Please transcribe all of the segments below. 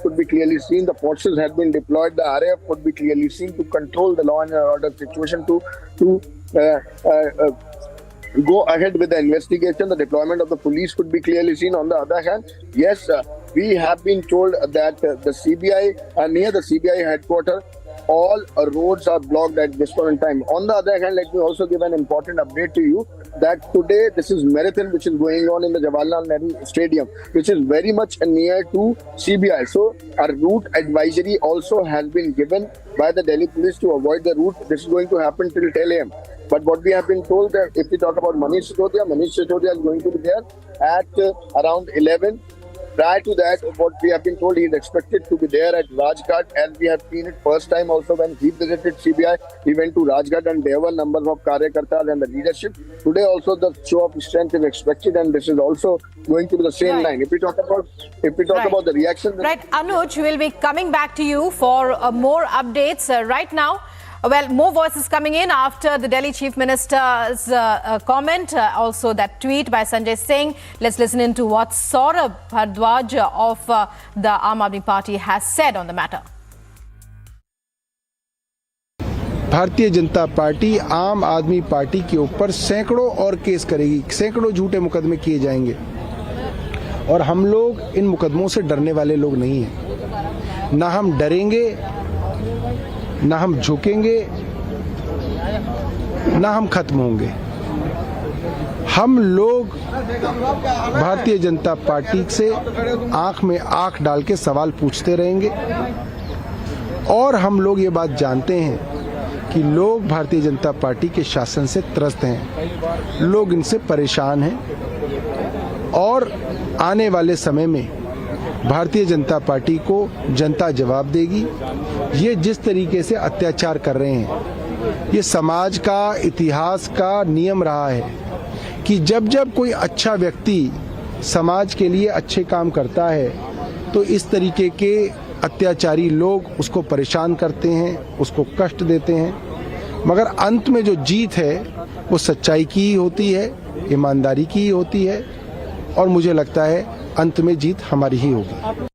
could be clearly seen. The forces had been deployed. The RAF could be clearly seen to control the law and order situation, to go ahead with the investigation. The deployment of the police could be clearly seen. On the other hand, yes, we have been told that the CBI, near the CBI headquarters, all roads are blocked at this point in time. On the other hand, let me also give an important update to you that today this is marathon which is going on in the Jawaharlal Nehru Stadium, which is very much near to CBI. So a route advisory also has been given by the Delhi police to avoid the route. This is going to happen till 10 a.m. But what we have been told that if we talk about Manish Sisodia is going to be there at around 11. Prior to that, what we have been told, he is expected to be there at Rajghat, as we have seen it first time also when he visited CBI. He went to Rajghat and there were numbers of Karyakartas and the leadership. Today also the show of strength is expected, and this is also going to be the same line. If we talk about the reaction, right, Anuj, we'll be coming back to you for more updates right now. Well, more voices coming in after the Delhi Chief Minister's comment, also that tweet by Sanjay Singh. Let's listen into what Saurabh Bhardwaj of the Aam Aadmi Party has said on the matter. Bharatiya Janata party आम आदमी party के ऊपर सैकड़ों और case करेगी, सैकड़ों झूठे मुकदमे किए जाएंगे और हम लोग इन मुकदमों से डरने वाले लोग नहीं हैं। ना हम डरेंगे, ना हम झुकेंगे, ना हम खत्म होंगे। हम लोग भारतीय जनता पार्टी से आंख में आंख डाल के सवाल पूछते रहेंगे और हम लोग ये बात जानते हैं कि लोग भारतीय जनता पार्टी के शासन से त्रस्त हैं, लोग इनसे परेशान हैं और आने वाले समय में भारतीय जनता पार्टी को जनता जवाब देगी। ये जिस तरीके से अत्याचार कर रहे हैं, ये समाज का, इतिहास का नियम रहा है कि जब जब कोई अच्छा व्यक्ति समाज के लिए अच्छे काम करता है तो इस तरीके के अत्याचारी लोग उसको परेशान करते हैं, उसको कष्ट देते हैं। मगर अंत में जो जीत है वो सच्चाई की ही होती है, ईमानदारी की ही होती है और मुझे लगता है अंत में जीत हमारी ही होगी।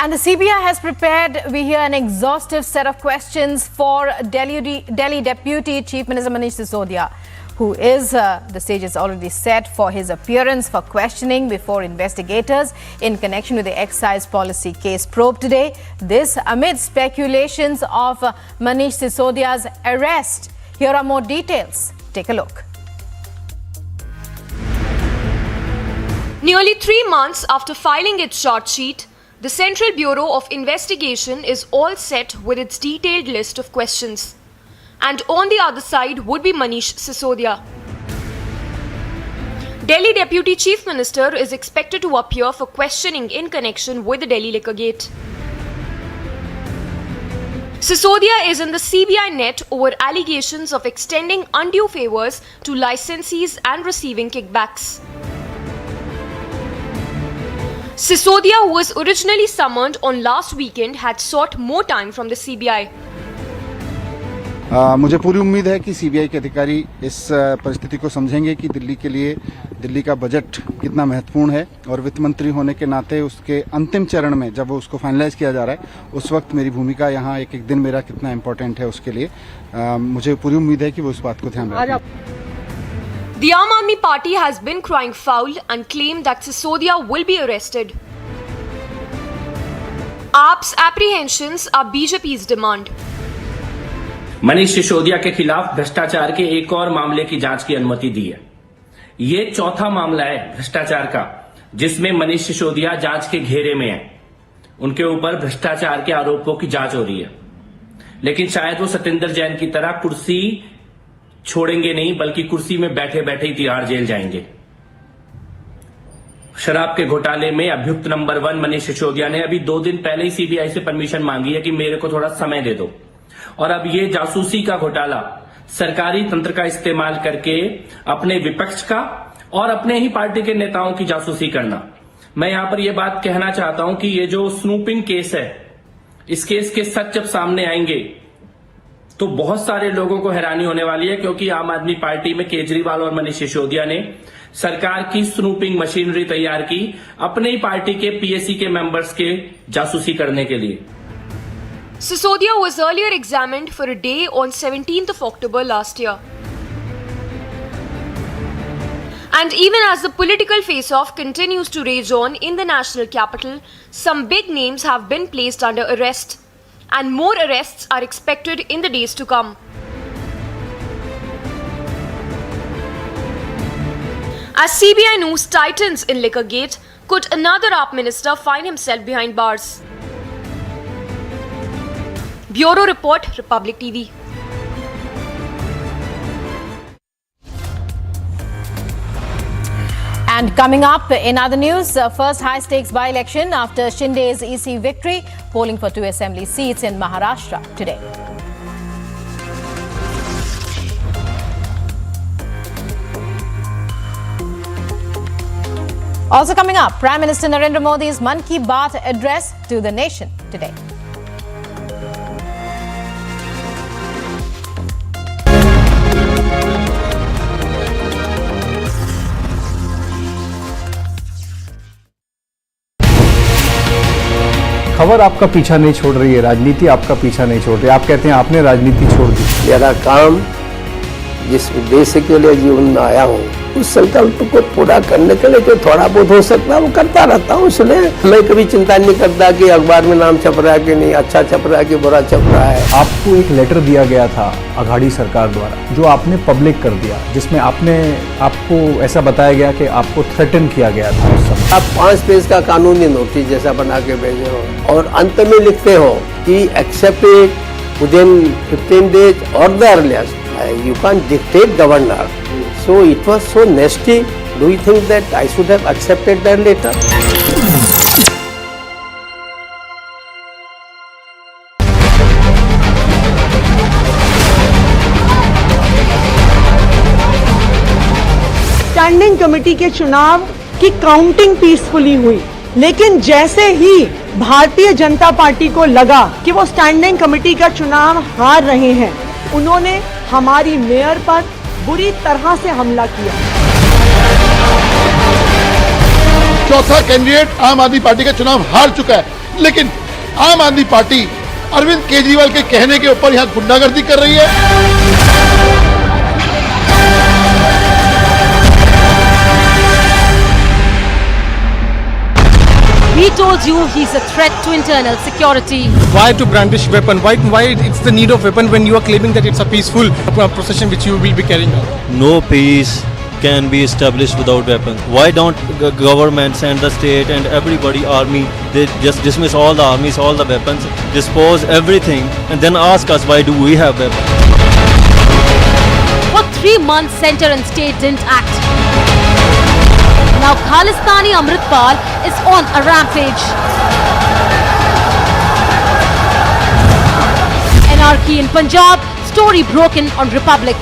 And the CBI has prepared, we hear, an exhaustive set of questions for Delhi Deputy Chief Minister Manish Sisodia, who is, the stage is already set for his appearance for questioning before investigators in connection with the excise policy case probe today. This amid speculations of Manish Sisodia's arrest. Here are more details. Take a look. Nearly 3 months after filing its charge sheet, the Central Bureau of Investigation is all set with its detailed list of questions. And on the other side would be Manish Sisodia. Delhi Deputy Chief Minister is expected to appear for questioning in connection with the Delhi Liquorgate. Sisodia is in the CBI net over allegations of extending undue favors to licensees and receiving kickbacks. Sisodia, who was originally summoned on last weekend, had sought more time from the CBI. मुझे पूरी उम्मीद है कि CBI के अधिकारी इस परिस्थिति को समझेंगे कि दिल्ली के लिए दिल्ली का बजट कितना महत्वपूर्ण है और वित्त मंत्री होने के नाते उसके अंतिम चरण में जब वो उसको फाइनलाइज किया जा रहा है उस वक्त मेरी भूमिका यहाँ एक एक दिन मेरा कितना इम्पोर्टेंट है उसके लिए मुझे पूरी उम्मीद है कि वो इस बात को ध्यान रखें। The Aam Aadmi Party has been crying foul and claimed that Sisodia will be arrested. AAP's apprehensions are BJP's demand. Manish Sisodia के खिलाफ भ्रष्टाचार के एक और मामले की जांच की अनुमति दी है। ये चौथा मामला है भ्रष्टाचार का जिसमें मनीष सिसोदिया जांच के घेरे में है। उनके ऊपर भ्रष्टाचार के आरोपों की जांच हो रही है, लेकिन शायद वो सत्येंद्र जैन की तरह कुर्सी छोड़ेंगे नहीं, बल्कि कुर्सी में बैठे बैठे ही तिहाड़ जेल जाएंगे। शराब के घोटाले में अभियुक्त नंबर 1 मनीष सिसोदिया ने अभी 2 दिन पहले ही सीबीआई से परमिशन मांगी है कि मेरे को थोड़ा समय दे दो, और अब ये जासूसी का घोटाला सरकारी तंत्र का इस्तेमाल करके अपने विपक्ष का और अपने ही पार्टी के नेताओं की जासूसी करना। मैं यहां पर यह बात कहना चाहता हूं कि ये जो स्नूपिंग केस है, इस केस के सच जब सामने आएंगे तो बहुत सारे लोगों को हैरानी होने वाली है, क्योंकि आम आदमी पार्टी में केजरीवाल और मनीष सिसोदिया ने सरकार की स्नूपिंग मशीनरी तैयार की अपने ही पार्टी के पीएसी के मेंबर्स के जासूसी करने के लिए। Sisodia was earlier examined for a day on 17th of October last year. And even as the political face-off continues to rage on in the national capital, some big names have been placed under arrest. And more arrests are expected in the days to come. As CBI news tightens in Liquorgate, could another AAP minister find himself behind bars? Bureau Report, Republic TV. And coming up in other news, first high-stakes by-election after Shinde's EC victory, polling for 2 assembly seats in Maharashtra today. Also coming up, Prime Minister Narendra Modi's Mann Ki Baat address to the nation today. खबर आपका पीछा नहीं छोड़ रही है, राजनीति आपका पीछा नहीं छोड़ रही है। आप कहते हैं आपने राजनीति छोड़ दी। मेरा काम जिस उद्देश्य के लिए जीवन में आया हूँ उस संकल्प को पूरा करने के लिए जो थोड़ा बहुत हो सकता है वो करता रहता हूँ। इसलिए मैं कभी चिंता नहीं करता कि अखबार में नाम छप रहा है कि नहीं, अच्छा छप रहा है कि बुरा छप रहा है। आपको एक लेटर दिया गया था अघाड़ी सरकार द्वारा जो आपने पब्लिक कर दिया, जिसमें आपको ऐसा बताया गया कि आपको थ्रेटन किया गया था उस समय। आप 5 पेज का कानूनी नोटिस जैसा बना के भेजे हो और अंत में लिखते हो कि एक्सेप्ट इट विदिन 15 days और the earliest. You can't dictate governor. So it was so nasty. Do you think that I should have accepted that letter? Standing committee के चुनाव की काउंटिंग पीसफुली हुई, लेकिन जैसे ही भारतीय जनता पार्टी को लगा कि वो स्टैंडिंग कमेटी का चुनाव हार रहे हैं, उन्होंने हमारी मेयर पर बुरी तरह से हमला किया। चौथा कैंडिडेट आम आदमी पार्टी का चुनाव हार चुका है, लेकिन आम आदमी पार्टी अरविंद केजरीवाल के कहने के ऊपर यहाँ गुंडागर्दी कर रही है। He told you he's a threat to internal security. Why to brandish weapon? Why it's the need of weapon when you are claiming that it's a peaceful procession which you will be carrying out? No peace can be established without weapons. Why don't government send the state and everybody army? They just dismiss all the armies, all the weapons, dispose everything, and then ask us why do we have weapons? For 3 months, center and state didn't act. Now Khalistani Amritpal is on a rampage. Anarchy in Punjab, story broken on Republic.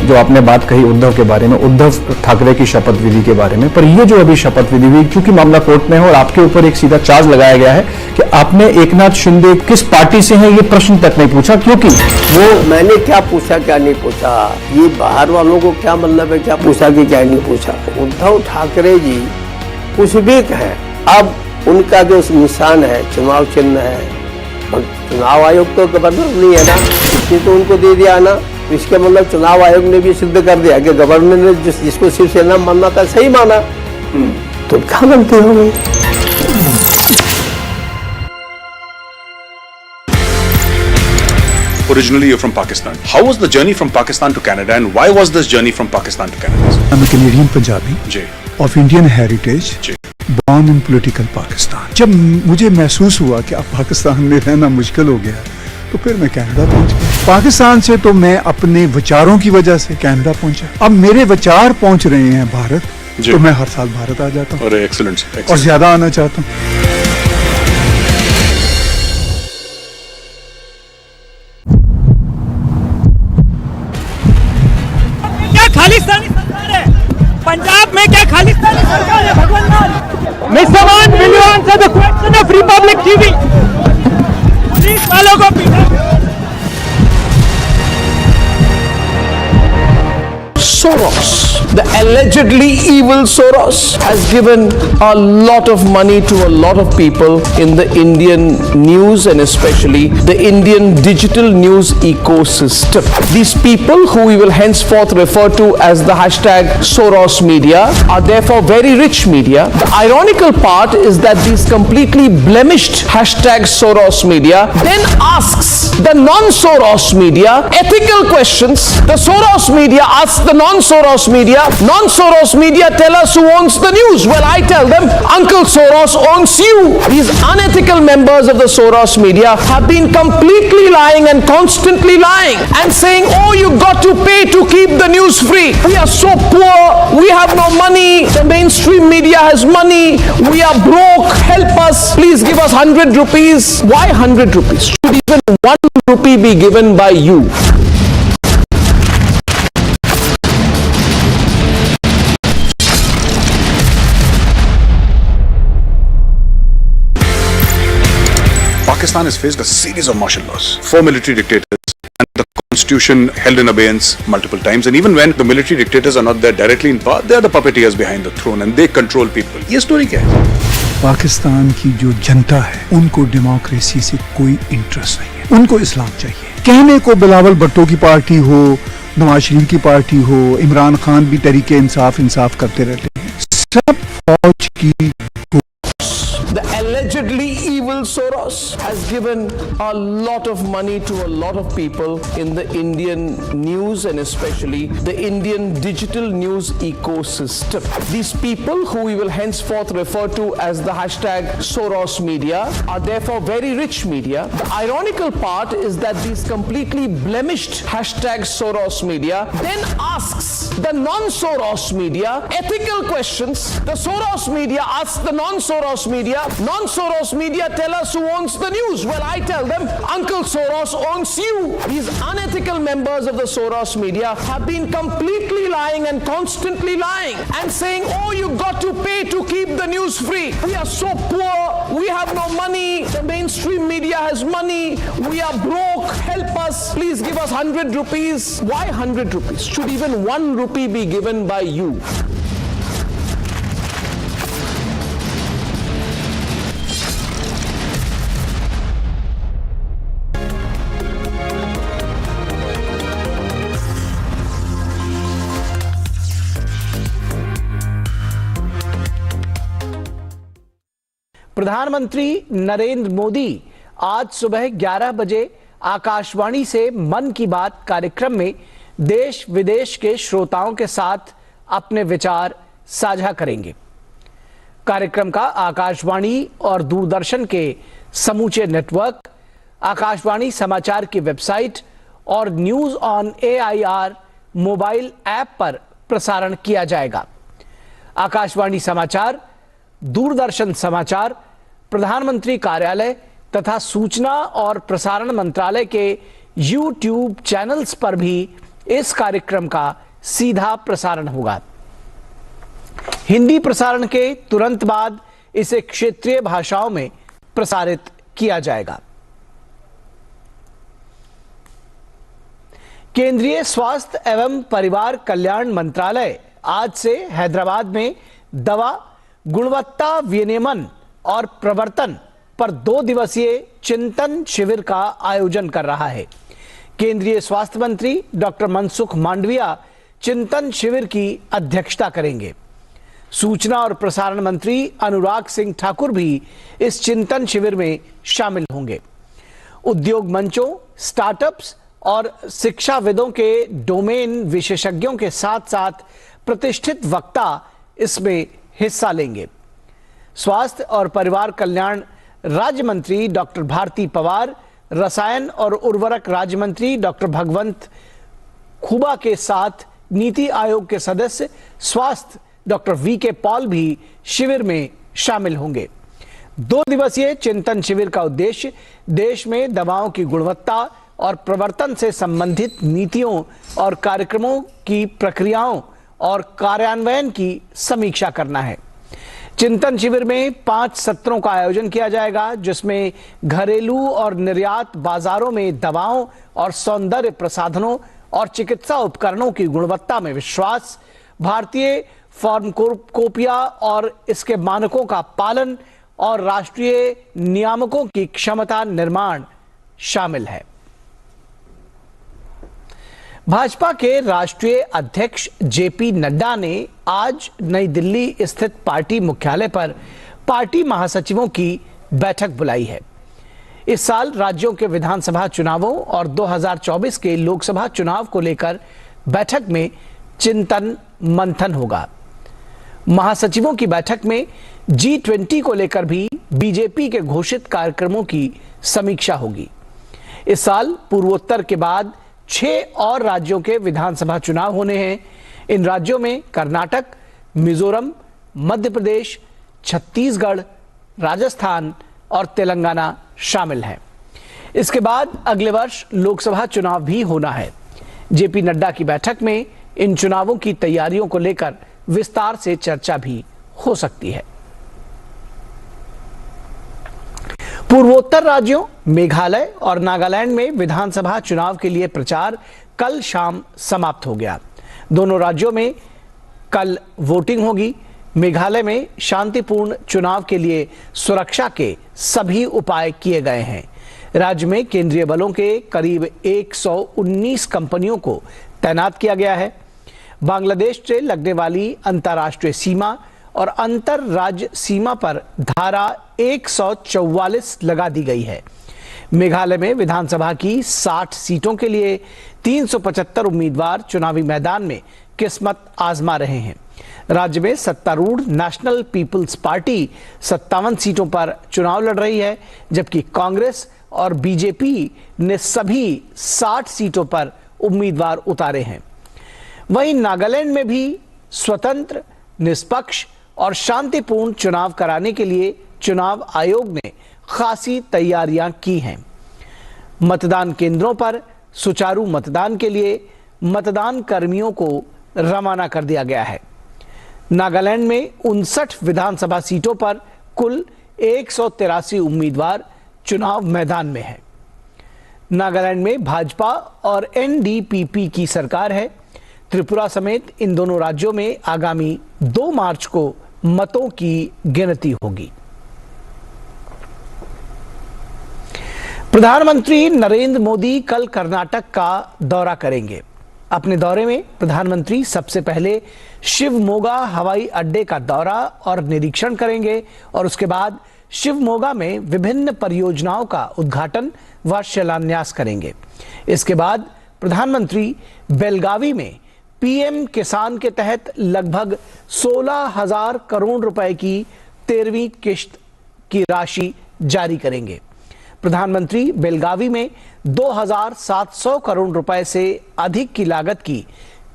जो आपने बात कही उद्धव के बारे में, उद्धव ठाकरे की शपथ विधि के बारे में, पर ये जो अभी शपथ विधि हुई, क्योंकि मामला कोर्ट में है और आपके ऊपर एक सीधा चार्ज लगाया गया है कि आपने एकनाथ शिंदे किस पार्टी से हैं ये प्रश्न तक नहीं पूछा, क्योंकि वो मैंने क्या पूछा क्या नहीं पूछा, ये बाहर वालों को क्या मतलब है क्या पूछा कि क्या नहीं पूछा। उद्धव ठाकरे जी कुछ भी कहें, अब उनका जो निशान है चुनाव चिन्ह है, चुनाव आयोग तो गवर्नर नहीं है ना, इसने तो उनको दे दिया ना, इसके मतलब चुनाव आयोग ने भी सिद्ध कर दिया कि गवर्नर ने जिसको शिवसेना मानना था सही माना, तो क्या गलती हो गई। Originally you're from Pakistan. How was the journey from Pakistan to Canada and why was this journey from Pakistan to Canada? I'm a Canadian Punjabi of Indian heritage, born in political Pakistan. जब मुझे महसूस हुआ कि अब पाकिस्तान में रहना मुश्किल हो गया तो फिर मैं कनाडा पहुंच गया। पाकिस्तान से तो मैं अपने विचारों की वजह से कनाडा पहुंचा। अब मेरे विचार पहुंच रहे हैं भारत, तो मैं हर साल भारत आ जाता हूँ और ज्यादा आना चाहता हूँ। क्या खालिस्तानी सरकार है पंजाब में? क्या खालिस्तानी सरकार है? भगवान mister one, will you answer the question of Republic TV? Police वालों को पीटा Soros, the allegedly evil Soros, has given a lot of money to a lot of people in the Indian news and especially the Indian digital news ecosystem. These people, who we will henceforth refer to as the hashtag Soros media, are therefore very rich media. The ironical part is that these completely blemished hashtag Soros media then asks the non-Soros media ethical questions. The Soros media asks the non-Soros media, non-Soros media tell us who owns the news. Well, I tell them, Uncle Soros owns you. These unethical members of the Soros media have been completely lying and constantly lying and saying, oh, you got to pay to keep the news free. We are so poor, we have no money, the mainstream media has money, we are broke, help us, please give us 100 rupees. Why 100 rupees? Should even 1 rupee be given by you? Pakistan has faced a series of martial laws, 4 military dictators, and the constitution held in abeyance multiple times. And even when the military dictators are not there directly in power, they are the puppeteers behind the throne and they control people. ये story क्या है? पाकिस्तान की जो जनता है उनको democracy से कोई interest नहीं है, उनको इस्लाम चाहिए। कहने को बिलावल भुट्टो की पार्टी हो, नवाज शरीफ की पार्टी हो, इमरान खान भी तरीके इंसाफ करते रहते हैं, सब फौज की। The allegedly evil Soros has given a lot of money to a lot of people in the Indian news and especially the Indian digital news ecosystem. These people, who we will henceforth refer to as the hashtag Soros media, are therefore very rich media. The ironical part is that these completely blemished hashtag Soros media then asks the non-Soros media ethical questions. The Soros media asks the non-Soros media, non-Soros media tell us who owns the news. Well, I tell them, Uncle Soros owns you. These unethical members of the Soros media have been completely lying and constantly lying and saying, oh, you got to pay to keep the news free. We are so poor, we have no money, the mainstream media has money, we are broke, help us, please give us 100 rupees. Why 100 rupees? Should even 1 rupee be given by you? प्रधानमंत्री नरेंद्र मोदी आज सुबह 11 बजे आकाशवाणी से मन की बात कार्यक्रम में देश विदेश के श्रोताओं के साथ अपने विचार साझा करेंगे। कार्यक्रम का आकाशवाणी और दूरदर्शन के समूचे नेटवर्क, आकाशवाणी समाचार की वेबसाइट और news on AIR mobile app पर प्रसारण किया जाएगा। आकाशवाणी समाचार, दूरदर्शन समाचार, प्रधानमंत्री कार्यालय तथा सूचना और प्रसारण मंत्रालय के YouTube चैनल्स पर भी इस कार्यक्रम का सीधा प्रसारण होगा। हिंदी प्रसारण के तुरंत बाद इसे क्षेत्रीय भाषाओं में प्रसारित किया जाएगा। केंद्रीय स्वास्थ्य एवं परिवार कल्याण मंत्रालय आज से हैदराबाद में दवा गुणवत्ता विनियमन और प्रवर्तन पर 2 दिवसीय चिंतन शिविर का आयोजन कर रहा है। केंद्रीय स्वास्थ्य मंत्री डॉक्टर मनसुख मांडविया चिंतन शिविर की अध्यक्षता करेंगे। सूचना और प्रसारण मंत्री अनुराग सिंह ठाकुर भी इस चिंतन शिविर में शामिल होंगे। उद्योग मंचों, स्टार्टअप्स और शिक्षाविदों के डोमेन विशेषज्ञों के साथ साथ प्रतिष्ठित वक्ता इसमें हिस्सा लेंगे। स्वास्थ्य और परिवार कल्याण राज्य मंत्री डॉक्टर भारती पवार, रसायन और उर्वरक राज्य मंत्री डॉक्टर भगवंत खुबा के साथ नीति आयोग के सदस्य स्वास्थ्य डॉक्टर VK पॉल भी शिविर में शामिल होंगे। 2 दिवसीय चिंतन शिविर का उद्देश्य देश में दवाओं की गुणवत्ता और प्रवर्तन से संबंधित नीतियों और कार्यक्रमों की प्रक्रियाओं और कार्यान्वयन की समीक्षा करना है। चिंतन शिविर में 5 सत्रों का आयोजन किया जाएगा, जिसमें घरेलू और निर्यात बाजारों में दवाओं और सौंदर्य प्रसाधनों और चिकित्सा उपकरणों की गुणवत्ता में विश्वास, भारतीय फार्माकोपिया और इसके मानकों का पालन और राष्ट्रीय नियामकों की क्षमता निर्माण शामिल है। भाजपा के राष्ट्रीय अध्यक्ष जेपी नड्डा ने आज नई दिल्ली स्थित पार्टी मुख्यालय पर पार्टी महासचिवों की बैठक बुलाई है। इस साल राज्यों के विधानसभा चुनावों और 2024 के लोकसभा चुनाव को लेकर बैठक में चिंतन मंथन होगा। महासचिवों की बैठक में G20 को लेकर भी बीजेपी के घोषित कार्यक्रमों की समीक्षा होगी। इस साल पूर्वोत्तर के बाद 6 और राज्यों के विधानसभा चुनाव होने हैं। इन राज्यों में कर्नाटक, मिजोरम, मध्य प्रदेश, छत्तीसगढ़, राजस्थान और तेलंगाना शामिल हैं। इसके बाद अगले वर्ष लोकसभा चुनाव भी होना है। जेपी नड्डा की बैठक में इन चुनावों की तैयारियों को लेकर विस्तार से चर्चा भी हो सकती है। पूर्वोत्तर राज्यों मेघालय और नागालैंड में विधानसभा चुनाव के लिए प्रचार कल शाम समाप्त हो गया। दोनों राज्यों में कल वोटिंग होगी। मेघालय में शांतिपूर्ण चुनाव के लिए सुरक्षा के सभी उपाय किए गए हैं। राज्य में केंद्रीय बलों के करीब 119 कंपनियों को तैनात किया गया है। बांग्लादेश से लगने वाली अंतर्राष्ट्रीय सीमा और अंतर राज्य सीमा पर धारा 144 लगा दी गई है। मेघालय में विधानसभा की 60 सीटों के लिए 375 उम्मीदवार चुनावी मैदान में किस्मत आजमा रहे हैं। राज्य में सत्तारूढ़ नेशनल पीपल्स पार्टी 57 सीटों पर चुनाव लड़ रही है, जबकि कांग्रेस और बीजेपी ने सभी 60 सीटों पर उम्मीदवार उतारे हैं। वहीं नागालैंड में भी स्वतंत्र, निष्पक्ष और शांतिपूर्ण चुनाव कराने के लिए चुनाव आयोग ने खासी तैयारियां की हैं। मतदान केंद्रों पर सुचारू मतदान के लिए मतदान कर्मियों को रवाना कर दिया गया है। नागालैंड में 59 विधानसभा सीटों पर कुल 183 उम्मीदवार चुनाव मैदान में हैं। नागालैंड में भाजपा और एनडीपीपी की सरकार है। त्रिपुरा समेत इन दोनों राज्यों में आगामी 2 मार्च को मतों की गिनती होगी। प्रधानमंत्री नरेंद्र मोदी कल कर्नाटक का दौरा करेंगे। अपने दौरे में प्रधानमंत्री सबसे पहले शिवमोगा हवाई अड्डे का दौरा और निरीक्षण करेंगे और उसके बाद शिवमोगा में विभिन्न परियोजनाओं का उद्घाटन व शिलान्यास करेंगे। इसके बाद प्रधानमंत्री बेलगावी में पीएम किसान के तहत लगभग 16,000 करोड़ रुपए की 13वीं किश्त की राशि जारी करेंगे। प्रधानमंत्री बेलगावी में 2,700 करोड़ रुपए से अधिक की लागत की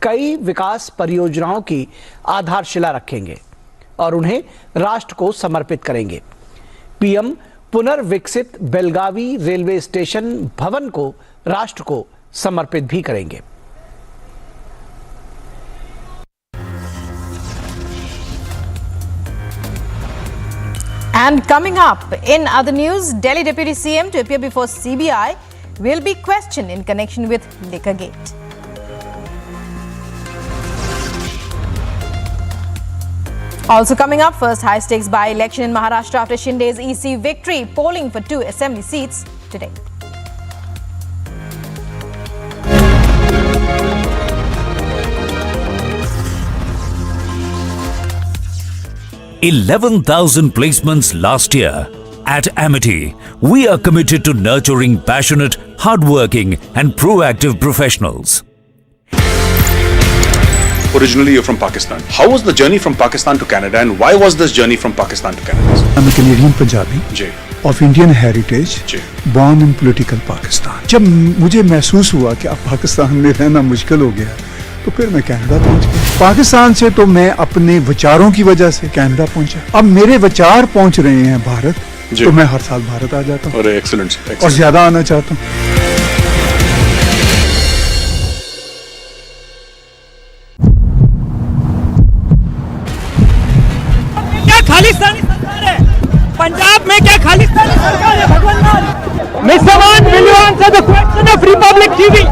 कई विकास परियोजनाओं की आधारशिला रखेंगे और उन्हें राष्ट्र को समर्पित करेंगे। पीएम पुनर्विकसित बेलगावी रेलवे स्टेशन भवन को राष्ट्र को समर्पित भी करेंगे। And coming up in other news, Delhi Deputy CM to appear before CBI will be questioned in connection with Liquorgate. Also coming up, first high-stakes by-election in Maharashtra after Shinde's EC victory, polling for 2 assembly seats today. $11,000 placements last year. At Amity, we are committed to nurturing passionate, hardworking and proactive professionals. Originally, you're from Pakistan. How was the journey from Pakistan to Canada, and why was this journey from Pakistan to Canada? I'm a Canadian Punjabi of Indian heritage, born in political Pakistan. जब मुझे महसूस हुआ कि अब पाकिस्तान में रहना मुश्किल हो गया, तो फिर मैं कनाडा पहुंच गया। पाकिस्तान से तो मैं अपने विचारों की वजह से कनाडा पहुंचा। अब मेरे विचार पहुंच रहे हैं भारत, तो मैं हर साल भारत आ जाता हूँ। एक्सीलेंट। और ज्यादा आना चाहता हूँ। क्या खालिस्तानी सरकार है? पंजाब में क्या खालिस्तानी सरकार है? भगवान मिस वन मिलियन से the question of Republic TV.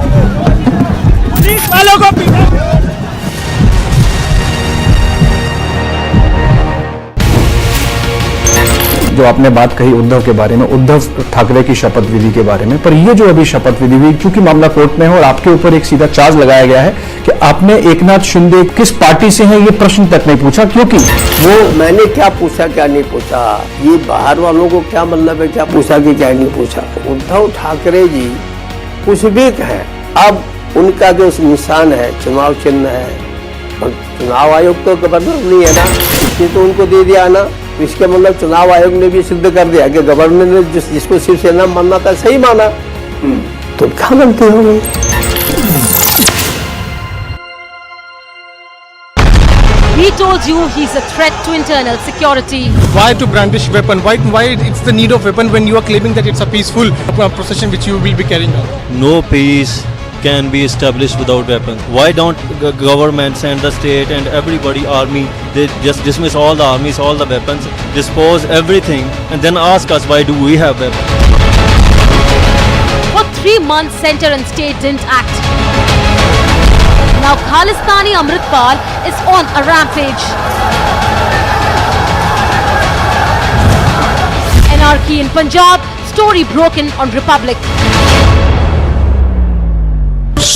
Police वालों को पीटा। जो आपने बात कही उद्धव के बारे में, उद्धव ठाकरे की शपथ विधि के बारे में, पर ये जो अभी शपथ विधि हुई, क्योंकि मामला कोर्ट में है और आपके ऊपर एक सीधा चार्ज लगाया गया है कि आपने एकनाथ शिंदे किस पार्टी से हैं ये प्रश्न तक नहीं पूछा, क्योंकि वो मैंने क्या पूछा क्या नहीं पूछा, ये बाहर वालों को क्या मतलब है क्या पूछा कि क्या नहीं पूछा। उद्धव ठाकरे जी कुछ भी कहें, अब उनका जो निशान है चुनाव चिन्ह है, चुनाव आयोग तो गवर्नर नहीं है ना, इसने तो उनको दे दिया ना, इसके मतलब चुनाव आयोग ने भी सिद्ध कर दिया कि गवर्नर ने जिसको शिवसेना मानना था सही माना, तो क्या गलती हो गई। He told you he's a threat to internal security. Why to brandish weapon? Why it's the need of weapon when you are claiming that it's a peaceful procession which you will be carrying out? No peace can be established without weapons. Why don't governments and the state and everybody, army, they just dismiss all the armies, all the weapons, dispose everything, and then ask us why do we have weapons? For 3 months, center and state didn't act. Now Khalistani Amritpal is on a rampage. Anarchy in Punjab, story broken on Republic.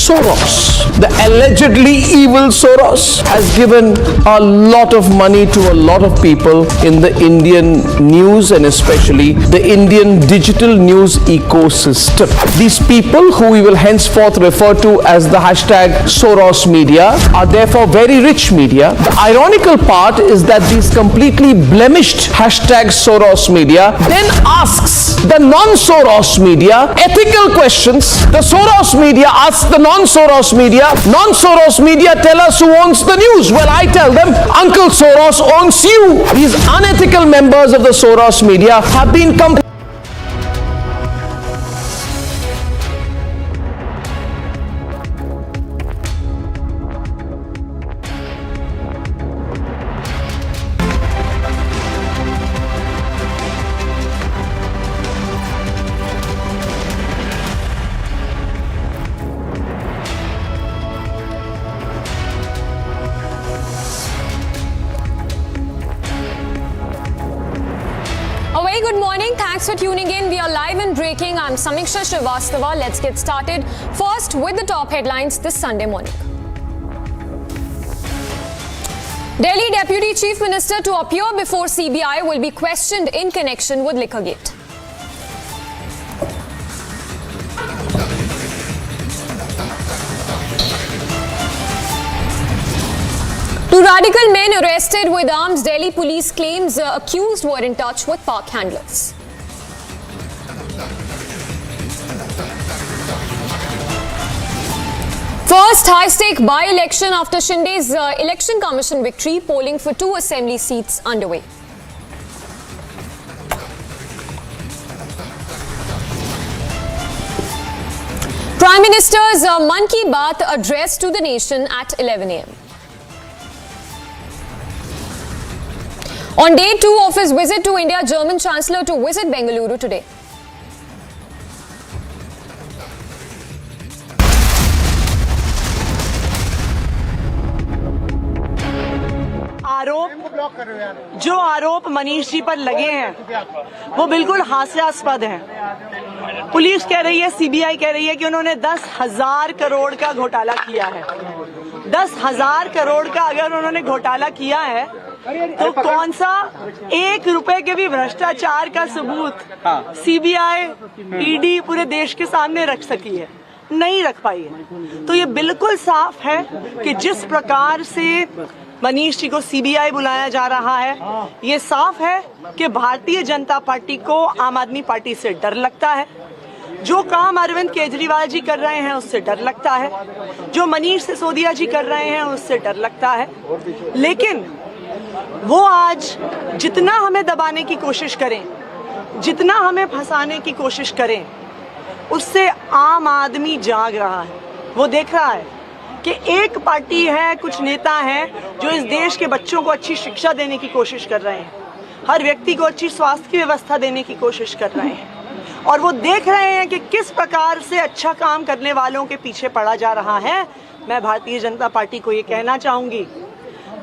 Soros, the allegedly evil Soros, has given a lot of money to a lot of people in the Indian news and especially the Indian digital news ecosystem. These people, who we will henceforth refer to as the hashtag Soros media, are therefore very rich media. The ironical part is that these completely blemished hashtag Soros media then asks the non-Soros media ethical questions. The Soros media asks the non-Soros media tell us who owns the news. Well, I tell them Uncle Soros owns you. These unethical members of the Soros media have been A very good morning. Thanks for tuning in. We are live and breaking. I'm Samiksha Srivastava. Let's get started. First with the top headlines this Sunday morning. Delhi Deputy Chief Minister to appear before CBI will be questioned in connection with Liquorgate. Two radical men arrested with arms. Delhi police claims accused were in touch with park handlers. First high-stake by-election after Shinde's election commission victory, polling for 2 assembly seats underway. Prime Minister's Mann Ki Baat address to the nation at 11 a.m. On day 2 of his visit to India, German Chancellor to visit Bengaluru today. जो आरोप मनीष जी पर लगे हैं वो बिल्कुल हास्यास्पद हैं। Police कह रही है, सीबीआई कह रही है कि उन्होंने 10,000 करोड़ का घोटाला किया है। 10,000 करोड़ का अगर उन्होंने घोटाला किया है तो कौन सा 1 रुपए के भी भ्रष्टाचार का सबूत सीबीआई, ईडी पूरे देश के सामने रख सकी है? नहीं रख पाई है। तो ये बिल्कुल साफ है कि जिस प्रकार से मनीष जी को सीबीआई बुलाया जा रहा है, ये साफ है कि भारतीय जनता पार्टी को आम आदमी पार्टी से डर लगता है। जो काम अरविंद केजरीवाल जी कर रहे हैं उससे डर लगता है, जो मनीष सिसोदिया जी कर रहे हैं उससे डर लगता है। लेकिन वो आज जितना हमें दबाने की कोशिश करें, जितना हमें फंसाने की कोशिश करें, उससे आम आदमी जाग रहा है। वो देख रहा है कि एक पार्टी है, कुछ नेता हैं जो इस देश के बच्चों को अच्छी शिक्षा देने की कोशिश कर रहे हैं, हर व्यक्ति को अच्छी स्वास्थ्य की व्यवस्था देने की कोशिश कर रहे हैं, और वो देख रहे हैं कि किस प्रकार से अच्छा काम करने वालों के पीछे पड़ा जा रहा है, मैं भारतीय जनता पार्टी को ये कहना चाहूंगी,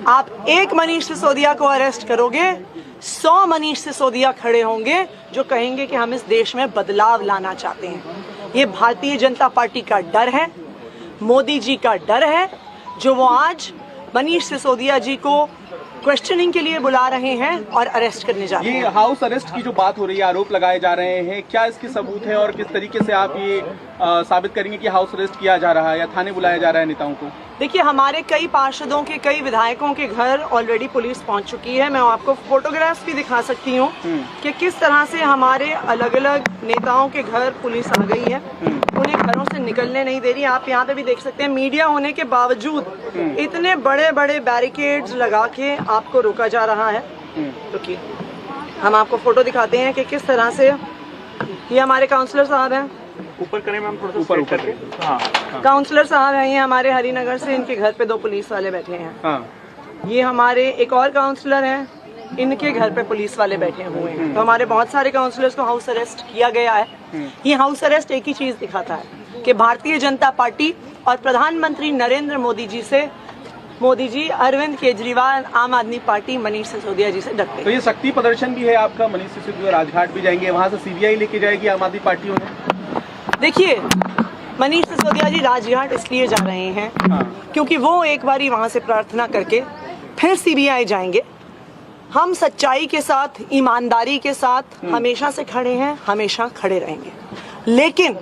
आप एक मनीष सिसोदिया को अरेस्ट करोगे, 100 मनीष सिसोदिया खड़े होंगे जो कहेंगे कि हम इस देश में बदलाव लाना चाहते हैं। ये भारतीय जनता पार्टी का डर है, मोदी जी का डर है, जो वो आज मनीष सिसोदिया जी को क्वेश्चनिंग के लिए बुला रहे हैं और अरेस्ट करने जा रहे हैं। ये हाउस अरेस्ट की जो बात हो रही है, आरोप लगाए जा रहे हैं, क्या इसके सबूत है और किस तरीके से आप ये साबित करेंगे कि हाउस अरेस्ट किया जा रहा है या थाने बुलाया जा रहा है नेताओं को? देखिए, हमारे कई पार्षदों के, कई विधायकों के घर ऑलरेडी पुलिस पहुंच चुकी है। मैं आपको फोटोग्राफ्स भी दिखा सकती हूं कि किस तरह से हमारे अलग अलग नेताओं के घर पुलिस आ गई है, उन्हें घरों से निकलने नहीं दे रही। आप यहाँ पे भी देख सकते हैं, मीडिया होने के बावजूद इतने बड़े बड़े बैरिकेड्स लगा के आपको रोका जा रहा है। रुकिए, हम आपको फोटो दिखाते हैं कि किस तरह से ये हमारे काउंसलर साहब हैं, ऊपर करें मैम, थोड़ा सा ऊपर करके। हाँ, काउंसलर साहब हैं, ये हमारे हरिनगर से, इनके घर पे 2 पुलिस वाले बैठे हैं। हाँ। ये हमारे एक और काउंसलर हैं, इनके घर पे पुलिस वाले बैठे हुए हैं। तो हमारे बहुत सारे काउंसलर्स को हाउस अरेस्ट किया गया है। ये हाउस अरेस्ट एक ही चीज दिखाता है कि भारतीय जनता पार्टी और प्रधानमंत्री नरेंद्र मोदी जी अरविंद केजरीवाल, आम आदमी पार्टी मनीष सिसोदिया जी से डरते हैं। तो ये शक्ति प्रदर्शन भी है आपका, मनीष सिसोदिया राजघाट भी जाएंगे, वहाँ से CBI लेके जाएगी आम आदमी पार्टी उन्हें? देखिए, मनीष सिसोदिया जी राजघाट इसलिए जा रहे हैं क्योंकि वो एक बारी वहाँ से प्रार्थना करके फिर CBI जाएंगे। हम सच्चाई के साथ, ईमानदारी के साथ हमेशा से खड़े हैं, हमेशा खड़े रहेंगे। लेकिन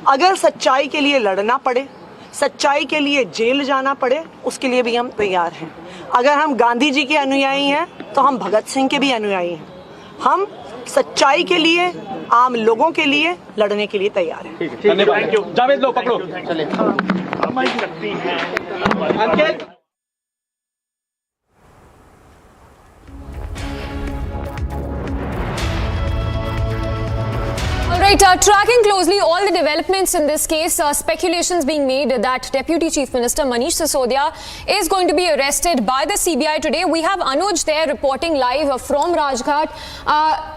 अगर सच्चाई के लिए लड़ना पड़े, सच्चाई के लिए जेल जाना पड़े, उसके लिए भी हम तैयार हैं। अगर हम गांधी जी के अनुयायी हैं तो हम भगत सिंह के भी अनुयायी हैं। हम सच्चाई के लिए, आम लोगों के लिए लड़ने के लिए तैयार हैं। Thank you. जावेद, लो पकड़ो। Alright, tracking closely all the developments in this case, speculations being made that Deputy Chief Minister Manish Sisodia is going to be arrested by the CBI today. We have Anuj there reporting live from Rajghat.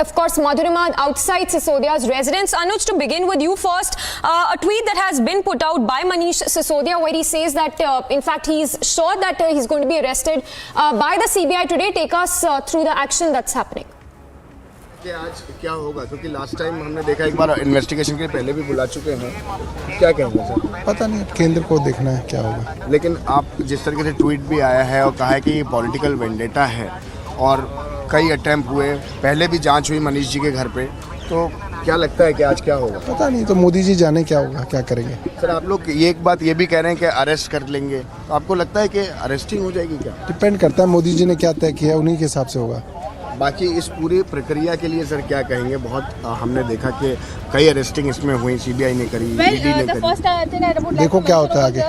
Of course, Madhurima outside Sisodia's residence. Anuj, to begin with you first, a tweet that has been put out by Manish Sisodia where he says that in fact he's sure that he's going to be arrested by the CBI today. Take us through the action that's happening. कि आज क्या होगा, क्योंकि last time हमने देखा एक बार investigation के पहले भी बुला चुके हैं, क्या कहेंगे सर? पता नहीं, केंद्र को देखना है क्या होगा। लेकिन आप जिस तरीके से ट्वीट भी आया है और कहा है कि ये पॉलिटिकल वेंडेटा है और कई अटेम्प्ट हुए, पहले भी जांच हुई मनीष जी के घर पे, तो क्या लगता है कि आज क्या होगा? पता नहीं, तो मोदी जी जाने क्या होगा, क्या करेंगे। सर, आप लोग ये एक बात ये भी कह रहे हैं कि अरेस्ट कर लेंगे, तो आपको लगता है कि अरेस्टिंग हो जाएगी क्या? डिपेंड करता है मोदी जी ने क्या तय किया है, उन्हीं के हिसाब से होगा। बाकी इस पूरी प्रक्रिया के लिए सर क्या कहेंगे? बहुत हमने देखा कि कई अरेस्टिंग इसमें हुई, CBI ने करी, ED ने करी। देखो क्या होता है आगे।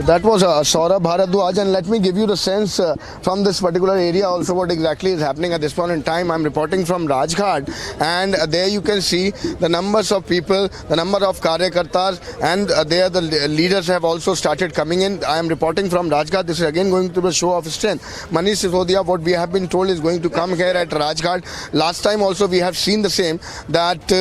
That was Saurabh Bharadwaj, and let me give you the sense from this particular area also what exactly is happening at this point in time. I'm reporting from Rajghat, and there you can see the numbers of people, the number of karyakartas, and there the leaders have also started coming in. I am reporting from Rajghat. This is again going to be a show of strength. Manish Sisodia, what we have been told, is going to come here at Rajghat. Last time also we have seen the same, that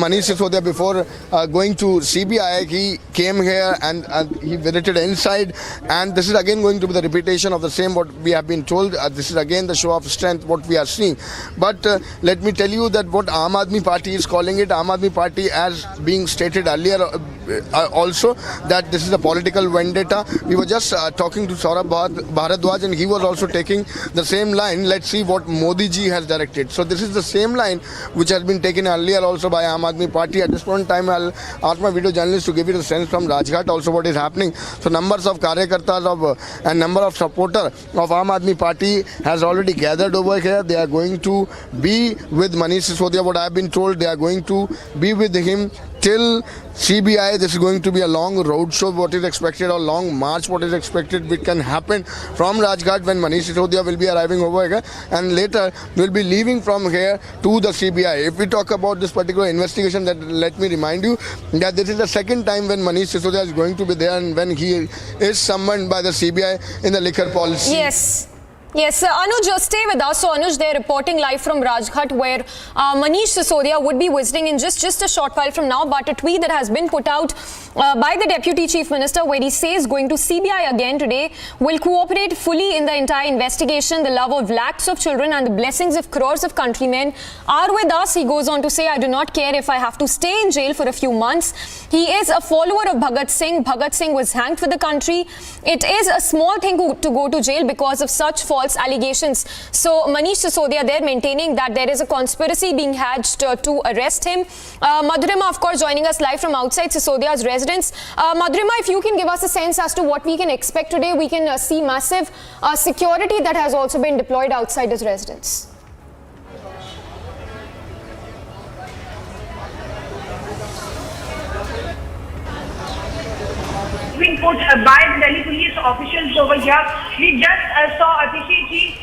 Manish Sisodia, before going to CBI, he came here and he visited inside, and this is again going to be the repetition of the same what we have been told. This is again the show of strength what we are seeing. But let me tell you that what Aam Aadmi Party is calling it, Aam Aadmi Party, as being stated earlier also, that this is a political vendetta. We were just talking to Saurabh Bharadwaj, and he was also taking the same line. Let's see what Modi ji has directed. So this is the same line which has been taken earlier also by Aam Aadmi Party. At this point in time, I'll ask my video journalist to give you the sense from Rajghat also what is happening. So numbers of karyakartas and number of supporters of Aam Aadmi Party has already gathered over here. They are going to be with Manish Sisodia. What I have been told, they are going to be with him till CBI. This is going to be a long road show what is expected, or long march what is expected, which can happen from Rajghat when Manish Sisodia will be arriving over here, and later will be leaving from here to the CBI. If we talk about this particular investigation, that let me remind you that this is the second time when Manish Sisodia is going to be there, and when he is summoned by the CBI in the liquor policy. Yes. Yes, Anuj, stay with us. So, Anuj, they're reporting live from Rajghat, where Manish Sisodia would be visiting in just a short while from now. But a tweet that has been put out by the Deputy Chief Minister, where he says going to CBI again today, will cooperate fully in the entire investigation. The love of lakhs of children and the blessings of crores of countrymen are with us. He goes on to say, I do not care if I have to stay in jail for a few months. He is a follower of Bhagat Singh. Bhagat Singh was hanged for the country. It is a small thing to go to jail because of such false allegations. So Manish Sisodia, they're maintaining that there is a conspiracy being hatched to arrest him. Madhurima, of course, joining us live from outside Sisodia's residence. Madhurima, if you can give us a sense as to what we can expect today. We can see massive security that has also been deployed outside his residence. Being put by the Delhi police officials over here. We just saw Atishi ji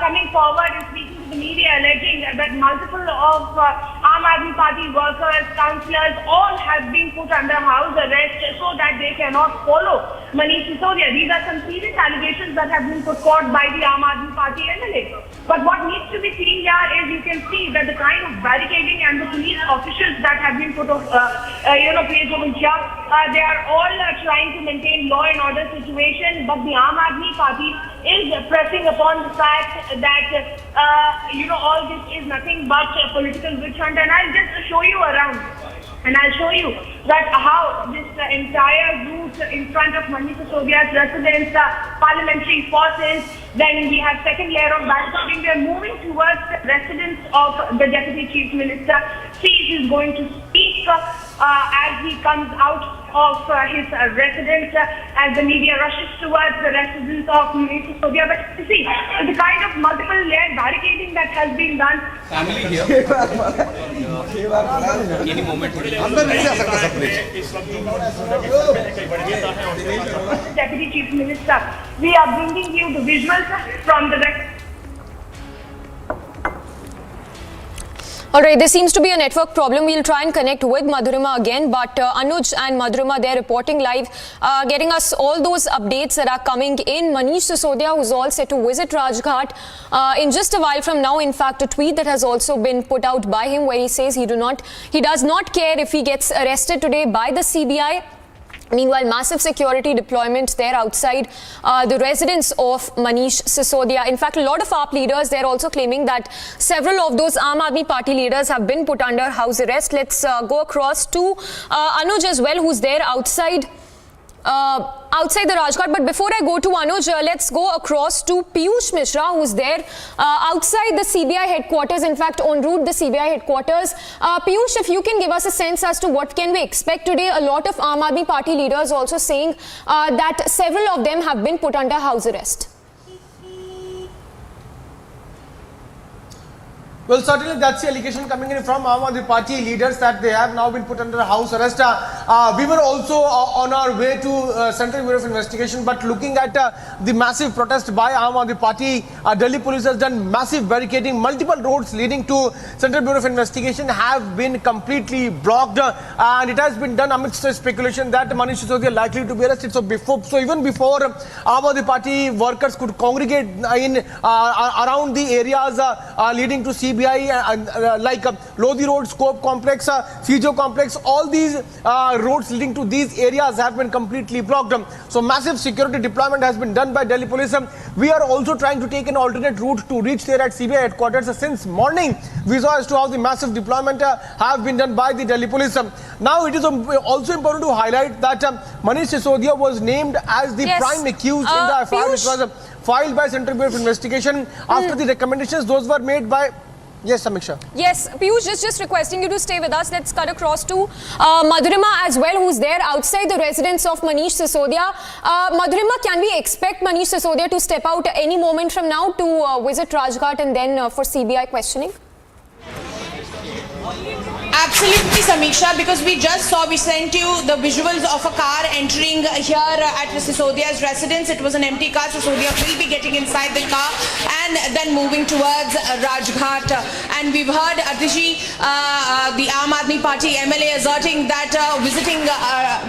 coming forward and speaking to the media, alleging that multiple of Aam Aadmi Party workers, councillors, all have been put under house arrest so that they cannot follow Manish Sisodia. These are some serious allegations that have been put forward by the Aam Aadmi Party MLA. But what needs to be seen here is you can see that the kind of barricading and the police officials that have been put placed over here, they are all trying to maintain law and order situation, but the Aam Aadmi Party is pressing upon the fact that all this is nothing but a political witch hunt. And I'll just show you around, and I'll show you that how this entire route in front of Manish Sisodia's residence, parliamentary forces, then we have second layer of barricading. We are moving towards the residence of the Deputy Chief Minister. He is going to speak as he comes out of his residence, as the media rushes towards the residence of Manish Sisodia. But you see, the kind of multiple layered barricading that has been done. Family here. Any moment. Deputy Chief Minister, we are bringing you the visuals from the All right, there seems to be a network problem. We'll try and connect with Madhurima again. But Anuj and Madhurima, they're reporting live, getting us all those updates that are coming in. Manish Sisodia, who's all set to visit Rajghat in just a while from now. In fact, a tweet that has also been put out by him where he says he does not care if he gets arrested today by the CBI. Meanwhile, massive security deployment there outside the residence of Manish Sisodia. In fact, a lot of AAP leaders, they're also claiming that several of those Aam Aadmi Party leaders have been put under house arrest. Let's go across to Anuj as well, who's there outside the Rajghat. But before I go to Anuj, let's go across to Piyush Mishra, who's there outside the CBI headquarters, in fact, en route the CBI headquarters. Piyush, if you can give us a sense as to what can we expect today. A lot of Aam Aadmi Party leaders also saying that several of them have been put under house arrest. Well, certainly that's the allegation coming in from Aam Aadmi Party leaders that they have now been put under house arrest. We were also on our way to Central Bureau of Investigation, but looking at the massive protest by Aam Aadmi Party, Delhi police has done massive barricading. Multiple roads leading to Central Bureau of Investigation have been completely blocked, and it has been done amidst the speculation that Manish Sisodia likely to be arrested. So even before Aam Aadmi Party workers could congregate in around the areas leading to CBI, like Lodi Road, Scope Complex, Fijo Complex, all these roads leading to these areas have been completely blocked. So massive security deployment has been done by Delhi police. We are also trying to take an alternate route to reach there at CBI headquarters. Since morning, we saw as to how the massive deployment have been done by the Delhi police. Now, it is also important to highlight that Manish Sisodia was named as the prime accused in the FIR, which was filed by Central Bureau of Investigation after the recommendations. Those were made by... Yes, Samiksha. Yes, Piyush, just requesting you to stay with us. Let's cut across to Madhurima as well, who's there outside the residence of Manish Sisodia. Madhurima, can we expect Manish Sisodia to step out any moment from now to visit Rajghat and then for CBI questioning? Absolutely, Samiksha, because we sent you the visuals of a car entering here at Sisodia's residence. It was an empty car. Sisodia will be getting inside the car and then moving towards Rajghat. And we've heard Atishi, the Aam Aadmi Party MLA, asserting that visiting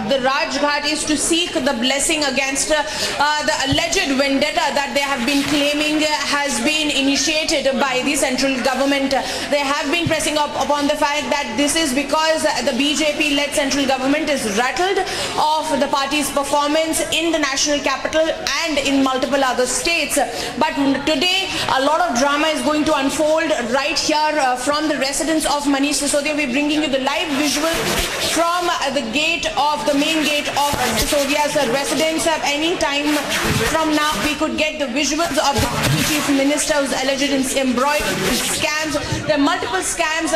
the Rajghat is to seek the blessing against the alleged vendetta that they have been claiming has been initiated by the central government. They have been pressing up upon the fact that this is because the BJP-led central government is rattled of the party's performance in the national capital and in multiple other states. But today, a lot of drama is going to unfold right here from the residence of Manish Sisodia. We're bringing you the live visual from the main gate of Sisodia's residence. Any time from now, we could get the visuals of the chief minister who's alleged in embroidered scams. There are multiple scams,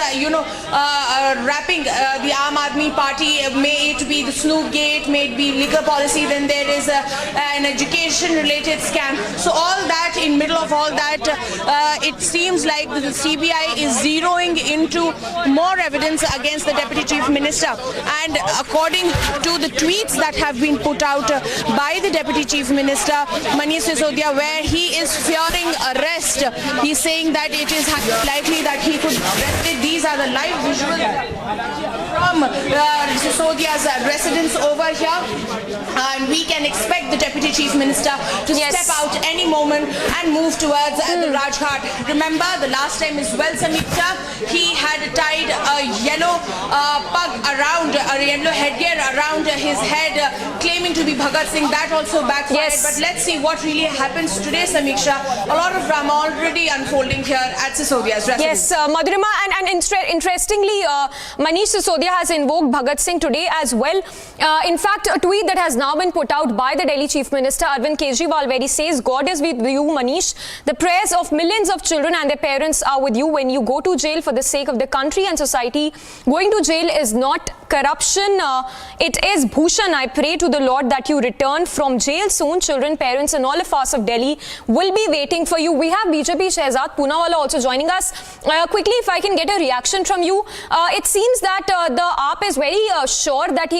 wrapping the Aam Aadmi Party, may it be the Sloganeering, may it be liquor policy, then there is an education-related scam. So all that, in middle of all that, it seems like the CBI is zeroing into more evidence against the Deputy Chief Minister. And according to the tweets that have been put out by the Deputy Chief Minister, Manish Sisodia, where he is fearing arrest, he's saying that it is likely that he could be arrested. These are the live visuals from Sisodia's residence over here, and we can expect the Deputy Chief Minister to step out any moment and move towards the Rajghat. Remember, the last time as well, Samiksha, he had tied a yellow yellow headgear around his head, claiming to be Bhagat Singh. That also backfired. But let's see what really happens today, Samiksha. A lot of drama already unfolding here at Sisodia's residence. Yes, Madhurima, and interestingly, Manish Sisodia has invoked Bhagat Singh today as well. In fact, a tweet that has now been put out by the Delhi Chief Minister Arvind Kejriwal, where he says, "God is with you, Manish. The prayers of millions of children and their parents are with you when you go to jail for the sake of the country and society. Going to jail is not corruption. It is Bhushan. I pray to the Lord that you return from jail soon. Children, parents and all of us of Delhi will be waiting for you." We have BJP Shehzad Poonawalla also joining us. Quickly, if I can get a reaction from you. It seems that the AAP is very sure that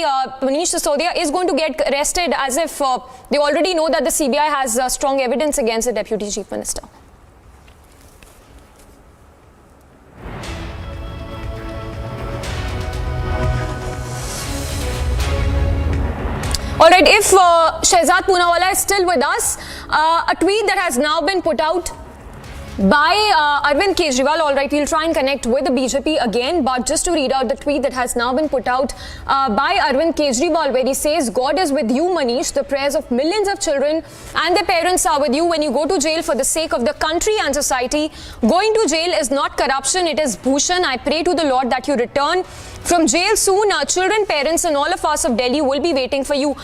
Manish Sisodia is going to get arrested, as if they already know that the CBI has strong evidence against the Deputy Chief Minister. All right, if Shehzad Poonawalla is still with us, a tweet that has now been put out by Arvind Kejriwal. All right, we'll try and connect with the BJP again, but just to read out the tweet that has now been put out by Arvind Kejriwal, where he says, "God is with you, Manish. The prayers of millions of children and their parents are with you when you go to jail for the sake of the country and society. Going to jail is not corruption, it is Bhushan. I pray to the Lord that you return from jail soon. Children, parents and all of us of Delhi will be waiting for you."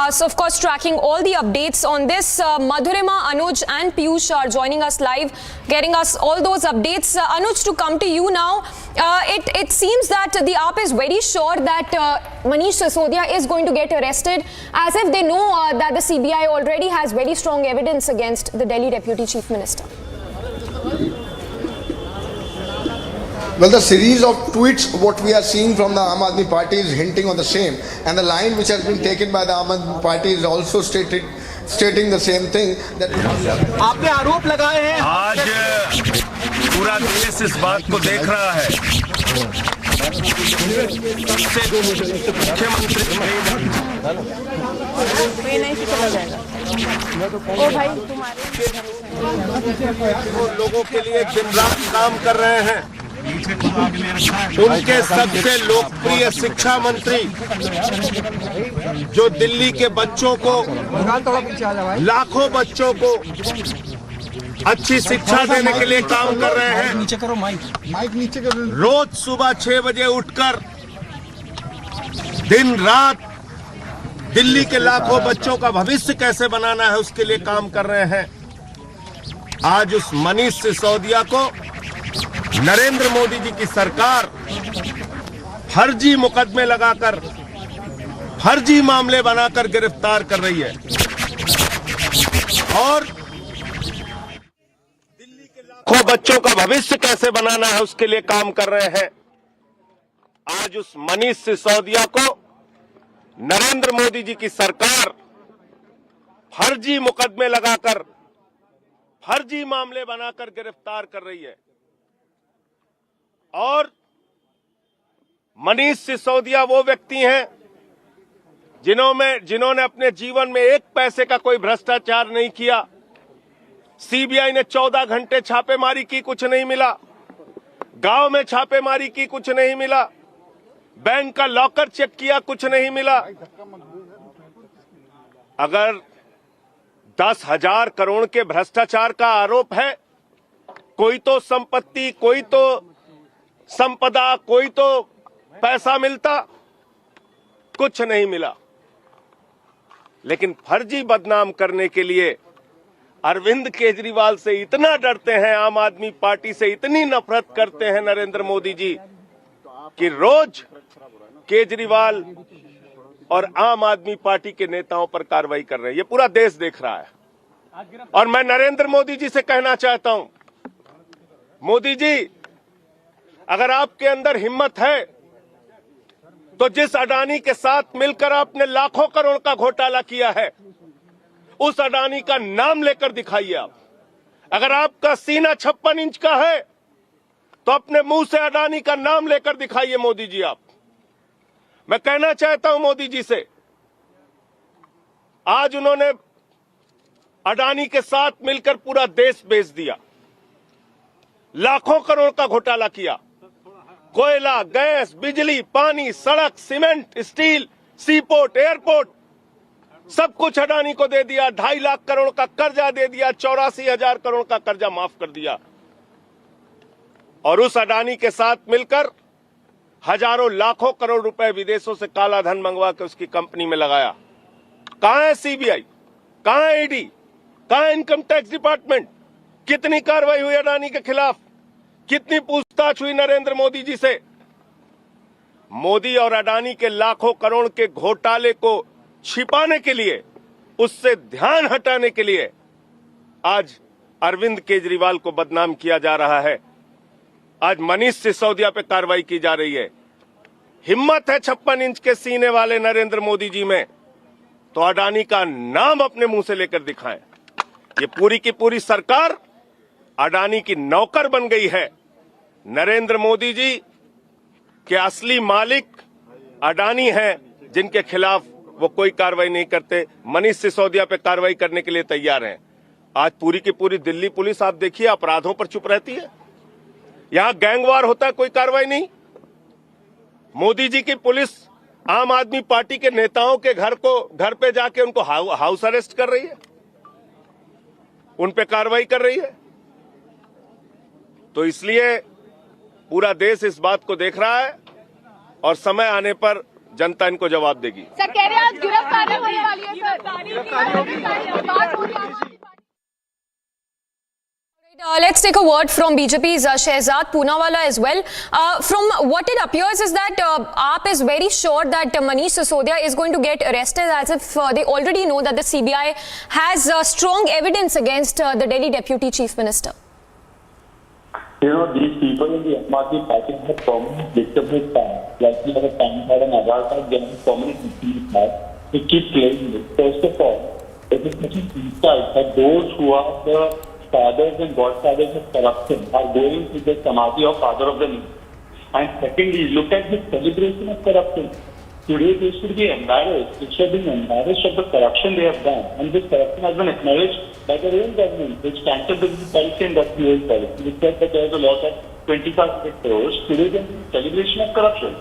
So of course, tracking all the updates on this, Madhurima, Anuj and Piyush are joining us live, getting us all those updates. Anuj, to come to you now, it seems that the AAP is very sure that Manish Sisodia is going to get arrested, as if they know that the CBI already has very strong evidence against the Delhi Deputy Chief Minister. Well, the series of tweets, what we are seeing from the Aam Aadmi Party is hinting on the same. And the line which has been taken by the Aam Aadmi Party is also stating the same thing. That आपने आरोप लगाए हैं। आज पूरा देश इस बात को देख रहा है। लोगों के लिए दिन रात काम कर रहे हैं। उनके सबसे लोकप्रिय शिक्षा मंत्री, जो दिल्ली के बच्चों को, लाखों बच्चों को अच्छी शिक्षा देने के लिए काम कर रहे हैं। नीचे करो माइक नीचे करो। रोज सुबह 6 बजे उठकर दिन रात दिल्ली के लाखों बच्चों का भविष्य कैसे बनाना है, उसके लिए काम कर रहे हैं। आज उस मनीष सिसोदिया को नरेंद्र मोदी जी की सरकार फर्जी मुकदमे लगाकर, फर्जी मामले बनाकर गिरफ्तार कर रही है और दिल्ली के लाखों बच्चों का भविष्य कैसे बनाना है, उसके लिए काम कर रहे हैं। आज उस मनीष सिसोदिया को नरेंद्र मोदी जी की सरकार फर्जी मुकदमे लगाकर, फर्जी मामले बनाकर गिरफ्तार कर रही है। और मनीष सिसोदिया वो व्यक्ति हैं जिन्होंने अपने जीवन में एक पैसे का कोई भ्रष्टाचार नहीं किया। सीबीआई ने 14 घंटे छापेमारी की, कुछ नहीं मिला। गांव में छापेमारी की, कुछ नहीं मिला। बैंक का लॉकर चेक किया, कुछ नहीं मिला। अगर 10,000 करोड़ के भ्रष्टाचार का आरोप है, कोई तो संपत्ति, कोई तो संपदा, कोई तो पैसा मिलता, कुछ नहीं मिला। लेकिन फर्जी बदनाम करने के लिए अरविंद केजरीवाल से इतना डरते हैं, आम आदमी पार्टी से इतनी नफरत करते हैं नरेंद्र मोदी जी कि रोज केजरीवाल और आम आदमी पार्टी के नेताओं पर कार्रवाई कर रहे हैं। ये पूरा देश देख रहा है। और मैं नरेंद्र मोदी जी से कहना चाहता हूं, मोदी जी, अगर आपके अंदर हिम्मत है तो जिस अडानी के साथ मिलकर आपने लाखों करोड़ का घोटाला किया है, उस अडानी का नाम लेकर दिखाइए आप। अगर आपका सीना 56 इंच का है तो अपने मुंह से अडानी का नाम लेकर दिखाइए मोदी जी आप। मैं कहना चाहता हूं मोदी जी से, आज उन्होंने अडानी के साथ मिलकर पूरा देश बेच दिया, लाखों करोड़ का घोटाला किया। कोयला, गैस, बिजली, पानी, सड़क, सीमेंट, स्टील, सीपोर्ट, एयरपोर्ट, सब कुछ अडानी को दे दिया। 2.5 लाख करोड़ का कर्जा दे दिया, 84,000 करोड़ का कर्जा माफ कर दिया। और उस अडानी के साथ मिलकर हजारों लाखों करोड़ रुपए विदेशों से काला धन मंगवा के उसकी कंपनी में लगाया। कहां है सीबीआई, कहां है ईडी, कहां है इनकम टैक्स डिपार्टमेंट? कितनी कार्रवाई हुई अडानी के खिलाफ? कितनी पूछताछ हुई नरेंद्र मोदी जी से? मोदी और अडानी के लाखों करोड़ के घोटाले को छिपाने के लिए, उससे ध्यान हटाने के लिए आज अरविंद केजरीवाल को बदनाम किया जा रहा है। आज मनीष सिसोदिया पे कार्रवाई की जा रही है। हिम्मत है 56 इंच के सीने वाले नरेंद्र मोदी जी में, तो अडानी का नाम अपने मुंह से लेकर दिखाएं। ये पूरी की पूरी सरकार अडानी की नौकर बन गई है। नरेंद्र मोदी जी के असली मालिक अडानी हैं, जिनके खिलाफ वो कोई कार्रवाई नहीं करते। मनीष सिसोदिया पे कार्रवाई करने के लिए तैयार हैं। आज पूरी की पूरी दिल्ली पुलिस आप देखिए अपराधों पर चुप रहती है। यहां गैंगवार होता है, कोई कार्रवाई नहीं। मोदी जी की पुलिस आम आदमी पार्टी के नेताओं के घर पे जाके उनको हाउस अरेस्ट कर रही है, उन पे कार्रवाई कर रही है। तो इसलिए पूरा देश इस बात को देख रहा है और समय आने पर जनता इनको जवाब देगी। सर कह रहे हैं आज गिरफ्तारी होने वाली है sir. Let's take a word from BJP's Shehzad Poonawalla as well. From what it appears is that AAP is very sure that Manish Sisodia is going to get arrested, as if they already know that the CBI has strong evidence against the Delhi Deputy Chief Minister. You know, these people in the Ahmadi party have permanent victimhood card. Like we have a PAN card and Aadhaar card, they have a permanent victimhood card. They keep claiming it. First of all, it is such an insult that those who are the fathers and godfathers of corruption are going to the Samadhi of Father of the Nation. And secondly, look at the celebration of corruption. Today they should be embarrassed. It should be embarrassed of the corruption they have done. And this corruption has been acknowledged by the real government, which cancelled the policy and the real policy. Which said that there is a loss of 2,500 crores. Today there is a celebration of corruption.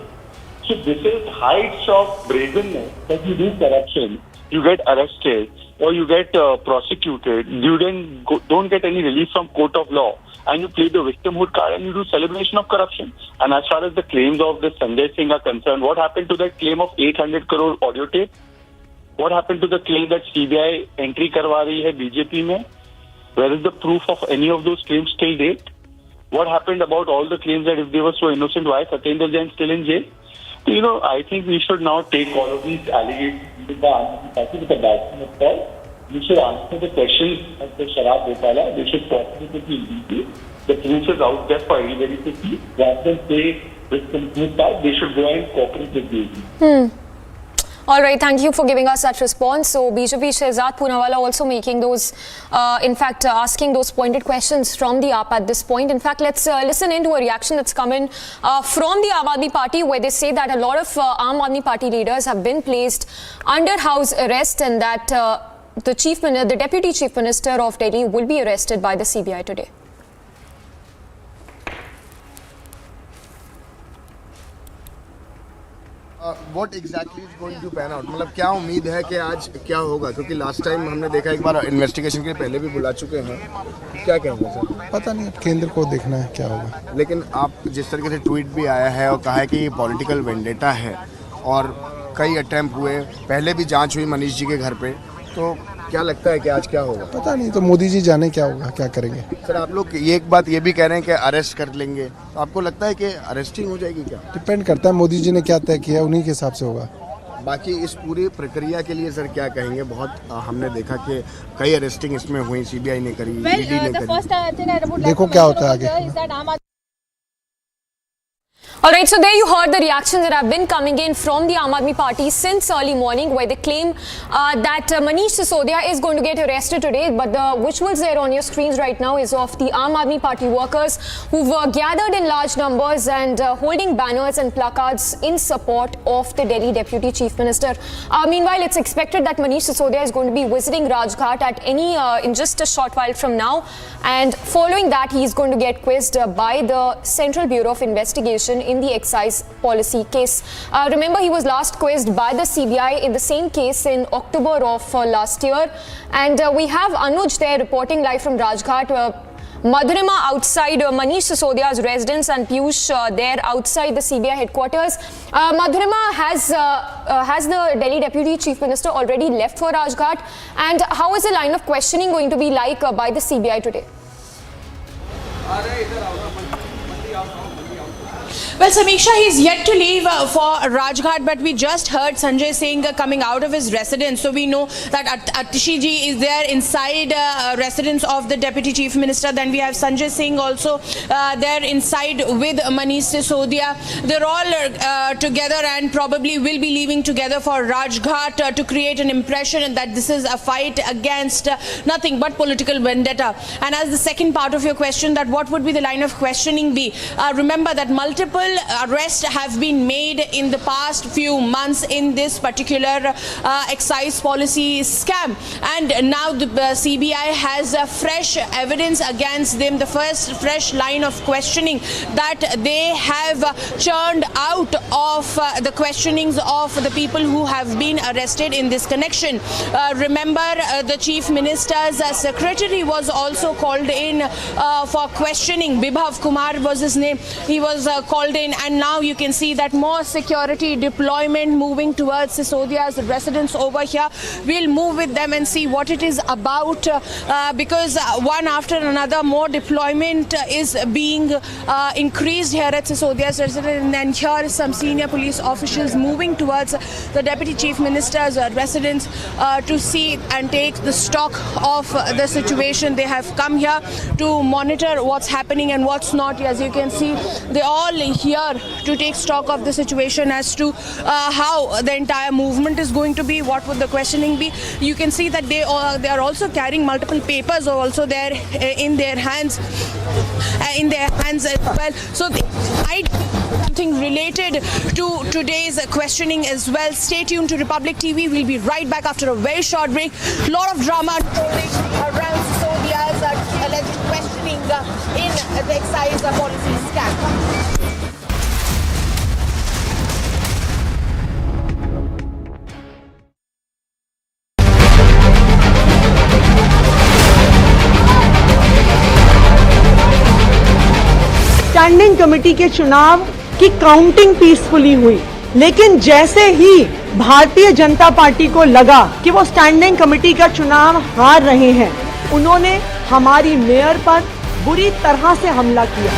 So this is heights of brazenness that you do corruption, you get arrested, or you get prosecuted, you then don't get any relief from court of law, and you play the victimhood card and you do celebration of corruption. And as far as the claims of the Sanjay Singh are concerned, what happened to that claim of 800 crore audio tape? What happened to the claim that CBI entry karwa rahi hai BJP mein? Where is the proof of any of those claims till date? What happened about all the claims that if they were so innocent, why is Satyendra Jain still in jail? So, you know, I think we should now take all of these allegations with the background of all. We should answer the questions of the Sharab Gopala. We should prosecute the EDP. the truth is out there for everybody to see. Rather than say with that, they should go and cooperate with the All right, thank you for giving us that response. So BJP Shehzad Poonawalla also making those, asking those pointed questions from the AAP at this point. In fact, let's listen into a reaction that's come in from the Aam Aadmi Party, where they say that a lot of Aam Aadmi Party leaders have been placed under house arrest, and that the Deputy Chief Minister of Delhi will be arrested by the CBI today. What exactly is going to pan out? मतलब क्या उम्मीद है कि आज क्या होगा, क्योंकि last time हमने देखा एक बार इन्वेस्टिगेशन के पहले भी बुला चुके हैं, क्या कहेंगे सर? पता नहीं, केंद्र को देखना है क्या होगा। लेकिन आप जिस तरीके से ट्वीट भी आया है और कहा है कि ये पॉलिटिकल वेंडेटा है और कई अटेम्प्ट हुए, पहले भी जांच हुई मनीष जी के घर पे, तो क्या लगता है कि आज क्या होगा? पता नहीं, तो मोदी जी जाने क्या होगा, क्या करेंगे। सर आप लोग ये एक बात ये भी कह रहे हैं कि अरेस्ट कर लेंगे, तो आपको लगता है कि अरेस्टिंग हो जाएगी क्या? डिपेंड करता है मोदी जी ने क्या तय किया, उन्हीं के हिसाब से होगा। बाकी इस पूरी प्रक्रिया के लिए सर क्या कहेंगे? बहुत हमने देखा कि कई अरेस्टिंग इसमें हुई, सीबीआई ने करी, ईडी ने करी। देखो क्या होता है आगे। Alright, so there you heard the reactions that have been coming in from the Aam Aadmi Party since early morning, where they claim that Manish Sisodia is going to get arrested today. But the visuals there on your screens right now is of the Aam Aadmi Party workers who've gathered in large numbers and holding banners and placards in support of the Delhi Deputy Chief Minister. Meanwhile, it's expected that Manish Sisodia is going to be visiting Rajghat at in just a short while from now. And following that, he is going to get quizzed by the Central Bureau of Investigation in the excise policy case. Remember, he was last quizzed by the CBI in the same case in October of last year. And we have Anuj there reporting live from Rajghat. Madhurima outside Manish Sisodia's residence, and Piyush there outside the CBI headquarters. Madhurima, has the Delhi Deputy Chief Minister already left for Rajghat? And how is the line of questioning going to be like by the CBI today? Well, Samiksha, he's yet to leave for Rajghat, but we just heard Sanjay Singh coming out of his residence. So we know that Atishi ji is there inside residence of the Deputy Chief Minister. Then we have Sanjay Singh also there inside with Manish Sisodia. They're all together and probably will be leaving together for Rajghat to create an impression that this is a fight against nothing but political vendetta. And as the second part of your question, that what would be the line of questioning be? Remember that multiple arrests have been made in the past few months in this particular excise policy scam, and now the CBI has fresh evidence against them, the first fresh line of questioning that they have churned out of the questionings of the people who have been arrested in this connection. Remember, the Chief Minister's secretary was also called in for questioning. Bibhav Kumar was his name. He was called in, and now you can see that more security deployment moving towards Sisodia's residence over here. We'll move with them and see what it is about, because one after another more deployment is being increased here at Sisodia's residence, and here is some senior police officials moving towards the Deputy Chief Minister's residence to see and take the stock of the situation. They have come here to monitor what's happening and what's not. As you can see, they're all here to take stock of the situation as to how the entire movement is going to be, what would the questioning be. You can see that they are also carrying multiple papers also there in their hands as well. So they might something related to today's questioning as well. Stay tuned to Republic TV. We'll be right back after a very short break. A lot of drama unfolding around Sisodia's alleged questioning in the excise policy scam. Standing committee के चुनाव की counting peacefully हुई, लेकिन जैसे ही Bharatiya Janata party को लगा कि वो स्टैंडिंग कमेटी का चुनाव हार रहे हैं, उन्होंने हमारी मेयर पर बुरी तरह से हमला किया।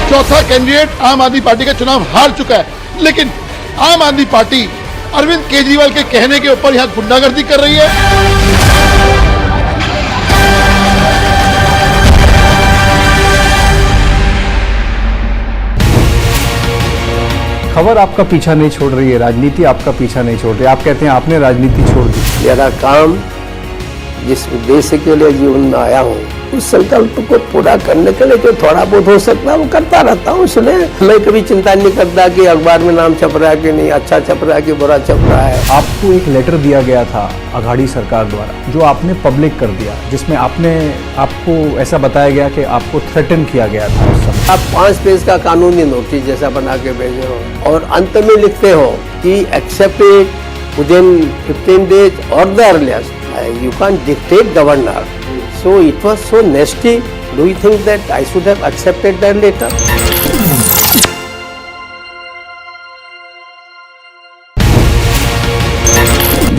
चौथा कैंडिडेट आम आदमी पार्टी का चुनाव हार चुका है, लेकिन आम आदमी पार्टी अरविंद केजरीवाल के कहने के ऊपर यहाँ गुंडागर्दी कर रही है। खबर आपका पीछा नहीं छोड़ रही है, राजनीति आपका पीछा नहीं छोड़ रही है। आप कहते हैं आपने राजनीति छोड़ दी। मेरा काम जिस उद्देश्य के लिए जीवन में आया हूँ उस संकल्प को पूरा करने के लिए जो थोड़ा बहुत हो सकता है वो करता रहता हूँ। इसलिए मैं कभी चिंता नहीं करता कि अखबार में नाम छप रहा है कि नहीं, अच्छा छप रहा है कि बुरा छप रहा है। आपको एक लेटर दिया गया था अघाड़ी सरकार द्वारा जो आपने पब्लिक कर दिया, जिसमें आपको ऐसा बताया गया कि आपको थ्रेटन किया गया था उस समय। आप 5 पेज का कानूनी नोटिस जैसा बना के भेजे हो और अंत में लिखते हो कि एक्सेप्ट इट विदिन 15 days और the earliest. You can't dictate governor. So it was so nasty. Do you think that I should have accepted that letter?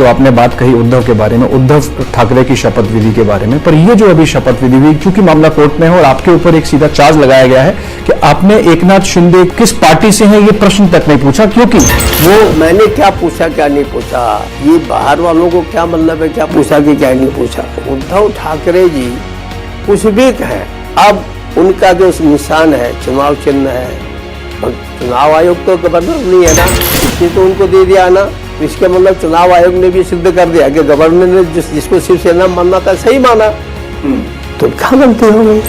जो आपने बात कही उद्धव के बारे में, उद्धव ठाकरे की शपथ विधि के बारे में, पर ये जो अभी शपथ विधि हुई, क्योंकि मामला कोर्ट में है और आपके ऊपर एक सीधा चार्ज लगाया गया है कि आपने एकनाथ शिंदे किस पार्टी से हैं ये प्रश्न तक नहीं पूछा, क्योंकि वो मैंने क्या पूछा क्या नहीं पूछा, ये बाहर वालों को क्या मतलब है क्या पूछा कि क्या नहीं पूछा। उद्धव ठाकरे जी कुछ भी कहें, अब उनका जो निशान है चुनाव चिन्ह है, चुनाव आयोग तो गवर्नर नहीं है ना, इसने तो उनको दे दिया ना। इसके मतलब चुनाव आयोग ने भी सिद्ध कर दिया कि गवर्नर ने जिसको शिवसेना मानना था सही माना, तो क्या बनते हो गई।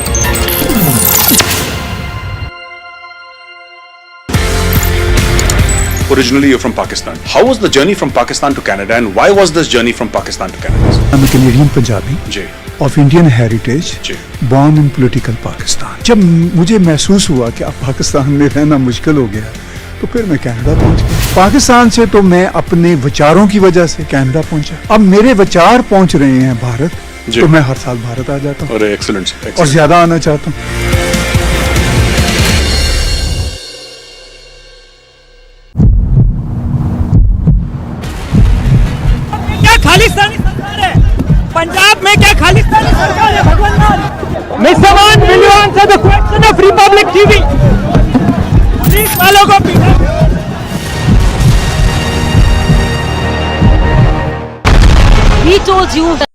Originally you're from Pakistan. How was the journey from Pakistan to Canada and why was this journey from Pakistan to Canada? I'm a Canadian Punjabi of Indian heritage, born in political Pakistan. जब मुझे महसूस हुआ कि अब पाकिस्तान में रहना मुश्किल हो गया तो फिर मैं कनाडा पहुंच गया। पाकिस्तान से तो मैं अपने विचारों की वजह से कनाडा पहुंचा। अब मेरे विचार पहुंच रहे हैं भारत, तो मैं हर साल भारत आ जाता हूँ और ज्यादा आना चाहता हूँ। खालिस्तानी सरकार है पंजाब में, क्या खालिस्तानी सरकार है भगवान। मिस्टर मान will you answer the question of Republic TV. Police वालों को He told you that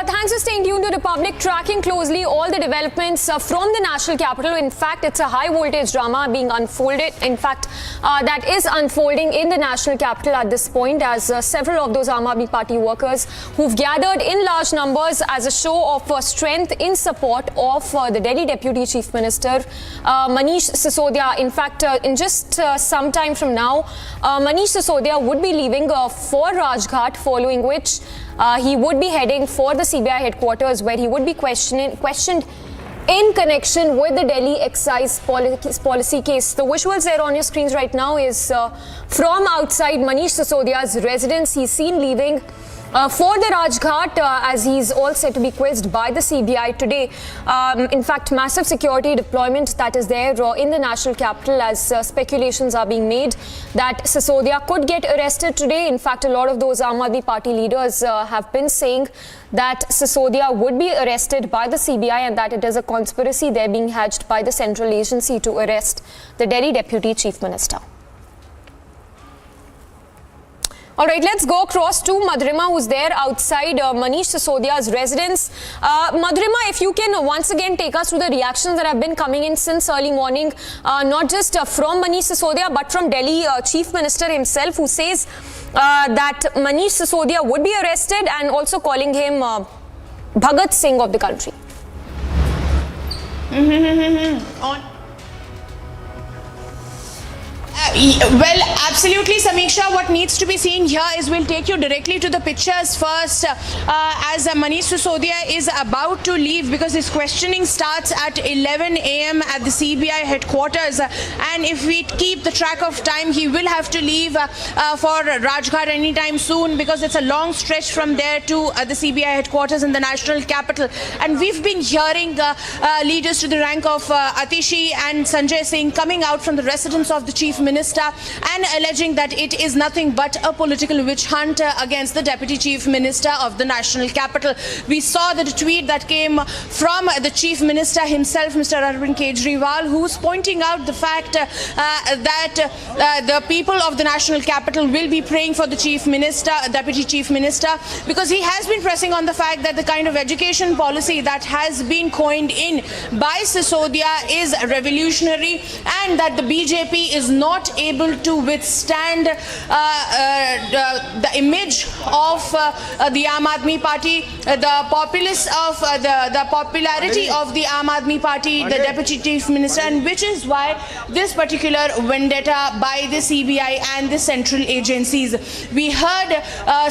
thanks for staying tuned to Republic, tracking closely all the developments from the national capital. In fact, it's a high voltage drama being unfolded. In fact, that is unfolding in the national capital at this point, as several of those Aam Aadmi Party workers who've gathered in large numbers as a show of strength in support of the Delhi Deputy Chief Minister Manish Sisodia. In fact, in just some time from now, Manish Sisodia would be leaving for Rajghat, following which he would be heading for the CBI headquarters, where he would be questioned in connection with the Delhi Excise policy case. The visuals there on your screens right now is from outside Manish Sisodia's residence. He's seen leaving for the Rajghat as he's all set to be quizzed by the CBI today. In fact, massive security deployment that is there in the national capital, as speculations are being made that Sisodia could get arrested today. In fact, a lot of those Aam Aadmi Party leaders have been saying that Sisodia would be arrested by the CBI and that it is a conspiracy there being hatched by the central agency to arrest the Delhi Deputy Chief Minister. All right, let's go across to Madhurima, who's there outside Manish Sisodia's residence. Madhurima, if you can once again take us through the reactions that have been coming in since early morning, not just from Manish Sisodia, but from Delhi Chief Minister himself, who says that Manish Sisodia would be arrested, and also calling him Bhagat Singh of the country. Well, absolutely, Samiksha. What needs to be seen here is we'll take you directly to the pictures first as Manish Sisodia is about to leave, because his questioning starts at 11 a.m. at the CBI headquarters, and if we keep the track of time, he will have to leave for Rajghat anytime soon, because it's a long stretch from there to the CBI headquarters in the national capital. And we've been hearing leaders to the rank of Atishi and Sanjay Singh coming out from the residence of the Chief Minister Minister and alleging that it is nothing but a political witch hunt against the Deputy Chief Minister of the national capital. We saw the tweet that came from the Chief Minister himself, Mr. Arvind Kejriwal, who's pointing out the fact that the people of the national capital will be praying for the Chief Minister, Deputy Chief Minister, because he has been pressing on the fact that the kind of education policy that has been coined in by Sisodia is revolutionary, and that the BJP is not able to withstand the image of the Aam Aadmi Party, the populace of the popularity of the Aam Aadmi Party, the Deputy Chief Minister, and which is why this particular vendetta by the CBI and the central agencies. We heard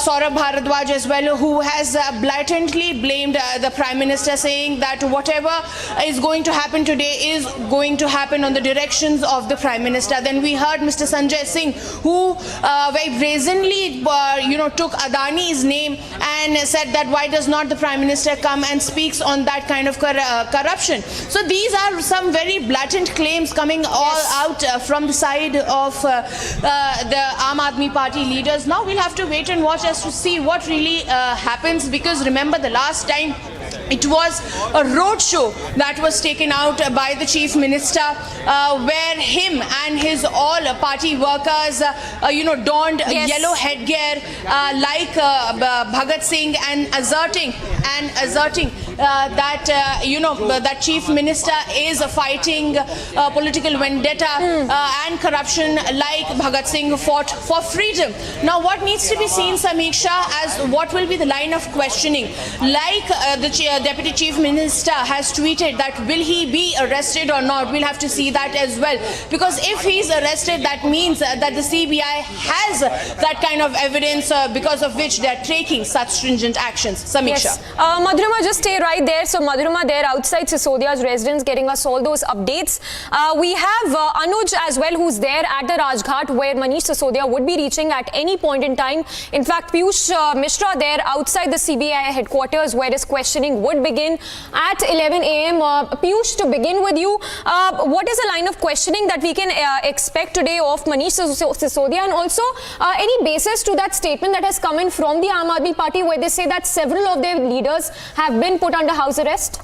Saurabh Bharadwaj as well, who has blatantly blamed the Prime Minister, saying that whatever is going to happen today is going to happen on the directions of the Prime Minister. Then we heard Mr. Sanjay Singh, who very brazenly took Adani's name and said that why does not the Prime Minister come and speaks on that kind of corruption. So these are some very blatant claims coming all out from the side of the Aam Aadmi Party leaders. Now we'll have to wait and watch as to see what really happens, because remember the last time it was a roadshow that was taken out by the Chief Minister, where him and his all party workers, donned yellow headgear like Bhagat Singh, and asserting that that Chief Minister is fighting political vendetta and corruption like Bhagat Singh fought for freedom. Now what needs to be seen, Samiksha, as what will be the line of questioning. Like the Deputy Chief Minister has tweeted that will he be arrested or not. We'll have to see that as well, because if he's arrested, that means that the CBI has that kind of evidence because of which they're taking such stringent actions. Samiksha. Yes. Madhurima, just stay right there. So Madhurima, there outside Sisodia's residence, getting us all those updates. We have Anuj as well, who's there at the Rajghat, where Manish Sisodia would be reaching at any point in time. In fact, Piyush Mishra there outside the CBI headquarters, where his questioning would begin at 11 a.m. Piyush, to begin with you, what is the line of questioning that we can expect today of Manish Sisodia, and also any basis to that statement that has come in from the Aam Aadmi Party, where they say that several of their leaders have been put under house arrest?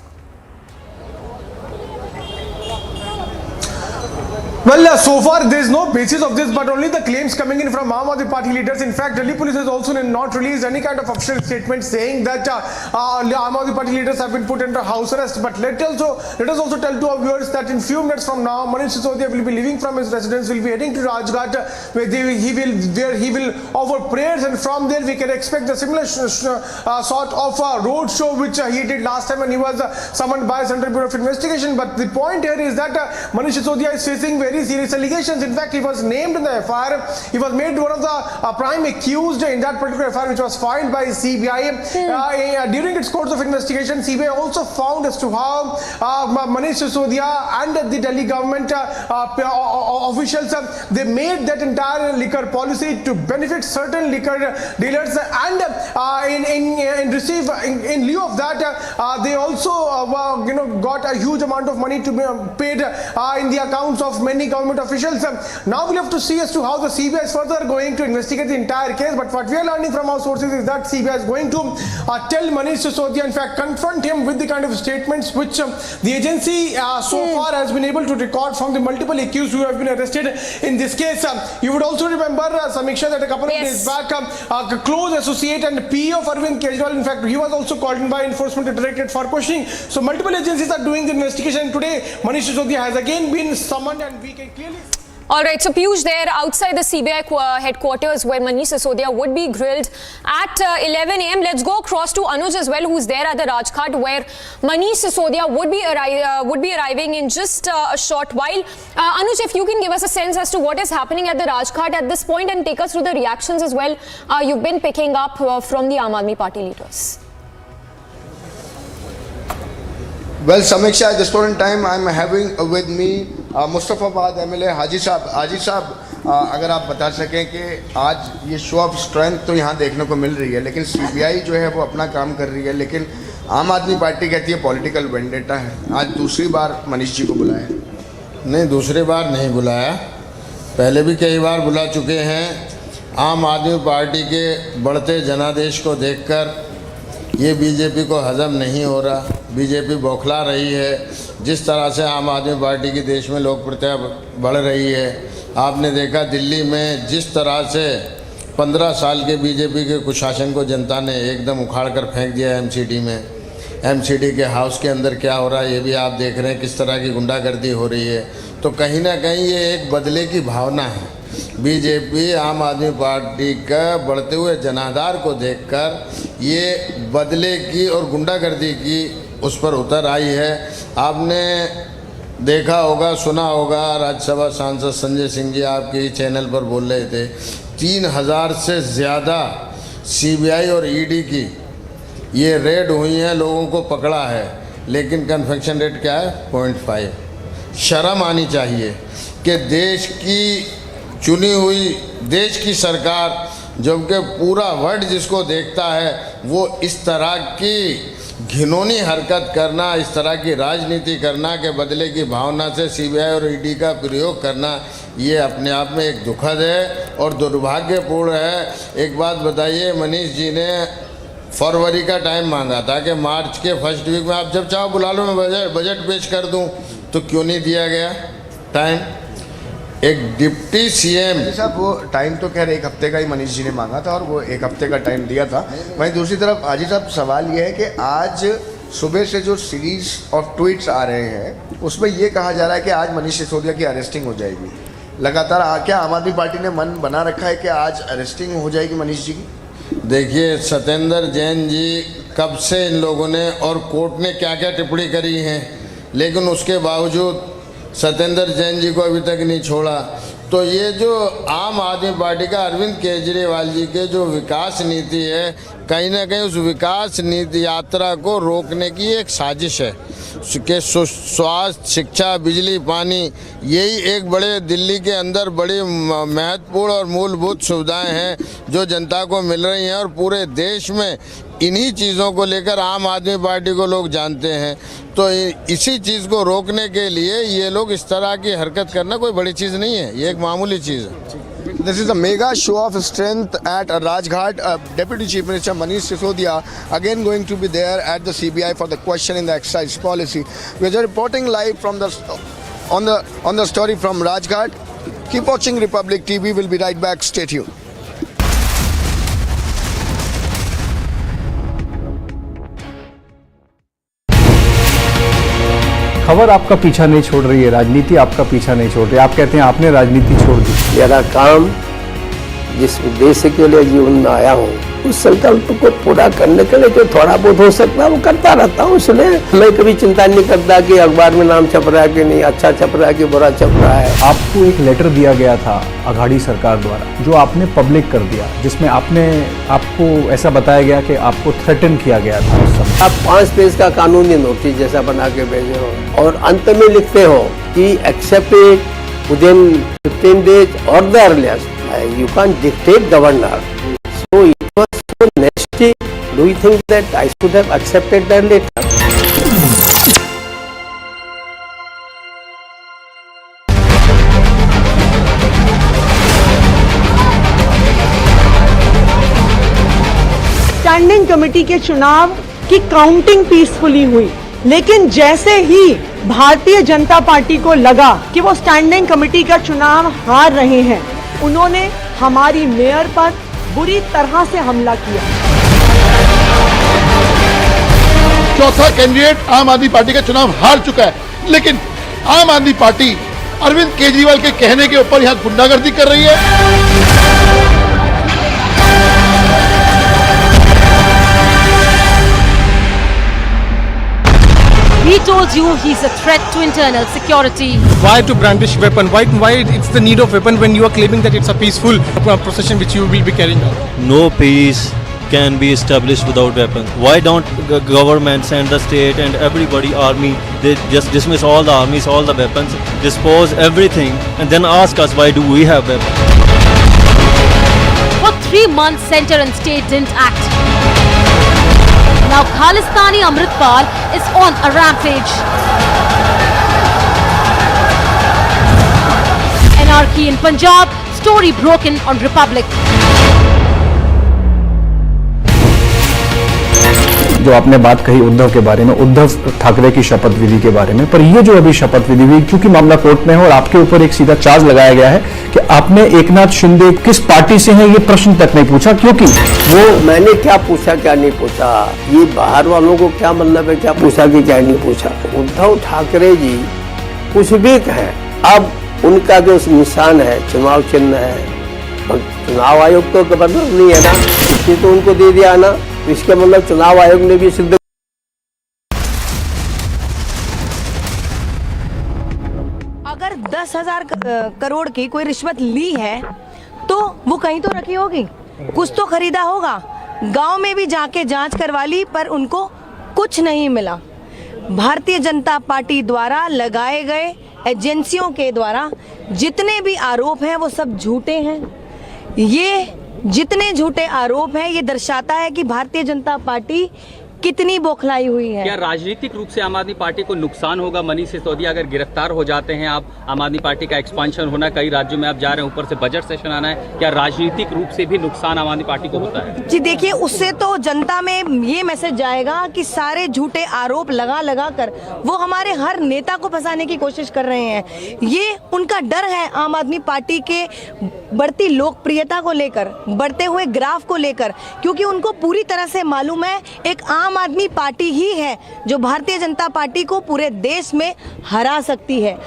Well, so far there is no basis of this, but only the claims coming in from Aam Aadmi Party leaders. In fact, Delhi police has also not released any kind of official statement saying that Aam Aadmi Party leaders have been put under house arrest. But let us also tell to our viewers that in few minutes from now, Manish Sisodia will be leaving from his residence, will be heading to Rajghat, where he will offer prayers, and from there we can expect a similar sort of road show which he did last time when he was summoned by Central Bureau of Investigation. But the point here is that Manish Sisodia is facing very serious allegations. In fact, he was named in the FIR. He was made one of the prime accused in that particular FIR, which was filed by CBI. During its course of investigation, CBI also found as to how Manish Sisodia and the Delhi government officials, they made that entire liquor policy to benefit certain liquor dealers, and in lieu of that, they also got a huge amount of money to be paid in the accounts of many government officials. Now we'll have to see as to how the CBI is further going to investigate the entire case. But what we are learning from our sources is that CBI is going to tell Manish Sisodia, in fact confront him with the kind of statements which the agency so far has been able to record from the multiple accused who have been arrested in this case. You would also remember, Samiksha, that a couple of days back, a close associate and PA of Arvind Kejriwal, in fact, he was also called in by Enforcement Directorate for questioning. So multiple agencies are doing the investigation. Today, Manish Sisodia has again been summoned, and we can clearly... All right, so Piyush, there outside the CBI headquarters, where Manish Sisodia would be grilled at 11 a.m. Let's go across to Anuj as well, who's there at the Rajghat, where Manish Sisodia would be arriving in just a short while. Anuj, if you can give us a sense as to what is happening at the Rajghat at this point, and take us through the reactions as well you've been picking up from the Aam Aadmi Party leaders. Well, Samiksha, at this point in time, I'm having with me Mustafabad MLA हाजी साहब, अगर आप बता सकें कि आज ये show off strength तो यहाँ देखने को मिल रही है, लेकिन CBI जो है वो अपना काम कर रही है, लेकिन आम आदमी पार्टी कहती है पॉलिटिकल वेंडेटा है। आज दूसरी बार मनीष जी को बुलाया? नहीं, दूसरी बार नहीं बुलाया। पहले भी कई बार बुला चुके हैं। आम आदमी पार्टी के बढ़ते जनादेश को देखकर ये बीजेपी को हजम नहीं हो रहा। बीजेपी बौखला रही है। जिस तरह से आम आदमी पार्टी की देश में लोकप्रियता बढ़ रही है, आपने देखा दिल्ली में जिस तरह से 15 साल के बीजेपी के कुशासन को जनता ने एकदम उखाड़ कर फेंक दिया एमसीडी में। एमसीडी के हाउस के अंदर क्या हो रहा है ये भी आप देख रहे हैं, किस तरह की गुंडागर्दी हो रही है। तो कहीं ना कहीं ये एक बदले की भावना है। बीजेपी आम आदमी पार्टी का बढ़ते हुए जनाधार को देखकर ये बदले की और गुंडागर्दी की उस पर उतर आई है। आपने देखा होगा, सुना होगा, राज्यसभा सांसद संजय सिंह जी आपके ही चैनल पर बोल रहे थे 3000 से ज़्यादा CBI और ED की ये रेड हुई हैं, लोगों को पकड़ा है, लेकिन कन्फेक्शन रेट क्या है 0.5। शर्म आनी चाहिए कि देश की चुनी हुई देश की सरकार, जबकि पूरा वर्ल्ड जिसको देखता है, वो इस तरह की घिनौनी हरकत करना, इस तरह की राजनीति करना के बदले की भावना से CBI और ED का प्रयोग करना, ये अपने आप में एक दुखद है और दुर्भाग्यपूर्ण है। एक बात बताइए, मनीष जी ने फरवरी का टाइम मांगा था कि मार्च के फर्स्ट वीक में आप जब चाहो बुला लो, मैं बजट पेश कर दूं, तो क्यों नहीं दिया गया टाइम? एक डिप्टी CM साहब वो टाइम तो खैर एक हफ्ते का ही मनीष जी ने मांगा था और वो एक हफ्ते का टाइम दिया था। वहीं दूसरी तरफ हाजी साहब सवाल ये है कि आज सुबह से जो सीरीज ऑफ ट्वीट्स आ रहे हैं उसमें ये कहा जा रहा है कि आज मनीष सिसोदिया की अरेस्टिंग हो जाएगी। लगातार क्या आम आदमी पार्टी ने मन बना रखा है कि आज अरेस्टिंग हो जाएगी मनीष जी की? देखिए, सत्येंद्र जैन जी कब से इन लोगों ने और कोर्ट ने क्या क्या टिप्पणी करी हैं, लेकिन उसके बावजूद सत्येंद्र जैन जी को अभी तक नहीं छोड़ा। तो ये जो आम आदमी पार्टी का अरविंद केजरीवाल जी के जो विकास नीति है, कहीं ना कहीं उस विकास नीति यात्रा को रोकने की एक साजिश है कि स्वास्थ्य, शिक्षा, बिजली, पानी, यही एक बड़े दिल्ली के अंदर बड़ी महत्वपूर्ण और मूलभूत सुविधाएं हैं जो जनता को मिल रही हैं और पूरे देश में इन्हीं चीज़ों को लेकर आम आदमी पार्टी को लोग जानते हैं। तो इसी चीज़ को रोकने के लिए ये लोग इस तरह की हरकत करना कोई बड़ी चीज़ नहीं है, ये एक मामूली चीज़ है। This is a mega show of strength at Rajghat. Deputy Chief Minister Manish Sisodia again going to be there at the CBI for the question in the excise policy. We are reporting live from on the story from Rajghat. Keep watching Republic TV. We'll be right back. Stay tuned. खबर आपका पीछा नहीं छोड़ रही है, राजनीति आपका पीछा नहीं छोड़ रही है। आप कहते हैं आपने राजनीति छोड़ दी। मेरा काम जिस उद्देश्य के लिए जीवन में आया हूँ उस संकल्प को पूरा करने के लिए जो थोड़ा बहुत हो सकता है वो करता रहता हूँ। इसलिए मैं कभी चिंता नहीं करता कि अखबार में नाम छप रहा है कि नहीं, अच्छा छप रहा है कि बुरा छप रहा है। आपको एक लेटर दिया गया था अघाड़ी सरकार द्वारा जो आपने पब्लिक कर दिया, जिसमें आपको ऐसा बताया गया कि आपको थ्रेटन किया गया था उस समय। आप 5 पेज का कानूनी नोटिस जैसा बना के भेजे हो और अंत में लिखते हो कि accept it within 15 days or the earliest. You can't dictate governor. So it was so nasty. Do you think that I should have accepted that letter? Standing committee के चुनाव की काउंटिंग पीसफुली हुई, लेकिन जैसे ही भारतीय जनता पार्टी को लगा कि वो स्टैंडिंग कमेटी का चुनाव हार रहे हैं, उन्होंने हमारी मेयर पर बुरी तरह से हमला किया। चौथा कैंडिडेट आम आदमी पार्टी का चुनाव हार चुका है, लेकिन आम आदमी पार्टी अरविंद केजरीवाल के कहने के ऊपर यहां गुंडागर्दी कर रही है। He told you he's a threat to internal security. Why to brandish weapon? Why it's the need of weapon when you are claiming that it's a peaceful procession which you will be carrying out? No peace can be established without weapons. Why don't governments and the state and everybody, army, they just dismiss all the armies, all the weapons, dispose everything and then ask us why do we have weapons? For 3 months, center and state didn't act. Now Khalistani Amritpal is on a rampage. anarchy in Punjab, story broken on Republic. जो आपने बात कही उद्धव के बारे में, उद्धव ठाकरे की शपथ विधि के बारे में, पर ये जो अभी शपथ विधि हुई, क्योंकि मामला कोर्ट में है और आपके ऊपर एक सीधा चार्ज लगाया गया है कि आपने एकनाथ शिंदे किस पार्टी से हैं ये प्रश्न तक नहीं पूछा, क्योंकि वो मैंने क्या पूछा क्या नहीं पूछा, ये बाहर वालों को क्या मतलब है क्या पूछा कि क्या नहीं पूछा। उद्धव ठाकरे जी कुछ भी कहें, अब उनका जो निशान है चुनाव चिन्ह है, चुनाव आयोग तो गवर्नर नहीं है ना, इसलिए तो उनको दे दिया ना, इसके मतलब चुनाव आयोग ने भी सिद्ध। अगर 10,000 करोड़ की कोई रिश्वत ली है तो वो कहीं तो रखी होगी, कुछ तो खरीदा होगा। गांव में भी जाके जांच करवा ली पर उनको कुछ नहीं मिला। भारतीय जनता पार्टी द्वारा लगाए गए एजेंसियों के द्वारा जितने भी आरोप हैं वो सब झूठे हैं। ये जितने झूठे आरोप हैं ये दर्शाता है कि भारतीय जनता पार्टी कितनी बौखलाई हुई है। क्या राजनीतिक रूप से आम आदमी पार्टी को नुकसान होगा? मनीष सिसोदिया अगर गिरफ्तार हो जाते हैं, आप आम आदमी पार्टी का एक्सपांशन होना, कई राज्यों में आप जा रहे हैं, ऊपर से बजट सेशन आना है, क्या राजनीतिक रूप से भी नुकसान आम आदमी पार्टी को होता है? जी देखिए, उससे तो जनता में ये मैसेज जाएगा कि सारे झूठे आरोप लगा कर वो हमारे हर नेता को फंसाने की कोशिश कर रहे हैं। ये उनका डर है आम आदमी पार्टी के बढ़ती लोकप्रियता को लेकर, बढ़ते हुए ग्राफ को लेकर, क्योंकि उनको पूरी तरह से मालूम है एक आम आदमी पार्टी ही है जो भारतीय जनता पार्टी को पूरे देश में हरा सकती है।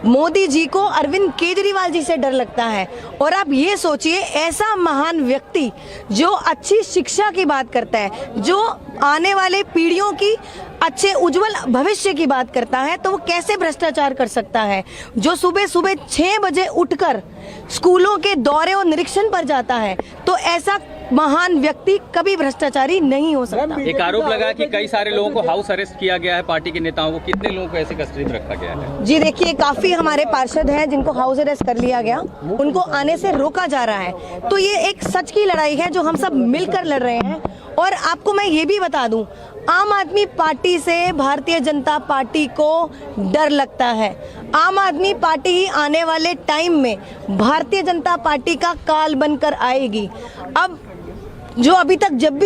मोदी जी को अरविंद केजरीवाल जी से डर लगता है। और आप ये सोचिए, ऐसा महान व्यक्ति जो अच्छी शिक्षा की बात करता है, जो आने वाले पीढ़ियों की अच्छे उज्जवल भविष्य की बात करता है, तो वो कैसे भ्रष्टाचार कर सकता है? जो सुबह सुबह 6 बजे उठकर स्कूलों के दौरे और निरीक्षण पर जाता है, तो ऐसा महान व्यक्ति कभी भ्रष्टाचारी नहीं हो सकता। एक आरोप लगा कि कई सारे लोगों को हाउस अरेस्ट किया गया है, पार्टी के नेताओं को। कितने लोगों को ऐसे कस्टडी में रखा गया है? जी देखिए, काफी हमारे पार्षद हैं जिनको हाउस अरेस्ट कर लिया गया, उनको आने से रोका जा रहा है। तो ये एक सच की लड़ाई है जो हम सब मिलकर लड़ रहे हैं। और आपको मैं ये भी बता दूं, आम आदमी पार्टी से भारतीय जनता पार्टी को डर लगता है। आम आदमी पार्टी ही आने वाले टाइम में भारतीय जनता पार्टी का काल बनकर आएगी। अब जो अभी तक जब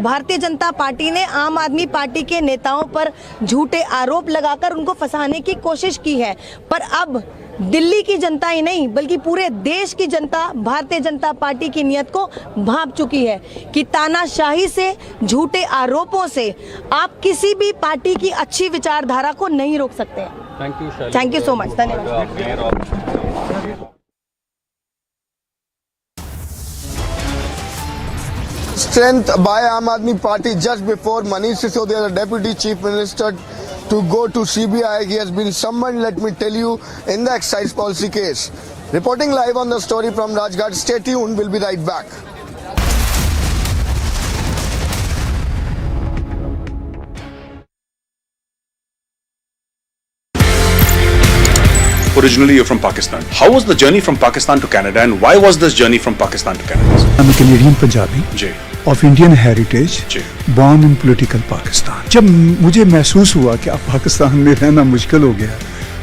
भारतीय जनता पार्टी ने आम आदमी पार्टी के नेताओं पर झूठे आरोप लगाकर उनको फंसाने की कोशिश की है, पर अब दिल्ली की जनता ही नहीं बल्कि पूरे देश की जनता भारतीय जनता पार्टी की नीयत को भांप चुकी है कि तानाशाही से, झूठे आरोपों से आप किसी भी पार्टी की अच्छी विचारधारा को नहीं रोक सकते। Thank you so much. धन्यवाद। Strength by Aam Aadmi Party just before Manish Sisodia, the Deputy Chief Minister, to go to CBI. He has been summoned, let me tell you, in the excise policy case. Reporting live on the story from Rajghat. Stay tuned, we'll be right back. Originally, you're from Pakistan. How was the journey from Pakistan to Canada, and why was this journey from Pakistan to Canada? I'm a Canadian Punjabi of Indian heritage, born in political Pakistan. जब मुझे महसूस हुआ कि अब पाकिस्तान में रहना मुश्किल हो गया,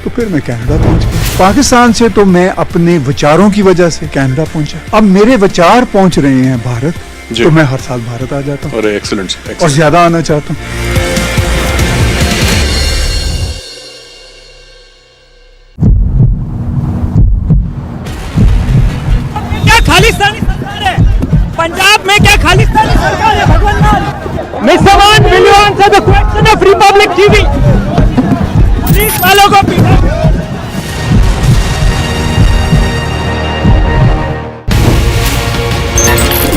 तो फिर मैं कनाडा पहुंच गया। पाकिस्तान से तो मैं अपने विचारों की वजह से कनाडा पहुंचा। अब मेरे विचार पहुंच रहे हैं भारत, तो मैं हर साल भारत आ जाता हूँ। एक्सीलेंट। और ज्यादा आना चाहता हूँ। खालिस्तानी सरकार है पंजाब में, क्या खालिस्तानी सरकार है? भगवान लाल mister one will you answer the question of Republic TV? Police वालों को पीटा।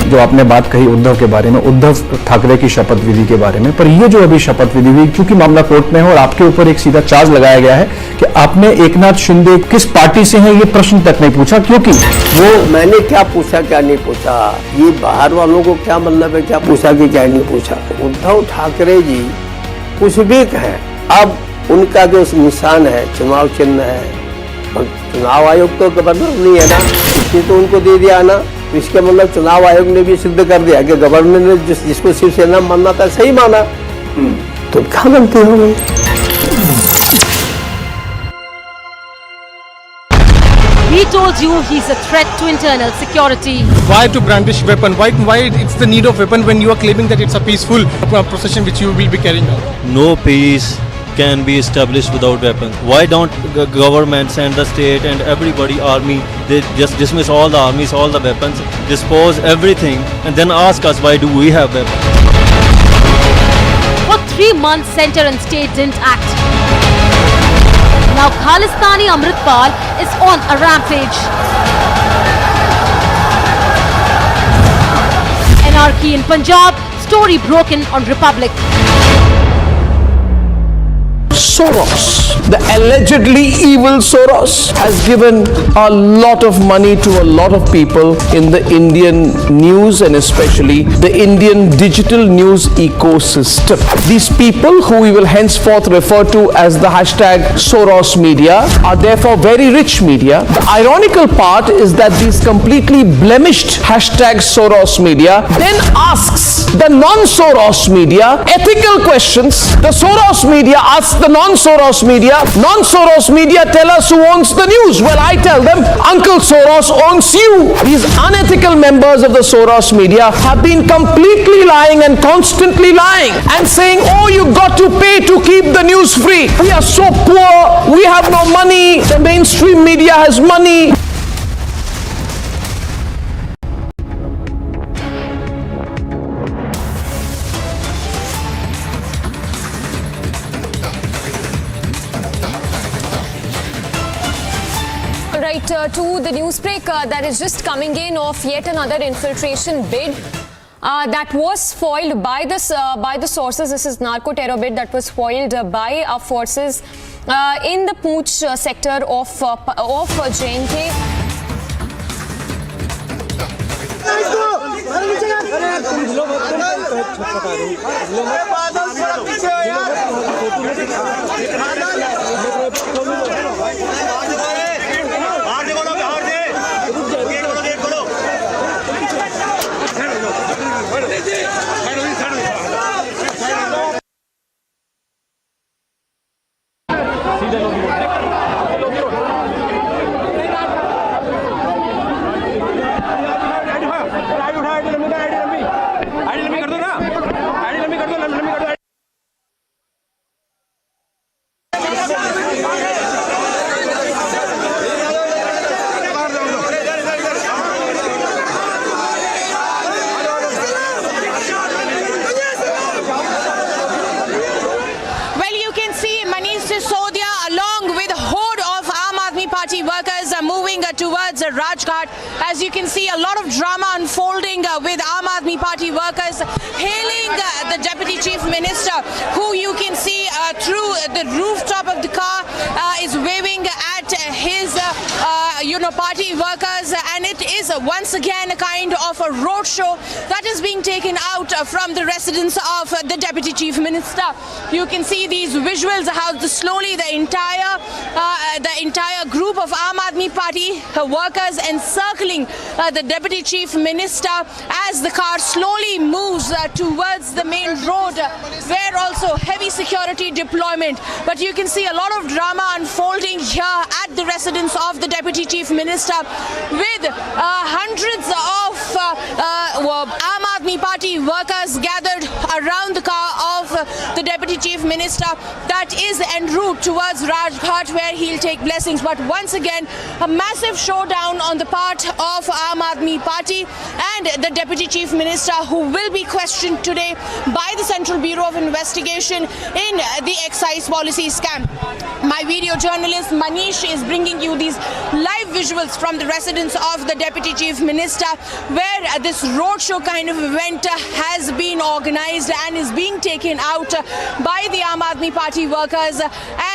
जो आपने बात कही उद्धव के बारे में, उद्धव ठाकरे की शपथ विधि के बारे में, पर ये जो अभी शपथ विधि हुई, क्योंकि मामला कोर्ट में है और आपके ऊपर एक सीधा चार्ज लगाया गया है कि आपने एकनाथ शिंदे किस पार्टी से हैं ये प्रश्न तक नहीं पूछा, क्योंकि वो मैंने क्या पूछा क्या नहीं पूछा, ये बाहर वालों को क्या मतलब है क्या पूछा कि क्या नहीं पूछा। उद्धव ठाकरे जी कुछ भी कहें, अब उनका जो निशान है चुनाव चिन्ह है, चुनाव आयोग तो गवर्नर नहीं है ना, इसलिए तो उनको दे दिया ना, इसके मतलब चुनाव आयोग ने भी सिद्ध कर दिया कि गवर्नर ने जिसको शिवसेना मानना था सही माना, तो क्या गलती हो गई। Be told you he's a threat to internal security. Why to brandish weapon? Why it's the need of weapon when you are claiming that it's a peaceful procession which you will be carrying out? No peace can be established without weapons. Why don't government send the state and everybody, army, they just dismiss all the armies, all the weapons, dispose everything, and then ask us why do we have weapons? For 3 months, center and state didn't act. Now Khalistani Amritpal is on a rampage. Anarchy in Punjab, story broken on Republic. Soros, the allegedly evil Soros, has given a lot of money to a lot of people in the Indian news and especially the Indian digital news ecosystem. These people, who we will henceforth refer to as the hashtag Soros media, are therefore very rich media. The ironical part is that these completely blemished hashtag Soros media then asks the non-Soros media ethical questions. The Soros media asks the non-Soros media tell us who owns the news. Well, I tell them, Uncle Soros owns you. These unethical members of the Soros media have been completely lying and constantly lying and saying, oh, you got to pay to keep the news free. We are so poor, we have no money, the mainstream media has money. To the news break that is just coming in of yet another infiltration bid that was foiled by the sources. This is narco-terror bid that was foiled by our forces in the Pooch sector of J&K. Towards Rajghat. As you can see, a lot of drama unfolding with Aam Aadmi Party workers hailing the Deputy Chief Minister, who you can see through the rooftop of the car is waving at his party workers, and it is once again a kind of a roadshow that is being taken out from the residence of the Deputy Chief Minister. You can see these visuals how slowly the entire group of Aam Aadmi Party workers encircling the Deputy Chief Minister as the car slowly moves towards the main road, where also heavy security deployment. But you can see a lot of drama unfolding here at the residence of the Deputy Chief Minister, with hundreds of Aam Aadmi Party workers gathered around the car of the Deputy Chief Minister that is en route towards Rajghat, where he'll take blessings. But once again, a massive showdown on the part of Aam Aadmi Party and the Deputy Chief Minister, who will be questioned today by the Central Bureau of Investigation in the excise policy scam. My video journalist Manish is bringing you these live visuals from the residence of the Deputy Chief Minister, where this roadshow kind of event has been organized and is being taken out by the Aam Aadmi Party workers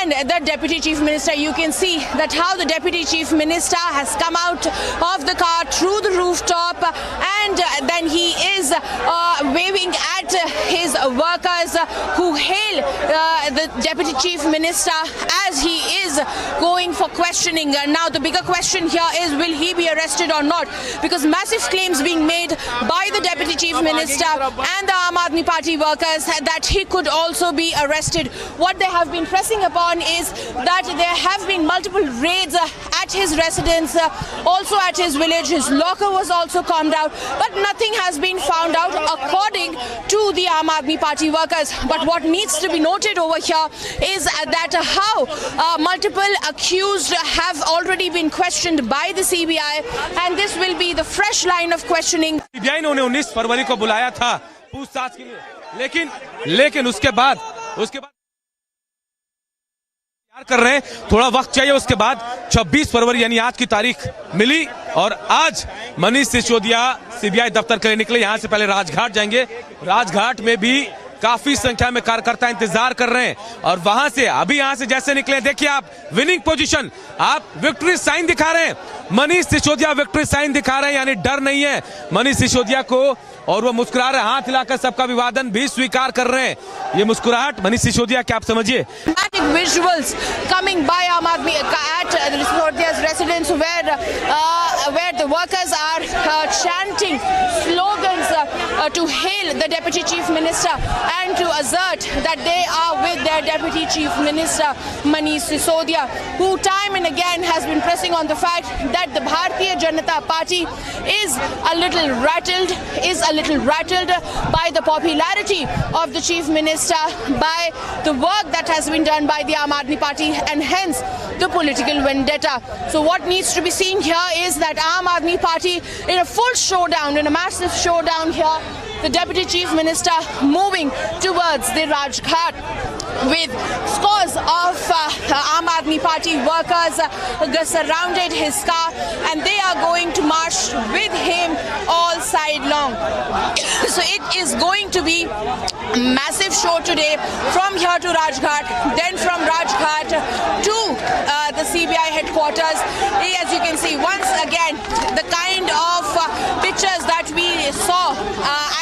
and the Deputy Chief Minister. You can see that how the Deputy Chief Minister has come out of the car through the rooftop, and then he is waving at his workers who hail the Deputy Chief Minister as he is going for questioning. Now the bigger question question here is, will he be arrested or not? Because massive claims being made by the Deputy Chief Minister and the Aam Aadmi Party workers that he could also be arrested. What they have been pressing upon is that there have been multiple raids at his residence, also at his village. His locker was also combed out, but nothing has been found out according to the Aam Aadmi Party workers. But what needs to be noted over here is that how multiple accused have already been questioned by the CBI, and this will be the fresh line of questioning. CBI ने उन्हें 19 फरवरी को बुलाया था पूछताछ के लिए, लेकिन उसके बाद कर रहे हैं, थोड़ा वक्त चाहिए। उसके बाद 26 फरवरी यानी आज की तारीख मिली और आज मनीष सिसोदिया सीबीआई दफ्तर के लिए निकले। यहां से पहले राजघाट जाएंगे। राजघाट में भी काफी संख्या में कार्यकर्ता इंतजार कर रहे हैं और वहां से अभी यहां से जैसे निकले, देखिए आप विनिंग पोजीशन, आप विक्ट्री साइन दिखा रहे हैं। मनीष सिसोदिया विक्ट्री साइन दिखा रहे हैं, यानी डर नहीं है मनीष सिसोदिया को, और वो मुस्कुरा रहे हैं, हाथ हिलाकर सबका अभिवादन भी स्वीकार कर रहे हैं। ये मुस्कुराहट मनीष सिसोदिया क्या आप समझिए। Visuals coming by Aam Aadmi at Sisodia's residence, where the workers are chanting slogans to hail the Deputy Chief Minister and to assert that they are with their Deputy Chief Minister Manish Sisodia, who time and again has been pressing on the fact that the Bharatiya Janata Party is a little rattled by the popularity of the Chief Minister, by the work that has been done by the Aam Aadmi Party, and hence the political vendetta. So what needs to be seen here is that Aam Aadmi Party in a full showdown, in a massive showdown here, the Deputy Chief Minister moving towards the Rajghat with scores of Aam Aadmi Party workers surrounded his car, and they are going to march with him all side long. So it is going to be a massive show today from here to Rajghat, then from Rajghat to the CBI headquarters. As you can see, once again, the kind of pictures that we saw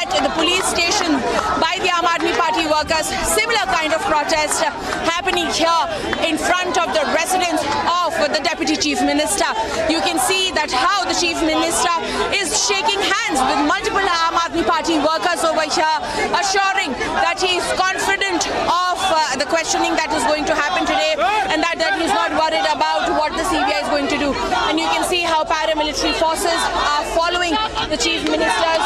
at the police station by the Aam Aadmi Party workers, similar kind of protest happening here in front of the residence of the Deputy Chief Minister. You can see that how the Chief Minister is shaking hands with multiple Aam Aadmi Party workers over here, assuring that he is confident of the questioning that is going to happen today, and that he is not worried about what the CBI is going to do. And you can see how paramilitary forces are following the Chief Minister's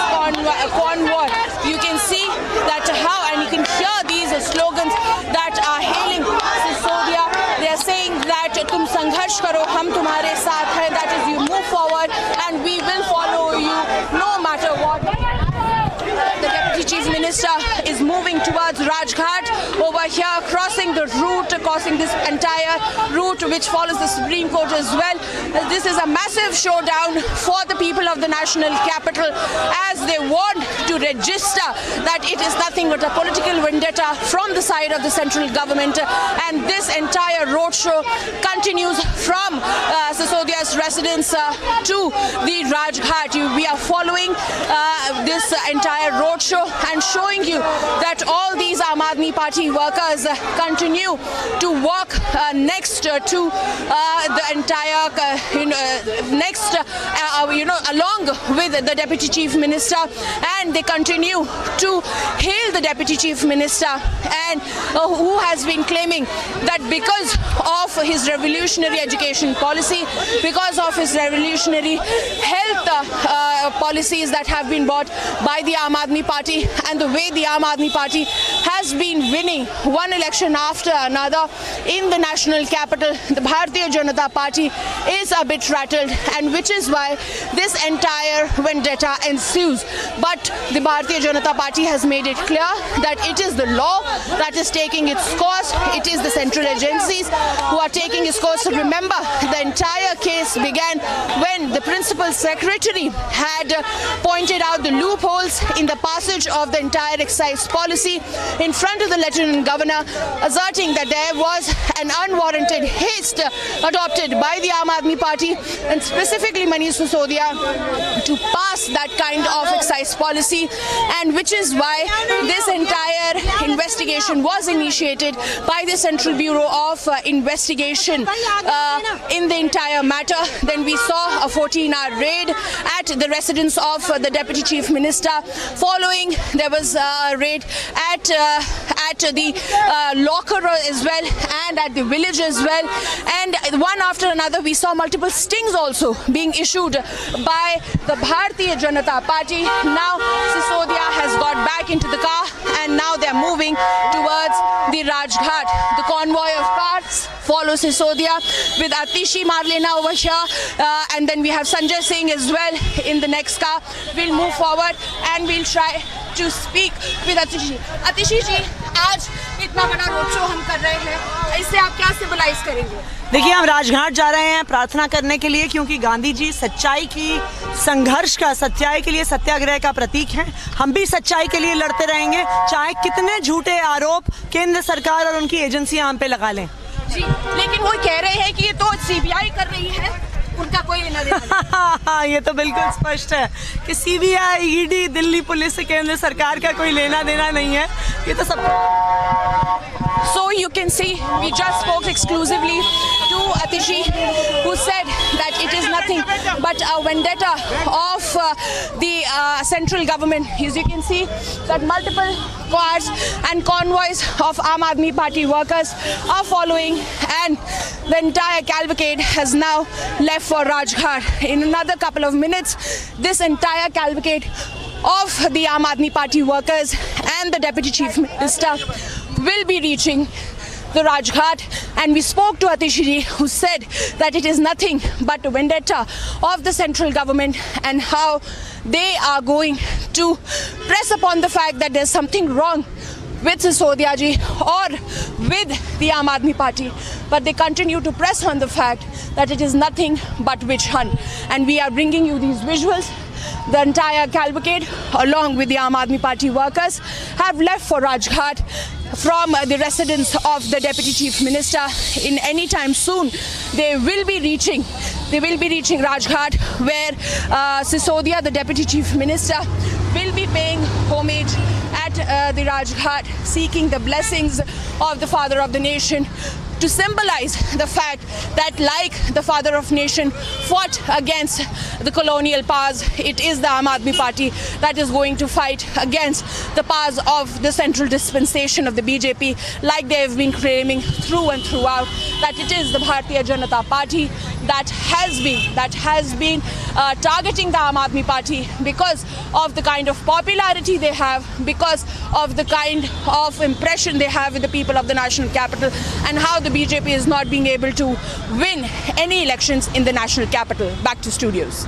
convoy. You can see that how, and you can hear these slogans that are hailing Sisodia. They are saying that tum sangharsh karo, hum tumhare saath hai, that is, you move forward and we will follow you no matter what. The Deputy Chief Minister is moving towards Rajghat over here, crossing the route, crossing this entire route which follows the Supreme Court as well. This is a massive showdown for the people of the national capital, as they want to register that it is nothing but a political vendetta from the side of the central government. And this entire roadshow continues from Sisodia's residence to the Rajghat. We are following this entire roadshow and showing you that all these Aam Aadmi Party workers continue to walk next to the entire, along with the Deputy Chief Minister, and they continue to hail the Deputy Chief Minister, and who has been claiming that because of his revolutionary education policy, because of his revolutionary health policies that have been brought by the Aam Aadmi Party, and the way the Aam Aadmi Party has been winning one election after another in the national capital, the Bharatiya Janata Party is a bit rattled, and which is why this entire vendetta ensues. But the Bharatiya Janata Party has made it clear that it is the law that is taking its course. It is the central agencies who are taking its course. Remember, the entire case began when the the principal secretary had pointed out the loopholes in the passage of the entire excise policy in front of the Lieutenant Governor, asserting that there was an unwarranted haste adopted by the Aam Aadmi Party and specifically Manish Sisodia to pass that kind of excise policy, and which is why this entire investigation was initiated by the Central Bureau of Investigation in the entire matter. Then we saw a 14-hour raid at the residence of the Deputy Chief Minister. Following, there was a raid at the locker as well and at the village as well. And one after another, we saw multiple stings also being issued by the Bharatiya Janata Party. Now Sisodia has got back into the car and now they're moving towards the Rajghat. The convoy of cars follows Sisodia with Atishi Marlena over here, and then we have Sanjay Singh as well in the next car. We'll move forward and we'll try to speak with Atishi. Atishi ji, आज इतना बड़ा road show हम कर रहे हैं, इससे आप क्या सिविलाइज करेंगे? देखिए, हम राजघाट जा रहे हैं प्रार्थना करने के लिए, क्योंकि गांधी जी सच्चाई की संघर्ष का, सच्चाई के लिए सत्याग्रह का प्रतीक हैं। हम भी सच्चाई के लिए लड़ते रहेंगे, चाहे कितने झूठे आरोप केंद्र सरकार और उनकी एजेंसियां हम पे लगा लें। जी, लेकिन वो कह रहे हैं कि ये तो सीबीआई कर रही है, उनका कोई लेना देना। ये तो बिल्कुल स्पष्ट है कि सीबीआई, ईडी, दिल्ली पुलिस से केंद्र सरकार का कोई लेना देना नहीं है। ये तो सब। So you can see, we just spoke exclusively to Atishi, who said that it is nothing but a vendetta of the central government. As you can see, that multiple cars and convoys of Aam Aadmi Party workers are following, and the entire cavalcade has now left for Rajghat. In another couple of minutes, this entire cavalcade of the Aam Aadmi Party workers and the Deputy Chief Minister will be reaching the Rajghat, and we spoke to Atishji, who said that it is nothing but a vendetta of the central government and how they are going to press upon the fact that there's something wrong with Sisodia ji or with the Aam Aadmi Party, but they continue to press on the fact that it is nothing but witch hunt. And we are bringing you these visuals. The entire cavalcade, along with the Aam Aadmi Party workers, have left for Rajghat from the residence of the Deputy Chief Minister. In any time soon, they will be reaching Rajghat, where Sisodia, the Deputy Chief Minister, will be paying homage at the Rajghat, seeking the blessings of the Father of the Nation, to symbolize the fact that, like the Father of Nation fought against the colonial powers, it is the Aam Aadmi Party that is going to fight against the powers of the central dispensation of the BJP, like they have been claiming through and throughout, that it is the Bharatiya Janata Party that has been targeting the Aam Aadmi Party because of the kind of popularity they have, because of the kind of impression they have with the people of the national capital, and how the BJP is not being able to win any elections in the national capital. Back to studios.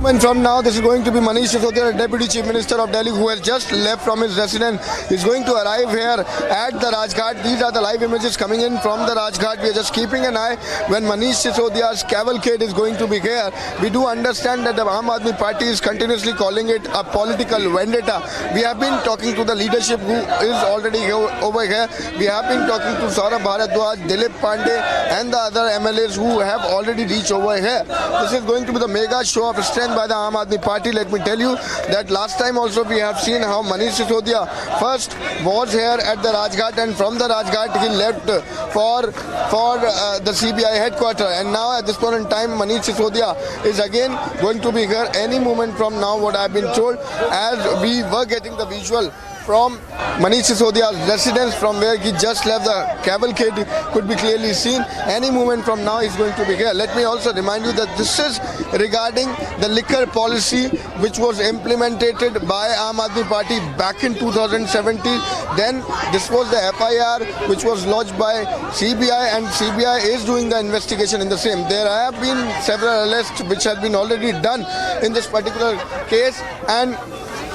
And from now, this is going to be Manish Sisodia, the Deputy Chief Minister of Delhi, who has just left from his residence. He's going to arrive here at the Rajghat. These are the live images coming in from the Rajghat. We are just keeping an eye when Manish Sisodia's cavalcade is going to be here. We do understand that the Aam Aadmi Party is continuously calling it a political vendetta. We have been talking to the leadership who is already over here. We have been talking to Saurabh Bharadwaj, Dilip Pandey and the other MLAs who have already reached over here. This is going to be the mega show of strength by the Aam Aadmi Party. Let me tell you that last time also we have seen how Manish Sisodia first was here at the Rajghat, and from the Rajghat he left for the CBI headquarters, and now at this point in time Manish Sisodia is again going to be here any moment from now, what I have been told, as we were getting the visual from Manish Sisodia's residence, from where he just left. The cavalcade could be clearly seen. Any moment from now he's going to be here. Let me also remind you that this is regarding the liquor policy which was implemented by Aam Aadmi Party back in 2017. Then this was the FIR which was lodged by CBI, and CBI is doing the investigation in the same. There have been several arrests which have been already done in this particular case, and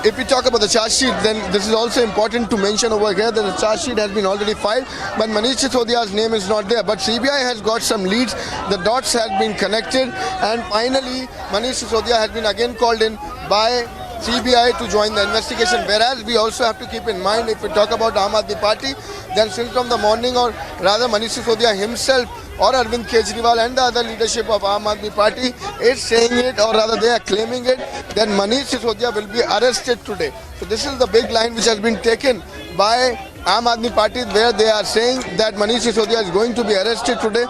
if we talk about the charge sheet, then this is also important to mention over here that the charge sheet has been already filed, but Manish Sisodia's name is not there. But CBI has got some leads, the dots have been connected, and finally Manish Sisodia has been again called in by CBI to join the investigation. Whereas we also have to keep in mind, if we talk about Aam Aadmi Party, then since from the morning, or rather Manish Sisodia himself or Arvind Kejriwal and the other leadership of Aam Aadmi Party is saying it, or rather they are claiming it, that Manish Sisodia will be arrested today. So this is the big line which has been taken by Aam Aadmi Party, where they are saying that Manish Sisodia is going to be arrested today.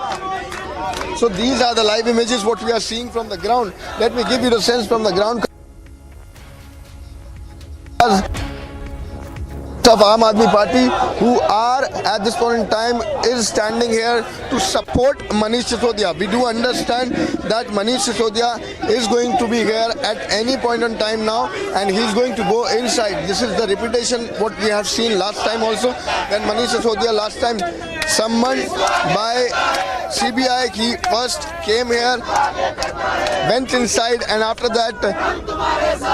So these are the live images what we are seeing from the ground. Let me give you the sense from the ground of Aam Aadmi Party, who are at this point in time is standing here to support Manish Sisodia. We do understand that Manish Sisodia is going to be here at any point in time now, and he's going to go inside. This is the repetition what we have seen last time also, when Manish Sisodia last time summoned by CBI, he first came here, went inside, and after that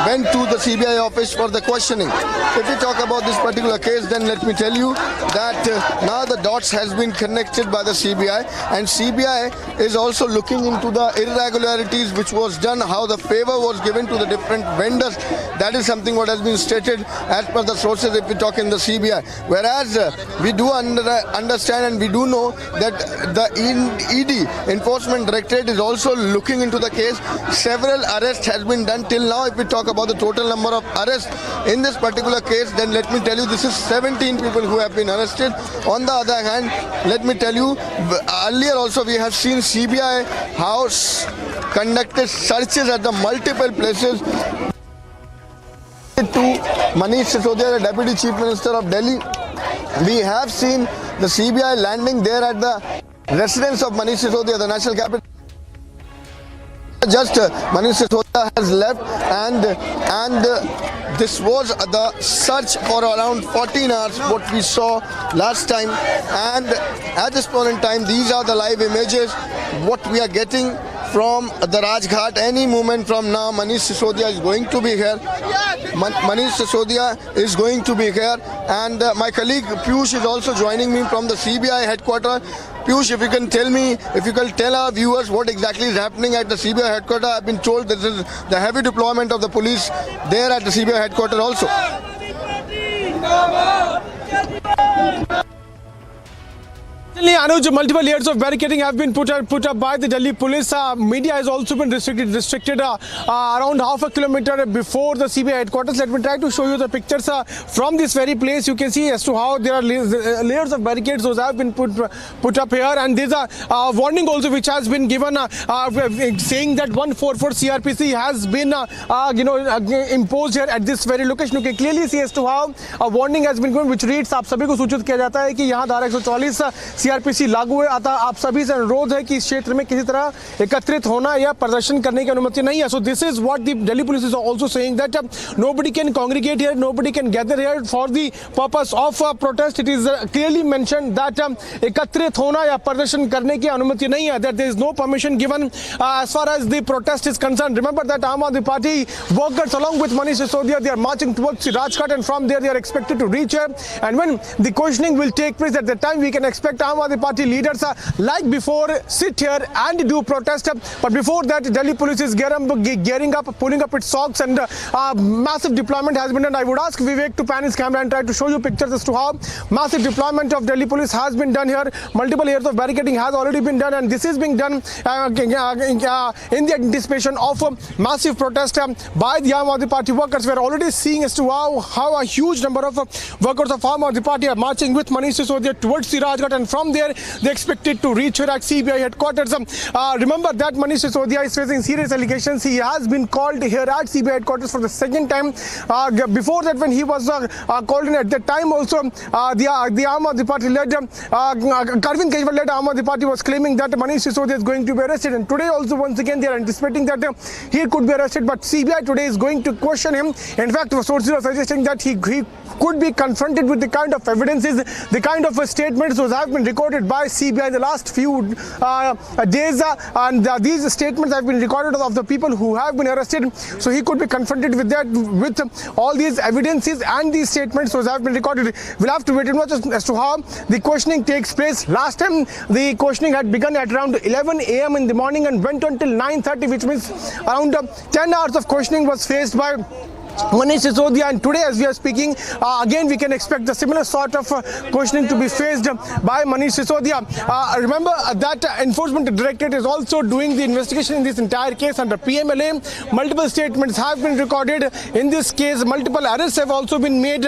went to the CBI office for the questioning. If we talk about this particular case, then let me tell you that now the dots has been connected by the CBI, and CBI is also looking into the irregularities which was done, how the favor was given to the different vendors. That is something what has been stated as per the sources if we talk in the CBI. Whereas we do understand and we do know that the ED, Enforcement Directorate, is also looking into the case. Several arrests has been done till now. If we talk about the total number of arrests in this particular case, then let me tell you this is 17 people who have been arrested. On the other hand, let me tell you, earlier also we have seen CBI House conducted searches at the multiple places to Manish Sisodia, the Deputy Chief Minister of Delhi. We have seen the CBI landing there at the residence of Manish Sisodia, the national capital. Just Manish Sisodia has left, and this was the search for around 14 hours what we saw last time, and at this point in time these are the live images what we are getting from the Rajghat. Any moment from now Manish Sisodia is going to be here. Manish Sisodia is going to be here, and my colleague Piyush is also joining me from the CBI headquarters. Piyush, if you can tell me, if you can tell our viewers what exactly is happening at the CBI headquarters. I've been told this is the heavy deployment of the police there at the CBI headquarters also. Anuj, multiple layers of barricading have been put up by the Delhi police. Media has also been restricted around half a kilometer before the CBI headquarters. Let me try to show you the pictures from this very place. You can see as to how there are layers of barricades those have been put up here, and there's a warning also which has been given saying that 144 CRPC has been imposed here at this very location. You can clearly see as to how a warning has been given which reads, आप सभी को सूचित किया जाता है कि यहाँ धारा 144 सीआरपीसी लागू है, अतः आप सभी से अनुरोध है कि इस क्षेत्र में किसी तरह एकत्रित होना या प्रदर्शन करने की अनुमति नहीं है. So this is what the Delhi police is also saying, that nobody can congregate here, nobody can gather here for the purpose of protest. It is clearly mentioned that एकत्रित होना या प्रदर्शन करने की अनुमति नहीं है, that there is no permission given as far as the protest is concerned. Remember that Aam Aadmi Party workers along with Manish Sisodia, they are marching towards Rajghat, and from there they are expected to reach here, and when the questioning will take place, at that time we can expect Aam Aadmi Party leaders like before sit here and do protest. But before that, Delhi police is gearing up, pulling up its socks, and massive deployment has been done. I would ask Vivek to pan his camera and try to show you pictures as to how massive deployment of Delhi police has been done here. Multiple layers of barricading has already been done, and this is being done in the anticipation of massive protest by the Aam Aadmi Party workers. We are already seeing as to how a huge number of workers of Aam Aadmi Party are marching with Manish Sisodia towards the Rajghat, and from there they expected to reach here at CBI headquarters. Remember that Manish Sisodia is facing serious allegations. He has been called here at CBI headquarters for the second time. Before that, when he was called in at that time also, the Aam Aadmi Party led Arvind Kejriwal led Aam Aadmi Party was claiming that Manish Sisodia is going to be arrested, and today also once again they are anticipating that he could be arrested, but CBI today is going to question him. In fact, sources are suggesting that he could be confronted with the kind of evidences, the kind of statements those have been recorded recorded by CBI in the last few days, and these statements have been recorded of the people who have been arrested. So he could be confronted with that, with all these evidences and these statements which have been recorded. We'll have to wait and watch as to how the questioning takes place. Last time the questioning had begun at around 11 a.m. in the morning and went on till 9:30, which means around 10 hours of questioning was faced by Manish Sisodia, and today as we are speaking, again we can expect the similar sort of questioning to be faced by Manish Sisodia. Remember that Enforcement Directorate is also doing the investigation in this entire case under PMLA. Multiple statements have been recorded in this case. Multiple arrests have also been made.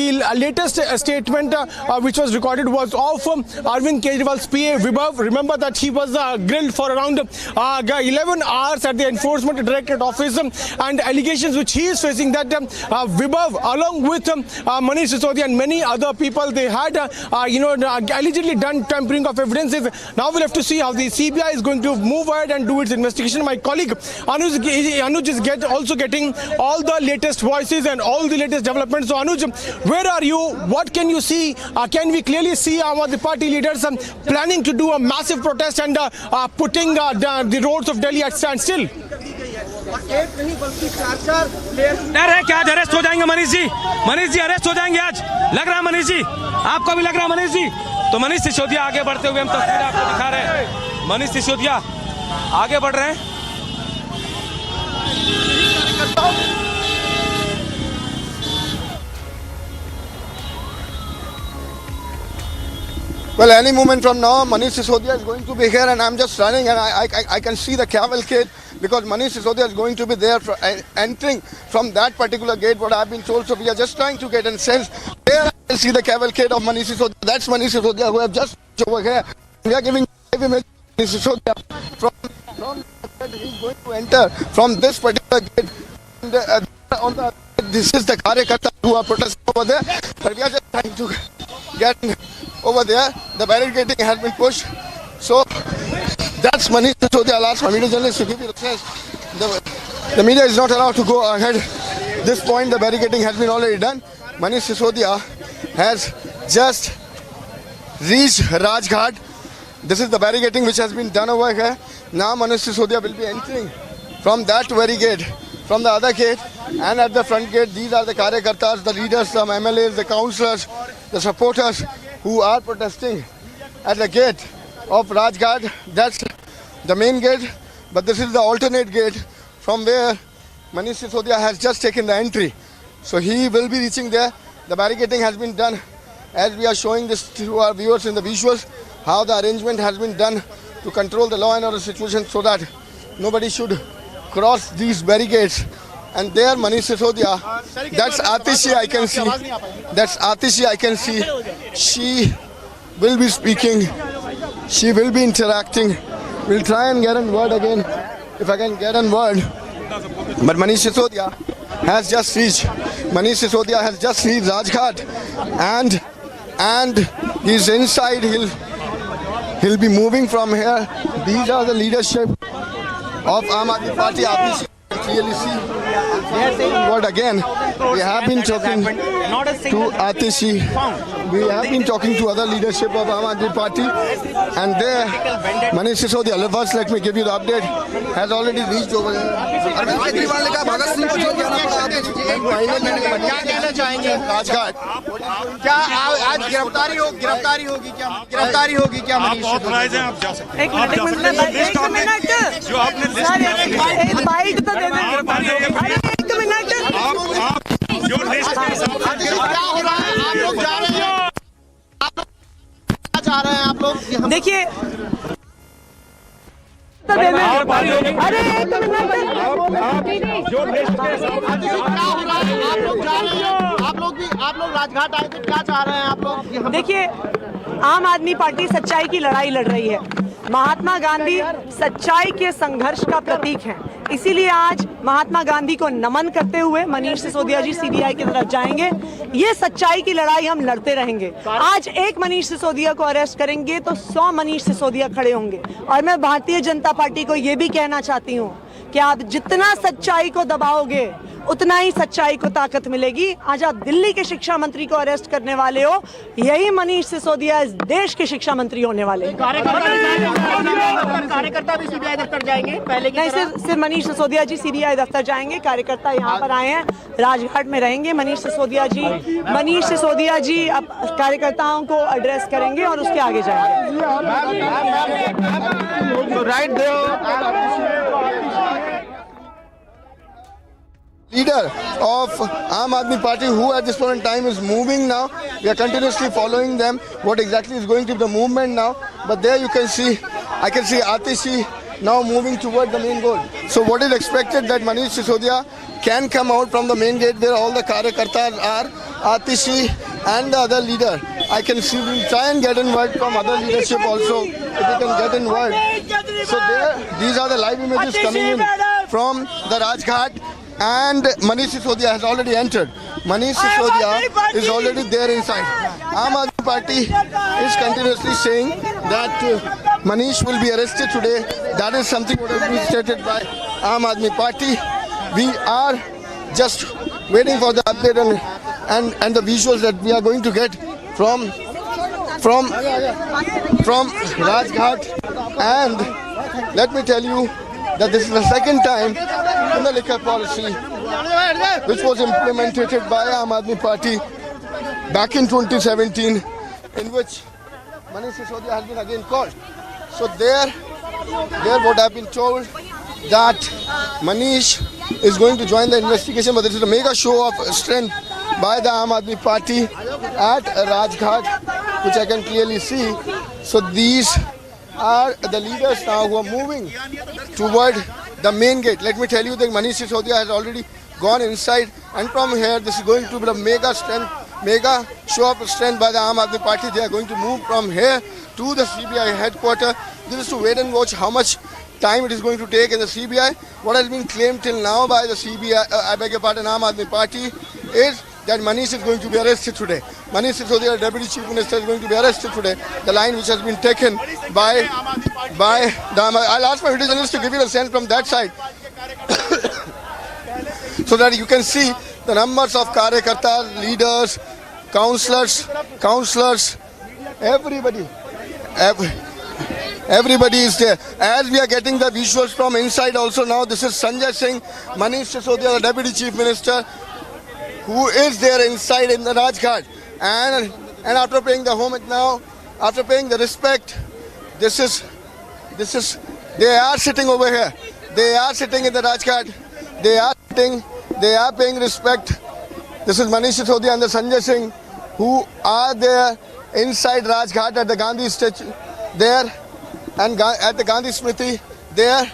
The latest statement which was recorded was of Arvind Kejriwal's PA Vibhav. Remember that he was grilled for around 11 hours at the Enforcement Directorate office, and allegations which he is facing that Vibhav, along with Manish Sisodia and many other people, they had allegedly done tampering of evidences. Now we'll have to see how the CBI is going to move ahead and do its investigation. My colleague Anuj is also getting all the latest voices and all the latest developments. So Anuj, where are you? What can you see? Can we clearly see the party leaders planning to do a massive protest and putting the roads of Delhi at standstill? एक नहीं बल्कि 4 डर है कि आज arrest हो जाएंगे Manish ji arrest हो जाएंगे आज, लग रहा है मनीष जी, आपको भी लग रहा है मनीष जी? तो मनीष सिसोदिया आगे बढ़ते हुए हम तस्वीर आपको दिखा रहे हैं। मनीष सिसोदिया आगे बढ़ रहे हैं। Well, any moment from now, Manish Sisodia is going to be here, and I'm just running, and I can see the cavalcade because Manish Sisodia is going to be there for, entering from that particular gate. What I've been told, so we are just trying to get a sense. There I can see the cavalcade of Manish Sisodia. That's Manish Sisodia who have just over here. We are giving Manish Sisodia from he's going to enter from this particular gate. And, this is the Karyakarta who are protesting over there, but we are just trying to get over there. The barricading has been pushed. So that's Manish Sisodia. I'll ask my media journalist to give you the sense. The media is not allowed to go ahead. This point, the barricading has been already done. Manish Sisodia has just reached Rajghat. This is the barricading which has been done over here. Now Manish Sisodia will be entering from that very gate, from the other gate, and at the front gate. These are the Karyakartas, the leaders, the MLAs, the councillors, the supporters who are protesting at the gate of Rajghat. That's the main gate, but this is the alternate gate from where Manish Sisodia has just taken the entry. So he will be reaching there. The barricading has been done, as we are showing this to our viewers in the visuals, how the arrangement has been done to control the law and order situation so that nobody should cross these barricades. And there Manish Sisodia, that's Atishi I can see. That's Atishi I can see. She will be speaking. She will be interacting. We'll try and get a word again, if I can get a word. But Manish Sisodia has just reached. Manish Sisodia has just reached Rajghat, and he's inside. He'll be moving from here. These are the leadership of Aam Aadmi Party. Atishi clearly see. What again? We have been talking to Atishi. We have been talking to other leadership of Aam Aadmi Party, and there Manish Sisodia, first let me give you the update, has already reached over there. Arvind Kejriwal ने कहा भगत सिंह को jail जाना पड़ा, क्या कहना चाहेंगे? राजघाट क्या आज गिरफ्तारी होगी क्या मनीष सिसोदिया? आप जा सकते हैं। एक मिनट जो आपने बाइट तो दे दें। एक मिनट जो लिस्ट क्या हो रहा है? आप लोग जा रहे हैं, क्या चाह रहे हैं आप लोग? देखिए अरे एक मिनट जो लिस्ट के साथ क्या हो रहा है? आप लोग जा रहे हैं, आप लोग राजघाट आए थे, क्या चाह रहे हैं आप लोग? देखिए, आम आदमी पार्टी सच्चाई की लड़ाई लड़ रही है। महात्मा गांधी सच्चाई के संघर्ष का प्रतीक हैं। इसीलिए आज महात्मा गांधी को नमन करते हुए मनीष सिसोदिया जी सीबीआई की तरफ जाएंगे। ये सच्चाई की लड़ाई हम लड़ते रहेंगे। आज एक मनीष सिसोदिया को अरेस्ट करेंगे तो 100 मनीष सिसोदिया खड़े होंगे। और मैं भारतीय जनता पार्टी को ये भी कहना चाहती हूँ कि आप जितना सच्चाई को दबाओगे उतना ही सच्चाई को ताकत मिलेगी। आज आप दिल्ली के शिक्षा मंत्री को अरेस्ट करने वाले हो, यही मनीष सिसोदिया इस देश के शिक्षा मंत्री होने वाले हैं। कार्यकर्ता भी सीबीआई दफ्तर जाएंगे पहले की नहीं, सिर्फ मनीष सिसोदिया जी सीबीआई दफ्तर जाएंगे। कार्यकर्ता यहाँ पर आए हैं, राजघाट में रहेंगे। मनीष सिसोदिया जी अब कार्यकर्ताओं को एड्रेस करेंगे और उसके आगे जाएंगे। Leader of Aam Aadmi Party, who at this point in time is moving now. We are continuously following them, what exactly is going to be the movement now. But there you can see, I can see Atishi now moving toward the main road. So what is expected that Manish Sisodia can come out from the main gate where all the Karyakartas are, Atishi and the other leader. I can see, we'll try and get in word from other leadership also, if we can get in word. So there, these are the live images coming in from the Rajghat. And Manish Sisodia has already entered. Manish Sisodia is already there inside. Aam Aadmi Party is continuously saying that Manish will be arrested today. That is something what has been stated by Aam Aadmi Party. We are just waiting for the update and the visuals that we are going to get from Rajghat. And let me tell you that this is the second time in the liquor policy which was implemented by Aam Aadmi Party back in 2017, in which Manish Sisodia has been again called. So there what I've been told that Manish is going to join the investigation, but this is a mega show of strength by the Aam Aadmi Party at Rajghat, which I can clearly see. So these are the leaders now who are moving toward the main gate. Let me tell you that Manish Sisodia has already gone inside, and from here this is going to be a mega show of strength by the Aam Aadmi Party. They are going to move from here to the CBI headquarters. This is to wait and watch how much time it is going to take in the CBI. What has been claimed till now by the CBI, Aam Aadmi Party, is that Manish is going to be arrested today. Manish Sisodia, Deputy Chief Minister, is going to be arrested today. The line which has been taken by the I'll ask my video journalist to give you a sense from that side so that you can see the numbers of Karyakartas, leaders, councillors, everybody is there. As we are getting the visuals from inside also now, this is Sanjay Singh, Manish Sisodia, the Deputy Chief Minister, who is there inside in the Rajghat. And after paying the homage now, after paying the respect, this is, they are sitting over here. They are sitting in the Rajghat. They are paying respect. This is Manish Sisodia and the Sanjay Singh, who are there inside Rajghat at the Gandhi statue there, and at the Gandhi Smriti there.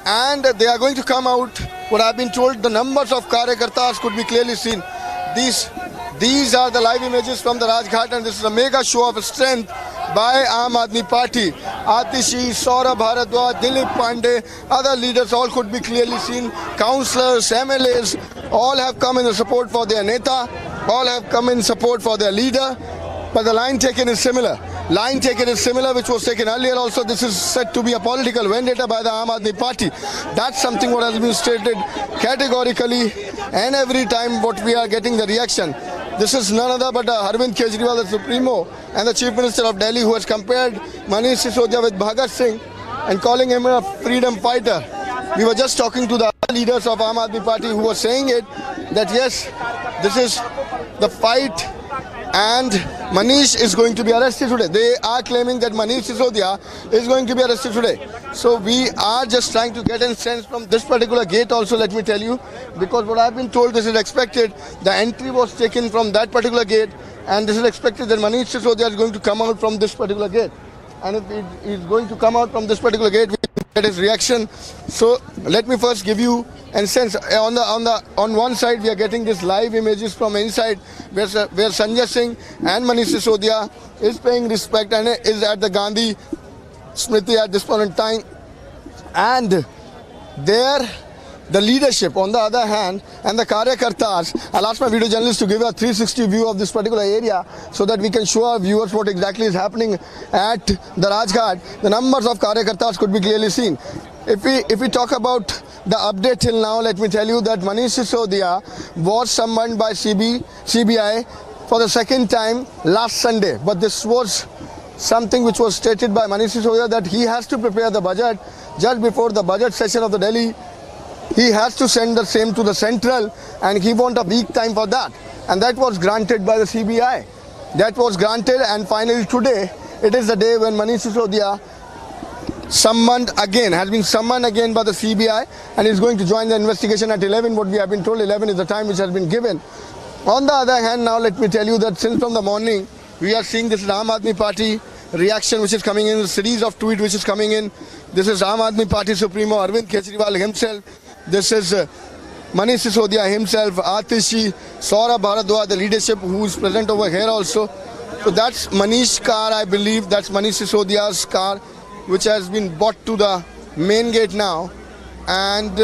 And they are going to come out. What I've been told, the numbers of Karyakartas could be clearly seen. These are the live images from the Rajghat, and this is a mega show of strength by Aam Aadmi Party. Atishi, Saurabh Bharadwaj, Dilip Pandey, other leaders all could be clearly seen. Councillors, MLAs, all have come in support for their Neta, all have come in support for their leader. But the line taken is similar. Which was taken earlier also. This is said to be a political vendetta by the Aam Aadmi Party. That's something what has been stated categorically, and every time what we are getting the reaction. This is none other but Arvind Kejriwal, the Supremo, and the Chief Minister of Delhi, who has compared Manish Sisodia with Bhagat Singh and calling him a freedom fighter. We were just talking to the other leaders of Aam Aadmi Party who were saying it, that yes, this is the fight, and Manish is going to be arrested today. They are claiming that Manish Sisodia is going to be arrested today. So we are just trying to get a sense from this particular gate also, let me tell you, because what I've been told, this is expected. The entry was taken from that particular gate, and this is expected that Manish Sisodia is going to come out from this particular gate. And if he is going to come out from this particular gate, we will get his reaction. So let me first give you a sense. On one side, we are getting these live images from inside, where Sanjay Singh and Manish Sisodia is paying respect and is at the Gandhi Smriti at this point in time. And there, the leadership on the other hand, and the Karyakartas, I'll ask my video journalist to give a 360 view of this particular area so that we can show our viewers what exactly is happening at the Rajghat. The numbers of Karyakartas could be clearly seen. If we talk about the update till now, let me tell you that Manish Sisodia was summoned by CBI for the second time last Sunday. But this was something which was stated by Manish Sisodia that he has to prepare the budget just before the budget session of the Delhi. He has to send the same to the central, and he want a week time for that. And that was granted by the CBI. That was granted, and finally today, it is the day when Manish Sisodia has been summoned again by the CBI, and is going to join the investigation at 11. What we have been told, 11 is the time which has been given. On the other hand, now let me tell you that since from the morning, we are seeing this Aam Aadmi Party reaction which is coming in, a series of tweets which is coming in. This is Aam Aadmi Party Supremo Arvind Kejriwal himself. This is Manish Sisodia himself, Atishi, Saurabh Bharadwaj, the leadership who is present over here also. So that's Manish's car, I believe. That's Manish Sisodia's car, which has been brought to the main gate now. And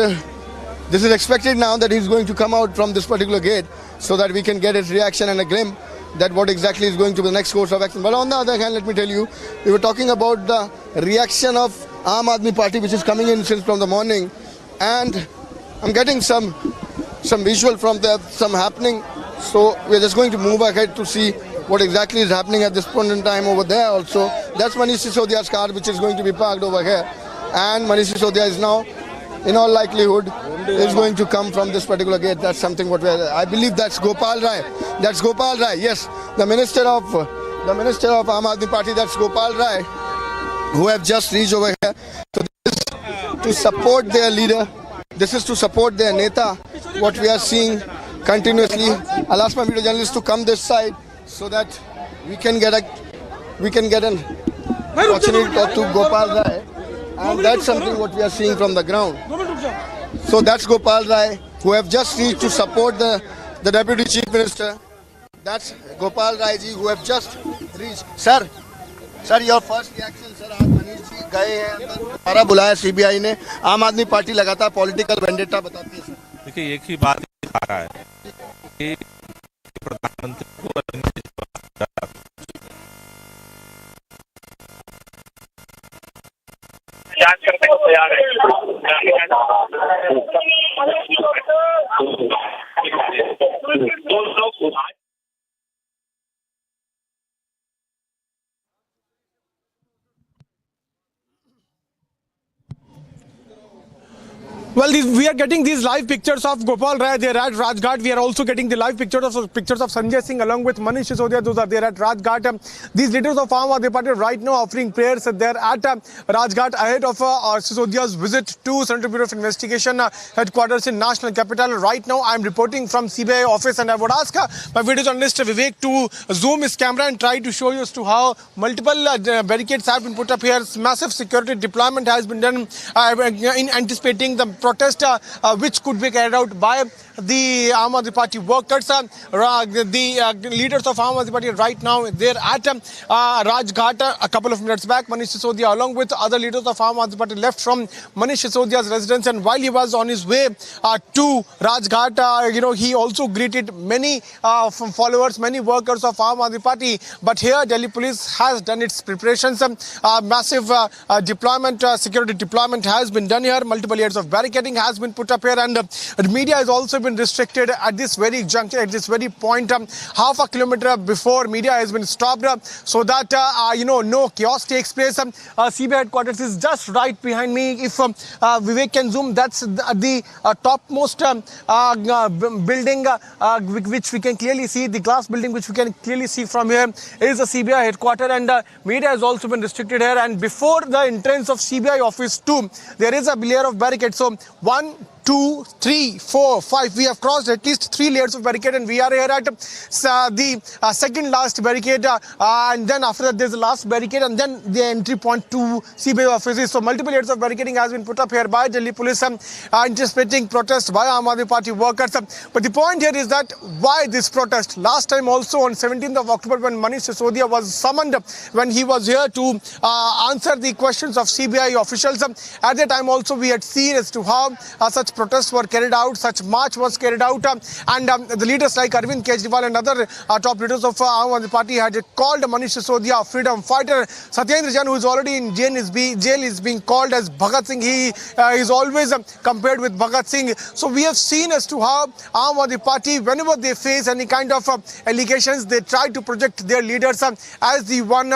this is expected now that he's going to come out from this particular gate so that we can get his reaction and a glimpse that what exactly is going to be the next course of action. But on the other hand, let me tell you, we were talking about the reaction of Aam Aadmi Party which is coming in since from the morning. And I'm getting some visual from there, some happening. So we're just going to move ahead to see what exactly is happening at this point in time over there also. That's Manish Sisodia's car which is going to be parked over here. And Manish Sisodia is now, in all likelihood, is going to come from this particular gate. That's something what I believe that's Gopal Rai. That's Gopal Rai, yes. The Minister of Aam Aadmi Party, that's Gopal Rai, who have just reached over here. So this is to support their leader. This is to support their neta. What we are seeing continuously. I'll ask my video journalists to come this side so that we can get an opportunity to talk to Gopal Rai. And that's something what we are seeing from the ground. So that's Gopal Rai, who have just reached to support the Deputy Chief Minister. That's Gopal Rai ji, who have just reached. Sir, your first reaction, sir. आज मनीष जी गए हैं अंदर, हमारा बुलाया CBI ने. आम आदमी party लगातार पॉलिटिकल वेंडेटा बताती है सर. देखिए एक ही बात दिखा रहा है कि प्रधानमंत्री को जांच करने को तैयार है. Well, we are getting these live pictures of Gopal Rai. They are at Rajghat. We are also getting the live pictures of Sanjay Singh along with Manish Sisodia. Those are there at Rajghat. These leaders of Aam Aadmi Party right now offering prayers. They are at Rajghat ahead of Sisodia's visit to Central Bureau of Investigation headquarters in National Capital. Right now, I am reporting from CBI office, and I would ask my video journalist Vivek to zoom his camera and try to show you as to how multiple barricades have been put up here. Massive security deployment has been done in anticipating the protest which could be carried out by the Aam Aadmi Party workers. The leaders of Aam Aadmi Party right now, they're at Rajghat. A couple of minutes back, Manish Sisodia along with other leaders of Aam Aadmi Party left from Manish Sisodia's residence, and while he was on his way to Rajghat, he also greeted many followers, many workers of Aam Aadmi Party. But here Delhi police has done its preparations. Massive deployment, security deployment has been done here. Multiple layers of barricading has been put up here, and the media has also been restricted at this very juncture, at this very point. Half a kilometer before, media has been stopped so that no chaos takes place. CBI headquarters is just right behind me. If Vivek can zoom, that's the topmost building which we can clearly see. The glass building which we can clearly see from here is the CBI headquarters, and media has also been restricted here. And before the entrance of CBI office too, there is a layer of barricade. So 1, 2, 3, 4, 5. We have crossed at least 3 layers of barricade, and we are here at the second last barricade. And then after that, there's the last barricade, and then the entry point to CBI offices. So multiple layers of barricading has been put up here by Delhi police, anticipating protest by Aam Aadmi Party workers. But the point here is that why this protest? Last time also on 17th of October, when Manish Sisodia was summoned, when he was here to answer the questions of CBI officials, at that time also we had seen as to how such such protests were carried out, such march was carried out, and the leaders like Arvind Kejriwal and other top leaders of Aam Aadmi Party had called Manish Sisodia a freedom fighter. Satyendra Jain, who is already in jail, is being called as Bhagat Singh. He is always compared with Bhagat Singh. So we have seen as to how Aam Aadmi Party, whenever they face any kind of allegations, they try to project their leaders as the one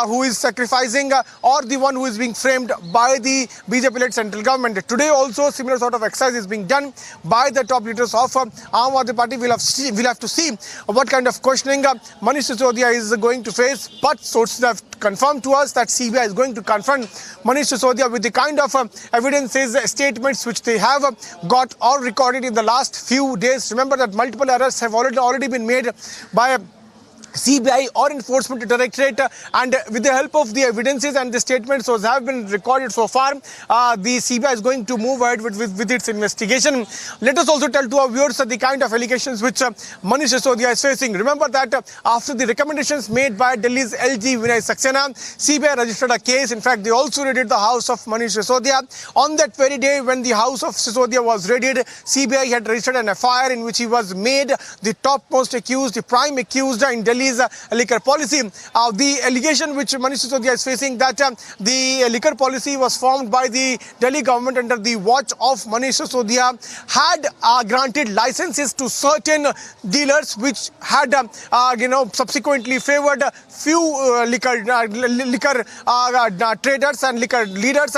who is sacrificing or the one who is being framed by the BJP-led central government. Today also similar sort of exercise is being done by the top leaders of Aam Aadmi Party. We'll have to see what kind of questioning Manish Sisodia is going to face. But sources have confirmed to us that CBI is going to confront Manish Sisodia with the kind of evidences, statements which they have got or recorded in the last few days. Remember that multiple arrests have already been made by CBI or Enforcement Directorate, and with the help of the evidences and the statements which have been recorded so far, the CBI is going to move ahead with its investigation. Let us also tell to our viewers the kind of allegations which Manish Sisodia is facing. Remember that after the recommendations made by Delhi's LG Vinay Saxena, CBI registered a case. In fact, they also raided the house of Manish Sisodia. On that very day when the house of Sisodia was raided, CBI had registered an FIR in which he was made the topmost accused, the prime accused in Delhi liquor policy. The allegation which Manish Sisodia is facing, that the liquor policy was formed by the Delhi government under the watch of Manish Sisodia, had granted licenses to certain dealers which had subsequently favored few liquor traders and liquor leaders,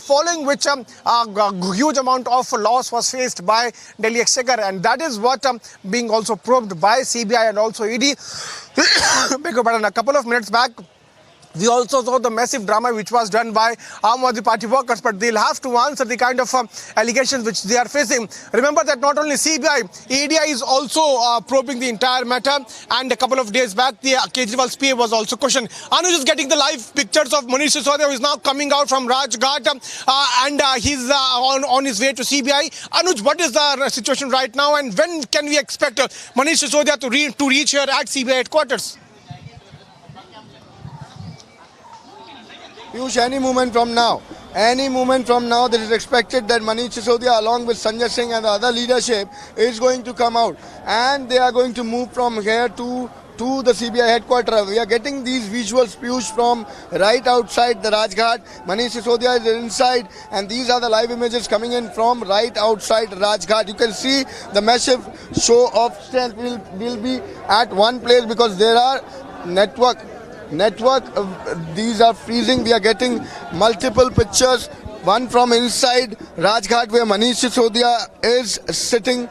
following which a huge amount of loss was faced by Delhi Exchequer, and that is what being also probed by CBI and also ED. A couple of minutes back, we also saw the massive drama which was done by Aam Aadmi Party workers, but they'll have to answer the kind of allegations which they are facing. Remember that not only CBI, EDI is also probing the entire matter, and a couple of days back, the Kejriwal's PA was also questioned. Anuj is getting the live pictures of Manish Sisodia, who is now coming out from Rajghat, and he's on his way to CBI. Anuj, what is the situation right now, and when can we expect Manish Sisodia to reach here at CBI headquarters? Piyush, any moment from now, it is expected that Manish Sisodia along with Sanjay Singh and the other leadership is going to come out, and they are going to move from here to the CBI headquarters. We are getting these visuals, Piyush, from right outside the Rajghat. Manish Sisodia is inside, and these are the live images coming in from right outside Rajghat. You can see the massive show of strength will be at one place because there are network, these are freezing. We are getting multiple pictures, one from inside Rajghat where Manish Sisodia is sitting.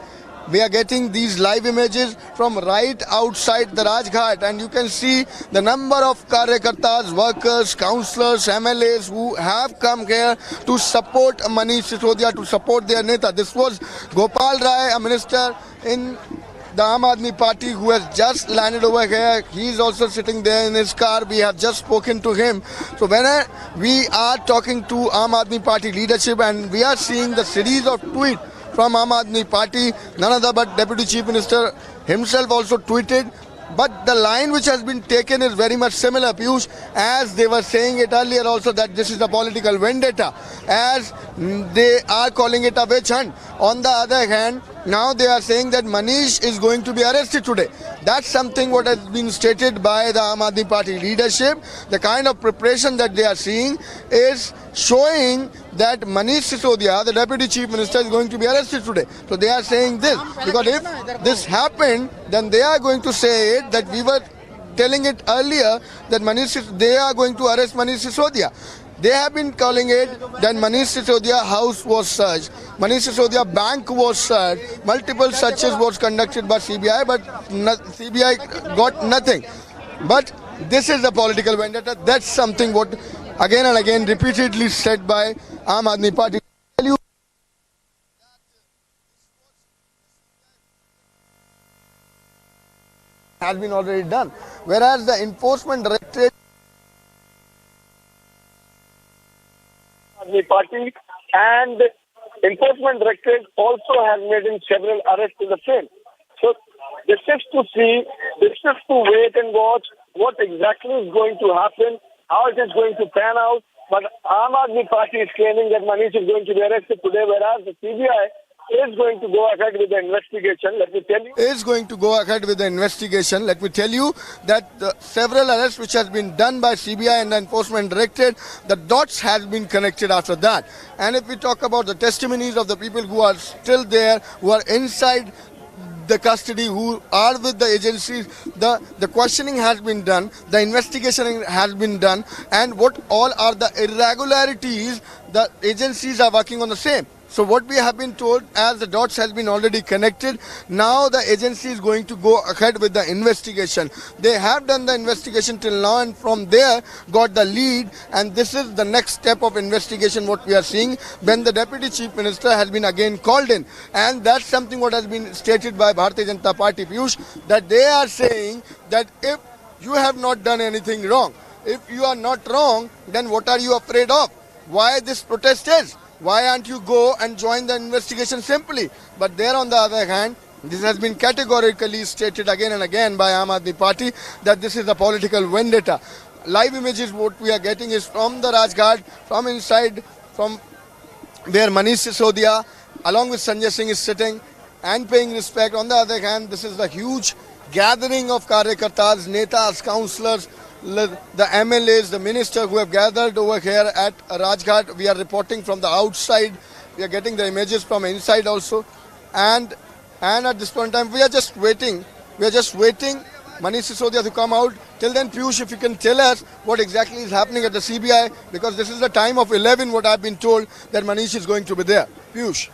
We are getting these live images from right outside the Rajghat, and you can see the number of Karyakartas, workers, councillors, MLAs who have come here to support Manish Sisodia, to support their Neta. This was Gopal Rai, a minister in the Aam Aadmi Party, who has just landed over here. He is also sitting there in his car. We have just spoken to him. So when we are talking to Aam Aadmi Party leadership, and we are seeing the series of tweets from Aam Aadmi Party, none other but Deputy Chief Minister himself also tweeted. But the line which has been taken is very much similar, Piyush, as they were saying it earlier also, that this is a political vendetta, as they are calling it a witch hunt. On the other hand, now they are saying that Manish is going to be arrested today. That's something what has been stated by the Aam Aadmi Party leadership. The kind of preparation that they are seeing is showing that Manish Sisodia, the Deputy Chief Minister, is going to be arrested today. So they are saying this, because if this happened, then they are going to say it, that we were telling it earlier, that they are going to arrest Manish Sisodia. They have been calling it that Manish Sisodia house was searched, Manish Sisodia bank was searched, multiple searches was conducted by CBI, but CBI got nothing. But this is a political vendetta. That's something what again and again repeatedly said by Aam Aadmi Party. Has been already done, whereas the Enforcement Directorate Party and Enforcement Directorate also has made in several arrests in the same. So this is to see, this is to wait and watch what exactly is going to happen, how it is going to pan out, But Aam Aadmi Party is claiming that Manish is going to be arrested today, whereas the CBI is going to go ahead with the investigation. Let me tell you. Is going to go ahead with the investigation. Let me tell you that the several arrests which has been done by CBI and the Enforcement Directorate, the dots has been connected after that. And if we talk about the testimonies of the people who are still there, who are inside the custody, who are with the agencies, the questioning has been done, the investigation has been done, and what all are the irregularities, the agencies are working on the same. So what we have been told, as the dots has been already connected, now the agency is going to go ahead with the investigation. They have done the investigation till now, and from there got the lead, and this is the next step of investigation what we are seeing, when the Deputy Chief Minister has been again called in. And that's something what has been stated by Bharatiya Janata Party, Piyush, that they are saying that if you have not done anything wrong, if you are not wrong, then what are you afraid of? Why this protest is? Why aren't you go and join the investigation simply? But there on the other hand, this has been categorically stated again and again by Aam Aadmi Party that this is a political vendetta. Live images what we are getting is from the Rajghat, from inside, from where Manish Sisodia along with Sanjay Singh is sitting and paying respect. On the other hand, this is the huge gathering of Karyakartas, Netas, councillors, the MLAs, the minister who have gathered over here at Rajghat. We are reporting from the outside. We are getting the images from inside also. And at this point in time, we are just waiting. We are just waiting Manish Sisodia to come out. Till then, Piyush, if you can tell us what exactly is happening at the CBI, because this is the time of 11, what I've been told, that Manish is going to be there. Piyush.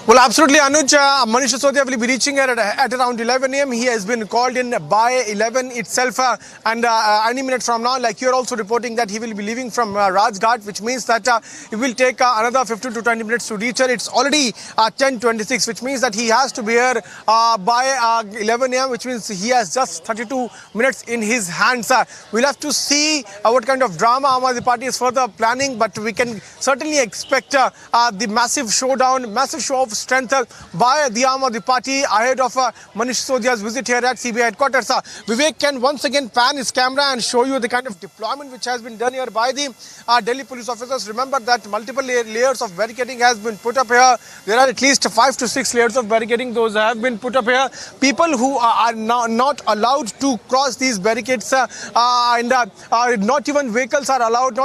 Well, absolutely, Anuj. Manish Sisodia will be reaching here at around 11 a.m. He has been called in by 11 itself, and any minute from now, like you're also reporting, that he will be leaving from Rajghat, which means that it will take another 15 to 20 minutes to reach here. It's already 10:26, which means that he has to be here by 11 a.m., which means he has just 32 minutes in his hands. We'll have to see what kind of drama Aam Aadmi Party is further planning, but we can certainly expect the massive showdown, massive show of strength by the Aam Aadmi Party ahead of Manish Sisodia's visit here at CBI headquarters. Vivek can once again pan his camera and show you the kind of deployment which has been done here by the Delhi police officers. Remember that multiple layers of barricading has been put up here. There are at least 5 to 6 layers of barricading. Those have been put up here. People who are not allowed to cross these barricades, and not even vehicles are allowed.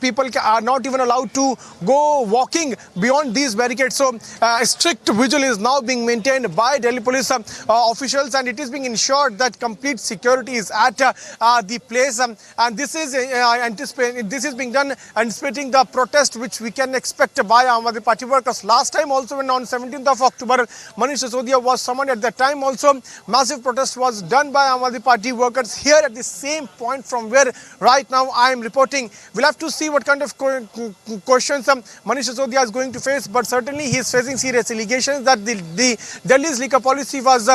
People are not even allowed to go walking beyond these barricades. So a strict vigil is now being maintained by Delhi police officials, and it is being ensured that complete security is at the place. And this is being done anticipating the protest which we can expect by Aam Aadmi Party workers. Last time also, when on 17th of October, Manish Sisodia was summoned. At that time also, massive protest was done by Aam Aadmi Party workers here at the same point from where right now I am reporting. We'll have to see what kind of questions Manish Sisodia is going to face, but certainly he is facing serious allegations that the Delhi's liquor policy was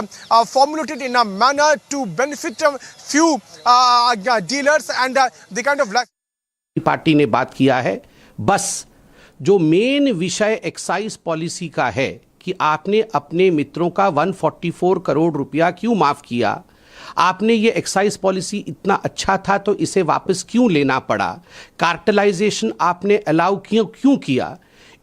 formulated in a manner to benefit few dealers and the kind of party ने बात किया है। बस जो main विषय excise policy का है कि आपने अपने मित्रों का 144 करोड़ रुपया क्यों माफ किया, आपने ये एक्साइज पॉलिसी इतना अच्छा था तो इसे वापस क्यों लेना पड़ा, कार्टेलाइजेशन आपने अलाउ क्यों किया,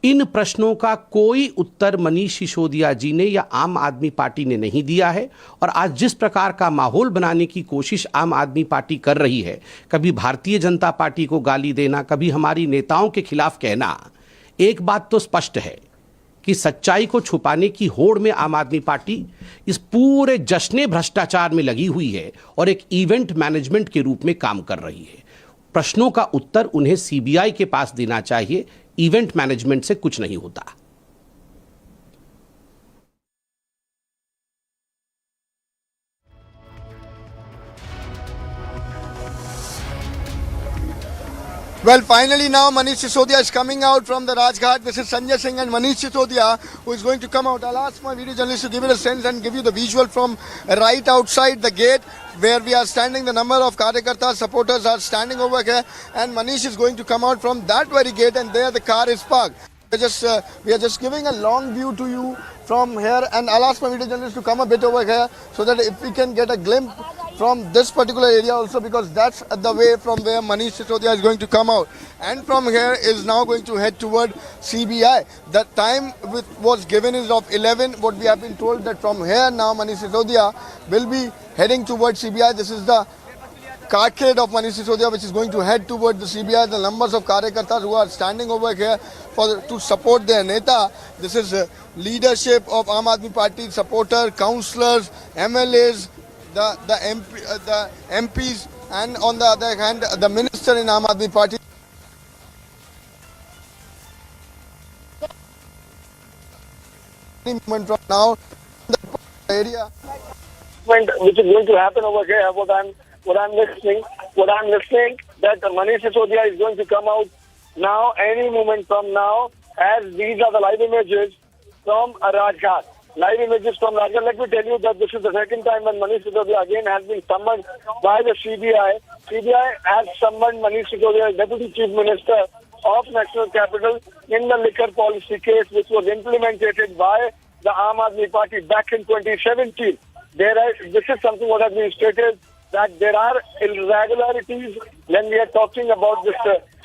इन प्रश्नों का कोई उत्तर मनीष सिसोदिया जी ने या आम आदमी पार्टी ने नहीं दिया है। और आज जिस प्रकार का माहौल बनाने की कोशिश आम आदमी पार्टी कर रही है, कभी भारतीय जनता पार्टी को गाली देना, कभी हमारी नेताओं के खिलाफ कहना, एक बात तो स्पष्ट है कि सच्चाई को छुपाने की होड़ में आम आदमी पार्टी इस पूरे जश्न भ्रष्टाचार में लगी हुई है और एक इवेंट मैनेजमेंट के रूप में काम कर रही है। प्रश्नों का उत्तर उन्हें सीबीआई के पास देना चाहिए, इवेंट मैनेजमेंट से कुछ नहीं होता। Well, finally now Manish Sisodia is coming out from the Rajghat. This is Sanjay Singh and Manish Sisodia who is going to come out. I'll ask my video journalist to give it a sense and give you the visual from right outside the gate where we are standing. The number of Karyakarta supporters are standing over here, and Manish is going to come out from that very gate, and there the car is parked. We are just giving a long view to you from here, and I'll ask my video journalist to come a bit over here so that if we can get a glimpse from this particular area also, because that's the way from where Manish Sisodia is going to come out, and from here is now going to head toward CBI. The time was given is of 11. What we have been told that from here now Manish Sisodia will be heading towards CBI. This is the carcade of Manish Sisodia which is going to head towards the CBI. The numbers of karyakartas who are standing over here to support their neta. This is leadership of Aam Aadmi Party, supporter, councillors, MLAs, the MPs, and on the other hand the minister in Aam Aadmi Party. Moment from now, the area which is going to happen over here. What I'm listening that Manish Sisodia is going to come out now, any moment from now, as these are the live images from Rajghat. Live images from Rajghat. Let me tell you that this is the second time when Manish Sisodia again has been summoned by the CBI. CBI has summoned Manish Sisodia, Deputy Chief Minister of National Capital, in the liquor policy case which was implemented by the Aam Aadmi Party back in 2017. This is something what has been stated, that there are irregularities when we are talking about this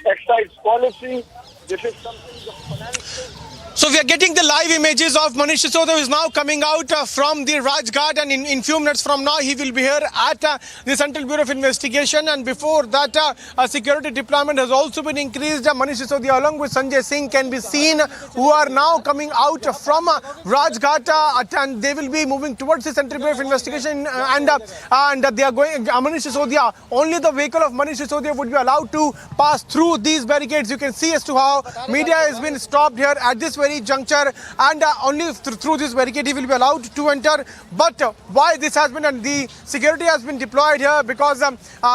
excise policy. This is something the financial... So we are getting the live images of Manish Sisodia, who is now coming out from the Rajghat, and in few minutes from now he will be here at the Central Bureau of Investigation. And before that, security deployment has also been increased. Manish Sisodia along with Sanjay Singh can be seen, who are now coming out from Rajghat, and they will be moving towards the Central Bureau of Investigation, and they are going, Manish Sisodia, only the vehicle of Manish Sisodia would be allowed to pass through these barricades. You can see as to how media has been stopped here at this very juncture, and only through this barricade he will be allowed to enter. But why this has been, and the security has been deployed here, because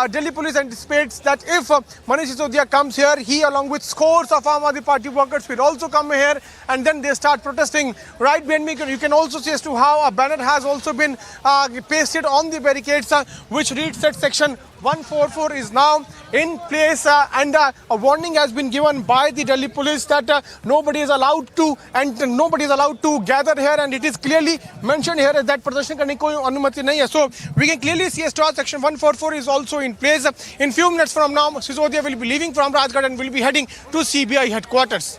Delhi police anticipates that if Manish Sisodia comes here, he along with scores of Aam Aadmi Party workers will also come here, and then they start protesting. Right behind me, you can also see as to how a banner has also been pasted on the barricades, which reads that section 144 is now in place, and a warning has been given by the Delhi police that nobody is allowed to gather here, and it is clearly mentioned here that प्रदर्शन करने की कोई अनुमति नहीं है. So we can clearly see as to section 144 is also in place. In few minutes from now, Sisodia will be leaving from Rajghat and will be heading to CBI headquarters.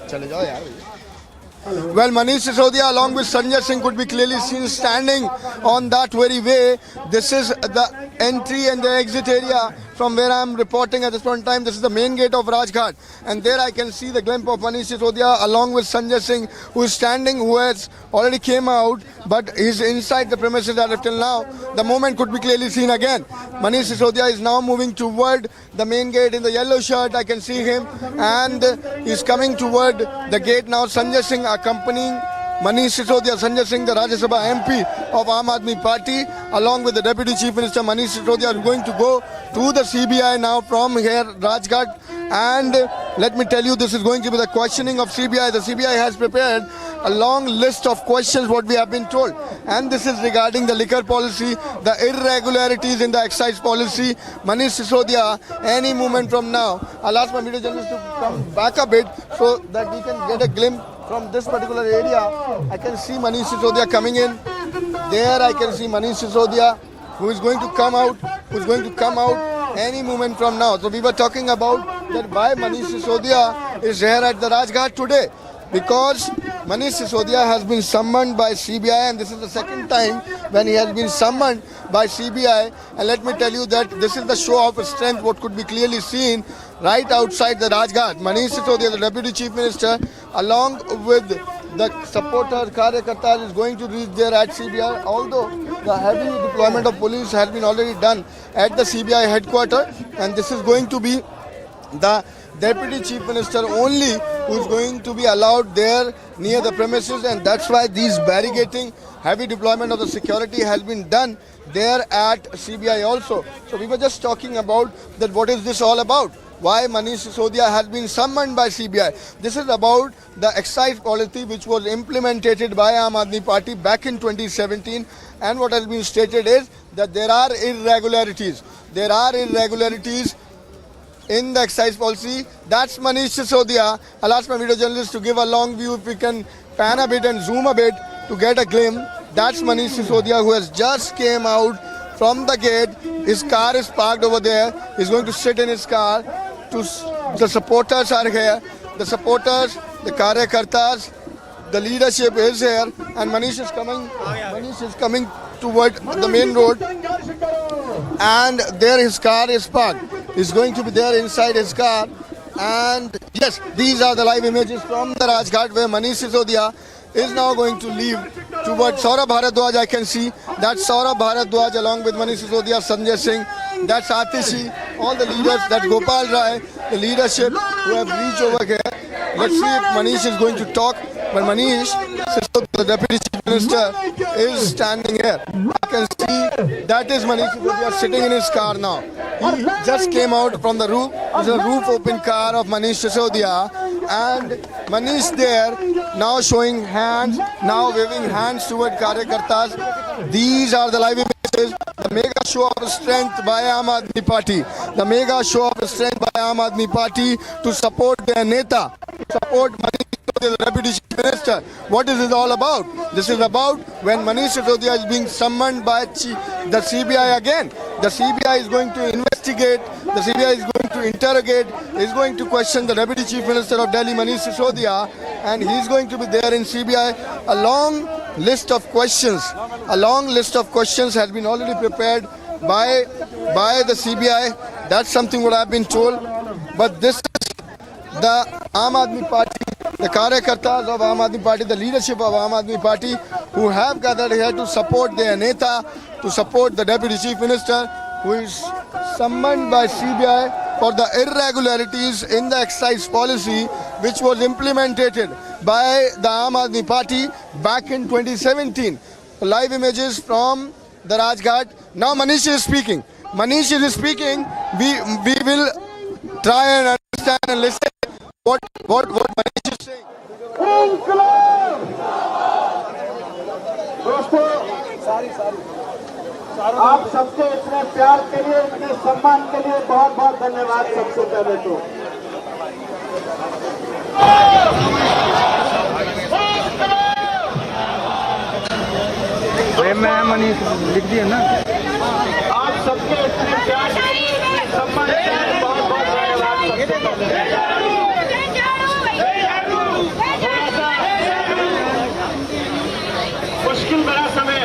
चले जाओ यार. Well, Manish Sisodia along with Sanjay Singh could be clearly seen standing on that very way. This is the entry and the exit area from where I am reporting at this point in time. This is the main gate of Rajghat, and there I can see the glimpse of Manish Sisodia along with Sanjay Singh, who is standing, who has already came out, but is inside the premises as of till now. The moment could be clearly seen again. Manish Sisodia is now moving toward the main gate in the yellow shirt. I can see him, and he is coming toward the gate now. Sanjay Singh accompanying Manish Sisodia. Sanjay Singh, the Rajya Sabha MP of Aam Aadmi Party, along with the Deputy Chief Minister Manish Sisodia, are going to go to the CBI now from here, Rajghat. And let me tell you, this is going to be the questioning of CBI. The CBI has prepared a long list of questions, what we have been told. And this is regarding the liquor policy, the irregularities in the excise policy. Manish Sisodia, any moment from now, I'll ask my media journalist to come back a bit so that we can get a glimpse from this particular area. I can see Manish Sisodia coming in. There I can see Manish Sisodia, who is going to come out, any moment from now. So we were talking about that why Manish Sisodia is here at the Rajghat today. Because Manish Sisodia has been summoned by CBI, and this is the second time when he has been summoned by CBI. And let me tell you that this is the show of strength, what could be clearly seen right outside the Rajghat. Manish Sisodia, the Deputy Chief Minister, along with the supporter, karyakartas, is going to reach there at CBI, although the heavy deployment of police has been already done at the CBI headquarters, and this is going to be the Deputy Chief Minister only who is going to be allowed there near the premises, and that's why these barricading, heavy deployment of the security has been done there at CBI also. So we were just talking about that, what is this all about? Why Manish Sisodia has been summoned by CBI. This is about the excise policy which was implemented by Aam Aadmi Party back in 2017, and what has been stated is that there are irregularities. There are irregularities in the excise policy. That's Manish Sisodia. I'll ask my video journalist to give a long view, if we can pan a bit and zoom a bit to get a glimpse. That's Manish Sisodia, who has just came out from the gate. His car is parked over there. He's going to sit in his car. The supporters are here. The supporters, the karyakartas, the leadership is here, and Manish is coming. Manish is coming toward the main road, and there his car is parked. He's going to be there inside his car, and yes, these are the live images from the Rajghat where Manish Sisodia is now going to leave towards Saurabh Bharadwaj. I can see that's Saurabh Bharadwaj along with Manish Sisodia, Sanjay Singh, that's Atishi, all the leaders, that's Gopal Rai, the leadership who have reached over here. Let's see if Manish is going to talk. But Manish Sisodia, the Deputy Chief Minister, is standing here. I can see that is Manish Sisodia sitting in his car now. He just came out from the roof. It's a roof open car of Manish Sisodia, and Manish there now showing hands, now waving hands toward Karyakartas. These are the live images. The mega show of strength by Aam Aadmi Party. The mega show of strength by Aam Aadmi Party to support their Neta, to support Manish Sisodia, the Deputy Chief Minister. What is this all about? This is about when Manish Sisodia is being summoned by the CBI again. The CBI is going to investigate, the CBI is going to interrogate, is going to question the Deputy Chief Minister of Delhi, Manish Sisodia, and he's going to be there in CBI. A long list of questions has been already prepared by the CBI. That's something what I've been told. But this is the Aam Aadmi Party, the Karyakartas of Aam Aadmi Party, the leadership of Aam Aadmi Party, who have gathered here to support their Neta, to support the Deputy Chief Minister, who is summoned by CBI for the irregularities in the excise policy which was implemented by the Aam Aadmi Party back in 2017. Live images from the Rajghat. Now Manish is speaking. Manish is speaking. We will try and understand and listen what Manish is saying. आप सबके इतने प्यार के लिए, इतने सम्मान के लिए बहुत बहुत धन्यवाद सबसे पहले तो। मैं मनीष लिख दिए ना। आप सबके इतने प्यार के लिए, इतने सम्मान के लिए बहुत बहुत धन्यवाद सबसे पहले। मुश्किल भरा समय,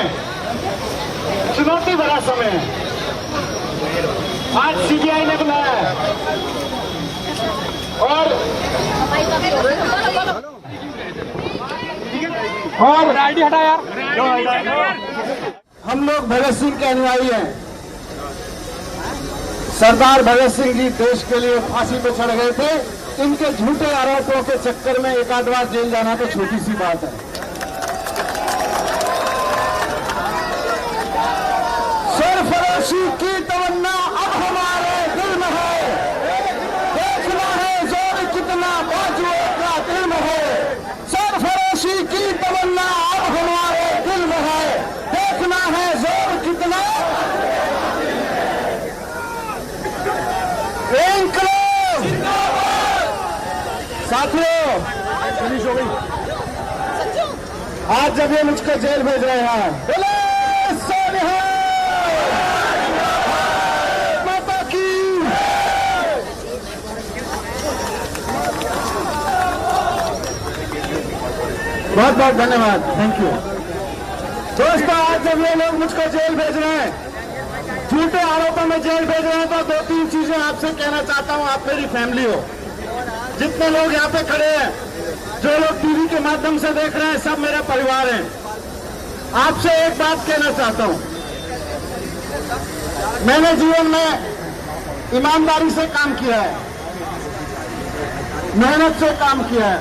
चुनौती भरा समय, आज सीबीआई ने बुलाया है और आईडी हटा यार। हम लोग भगत सिंह के अनुयायी हैं। सरदार भगत सिंह जी देश के लिए फांसी पे चढ़ गए थे। इनके झूठे आरोपों के चक्कर में एक आध बार जेल जाना तो छोटी सी बात है। सरफरोशी की तमन्ना अब हमारे दिल में है। देखना है जोर कितना बाजुओं का दिल में है। सरफरोशी की तमन्ना अब हमारे दिल में है। देखना है जोर कितना। साथियों, फिनिश हो गई। आज जब ये मुझको जेल भेज रहे हैं, बोले सोनिया माता की। बहुत बहुत धन्यवाद, थैंक यू। दोस्तों, आज जब ये लोग मुझको जेल भेज रहे हैं, झूठे आरोपों में जेल भेज रहे हैं, तो दो तीन चीजें आपसे कहना चाहता हूं। आप मेरी फैमिली हो। जितने लोग यहाँ पे खड़े हैं, जो लोग टीवी के माध्यम से देख रहे हैं, सब मेरा परिवार है। आपसे एक बात कहना चाहता हूं। मैंने जीवन में ईमानदारी से काम किया है, मेहनत से काम किया है,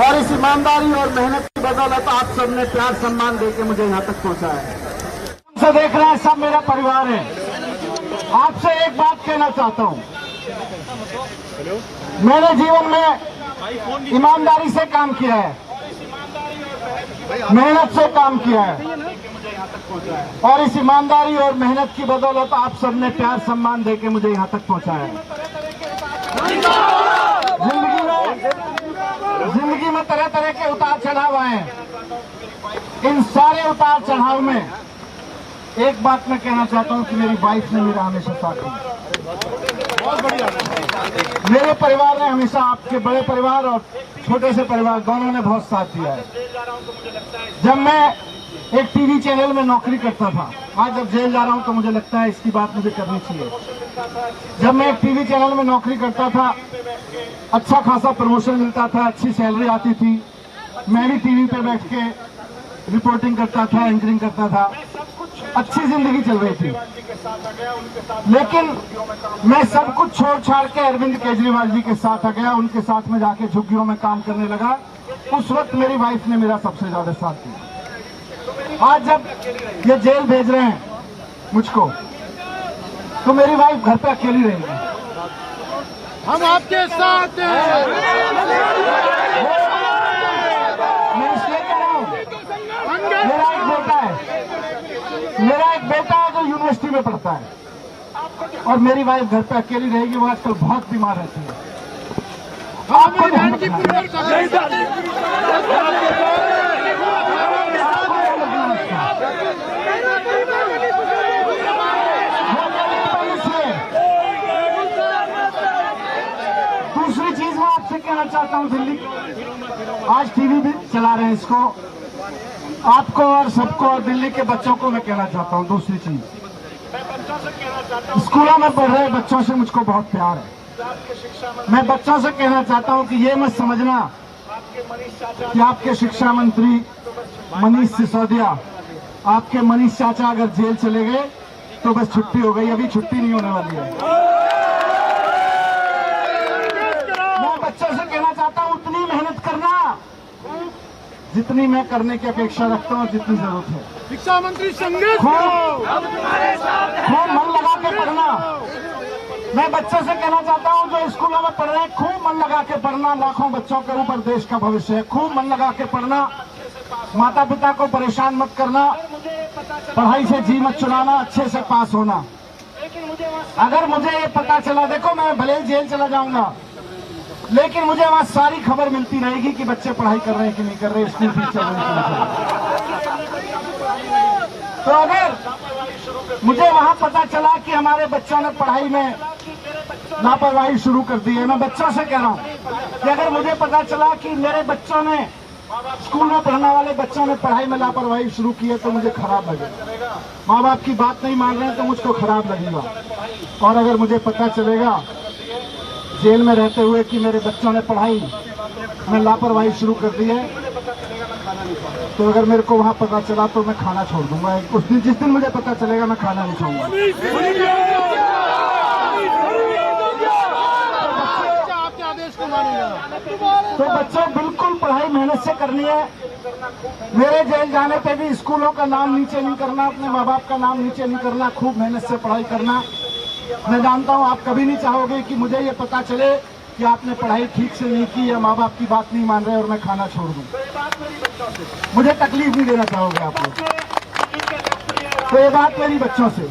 और इस ईमानदारी और मेहनत की बदौलत आप सबने प्यार सम्मान देके मुझे यहाँ तक पहुंचाया है। से देख रहे हैं, सब मेरा परिवार है। आपसे एक बात कहना चाहता हूं। मैंने जीवन में ईमानदारी से काम किया है, मेहनत से काम किया है, और इस ईमानदारी और मेहनत की बदौलत आप सबने प्यार सम्मान देके मुझे यहाँ तक पहुंचाया है। जिंदगी में तरह तरह के उतार चढ़ाव आए, इन सारे उतार चढ़ाव में एक बात मैं कहना चाहता हूं कि मेरी वाइफ ने मेरा हमेशा साथ दिया। बहुत बढ़िया। मेरे परिवार ने हमेशा, आपके बड़े परिवार और छोटे से परिवार दोनों ने बहुत साथ दिया है। जब मैं एक टीवी चैनल में नौकरी करता था, आज जब जेल जा रहा हूं तो मुझे लगता है इसकी बात मुझे करनी चाहिए। जब मैं एक टीवी चैनल में नौकरी करता था, अच्छा खासा प्रमोशन मिलता था, अच्छी सैलरी आती थी, मैं भी टीवी पे बैठ के रिपोर्टिंग करता था, एंकरिंग करता था, अच्छी जिंदगी चल रही थी। लेकिन मैं सब कुछ छोड़ छाड़ के अरविंद केजरीवाल जी के साथ आ गया, उनके साथ में जाके झुग्गियों में काम करने लगा। उस वक्त मेरी वाइफ ने मेरा सबसे ज्यादा साथ दिया। आज जब ये जेल भेज रहे हैं मुझको, तो मेरी वाइफ घर पे अकेली रहेगी। हम आपके साथ हैं। मैं इसलिए कह रहा हूं, मेरा एक बेटा है जो यूनिवर्सिटी में पढ़ता है, और मेरी वाइफ घर पे अकेली रहेगी। वो आजकल बहुत बीमार रहती है। आपको ध्यान रखना दूसरी चीज मैं आपसे कहना चाहता हूं, दिल्ली आज टीवी भी चला रहे हैं इसको, आपको और सबको और दिल्ली के बच्चों को मैं कहना चाहता हूं दूसरी चीज, स्कूलों में पढ़ रहे बच्चों से मुझको बहुत प्यार है। मैं बच्चों से कहना चाहता हूं कि ये मत समझना कि आपके शिक्षा मंत्री मनीष सिसोदिया, आपके मनीष चाचा अगर जेल चले गए तो बस छुट्टी हो गई। अभी छुट्टी नहीं होने वाली है। मैं बच्चों से कहना चाहता हूं उतनी मेहनत करना जितनी मैं करने की अपेक्षा रखता हूं, जितनी जरूरत है। शिक्षा मंत्री संघर्ष खूब मन लगा के पढ़ना। मैं बच्चों से कहना चाहता हूं जो स्कूलों में पढ़ रहे हैं, खूब मन लगा के पढ़ना। लाखों बच्चों के ऊपर देश का भविष्य है, खूब मन लगा के पढ़ना। माता पिता को परेशान मत करना, पढ़ाई से जी मत चुराना, अच्छे से पास होना। अगर मुझे ये पता चला, देखो मैं भले ही जेल चला जाऊंगा, लेकिन मुझे वहां सारी खबर मिलती रहेगी कि बच्चे पढ़ाई कर रहे हैं कि नहीं कर रहे, स्कूल फीस चल रही है। तो अगर मुझे वहां पता चला कि हमारे बच्चों ने पढ़ाई में लापरवाही शुरू कर दी है, मैं बच्चों से कह रहा हूं कि अगर मुझे पता चला कि मेरे बच्चों ने, स्कूल में पढ़ने वाले बच्चों ने पढ़ाई में लापरवाही शुरू की है, तो मुझे खराब लगेगा। माँ बाप की बात नहीं मान रहे हैं तो मुझको खराब लगेगा। और अगर मुझे पता चलेगा जेल में रहते हुए कि मेरे बच्चों ने पढ़ाई में लापरवाही शुरू कर दी है, तो अगर मेरे को वहां पता चला तो मैं खाना छोड़ दूंगा। उस दिन, जिस दिन मुझे पता चलेगा, मैं खाना नहीं खाऊंगा। आपके आदेश को मानेगा। तो बच्चों बिल्कुल पढ़ाई मेहनत से करनी है। मेरे जेल जाने पे भी स्कूलों का नाम नीचे नहीं करना, अपने माँ बाप का नाम नीचे नहीं करना, खूब मेहनत से पढ़ाई करना। मैं जानता हूं आप कभी नहीं चाहोगे कि मुझे ये पता चले कि आपने पढ़ाई ठीक से नहीं की या माँ बाप की बात नहीं मान रहे और मैं खाना छोड़ दूं। मुझे तकलीफ नहीं देना चाहोगे आप लोग। तो ये बात मेरी बच्चों से।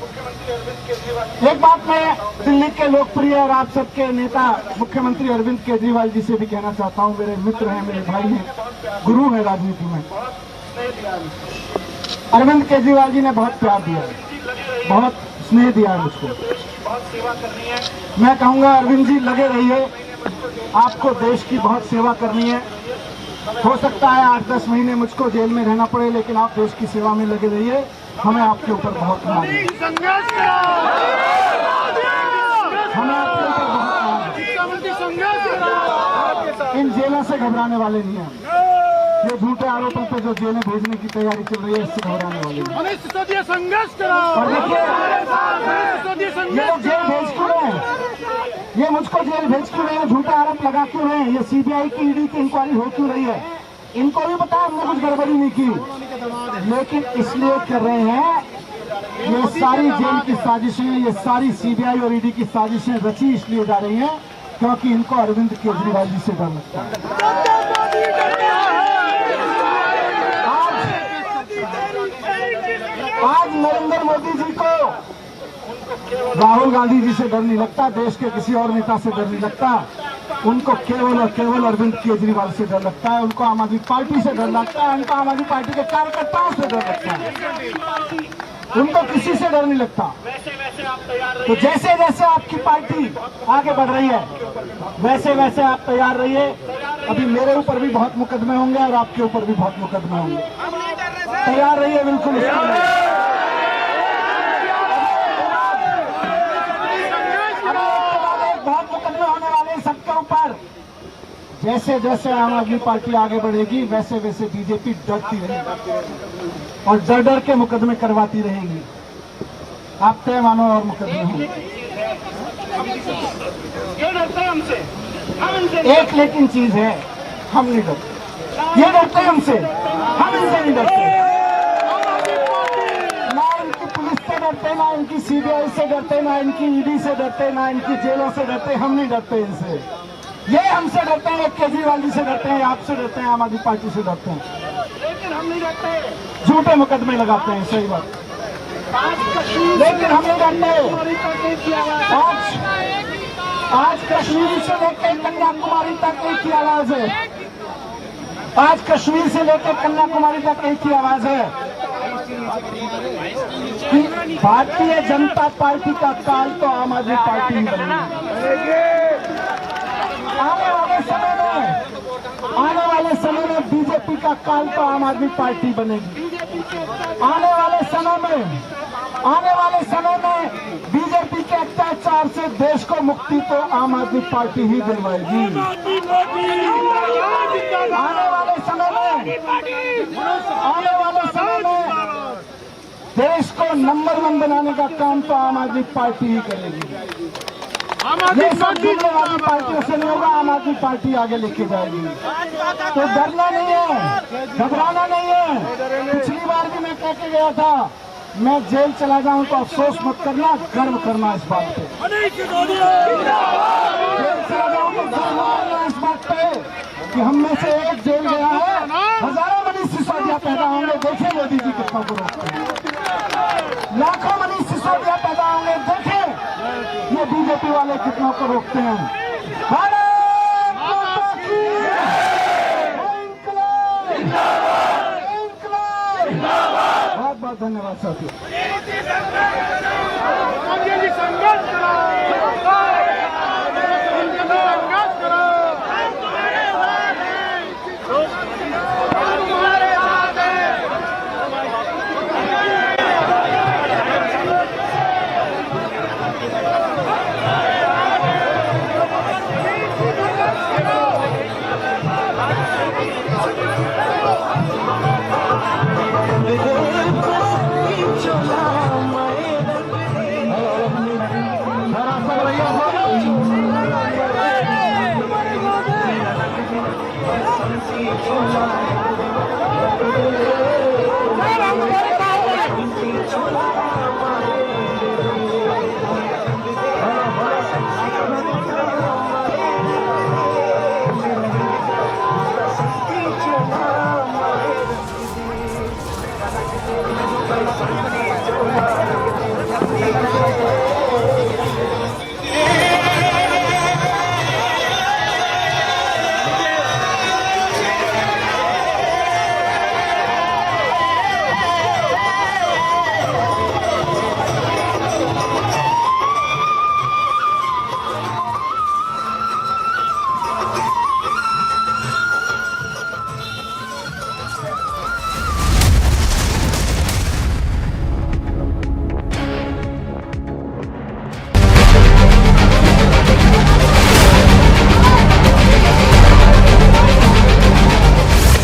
एक बात मैं दिल्ली के लोकप्रिय और आप सबके नेता मुख्यमंत्री अरविंद केजरीवाल जी से भी कहना चाहता हूं। मेरे मित्र हैं, मेरे भाई हैं, गुरु हैं राजनीति में। अरविंद केजरीवाल जी ने बहुत प्यार दिया है, बहुत स्नेह दिया है मुझको। मैं कहूंगा अरविंद जी लगे रहिए, आपको देश की बहुत सेवा करनी है। हो सकता है 8-10 महीने मुझको जेल में रहना पड़े, लेकिन आप देश की सेवा में लगे रहिए। हमें आपके ऊपर बहुत मान है, हमें आपके ऊपर बहुत मान है। इन जेलों से घबराने वाले नहीं हैं। ये झूठे आरोपों पे जो जेलें भेजने की तैयारी चल रही है, इससे घबराने वाले नहीं। मनीष सिसोदिया संघर्ष करो। और देखिए, ये लोग जेल भेज क्यों रहे हैं, ये मुझको जेल भेज क्यों रहे हैं, झूठे आरोप लगा क्यों रहे हैं, ये सीबीआई की ईडी की इंक्वायरी हो क्यों रही है। इनको भी पता है हमने कुछ गड़बड़ी नहीं की, लेकिन इसलिए कर रहे हैं। ये सारी जेल की साजिशें, ये सारी सीबीआई और ईडी की साजिशें रची इसलिए जा रही हैं क्योंकि इनको अरविंद केजरीवाल जी से डर लगता है। आज नरेंद्र मोदी जी को राहुल गांधी जी से डर नहीं लगता, देश के किसी और नेता से डर नहीं लगता। उनको केवल और केवल अरविंद केजरीवाल से डर लगता है, उनको आम आदमी पार्टी से डर लगता है, उनको आम आदमी पार्टी के कार्यकर्ताओं से डर लगता है, उनको किसी से डर नहीं लगता। तो जैसे जैसे आपकी पार्टी आगे बढ़ रही है वैसे वैसे आप तैयार रहिए। अभी मेरे ऊपर भी बहुत मुकदमे होंगे और आपके ऊपर भी बहुत मुकदमे होंगे, तैयार रहिए बिल्कुल इसके लिए। बहुत मुकदमे होने वाले हैं सबके ऊपर। जैसे जैसे आम आदमी पार्टी आगे बढ़ेगी वैसे वैसे बीजेपी डरती रहेगी और डर डर के मुकदमे करवाती रहेगी। आप तय मानो और मुकदमे होंगे। एक लेकिन चीज है, हम नहीं डरते। ये डरते हमसे, हम इनसे नहीं डरते। ना इनकी पुलिस से डरते, ना इनकी सीबीआई से डरते, ना इनकी ईडी से डरते, ना इनकी जेलों से डरते। हम नहीं डरते इनसे, ये हमसे डरते हैं। केजरीवाल जी से डरते हैं, आपसे डरते हैं, आम आदमी पार्टी से डरते हैं, लेकिन हम नहीं डरते। झूठे मुकदमे लगाते हैं, सही बात, लेकिन हम नहीं डरते। आज कश्मीर से लेकर कन्याकुमारी तक एक ही आवाज है। आज कश्मीर से लेकर कन्याकुमारी तक एक ही आवाज है कि भारतीय जनता पार्टी का काल तो आम आदमी पार्टी ही बनेगी। आने वाले समय में बीजेपी का काल तो आम आदमी पार्टी बनेगी। आने वाले समय में बीजेपी के अत्याचार से देश को मुक्ति तो आम आदमी पार्टी ही दिलवाएगी। आने वाले समय में देश को नंबर 1 बनाने का काम तो आम आदमी पार्टी ही करेगी। ये सब जुमलेबाजी पार्टियों से नहीं होगा, आम आदमी पार्टी आगे लेके जाएगी। तो डरना नहीं है, घबराना नहीं है। पिछली बार भी मैं कह के गया था, मैं जेल चला जाऊं तो अफसोस मत करना, गर्व करना इस बात पे। जेल चला जाऊं तो गर्व करना इस बात पे कि हम में से एक जेल गया है, हजारों मनीष सिसोदिया पैदा होंगे। देखें मोदी जी कितना को रोकते हैं, लाखों मनीष सिसोदिया पैदा होंगे। देखें ये बीजेपी वाले कितना को रोकते हैं। भारत माता की बहुत बहुत धन्यवाद साथियों।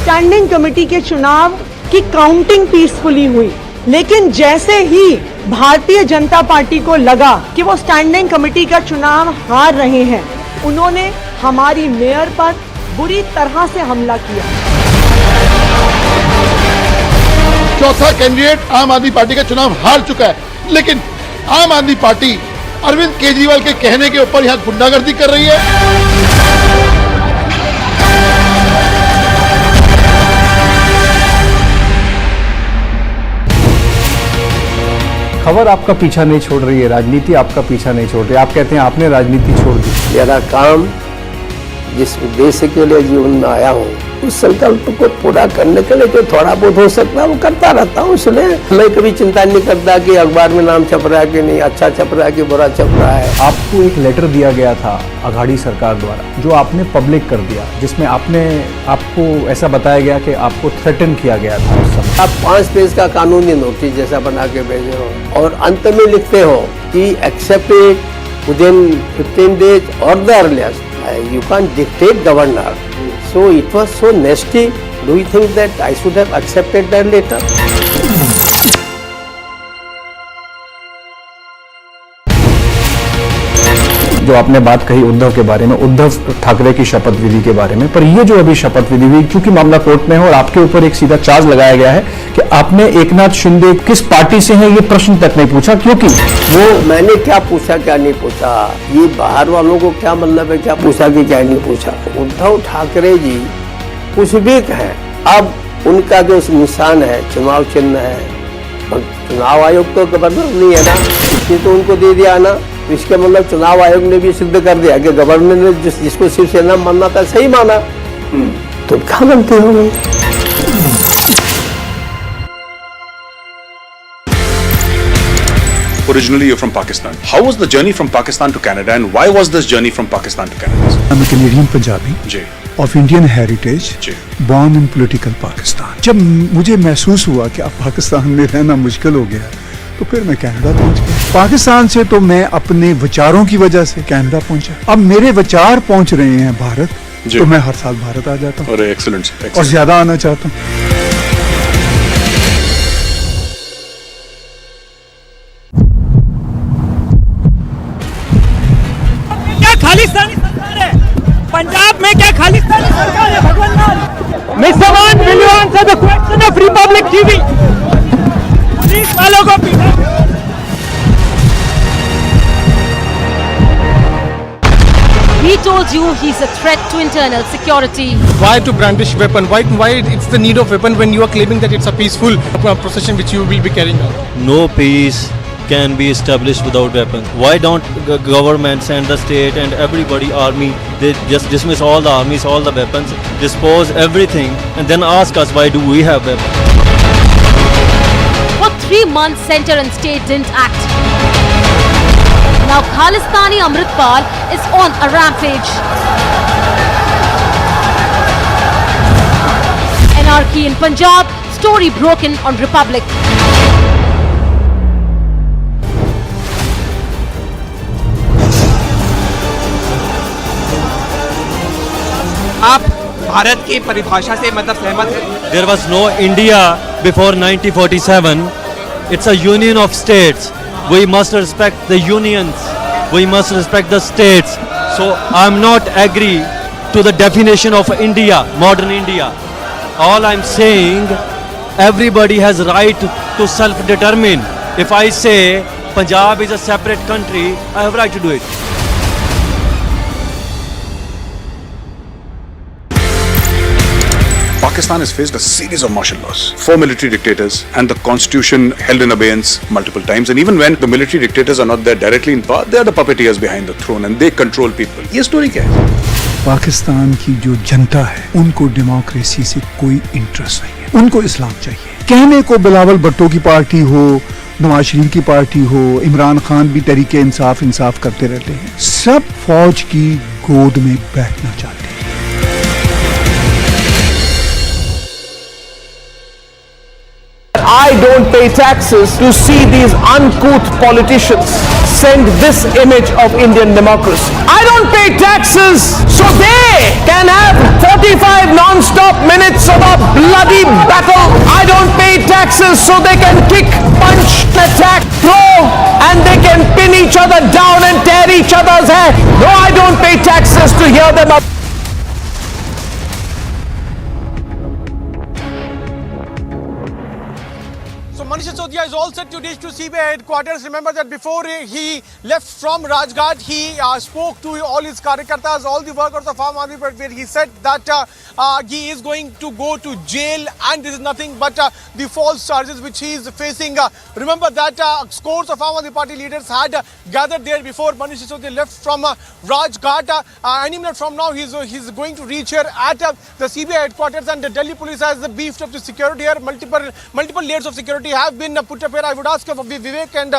स्टैंडिंग कमेटी के चुनाव की काउंटिंग पीसफुली हुई, लेकिन जैसे ही भारतीय जनता पार्टी को लगा कि वो स्टैंडिंग कमेटी का चुनाव हार रहे हैं, उन्होंने हमारी मेयर पर बुरी तरह से हमला किया। चौथा कैंडिडेट आम आदमी पार्टी का चुनाव हार चुका है, लेकिन आम आदमी पार्टी अरविंद केजरीवाल के कहने के ऊपर यहां गुंडागर्दी कर रही है। खबर आपका पीछा नहीं छोड़ रही है, राजनीति आपका पीछा नहीं छोड़ रही। आप कहते हैं आपने राजनीति छोड़ दी। मेरा काम जिस उद्देश्य के लिए जीवन में आया हूँ उस संकल्प को पूरा करने के लिए जो थोड़ा बहुत हो सकता है वो करता रहता हूँ। इसलिए मैं कभी चिंता नहीं करता कि अखबार में नाम छप रहा है कि नहीं, अच्छा छप रहा है कि बुरा छप रहा है। आपको एक लेटर दिया गया था अघाड़ी सरकार द्वारा जो आपने पब्लिक कर दिया, जिसमें आपको ऐसा बताया गया कि आपको थ्रेटन किया गया था उस समय। आप 5 पेज का कानूनी नोटिस जैसा बना के भेजे हो और अंत में लिखते हो कि accept it within 15 days or the earliest. You can't dictate governor. So it was so nasty. Do you think that I should have accepted that letter? जो आपने बात कही उद्धव के बारे में, उद्धव ठाकरे की शपथ विधि के बारे में, पर ये जो अभी शपथ विधि हुई, क्योंकि मामला कोर्ट में है और आपके ऊपर एक सीधा चार्ज लगाया गया है कि आपने एकनाथ शिंदे किस पार्टी से हैं ये प्रश्न तक नहीं पूछा, क्योंकि वो मैंने क्या पूछा क्या नहीं पूछा, ये बाहर वालों को क्या मतलब है क्या पूछा कि क्या नहीं पूछा। उद्धव ठाकरे जी कुछ भी कहें, अब उनका जो निशान है चुनाव चिन्ह है, चुनाव आयोग तो गवर्नर नहीं है ना, इसने तो उनको दे दिया ना, इसके मतलब चुनाव आयोग ने भी सिद्ध कर दिया कि गवर्नर ने जिसको शिवसेना मानना था सही माना, तो क्या गलती हो गई। Originally you're from Pakistan. How was the journey from Pakistan to Canada and why was this journey from Pakistan to Canada? I'm a Canadian Punjabi of Indian heritage, born in political Pakistan. जब मुझे महसूस हुआ कि अब पाकिस्तान में रहना मुश्किल हो गया तो फिर मैं कनाडा पहुंच गया। पाकिस्तान से तो मैं अपने विचारों की वजह से कनाडा पहुंचा। अब मेरे विचार पहुंच रहे हैं भारत, तो मैं हर साल भारत आ जाता हूँ और ज्यादा आना चाहता हूँ। खालिस्तानी सरकार है पंजाब में, क्या खालिस्तानी सरकार है भगवान। मिस्टर मान, will you answer the question of Republic TV? Police वालों को पीटा। He told you he's a threat to internal security. Why to brandish weapon? Why it's the need of weapon when you are claiming that it's a peaceful procession which you will be carrying out? No peace can be established without weapons. Why don't governments and the state and everybody, army, they just dismiss all the armies, all the weapons, dispose everything and then ask us why do we have weapons? For 3 months, center and state didn't act. Now Khalistani Amritpal is on a rampage. Anarchy in Punjab, story broken on Republic. आप भारत की परिभाषा से मतलब सहमत हैं? There was no India before 1947. It's a union of states. We must respect the unions. We must respect the states. So I'm not agree to the definition of India, modern India. All I'm saying, everybody has right to self-determine. If I say Punjab is a separate country, I have right to do it. Pakistan has faced a series of martial laws, 4 military dictators, and the constitution held in abeyance multiple times. And even when the military dictators are not there directly in power, they are the puppeteers behind the throne and they control people. ये story क्या है? पाकिस्तान की जो जनता है उनको democracy से कोई interest नहीं है, उनको इस्लाम चाहिए। कहने को बिलावल भुट्टो की पार्टी हो, नवाज शरीफ की पार्टी हो, इमरान खान भी तरीके इंसाफ करते रहते हैं, सब फौज की गोद में बैठना चाहते हैं। I don't pay taxes to see these uncouth politicians send this image of Indian democracy. I don't pay taxes so they can have 45 non-stop minutes of a bloody battle. I don't pay taxes so they can kick, punch, attack, throw, and they can pin each other down and tear each other's hair. No, I don't pay taxes to hear them up. So Manish Sisodia is all set to reach to CBI headquarters. Remember that before he left from Rajghat, he spoke to all his karyakartas, all the workers of Aam Aadmi Party, where he said that he is going to go to jail and this is nothing but the false charges which he is facing. Remember that scores of Aam Aadmi Party leaders had gathered there before Manish Sisodia left from Rajghat. Any minute from now, he's going to reach here at the CBI headquarters, and the Delhi police has beefed up the security here. Multiple layers of security have been put up here. I would ask Vivek and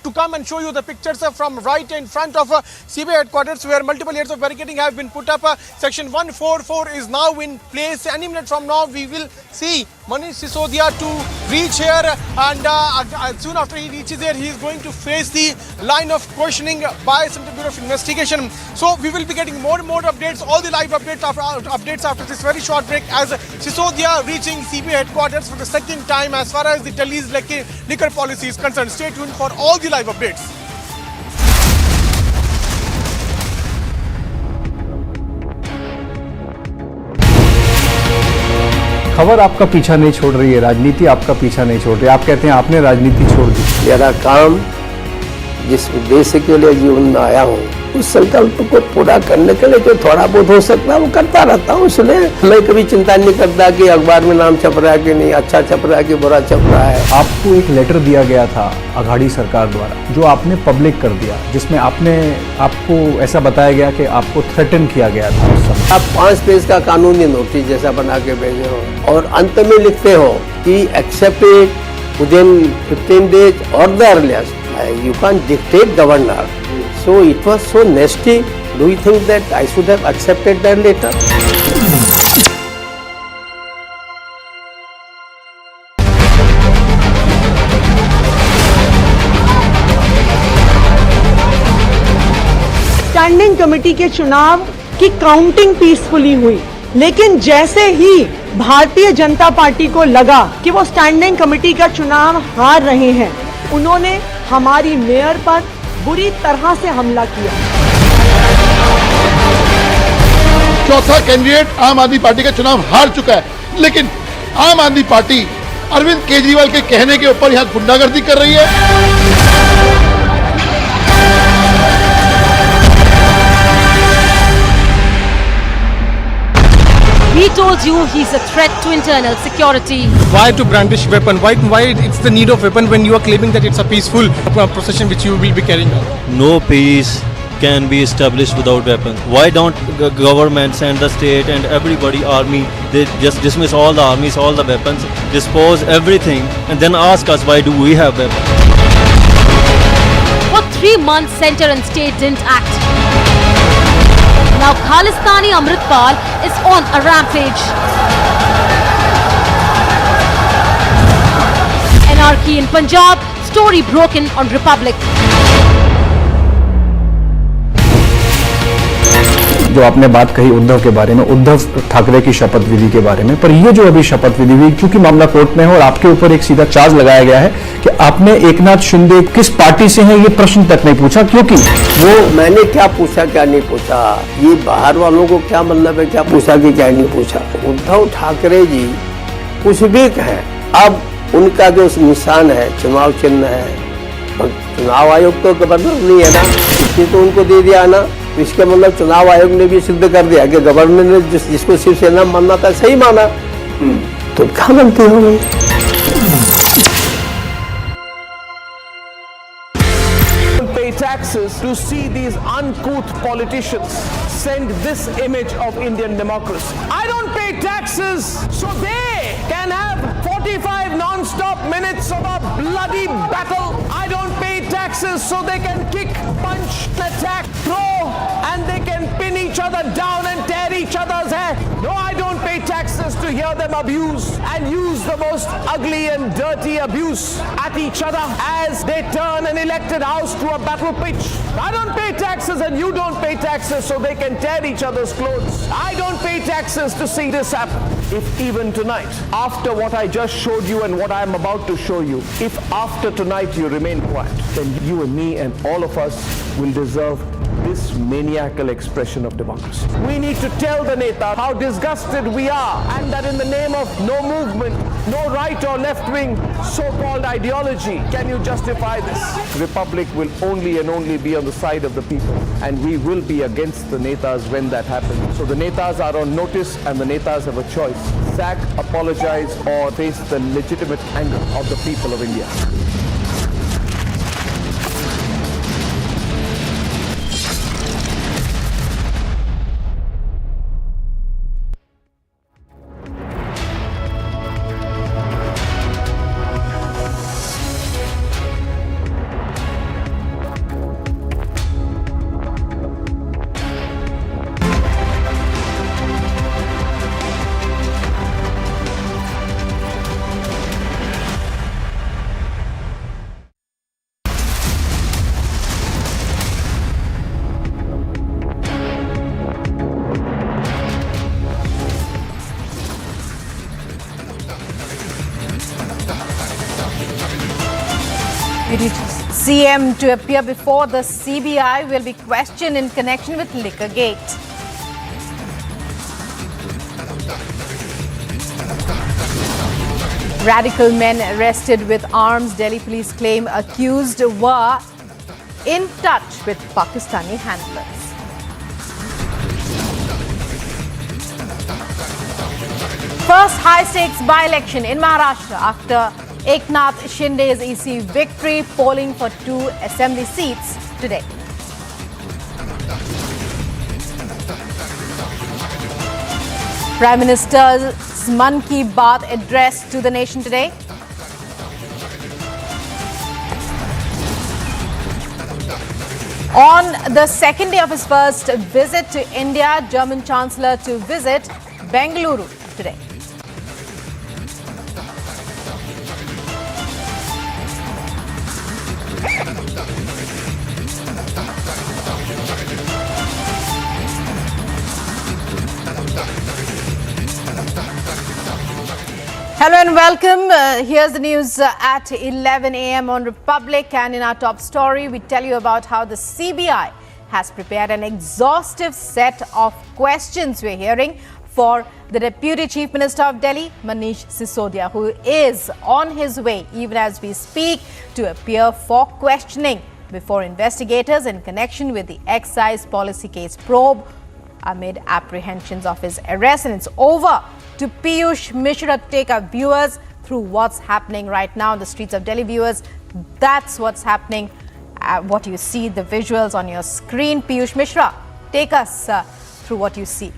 to come and show you the pictures from right in front of CBI headquarters, where multiple layers of barricading have been put up. Section 144 is now in place. Any minute from now, we will see Manish Sisodia to reach here, and soon after he reaches here, he is going to face the line of questioning by Central Bureau of Investigation. So we will be getting more and more updates, all the live updates after this very short break, as Sisodia reaching CBI headquarters for the second time as far as the Delhi's liquor policy is concerned. Stay tuned for all the live updates. खबर आपका पीछा नहीं छोड़ रही है, राजनीति आपका पीछा नहीं छोड़ रही है। आप कहते हैं आपने राजनीति छोड़ दी। मेरा काम जिस उद्देश्य के लिए जीवन में आया हूँ, उस संकल्प को पूरा करने के लिए जो थोड़ा बहुत हो सकता है वो करता रहता हूँ। इसलिए मैं कभी चिंता नहीं करता कि अखबार में नाम छप रहा है कि नहीं, अच्छा छप रहा है कि बुरा छप रहा है। आपको एक लेटर दिया गया था अघाड़ी सरकार द्वारा, जो आपने पब्लिक कर दिया, जिसमें आपको ऐसा बताया गया कि आपको थ्रेटन किया गया था उस समय। आप 5 पेज का कानूनी नोटिस जैसा बना के भेजे हो और अंत में लिखते हो कि एक्सेप्ट इट विदिन 15 days और the earliest. You can't dictate governor. So it was so nasty. Do you think that I should have accepted that letter? Standing committee के चुनाव की काउंटिंग पीसफुली हुई, लेकिन जैसे ही भारतीय जनता पार्टी को लगा कि वो स्टैंडिंग कमेटी का चुनाव हार रहे हैं, उन्होंने हमारी मेयर पर बुरी तरह से हमला किया। चौथा कैंडिडेट आम आदमी पार्टी का चुनाव हार चुका है, लेकिन आम आदमी पार्टी अरविंद केजरीवाल के कहने के ऊपर यहाँ गुंडागर्दी कर रही है। He told you he's a threat to internal security. Why to brandish weapon? Why it's the need of weapon when you are claiming that it's a peaceful procession which you will be carrying out? No peace can be established without weapons. Why don't government send the state and everybody army, they just dismiss all the armies, all the weapons, dispose everything, and then ask us why do we have weapons? For 3 months, center and state didn't act. Now Khalistani Amritpal is on a rampage. Anarchy in Punjab, story broken on Republic. जो आपने बात कही उद्धव के बारे में, उद्धव ठाकरे की शपथ विधि के बारे में, पर ये जो अभी शपथ विधि हुई, क्योंकि मामला कोर्ट में है और आपके ऊपर एक सीधा चार्ज लगाया गया है कि आपने एकनाथ शिंदे किस पार्टी से हैं ये प्रश्न तक नहीं पूछा, क्योंकि वो मैंने क्या पूछा क्या नहीं पूछा, ये बाहर वालों को क्या मतलब है क्या पूछा कि क्या नहीं पूछा। उद्धव ठाकरे जी कुछ भी कहें, अब उनका जो निशान है, चुनाव चिन्ह है, चुनाव आयोग तो गवर्नर नहीं है ना, इसलिए तो उनको दे दिया ना। इसके मतलब चुनाव आयोग ने भी सिद्ध कर दिया कि गवर्नर ने जिसको शिवसेना मानना था सही माना, तो क्या गलती हो गई। Pay taxes to see these uncouth politicians send this image of Indian democracy. I don't pay taxes so they can have 45 non-stop minutes of a bloody battle. I don't pay taxes so they can kick, punch, attack, throw, and they can pin each other down and tear each other's hair. No, I don't pay taxes to hear them abuse and use the most ugly and dirty abuse at each other as they turn an elected house to a battle pitch. I don't pay taxes and you don't pay taxes so they can tear each other's clothes. I don't pay taxes to see this happen. If even tonight, after what I just showed you and what I am about to show you, if after tonight you remain quiet, then you and me and all of us will deserve this maniacal expression of democracy. We need to tell the Neta how disgusted we are and that in the name of no movement, no right or left wing so-called ideology can you justify this. Republic will only and only be on the side of the people, and we will be against the Netas when that happens. So the Netas are on notice and the Netas have a choice. Sack, apologize or face the legitimate anger of the people of India. CM to appear before the CBI will be questioned in connection with Liquorgate. Radical men arrested with arms, Delhi police claim accused were in touch with Pakistani handlers. First high-stakes by-election in Maharashtra after Eknath Shinde's EC victory, polling for 2 assembly seats today. Prime Minister's Mann Ki Baat address to the nation today. On the second day of his first visit to India, German Chancellor to visit Bengaluru today. Hello and welcome. Here's the news at 11 a.m. on Republic, and in our top story, we tell you about how the CBI has prepared an exhaustive set of questions we're hearing for the Deputy Chief Minister of Delhi, Manish Sisodia, who is on his way, even as we speak, to appear for questioning before investigators in connection with the excise policy case probe amid apprehensions of his arrest. And it's over to Piyush Mishra to take our viewers through what's happening right now in the streets of Delhi. Viewers, that's what's happening, what you see, the visuals on your screen. Piyush Mishra, take us through what you see.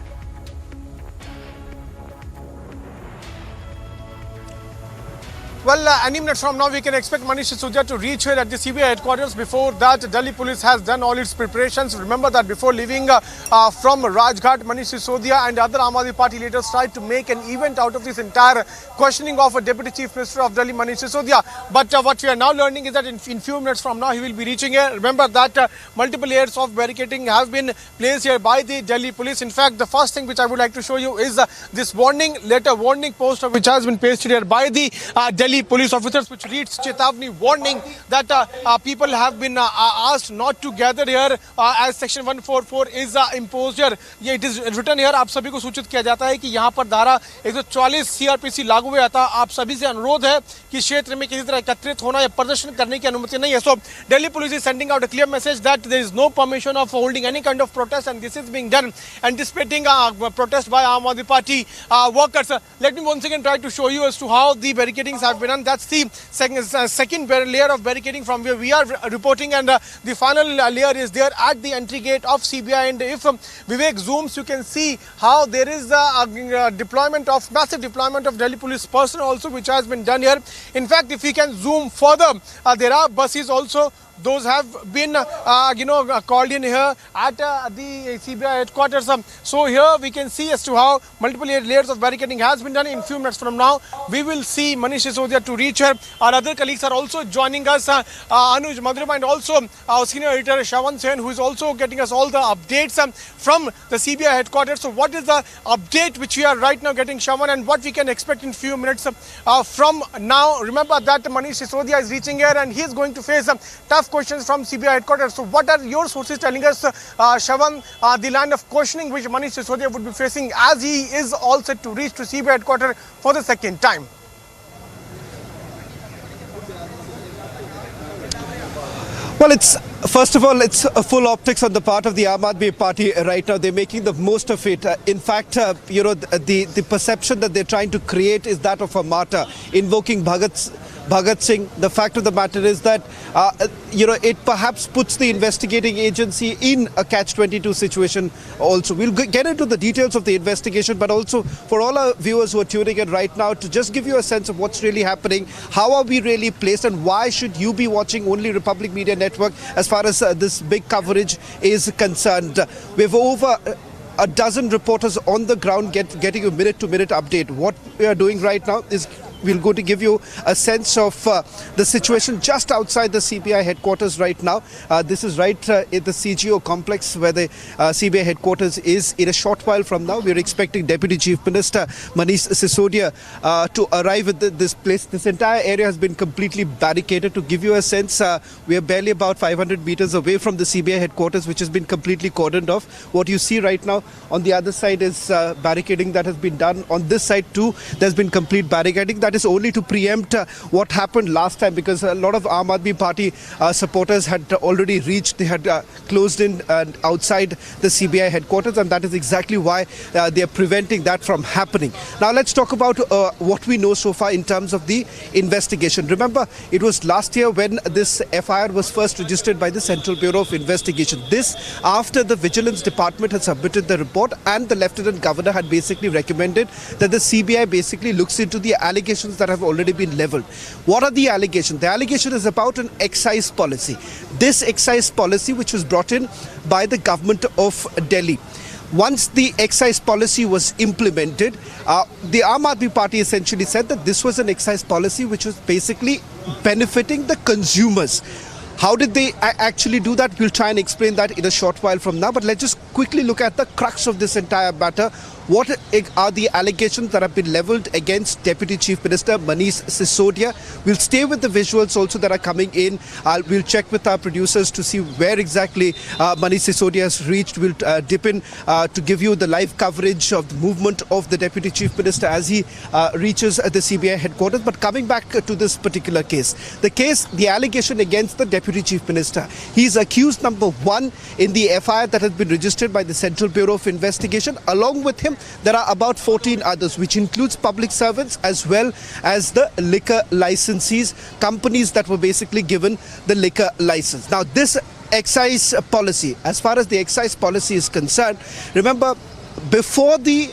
Well, any minute from now, we can expect Manish Sisodia to reach here at the CBI headquarters. Before that, Delhi police has done all its preparations. Remember that before leaving from Rajghat, Manish Sisodia and other Aam Aadmi Party leaders tried to make an event out of this entire questioning of a Deputy Chief Minister of Delhi, Manish Sisodia. But what we are now learning is that in few minutes from now, he will be reaching here. Remember that multiple layers of barricading have been placed here by the Delhi police. In fact, the first thing which I would like to show you is this warning poster which has been pasted here by the Delhi police officers, which reads Chetavni warning that people have been asked not to gather here as section 144 is imposed here. It is written here. आप सभी को सूचित किया जाता है कि यहाँ पर धारा 144 CRPC लागू हुआ था. आप सभी से अनुरोध है कि क्षेत्र में किसी तरह एकत्रित होना या प्रदर्शन करने की अनुमति नहीं है. So Delhi police is sending out a clear message that there is no permission of holding any kind of protest, and this is being done anticipating protest by Aam Aadmi Party workers. Let me once again try to show you as to how the barricadings have been done. That's the second layer of barricading from where we are reporting, and the final layer is there at the entry gate of CBI. And if Vivek zooms, you can see how there is a massive deployment of Delhi police personnel also, which has been done here. In fact, if we can zoom further, there are buses also. Those have been, called in here at the CBI headquarters. So here we can see as to how multiple layers of barricading has been done. In few minutes from now, we will see Manish Sisodia to reach here. Our other colleagues are also joining us, Anuj Madhurima, and also our senior editor Shawan Sen, who is also getting us all the updates from the CBI headquarters. So what is the update which we are right now getting, Shawan, and what we can expect in few minutes from now? Remember that Manish Sisodia is reaching here and he is going to face tough questions from CBI headquarters. So what are your sources telling us, Shravan, the line of questioning which Manish Sisodia would be facing as he is all set to reach to CBI headquarters for the second time? Well, first of all, it's a full optics on the part of the Aam Aadmi Party right now. They're making the most of it. In fact, the perception that they're trying to create is that of a martyr, invoking Bhagat Singh. The fact of the matter is that, it perhaps puts the investigating agency in a catch-22 situation also. We'll get into the details of the investigation, but also for all our viewers who are tuning in right now, to just give you a sense of what's really happening, how are we really placed, and why should you be watching only Republic Media Network as far as this big coverage is concerned. We have over a dozen reporters on the ground getting a minute-to-minute update. What we are doing right now is we're going to give you a sense of the situation just outside the CBI headquarters right now. This is right in the CGO complex where the CBI headquarters is. In a short while from now, we're expecting Deputy Chief Minister Manish Sisodia to arrive at this place. This entire area has been completely barricaded. To give you a sense, we are barely about 500 meters away from the CBI headquarters, which has been completely cordoned off. What you see right now on the other side is barricading that has been done. On this side too, there's been complete barricading. That is only to preempt what happened last time, because a lot of Aam Aadmi Party supporters had already reached, they had closed in outside the CBI headquarters, and that is exactly why they are preventing that from happening. Now let's talk about what we know so far in terms of the investigation. Remember, it was last year when this FIR was first registered by the Central Bureau of Investigation. This after the Vigilance Department had submitted the report and the Lieutenant Governor had basically recommended that the CBI basically looks into the allegations that have already been leveled. What are the allegations? The allegation is about an excise policy. This excise policy, which was brought in by the government of Delhi. Once the excise policy was implemented, the Aam Aadmi Party essentially said that this was an excise policy which was basically benefiting the consumers. How did they actually do that? We'll try and explain that in a short while from now. But let's just quickly look at the crux of this entire matter. What are the allegations that have been leveled against Deputy Chief Minister Manish Sisodia? We'll stay with the visuals also that are coming in. We'll check with our producers to see where exactly Manish Sisodia has reached. We'll dip in to give you the live coverage of the movement of the Deputy Chief Minister as he reaches the CBI headquarters. But coming back to this particular case, the allegation against the Deputy Chief Minister, he's accused number one in the FIR that has been registered by the Central Bureau of Investigation. Along with him, there are about 14 others, which includes public servants as well as the liquor licensees, companies that were basically given the liquor license. Now, this excise policy, as far as the excise policy is concerned, remember, before the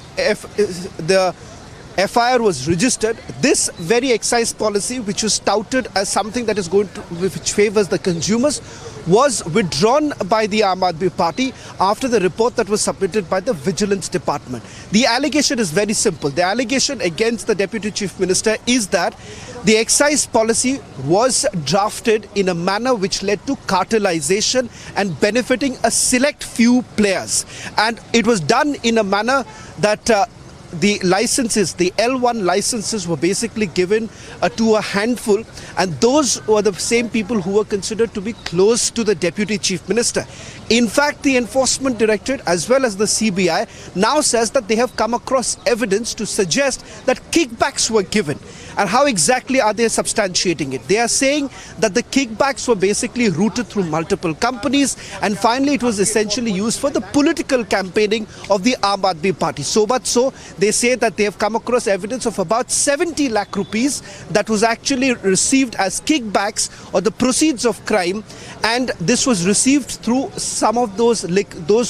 FIR was registered, this very excise policy, which was touted as something that is which favors the consumers, was withdrawn by the Aam Aadmi Party after the report that was submitted by the Vigilance Department. The allegation is very simple. The allegation against the Deputy Chief Minister is that the excise policy was drafted in a manner which led to cartelization and benefiting a select few players. And it was done in a manner that the licenses, the L1 licenses, were basically given to a handful, and those were the same people who were considered to be close to the Deputy Chief Minister. In fact, the Enforcement Directorate as well as the CBI now says that they have come across evidence to suggest that kickbacks were given. And how exactly are they substantiating it? They are saying that the kickbacks were basically routed through multiple companies, and finally it was essentially used for the political campaigning of the Aam Aadmi Party. So much so, they say that they have come across evidence of about 70 lakh rupees that was actually received as kickbacks or the proceeds of crime, and this was received through some of those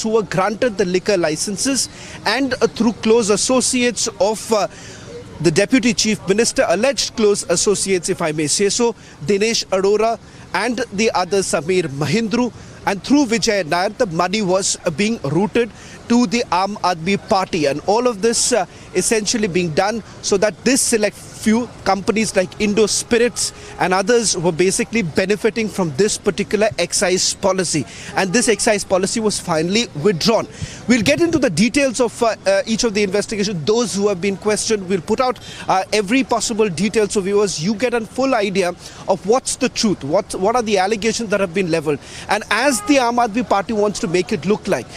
who were granted the liquor licenses and through close associates of the Deputy Chief Minister, alleged close associates, if I may say so, Dinesh Arora and the other Samir Mahindru. And through Vijay Nair, the money was being routed to the Aam Aadmi Party. And all of this essentially being done so that this select few companies like Indo Spirits and others were basically benefiting from this particular excise policy. And this excise policy was finally withdrawn. We'll get into the details of each of the investigations. Those who have been questioned, we'll put out every possible detail so viewers, you get a full idea of what's the truth, what are the allegations that have been leveled. And as the Aam Aadmi Party wants to make it look like,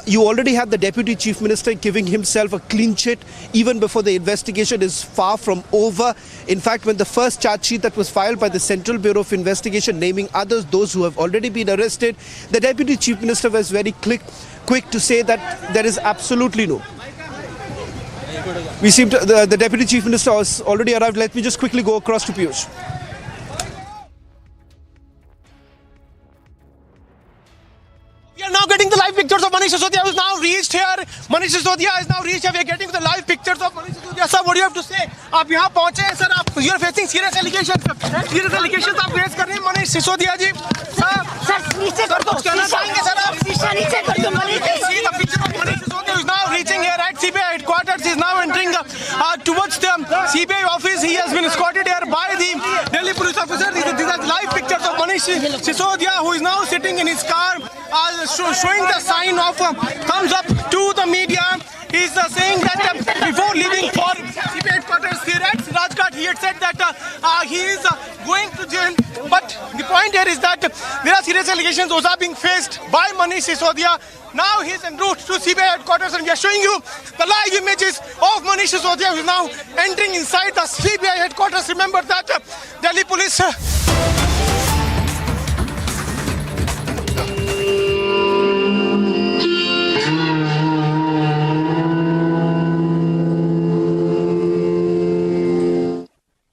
you already have the Deputy Chief Minister giving himself a clean sheet even before the investigation is far from over. In fact, when the first charge sheet that was filed by the Central Bureau of Investigation naming others, those who have already been arrested, the Deputy Chief Minister was very quick to say that there is absolutely no. We seem to, the Deputy Chief Minister has already arrived. Let me just quickly go across to Piyush. We are now getting the live pictures of Manish Sisodia, who is now reached here. Manish Sisodia is now reached here. We are getting the live pictures of Manish Sisodia. Sir, what do you have to say? आप यहाँ पहुँचे हैं sir, आप you are facing serious allegations. Serious allegations आप face कर रहे हैं Manish Sisodia जी. Sir नीचे कर दो. कुछ कहना चाहेंगे सर आप? नीचे कर दो Manish. See the picture of Manish Sisodia, who is now reaching here at CBI headquarters. He is now entering towards the CBI office. He has been escorted here by the Delhi police officer. These are live pictures of Manish Sisodia, who is now sitting in his car, showing the sign of thumbs up to the media. He is saying that before leaving for CBI headquarters here at Rajghat, he had said that he is going to jail. But the point here is that there are serious allegations. Those are being faced by Manish Sisodia. Now he is en route to CBI headquarters, and we are showing you the live images of Manish Sisodia, who is now entering inside the CBI headquarters. Remember that Delhi police.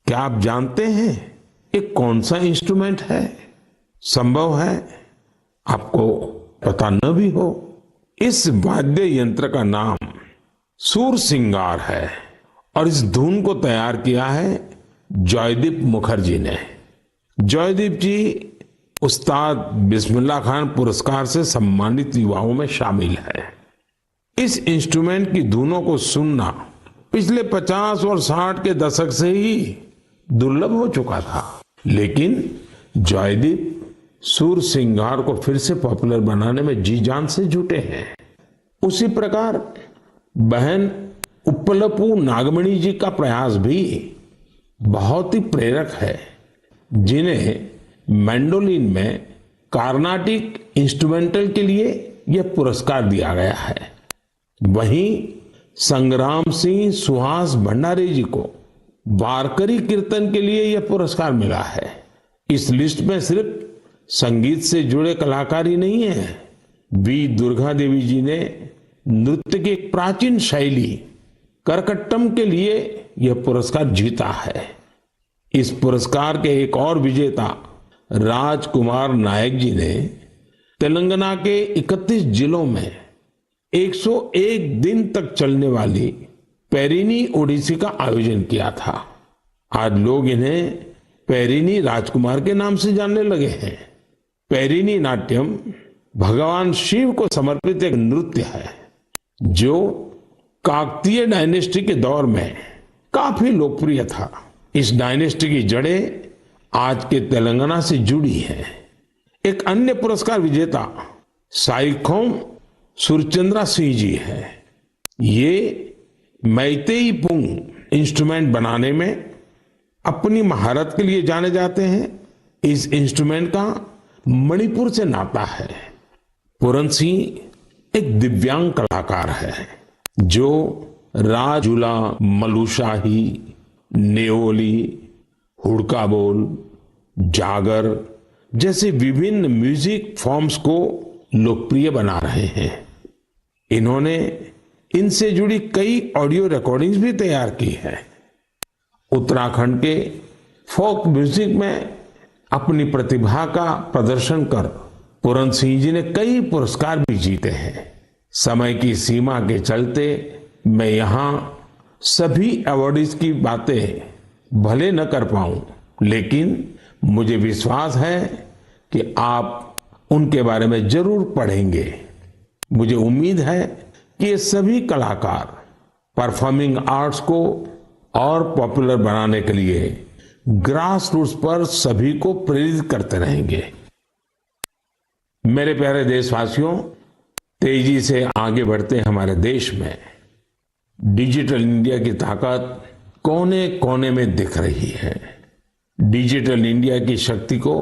क्या आप जानते हैं ये कौन सा instrument है? संभव है आपको पता न भी हो। इस वाद्य यंत्र का नाम सूर सिंगार है और इस धुन को तैयार किया है जयदीप मुखर्जी ने। जयदीप जी उस्ताद बिस्मिल्लाह खान पुरस्कार से सम्मानित युवाओं में शामिल है। इस इंस्ट्रूमेंट की धुनों को सुनना पिछले 50 और 60 के दशक से ही दुर्लभ हो चुका था, लेकिन जयदीप सूर सिंगार को फिर से पॉपुलर बनाने में जी जान से जुटे हैं। उसी प्रकार बहन उप्पलपू नागमणि जी का प्रयास भी बहुत ही प्रेरक है, जिन्हें मैंडोलिन में कार्नाटिक इंस्ट्रूमेंटल के लिए यह पुरस्कार दिया गया है। वहीं संग्राम सिंह सुहास भंडारे जी को वारकरी कीर्तन के लिए यह पुरस्कार मिला है। इस लिस्ट में सिर्फ संगीत से जुड़े कलाकार ही नहीं है। वी दुर्गा देवी जी ने नृत्य की एक प्राचीन शैली करकट्टम के लिए यह पुरस्कार जीता है। इस पुरस्कार के एक और विजेता राजकुमार नायक जी ने तेलंगाना के 31 जिलों में 101 दिन तक चलने वाली पेरिनी ओडिसी का आयोजन किया था। आज लोग इन्हें पेरिनी राजकुमार के नाम से जानने लगे हैं। पेरिनी नाट्यम भगवान शिव को समर्पित एक नृत्य है जो काकतीय डायनेस्टी के दौर में काफी लोकप्रिय था। इस डायनेस्टी की जड़ें आज के तेलंगाना से जुड़ी हैं। एक अन्य पुरस्कार विजेता साइखोम सुरचंद्रा सिंह जी है। ये मैतेई पुंग इंस्ट्रूमेंट बनाने में अपनी महारत के लिए जाने जाते हैं। इस इंस्ट्रूमेंट का मणिपुर से नाता है। पूरन सिंह एक दिव्यांग कलाकार है जो राजुला, मलुशाही, नेओली, हुड़का बोल, जागर जैसे विभिन्न म्यूजिक फॉर्म्स को लोकप्रिय बना रहे हैं। इन्होंने इनसे जुड़ी कई ऑडियो रिकॉर्डिंग्स भी तैयार की है। उत्तराखंड के फोक म्यूजिक में अपनी प्रतिभा का प्रदर्शन कर पूरन सिंह जी ने कई पुरस्कार भी जीते हैं। समय की सीमा के चलते मैं यहाँ सभी अवार्डीज की बातें भले न कर पाऊं, लेकिन मुझे विश्वास है कि आप उनके बारे में जरूर पढ़ेंगे। मुझे उम्मीद है कि ये सभी कलाकार परफॉर्मिंग आर्ट्स को और पॉपुलर बनाने के लिए ग्रास रूट्स पर सभी को प्रेरित करते रहेंगे। मेरे प्यारे देशवासियों, तेजी से आगे बढ़ते हमारे देश में डिजिटल इंडिया की ताकत कोने कोने में दिख रही है। डिजिटल इंडिया की शक्ति को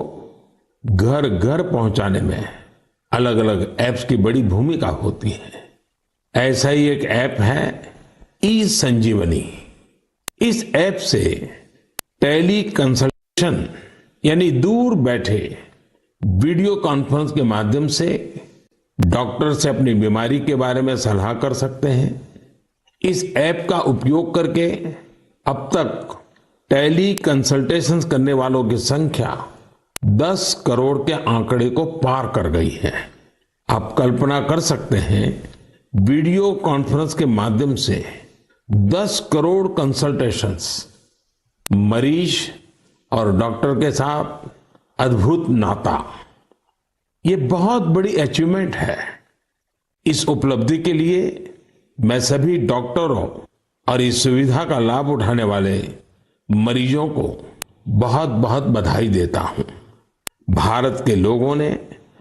घर घर पहुंचाने में अलग अलग ऐप्स की बड़ी भूमिका होती है। ऐसा ही एक ऐप है ई संजीवनी। इस ऐप से टेली कंसल्टेशन यानी दूर बैठे वीडियो कॉन्फ्रेंस के माध्यम से डॉक्टर से अपनी बीमारी के बारे में सलाह कर सकते हैं। इस ऐप का उपयोग करके अब तक टेली कंसल्टेशंस करने वालों की संख्या 10 करोड़ के आंकड़े को पार कर गई है। आप कल्पना कर सकते हैं, वीडियो कॉन्फ्रेंस के माध्यम से 10 करोड़ कंसल्टेशंस, मरीज और डॉक्टर के साथ अद्भुत नाता, ये बहुत बड़ी अचीवमेंट है। इस उपलब्धि के लिए मैं सभी डॉक्टरों और इस सुविधा का लाभ उठाने वाले मरीजों को बहुत बहुत बधाई देता हूं। भारत के लोगों ने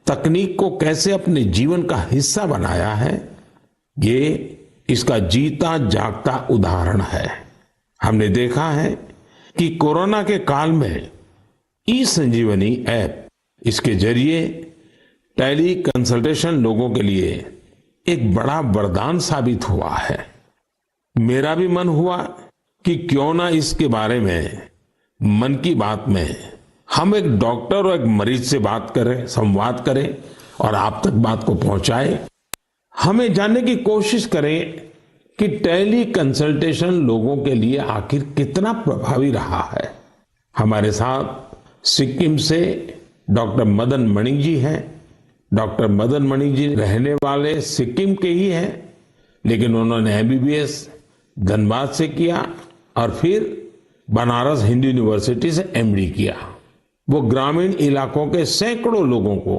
तकनीक को कैसे अपने जीवन का हिस्सा बनाया है, ये इसका जीता जागता उदाहरण है। हमने देखा है कि कोरोना के काल में ई संजीवनी ऐप, इसके जरिए टेली कंसल्टेशन लोगों के लिए एक बड़ा वरदान साबित हुआ है। मेरा भी मन हुआ कि क्यों ना इसके बारे में मन की बात में हम एक डॉक्टर और एक मरीज से बात करें, संवाद करें और आप तक बात को पहुंचाएं। हमें जानने की कोशिश करें कि टेली कंसल्टेशन लोगों के लिए आखिर कितना प्रभावी रहा है। हमारे साथ सिक्किम से डॉक्टर मदन मणि जी हैं। डॉक्टर मदन मणि जी रहने वाले सिक्किम के ही हैं, लेकिन उन्होंने एमबीबीएस धनबाद से किया और फिर बनारस हिंदू यूनिवर्सिटी से एमडी किया। वो ग्रामीण इलाकों के सैकड़ों लोगों को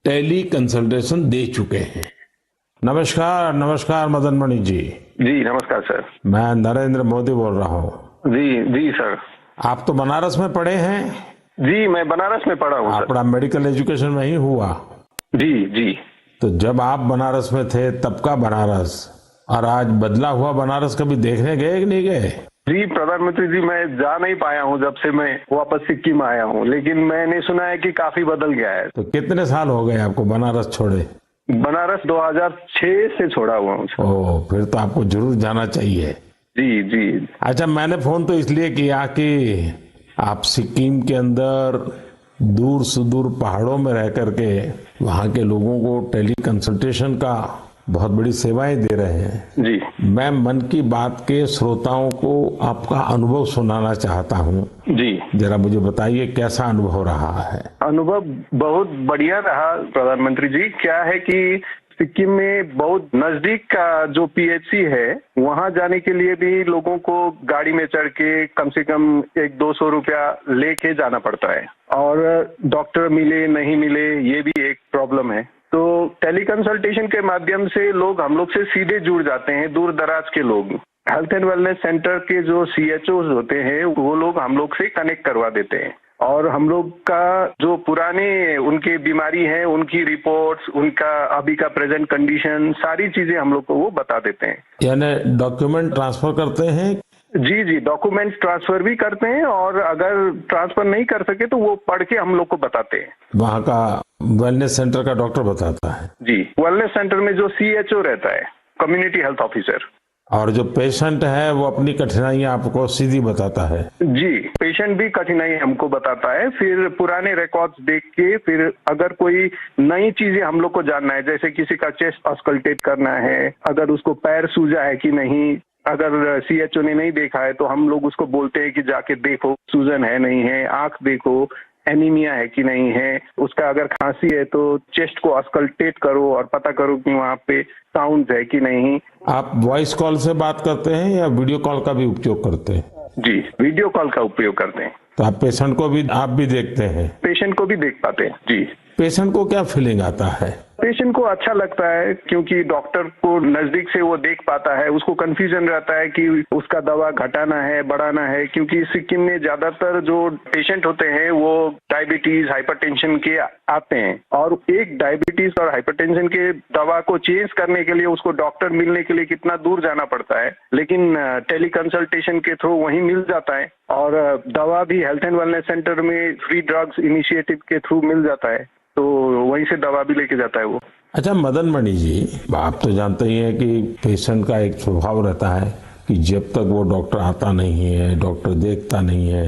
टेली कंसल्टेशन दे चुके हैं। नमस्कार, नमस्कार मदन मणि जी। जी नमस्कार सर। मैं नरेंद्र मोदी बोल रहा हूँ। जी सर। आप तो बनारस में पढ़े हैं? जी मैं बनारस में पढ़ा हूँ। आपका मेडिकल एजुकेशन वहीं हुआ? जी। तो जब आप बनारस में थे तब का बनारस और आज बदला हुआ बनारस कभी देखने गए कि नहीं गए? जी प्रधानमंत्री जी, मैं जा नहीं पाया हूँ जब से मैं वापस सिक्किम आया हूँ, लेकिन मैंने सुना है कि काफी बदल गया है। तो कितने साल हो गए आपको बनारस छोड़े? बनारस 2006 से छोड़ा हुआ हूँ। ओह, फिर तो आपको जरूर जाना चाहिए। जी। अच्छा, मैंने फोन तो इसलिए किया कि आप सिक्किम के अंदर दूर सुदूर पहाड़ों में रह करके वहाँ के लोगों को टेली कंसल्टेशन का बहुत बड़ी सेवाएं दे रहे हैं। जी। मैं मन की बात के श्रोताओं को आपका अनुभव सुनाना चाहता हूँ। जी। जरा मुझे बताइए कैसा अनुभव रहा है? अनुभव बहुत बढ़िया रहा प्रधानमंत्री जी। क्या है कि सिक्किम में बहुत नजदीक का जो पीएचसी है, वहां जाने के लिए भी लोगों को गाड़ी में चढ़ के कम से कम 100-200 रुपया लेके जाना पड़ता है और डॉक्टर मिले नहीं मिले ये भी एक प्रॉब्लम है। तो टेली कंसल्टेशन के माध्यम से लोग हम लोग से सीधे जुड़ जाते हैं। दूर दराज के लोग हेल्थ एंड वेलनेस सेंटर के जो CHOs होते हैं वो लोग हम लोग से कनेक्ट करवा देते हैं और हम लोग का जो पुराने उनकी बीमारी है, उनकी रिपोर्ट्स, उनका अभी का प्रेजेंट कंडीशन, सारी चीजें हम लोग को वो बता देते हैं। यानी डॉक्यूमेंट ट्रांसफर करते हैं? जी, डॉक्यूमेंट ट्रांसफर भी करते हैं और अगर ट्रांसफर नहीं कर सके तो वो पढ़ के हम लोग को बताते हैं। वहाँ का वेलनेस सेंटर का डॉक्टर बताता है? जी, वेलनेस सेंटर में जो CHO रहता है, कम्युनिटी हेल्थ ऑफिसर, और जो पेशेंट है वो अपनी कठिनाइयां आपको सीधी बताता है? जी, पेशेंट भी कठिनाई हमको बताता है। फिर पुराने रिकॉर्ड्स देख के फिर अगर कोई नई चीजें हम लोग को जानना है, जैसे किसी का चेस्ट ऑस्कल्टेट करना है, अगर उसको पैर सूजा है कि नहीं, अगर CHO ने नहीं देखा है तो हम लोग उसको बोलते हैं कि जाके देखो सूजन है नहीं है, आंख देखो, एनीमिया है कि नहीं है, उसका अगर खांसी है तो चेस्ट को ऑस्कल्टेट करो और पता करो कि वहाँ पे साउंड है कि नहीं। आप वॉइस कॉल से बात करते हैं या वीडियो कॉल का भी उपयोग करते हैं? जी, वीडियो कॉल का उपयोग करते हैं। तो आप पेशेंट को भी देखते हैं? पेशेंट को भी देख पाते हैं। जी। पेशेंट को क्या फीलिंग आता है? पेशेंट को अच्छा लगता है क्योंकि डॉक्टर को नजदीक से वो देख पाता है, उसको कंफ्यूजन रहता है कि उसका दवा घटाना है बढ़ाना है, क्योंकि सिक्किम में ज्यादातर जो पेशेंट होते हैं वो डायबिटीज हाइपरटेंशन के आते हैं और एक डायबिटीज और हाइपरटेंशन के दवा को चेंज करने के लिए उसको डॉक्टर मिलने के लिए कितना दूर जाना पड़ता है, लेकिन टेली कंसल्टेशन के थ्रू वहीं मिल जाता है और दवा भी हेल्थ एंड वेलनेस सेंटर में फ्री ड्रग्स इनिशिएटिव के थ्रू मिल जाता है, तो वहीं से दवा भी लेके जाता है वो। अच्छा मदन मणि जी, आप तो जानते ही हैं कि पेशेंट का एक स्वभाव रहता है कि जब तक वो डॉक्टर आता नहीं है, डॉक्टर देखता नहीं है,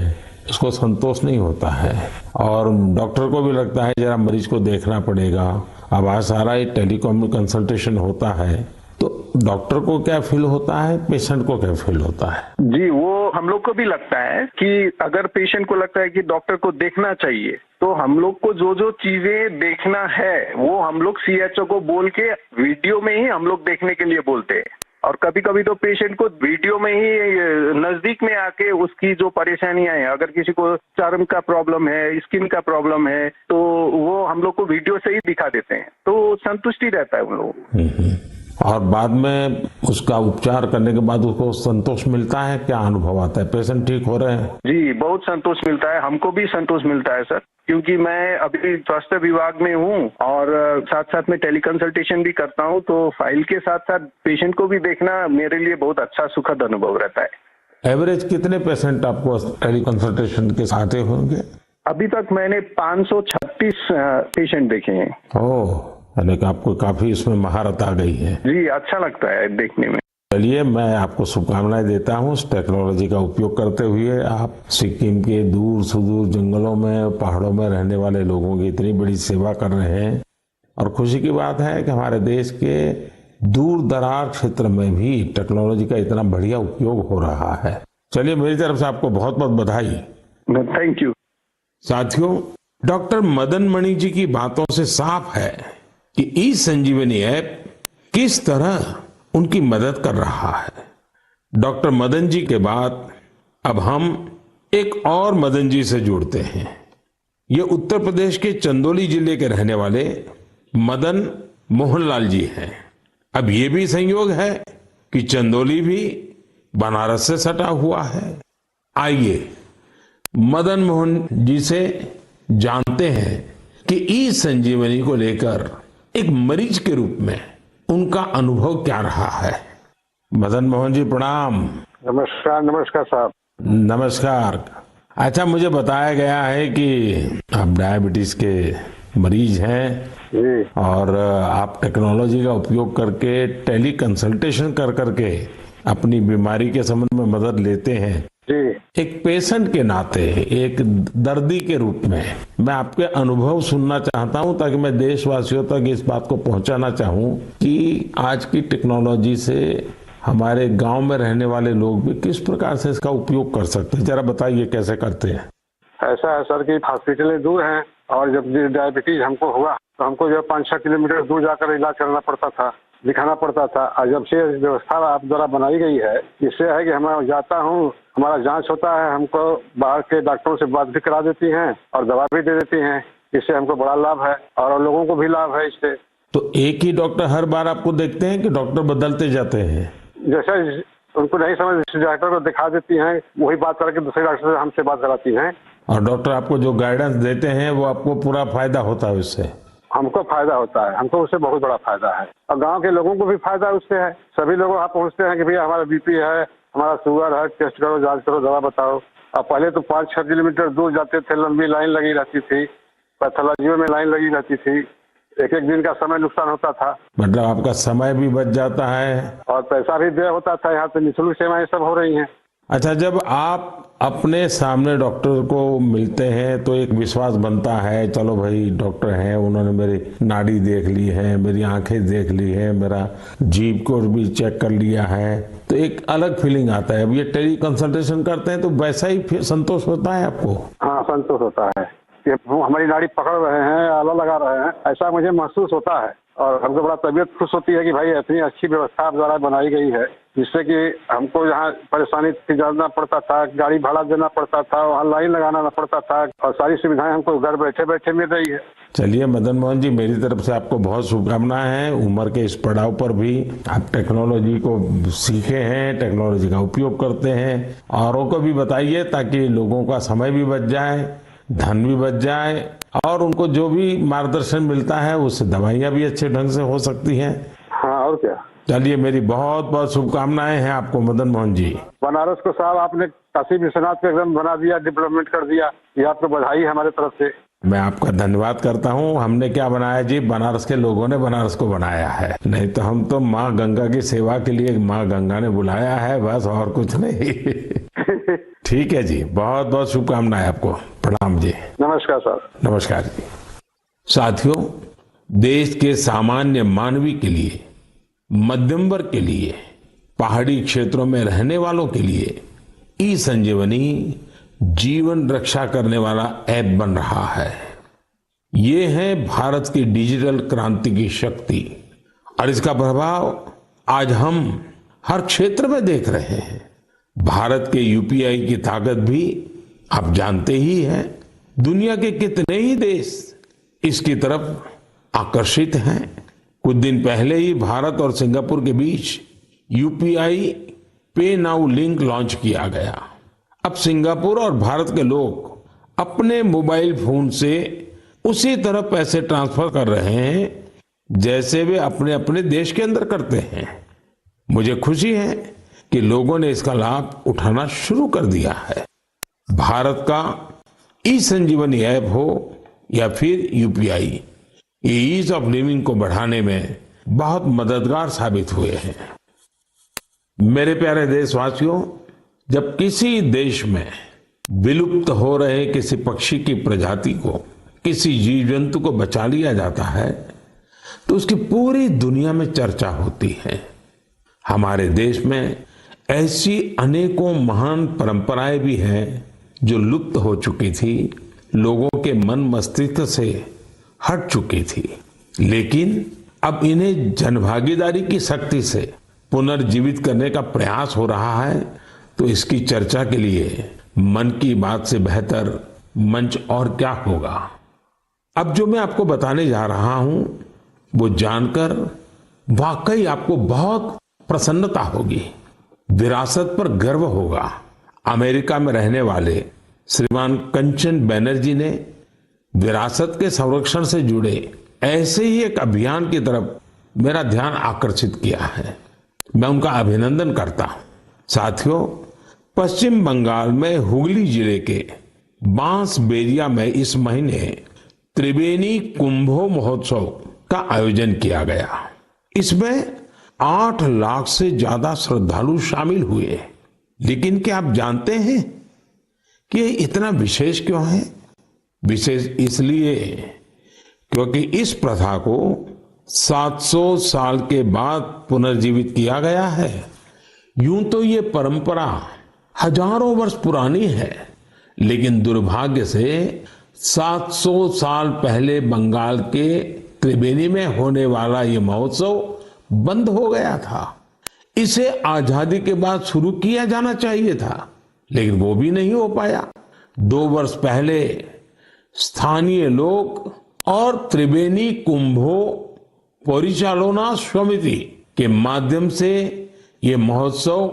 उसको संतोष नहीं होता है और डॉक्टर को भी लगता है जरा मरीज को देखना पड़ेगा। अब आज सारा ये टेलीकॉम कंसल्टेशन होता है तो डॉक्टर को क्या फील होता है, पेशेंट को क्या फील होता है? जी, वो हम लोग को भी लगता है कि अगर पेशेंट को लगता है कि डॉक्टर को देखना चाहिए तो हम लोग को जो जो चीजें देखना है वो हम लोग सीएचओ को बोल के वीडियो में ही हम लोग देखने के लिए बोलते हैं और कभी कभी तो पेशेंट को वीडियो में ही नजदीक में आके उसकी जो परेशानियां हैं, अगर किसी को चर्म का प्रॉब्लम है, स्किन का प्रॉब्लम है, तो वो हम लोग को वीडियो से ही दिखा देते हैं, तो संतुष्टि रहता है उन लोगों को। और बाद में उसका उपचार करने के बाद उसको संतोष मिलता है, क्या अनुभव आता है, पेशेंट ठीक हो रहे हैं? जी, बहुत संतोष मिलता है, हमको भी संतोष मिलता है सर, क्योंकि मैं अभी स्वास्थ्य विभाग में हूँ और साथ साथ में टेली कंसल्टेशन भी करता हूँ, तो फाइल के साथ साथ पेशेंट को भी देखना मेरे लिए बहुत अच्छा सुखद अनुभव रहता है। एवरेज कितने पेशेंट आपको टेली कंसल्टेशन के साथ होंगे? अभी तक मैंने 536 पेशेंट देखे हैं। ओह, यानी कि आपको काफी इसमें महारत आ गई है। जी, अच्छा लगता है देखने में। चलिए, मैं आपको शुभकामनाएं देता हूँ। इस टेक्नोलॉजी का उपयोग करते हुए आप सिक्किम के दूर सुदूर जंगलों में, पहाड़ों में रहने वाले लोगों की इतनी बड़ी सेवा कर रहे हैं और खुशी की बात है कि हमारे देश के दूर दरार क्षेत्र में भी टेक्नोलॉजी का इतना बढ़िया उपयोग हो रहा है। चलिए, मेरी तरफ से आपको बहुत बहुत बधाई। Thank you. साथियों, डॉक्टर मदन मणि जी की बातों से साफ है कि ई संजीवनी ऐप किस तरह उनकी मदद कर रहा है। डॉक्टर मदन जी के बाद अब हम एक और मदन जी से जुड़ते हैं। ये उत्तर प्रदेश के चंदौली जिले के रहने वाले मदन मोहनलाल जी हैं। अब ये भी संयोग है कि चंदौली भी बनारस से सटा हुआ है। आइए मदन मोहन जी से जानते हैं कि ई संजीवनी को लेकर एक मरीज के रूप में उनका अनुभव क्या रहा है। मदन मोहन जी प्रणाम। नमस्कार। नमस्कार साहब। नमस्कार। अच्छा, मुझे बताया गया है कि आप डायबिटीज के मरीज हैं जी। और आप टेक्नोलॉजी का उपयोग करके टेली कंसल्टेशन कर करके अपनी बीमारी के संबंध में मदद लेते हैं जी। एक पेशेंट के नाते, एक दर्दी के रूप में मैं आपके अनुभव सुनना चाहता हूं ताकि मैं देशवासियों तक इस बात को पहुंचाना चाहूं कि आज की टेक्नोलॉजी से हमारे गांव में रहने वाले लोग भी किस प्रकार से इसका उपयोग कर सकते हैं। जरा बताइए कैसे करते हैं। ऐसा है सर कि हॉस्पिटलें दूर हैं और जब डायबिटीज हमको हुआ तो हमको जो 5-6 किलोमीटर दूर जाकर इलाज करना पड़ता था, दिखाना पड़ता था। और जब से व्यवस्था आप द्वारा बनाई गई है, इससे है कि मैं जाता हूँ, हमारा जांच होता है, हमको बाहर के डॉक्टरों से बात भी करा देती हैं और दवा भी दे देती हैं। इससे हमको बड़ा लाभ है और लोगों को भी लाभ है इससे। तो एक ही डॉक्टर हर बार आपको देखते हैं कि डॉक्टर बदलते जाते हैं? जैसे उनको नहीं समझ डॉक्टर को दिखा देती हैं, वही बात करके दूसरे डॉक्टर से हमसे बात कराती हैं। और डॉक्टर आपको जो गाइडेंस देते हैं वो आपको पूरा फायदा होता है उससे? हमको फायदा होता है, हमको उससे बहुत बड़ा फायदा है और गांव के लोगों को भी फायदा उससे है। सभी लोग वहाँ पहुँचते हैं कि भैया हमारा बीपी है, हमारा शुगर है, टेस्ट करो, जांच करो, दवा बताओ। अब पहले तो 5-6 किलोमीटर दूर जाते थे, लंबी लाइन लगी रहती थी, पैथोलॉजी में लाइन लगी रहती थी, एक दिन का समय नुकसान होता था। मतलब आपका समय भी बच जाता है और पैसा भी व्यय होता था। यहाँ पे निःशुल्क सेवाएं सब हो रही हैं। अच्छा, जब आप अपने सामने डॉक्टर को मिलते हैं तो एक विश्वास बनता है, चलो भाई डॉक्टर हैं, उन्होंने मेरी नाड़ी देख ली है, मेरी आंखें देख ली है, मेरा जीभ को भी चेक कर लिया है, तो एक अलग फीलिंग आता है। अब ये टेली कंसल्टेशन करते हैं तो वैसा ही फिर संतोष होता है आपको? हाँ, संतोष होता है कि हमारी नाड़ी पकड़ रहे हैं, आला लगा रहे हैं, ऐसा मुझे महसूस होता है। और हमको बड़ा तबीयत खुश होती है कि भाई इतनी अच्छी व्यवस्था आप द्वारा बनाई गई है, जिससे कि हमको यहाँ परेशानी से जाना पड़ता था, गाड़ी भाड़ा देना पड़ता था, वहाँ लाइन लगाना पड़ता था, और सारी सुविधाएं हमको घर बैठे बैठे मिल रही है। चलिए मदन मोहन जी, मेरी तरफ से आपको बहुत शुभकामनाएं हैं। उम्र के इस पड़ाव पर भी आप टेक्नोलॉजी को सीखे हैं, टेक्नोलॉजी का उपयोग करते हैं। औरों को भी बताइए ताकि लोगों का समय भी बच जाए, धन भी बच जाए, और उनको जो भी मार्गदर्शन मिलता है उससे दवाइयाँ भी अच्छे ढंग से हो सकती हैं। हाँ, और क्या। चलिए, मेरी बहुत बहुत शुभकामनाएं हैं आपको मदन मोहन जी। बनारस को साहब आपने काशी विश्वनाथ को एकदम बना दिया, डेवलपमेंट कर दिया, ये आपको बधाई है हमारे तरफ से। मैं आपका धन्यवाद करता हूँ। हमने क्या बनाया जी, बनारस के लोगों ने बनारस को बनाया है, नहीं तो हम तो माँ गंगा की सेवा के लिए माँ गंगा ने बुलाया है, बस और कुछ नहीं। ठीक है जी, बहुत बहुत शुभकामनाएं आपको। प्रणाम जी। नमस्कार सर। नमस्कार जी। साथियों, देश के सामान्य मानवी के लिए, मध्यम वर्ग के लिए, पहाड़ी क्षेत्रों में रहने वालों के लिए ई संजीवनी जीवन रक्षा करने वाला ऐप बन रहा है। ये है भारत की डिजिटल क्रांति की शक्ति, और इसका प्रभाव आज हम हर क्षेत्र में देख रहे हैं। भारत के यूपीआई की ताकत भी आप जानते ही हैं। दुनिया के कितने ही देश इसकी तरफ आकर्षित हैं। कुछ दिन पहले ही भारत और सिंगापुर के बीच यूपीआई पे नाउ लिंक लॉन्च किया गया। अब सिंगापुर और भारत के लोग अपने मोबाइल फोन से उसी तरह पैसे ट्रांसफर कर रहे हैं जैसे वे अपने अपने देश के अंदर करते हैं। मुझे खुशी है कि लोगों ने इसका लाभ उठाना शुरू कर दिया है। भारत का ई संजीवनी ऐप हो या फिर यूपीआई, ये ईज ऑफ लिविंग को बढ़ाने में बहुत मददगार साबित हुए हैं। मेरे प्यारे देशवासियों, जब किसी देश में विलुप्त हो रहे किसी पक्षी की प्रजाति को, किसी जीव जंतु को बचा लिया जाता है तो उसकी पूरी दुनिया में चर्चा होती है। हमारे देश में ऐसी अनेकों महान परंपराएं भी हैं जो लुप्त हो चुकी थी, लोगों के मन मस्तिष्क से हट चुकी थी, लेकिन अब इन्हें जनभागीदारी की शक्ति से पुनर्जीवित करने का प्रयास हो रहा है। तो इसकी चर्चा के लिए मन की बात से बेहतर मंच और क्या होगा। अब जो मैं आपको बताने जा रहा हूं वो जानकर वाकई आपको बहुत प्रसन्नता होगी, विरासत पर गर्व होगा। अमेरिका में रहने वाले श्रीमान कंचन बैनर्जी ने विरासत के संरक्षण से जुड़े ऐसे ही एक अभियान की तरफ मेरा ध्यान आकर्षित किया है। मैं उनका अभिनंदन करता हूं। साथियों, पश्चिम बंगाल में हुगली जिले के बांसबेरिया में इस महीने त्रिवेणी कुंभो महोत्सव का आयोजन किया गया। इसमें 8 लाख से ज्यादा श्रद्धालु शामिल हुए। लेकिन क्या आप जानते हैं कि इतना विशेष क्यों है? विशेष इसलिए क्योंकि इस प्रथा को 700 साल के बाद पुनर्जीवित किया गया है। यूं तो ये परंपरा हजारों वर्ष पुरानी है, लेकिन दुर्भाग्य से 700 साल पहले बंगाल के त्रिवेणी में होने वाला ये महोत्सव बंद हो गया था। इसे आजादी के बाद शुरू किया जाना चाहिए था, लेकिन वो भी नहीं हो पाया। 2 वर्ष पहले स्थानीय लोग और त्रिवेणी कुंभो परिचालना समिति के माध्यम से ये महोत्सव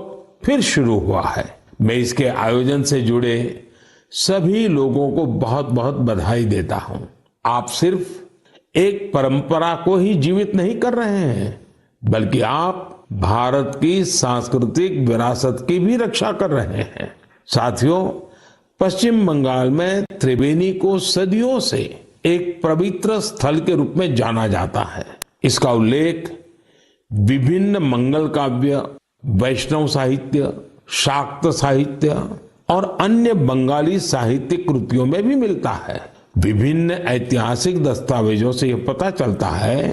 फिर शुरू हुआ है। मैं इसके आयोजन से जुड़े सभी लोगों को बहुत बहुत बधाई देता हूं। आप सिर्फ एक परंपरा को ही जीवित नहीं कर रहे हैं, बल्कि आप भारत की सांस्कृतिक विरासत की भी रक्षा कर रहे हैं। साथियों, पश्चिम बंगाल में त्रिवेणी को सदियों से एक पवित्र स्थल के रूप में जाना जाता है। इसका उल्लेख विभिन्न मंगल काव्य, वैष्णव साहित्य, शाक्त साहित्य और अन्य बंगाली साहित्यिक कृतियों में भी मिलता है। विभिन्न ऐतिहासिक दस्तावेजों से यह पता चलता है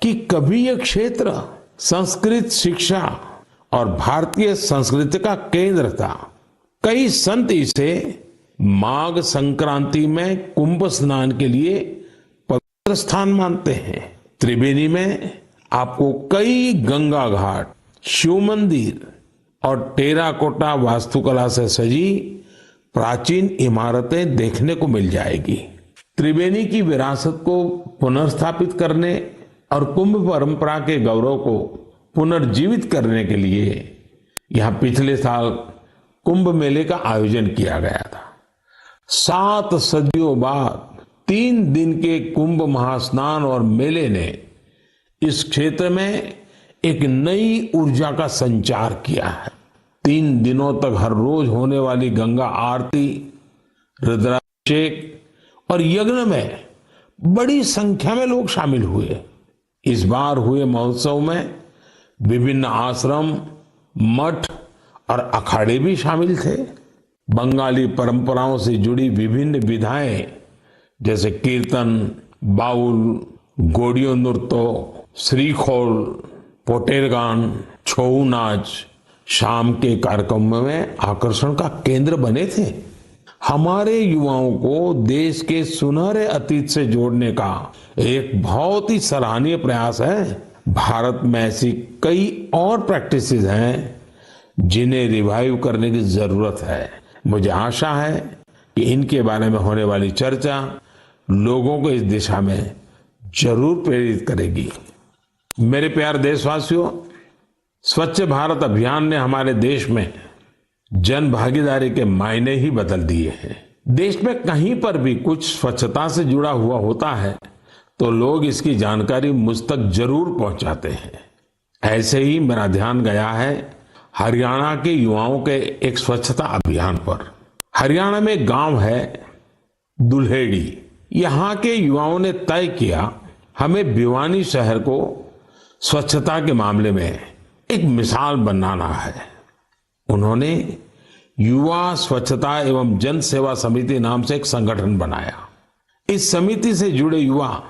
कि कभी यह क्षेत्र संस्कृत शिक्षा और भारतीय संस्कृति का केंद्र था। कई संत इसे माघ संक्रांति में कुंभ स्नान के लिए पवित्र स्थान मानते हैं। त्रिवेणी में आपको कई गंगा घाट, शिव मंदिर और टेराकोटा वास्तुकला से सजी प्राचीन इमारतें देखने को मिल जाएगी। त्रिवेणी की विरासत को पुनर्स्थापित करने और कुंभ परंपरा के गौरव को पुनर्जीवित करने के लिए यहां पिछले साल कुंभ मेले का आयोजन किया गया था। 7 सदियों बाद 3 दिन के कुंभ महास्नान और मेले ने इस क्षेत्र में एक नई ऊर्जा का संचार किया है। 3 दिनों तक हर रोज होने वाली गंगा आरती, रुद्राभिषेक और यज्ञ में बड़ी संख्या में लोग शामिल हुए। इस बार हुए महोत्सव में विभिन्न आश्रम, मठ और अखाड़े भी शामिल थे। बंगाली परंपराओं से जुड़ी विभिन्न विधाएं जैसे कीर्तन, बाउल, गोड़ियों नृत्य, श्रीखोल, पोटेर गान, छऊ नाच शाम के कार्यक्रमों में आकर्षण का केंद्र बने थे। हमारे युवाओं को देश के सुनहरे अतीत से जोड़ने का एक बहुत ही सराहनीय प्रयास है। भारत में ऐसी कई और प्रैक्टिसेस हैं जिन्हें रिवाइव करने की जरूरत है। मुझे आशा है कि इनके बारे में होने वाली चर्चा लोगों को इस दिशा में जरूर प्रेरित करेगी। मेरे प्यारे देशवासियों, स्वच्छ भारत अभियान ने हमारे देश में जन भागीदारी के मायने ही बदल दिए हैं। देश में कहीं पर भी कुछ स्वच्छता से जुड़ा हुआ होता है तो लोग इसकी जानकारी मुझ तक जरूर पहुंचाते हैं। ऐसे ही मेरा ध्यान गया है हरियाणा के युवाओं के एक स्वच्छता अभियान पर। हरियाणा में एक गांव है दुल्हेड़ी। यहाँ के युवाओं ने तय किया हमें भिवानी शहर को स्वच्छता के मामले में एक मिसाल बनाना है। उन्होंने युवा स्वच्छता एवं जन सेवा समिति नाम से एक संगठन बनाया। इस समिति से जुड़े युवा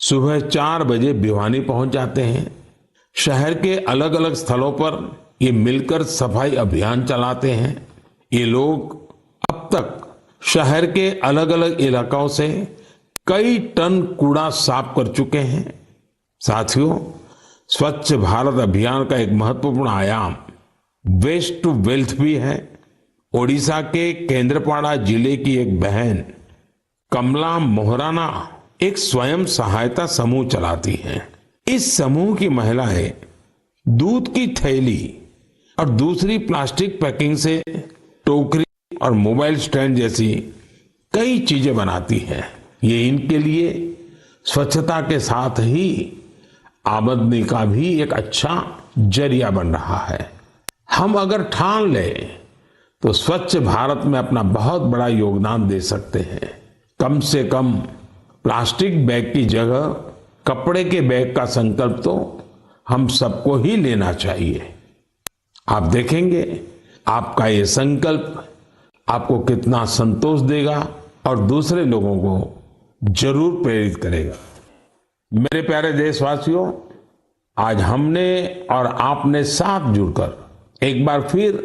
सुबह 4 बजे भिवानी पहुंच जाते हैं। शहर के अलग अलग स्थलों पर ये मिलकर सफाई अभियान चलाते हैं। ये लोग अब तक शहर के अलग अलग इलाकों से कई टन कूड़ा साफ कर चुके हैं। साथियों, स्वच्छ भारत अभियान का एक महत्वपूर्ण आयाम वेस्ट टू वेल्थ भी है। ओडिशा के केंद्रपाड़ा जिले की एक बहन कमला मोहराना एक स्वयं सहायता समूह चलाती हैं। इस समूह की महिलाएं दूध की थैली और दूसरी प्लास्टिक पैकिंग से टोकरी और मोबाइल स्टैंड जैसी कई चीजें बनाती हैं। ये इनके लिए स्वच्छता के साथ ही आमदनी का भी एक अच्छा जरिया बन रहा है। हम अगर ठान लें तो स्वच्छ भारत में अपना बहुत बड़ा योगदान दे सकते हैं। कम से कम प्लास्टिक बैग की जगह कपड़े के बैग का संकल्प तो हम सबको ही लेना चाहिए। आप देखेंगे आपका ये संकल्प आपको कितना संतोष देगा और दूसरे लोगों को जरूर प्रेरित करेगा। मेरे प्यारे देशवासियों, आज हमने और आपने साथ जुड़कर एक बार फिर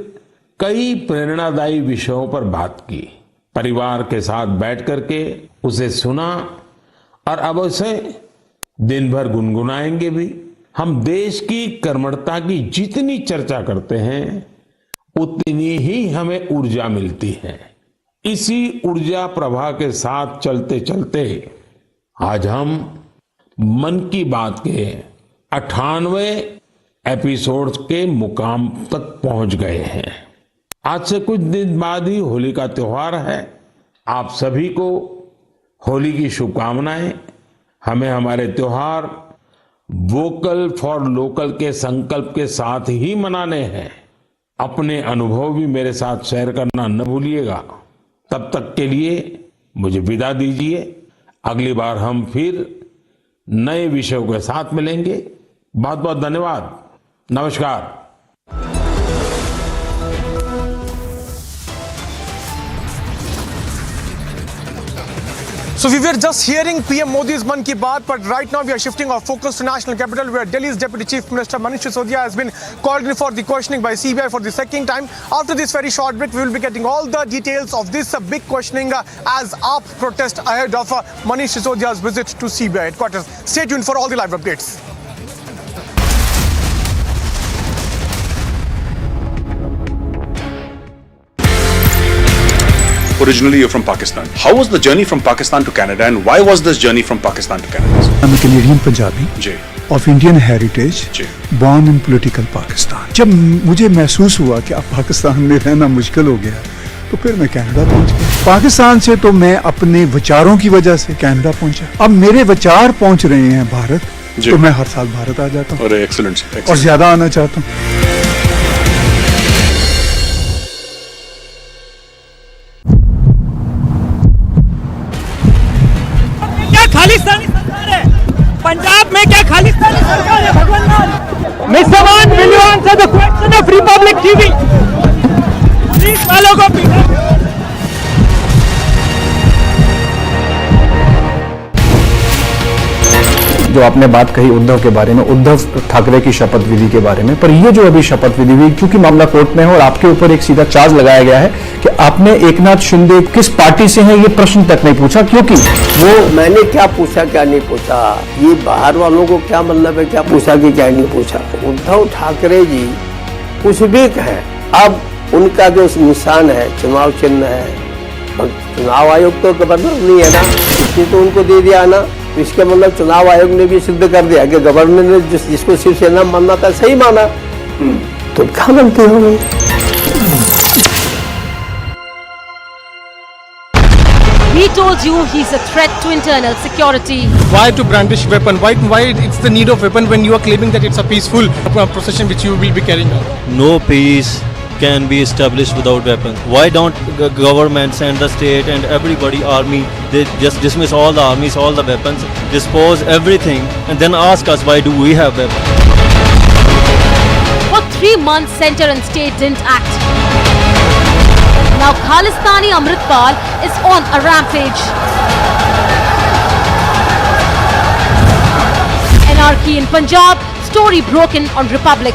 कई प्रेरणादायी विषयों पर बात की। परिवार के साथ बैठ करके उसे सुना और अब उसे दिन भर गुनगुनाएंगे भी। हम देश की कर्मठता की जितनी चर्चा करते हैं उतनी ही हमें ऊर्जा मिलती है। इसी ऊर्जा प्रवाह के साथ चलते चलते आज हम मन की बात के 98वें एपिसोड के मुकाम तक पहुंच गए हैं। आज से कुछ दिन बाद ही होली का त्योहार है। आप सभी को होली की शुभकामनाएं। हमें हमारे त्योहार वोकल फॉर लोकल के संकल्प के साथ ही मनाने हैं। अपने अनुभव भी मेरे साथ शेयर करना न भूलिएगा। तब तक के लिए मुझे विदा दीजिए। अगली बार हम फिर नए विषयों के साथ मिलेंगे। बहुत बहुत धन्यवाद। नमस्कार। So we were just hearing PM Modi's Mann Ki Baat, but right now we are shifting our focus to national capital, where Delhi's Deputy Chief Minister Manish Sisodia has been called in for the questioning by CBI for the second time. After this very short break, we will be getting all the details of this big questioning as AAP protest ahead of Manish Sisodia's visit to CBI headquarters. Stay tuned for all the live updates. Originally, you're from Pakistan. How was the journey from Pakistan to Canada, and why was this journey from Pakistan to Canada? I'm a Canadian Punjabi of Indian heritage, born in political Pakistan. जब मुझे महसूस हुआ कि अब पाकिस्तान में रहना मुश्किल हो गया, तो फिर मैं कनाडा पहुंच गया। पाकिस्तान से तो मैं अपने विचारों की वजह से कनाडा पहुंचा। अब मेरे विचार पहुंच रहे हैं भारत, तो मैं हर साल भारत आ जाता हूँ। एक्सीलेंट। और ज्यादा आना चाहता हूँ। खालिस्तानी सरकार है पंजाब में, क्या खालिस्तानी सरकार है भगवान। मिस्टर मान, will you answer the question of Republic TV? Police वालों को पीटा। जो आपने बात कही उद्धव के बारे में, उद्धव ठाकरे की शपथ विधि के बारे में, पर ये जो अभी शपथ विधि हुई, क्योंकि मामला कोर्ट में है और आपके ऊपर एक सीधा चार्ज लगाया गया है कि आपने एकनाथ शिंदे किस पार्टी से हैं ये प्रश्न तक नहीं पूछा, क्योंकि वो मैंने क्या पूछा क्या नहीं पूछा, ये बाहर वालों को क्या मतलब है, क्या पूछा कि क्या नहीं पूछा। उद्धव ठाकरे जी कुछ भी कहें, अब उनका जो निशान है, चुनाव चिन्ह है, चुनाव आयोग तो गवर्नर नहीं है ना, इसने तो उनको दे दिया ना, इसके मतलब चुनाव आयोग ने भी सिद्ध कर दिया कि गवर्नर ने जिसको शिवसेना मानना था सही माना, तो क्या गलती हो गई। He told you he's a threat to internal security. Why to brandish weapon? Why it's the need of weapon when you are claiming that it's a peaceful procession which you will be carrying out? No peace can be established without weapons. Why don't government send the state and everybody army, they just dismiss all the armies, all the weapons, dispose everything, and then ask us why do we have weapons? For 3 months, center and state didn't act. Now Khalistani Amritpal is on a rampage. Anarchy in Punjab, story broken on Republic.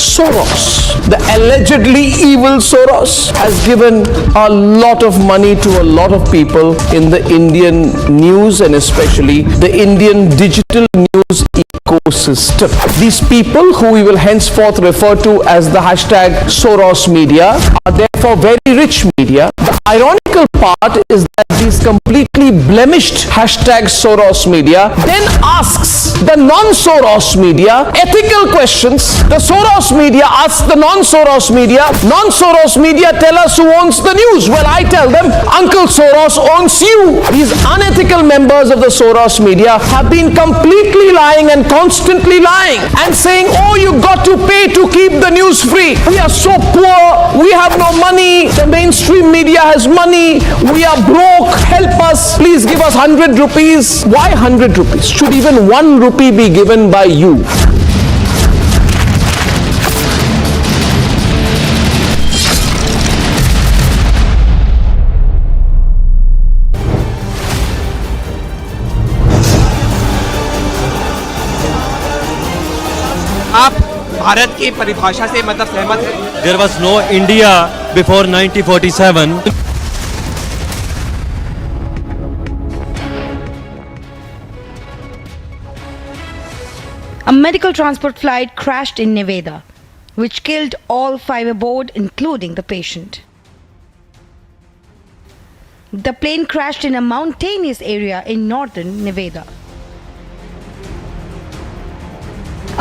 Soros, the allegedly evil Soros, has given a lot of money to a lot of people in the Indian news and especially the Indian digital news ecosystem. These people, who we will henceforth refer to as the hashtag Soros media, are therefore very rich media. The ironical part is that these completely blemished hashtag Soros media then asks the non-Soros media ethical questions. The Soros media asks the non-Soros media, non-Soros media tell us who owns the news. Well, I tell them, Uncle Soros owns you. These unethical members of the Soros media have been completely lying and constantly lying and saying, oh, you got to pay to keep the news free. We are so poor, we have no money, the mainstream media has money, we are broke, help us, please give us 100 rupees. Why 100 rupees? Should even 1 rupee be given by you? आप भारत की परिभाषा से मतलब सहमत हैं? There was no India before 1947. A medical transport flight crashed in Nevada, which killed all 5 aboard, including the patient. The plane crashed in a mountainous area in northern Nevada.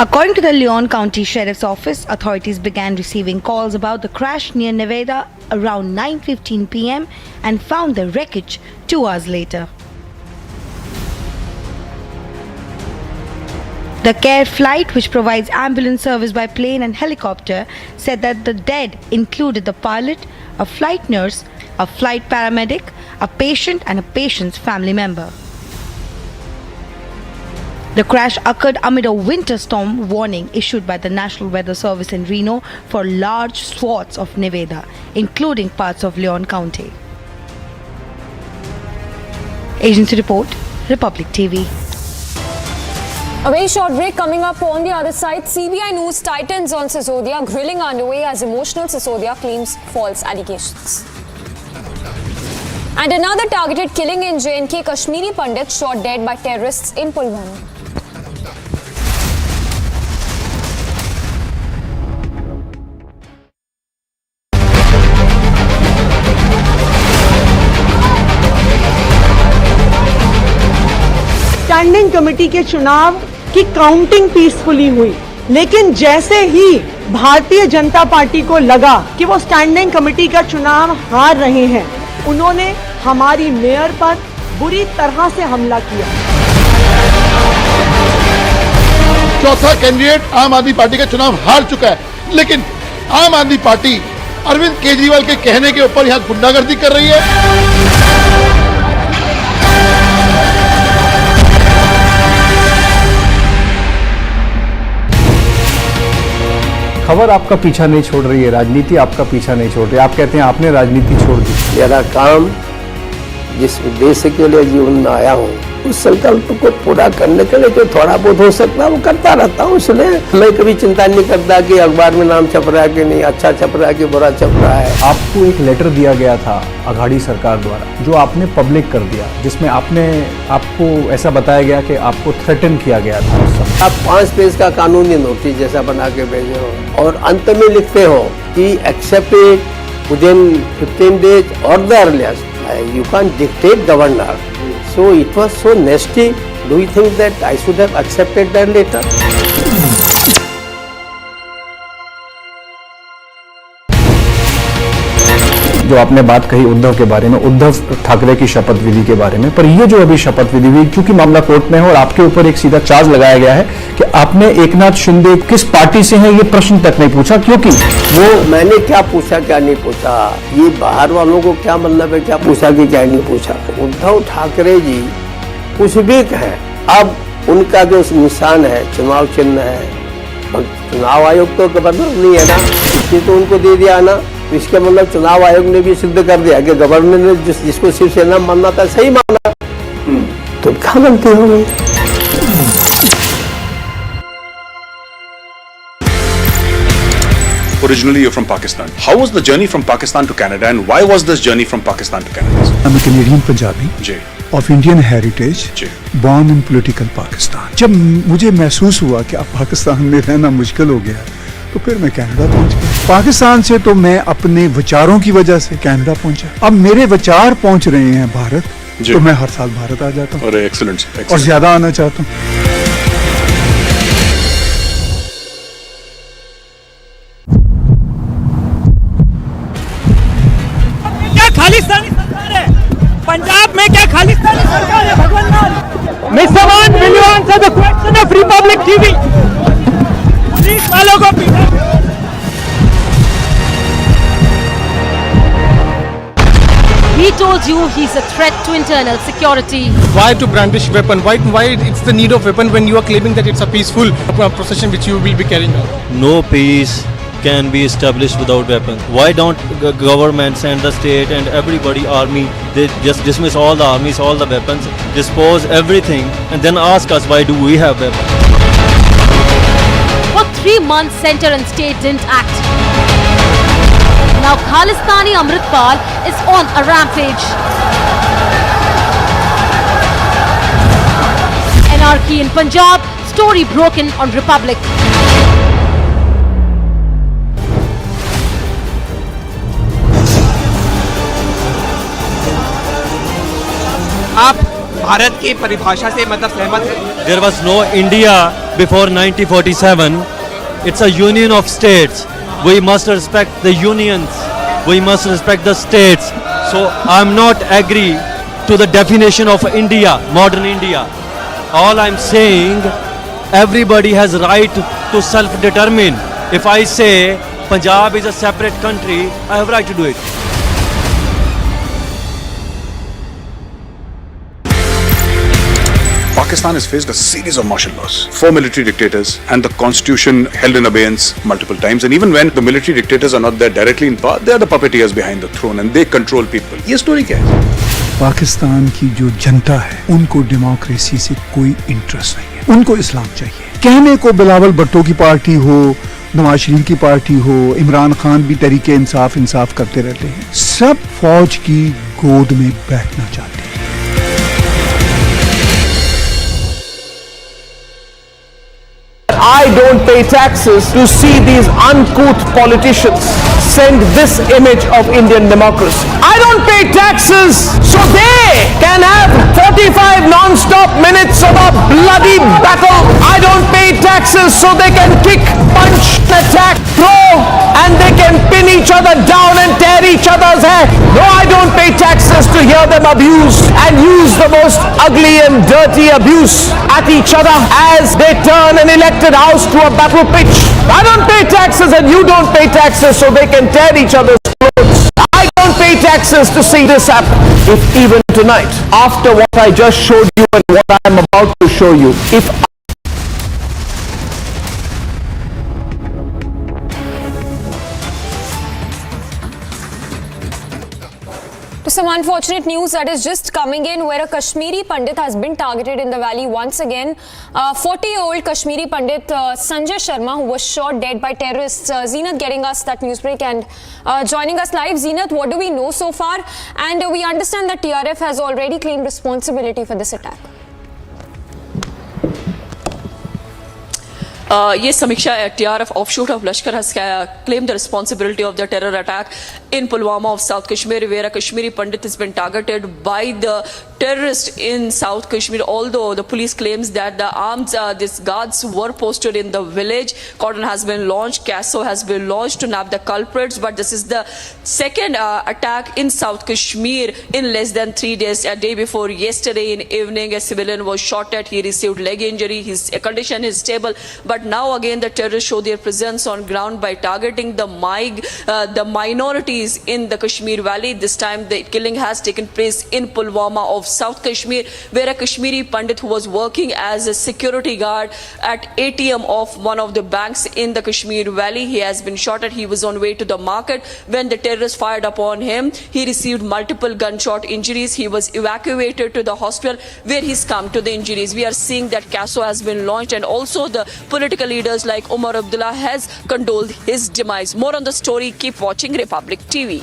According to the Leon County Sheriff's Office, authorities began receiving calls about the crash near Nevada around 9:15 p.m. and found the wreckage 2 hours later. The CARE flight, which provides ambulance service by plane and helicopter, said that the dead included the pilot, a flight nurse, a flight paramedic, a patient and a patient's family member. The crash occurred amid a winter storm warning issued by the National Weather Service in Reno for large swaths of Nevada, including parts of Leon County. Agency report, Republic TV. A very short break coming up on the other side. CBI news tightens on Sisodia, grilling underway as emotional Sisodia claims false allegations. And another targeted killing in J&K, Kashmiri Pandit shot dead by terrorists in Bhiwani. Standing committee के चुनाव की counting peacefully हुई, लेकिन जैसे ही Bharatiya Janata party को लगा कि वो स्टैंडिंग कमेटी का चुनाव हार रहे हैं, उन्होंने हमारी मेयर पर बुरी तरह से हमला किया। चौथा कैंडिडेट आम आदमी पार्टी का चुनाव हार चुका है, लेकिन आम आदमी पार्टी अरविंद केजरीवाल के कहने के ऊपर यहाँ गुंडागर्दी कर रही है। खबर आपका पीछा नहीं छोड़ रही है, राजनीति आपका पीछा नहीं छोड़ रही है। आप कहते हैं आपने राजनीति छोड़ दी। मेरा काम जिस उद्देश्य के लिए जीवन में आया हूँ, उस संकल्प को पूरा करने के लिए जो थोड़ा बहुत हो सकता है वो करता रहता हूँ। इसलिए मैं कभी चिंता नहीं करता कि अखबार में नाम छप रहा है कि नहीं, अच्छा छप रहा है कि बुरा छप रहा है। आपको एक लेटर दिया गया था अघाड़ी सरकार द्वारा, जो आपने पब्लिक कर दिया, जिसमें आपको ऐसा बताया गया कि आपको थ्रेटन किया गया था उस समय। आप 5 पेज का कानूनी नोटिस जैसा बना के भेजे हो और अंत में लिखते हो कि accepted within 15 days or the earliest. You can't dictate governor. So it was so nasty. Do you think that I should have accepted that letter? जो आपने बात कही उद्धव के बारे में, उद्धव ठाकरे की शपथ विधि के बारे में, पर ये जो अभी शपथ विधि हुई, क्योंकि मामला कोर्ट में है और आपके ऊपर एक सीधा चार्ज लगाया गया है कि आपने एकनाथ शिंदे किस पार्टी से हैं ये प्रश्न तक नहीं पूछा, क्योंकि वो मैंने क्या पूछा क्या नहीं पूछा, ये बाहर वालों को क्या मतलब है क्या पूछा कि क्या नहीं पूछा। उद्धव ठाकरे जी कुछ भी कहें, अब उनका जो निशान है चुनाव चिन्ह है, चुनाव आयोग तो गवर्नर नहीं है ना, इसलिए तो उनको दे दिया ना। इसके मतलब चुनाव आयोग ने भी सिद्ध कर दिया कि गवर्नर ने जिसको शिवसेना मानना था सही माना, तो क्या बनते हो गए। Originally you're from Pakistan. How was the journey from Pakistan to Canada and why was this journey from Pakistan to Canada? I'm a Canadian Punjabi of Indian heritage, born in political Pakistan. जब मुझे महसूस हुआ कि अब पाकिस्तान में रहना मुश्किल हो गया, तो फिर मैं कनाडा पहुंच गया। पाकिस्तान से तो मैं अपने विचारों की वजह से कनाडा पहुंचा। अब मेरे विचार पहुंच रहे हैं भारत, तो मैं हर साल भारत आ जाता हूँ और ज्यादा आना चाहता हूँ। खालिस्तानी सरकार है पंजाब में, क्या खालिस्तानी सरकार है भगवान। मिस्टर मान, will you answer the question of Republic TV? Police वालों को पीटा। He told you he's a threat to internal security. Why to brandish weapon? Why it's the need of weapon when you are claiming that it's a peaceful procession which you will be carrying out? No peace can be established without weapons. Why don't government send the state and everybody army, they just dismiss all the armies, all the weapons, dispose everything and then ask us why do we have weapons? For 3 months, center and state didn't act. Now Khalistani Amritpal is on a rampage. Anarchy in Punjab, story broken on Republic. आप भारत की परिभाषा से मतलब सहमत हैं? There was no India before 1947. It's a union of states. We must respect the unions. We must respect the states. So I'm not agree to the definition of India, modern India. All I'm saying, everybody has right to self-determine. If I say Punjab is a separate country, I have right to do it. Pakistan has faced a series of martial laws, 4 military dictators, and the constitution held in abeyance multiple times. And even when the military dictators are not there directly in power, they are the puppeteers behind the throne and they control people. ये story क्या है? पाकिस्तान की जो जनता है उनको democracy से कोई interest नहीं है, उनको इस्लाम चाहिए। कहने को बिलावल भुट्टो की पार्टी हो, नवाज शरीफ की पार्टी हो, इमरान खान भी तरीके इंसाफ करते रहते हैं, सब फौज की गोद में बैठना चाहते हैं। I don't pay taxes to see these uncouth politicians send this image of Indian democracy. I don't pay taxes so they can have 45 non-stop minutes of a bloody battle. I don't pay taxes so they can kick, punch, attack, throw, and they can pin each other down and tear each other's hair. No, I don't pay taxes to hear them abuse and use the most ugly and dirty abuse at each other as they turn an elected house to a battle pitch. I don't pay taxes and you don't pay taxes so they can tear each other's clothes. I don't pay taxes to see this happen. If even tonight, after what I just showed you and what I am about to show you, if To some unfortunate news that is just coming in, where a Kashmiri Pandit has been targeted in the valley once again. 40-year-old Kashmiri Pandit Sanjay Sharma, who was shot dead by terrorists. Zeenat getting us that news break and joining us live. Zeenat, what do we know so far? And we understand that TRF has already claimed responsibility for this attack. Yes, Samiksha, TRF offshoot of Lashkar has claimed the responsibility of the terror attack in Pulwama of South Kashmir, where a Kashmiri Pandit has been targeted by the terrorists in South Kashmir. Although the police claims that the arms, these guards were posted in the village. Cordon has been launched, CASO has been launched to nab the culprits. But this is the second attack in South Kashmir in less than 3 days. A day before yesterday in evening, a civilian was shot at. He received leg injury. His condition is stable. But now again the terrorists show their presence on ground by targeting the minorities in the Kashmir Valley. This time the killing has taken place in Pulwama of South Kashmir, where a Kashmiri Pandit who was working as a security guard at ATM of one of the banks in the Kashmir Valley, he has been shot at. He was on way to the market when the terrorists fired upon him. He received multiple gunshot injuries. He was evacuated to the hospital where he succumbed to the injuries. We are seeing that CASO has been launched, and also the political leaders like Umar Abdullah has condoled his demise. More on the story. Keep watching Republic TV.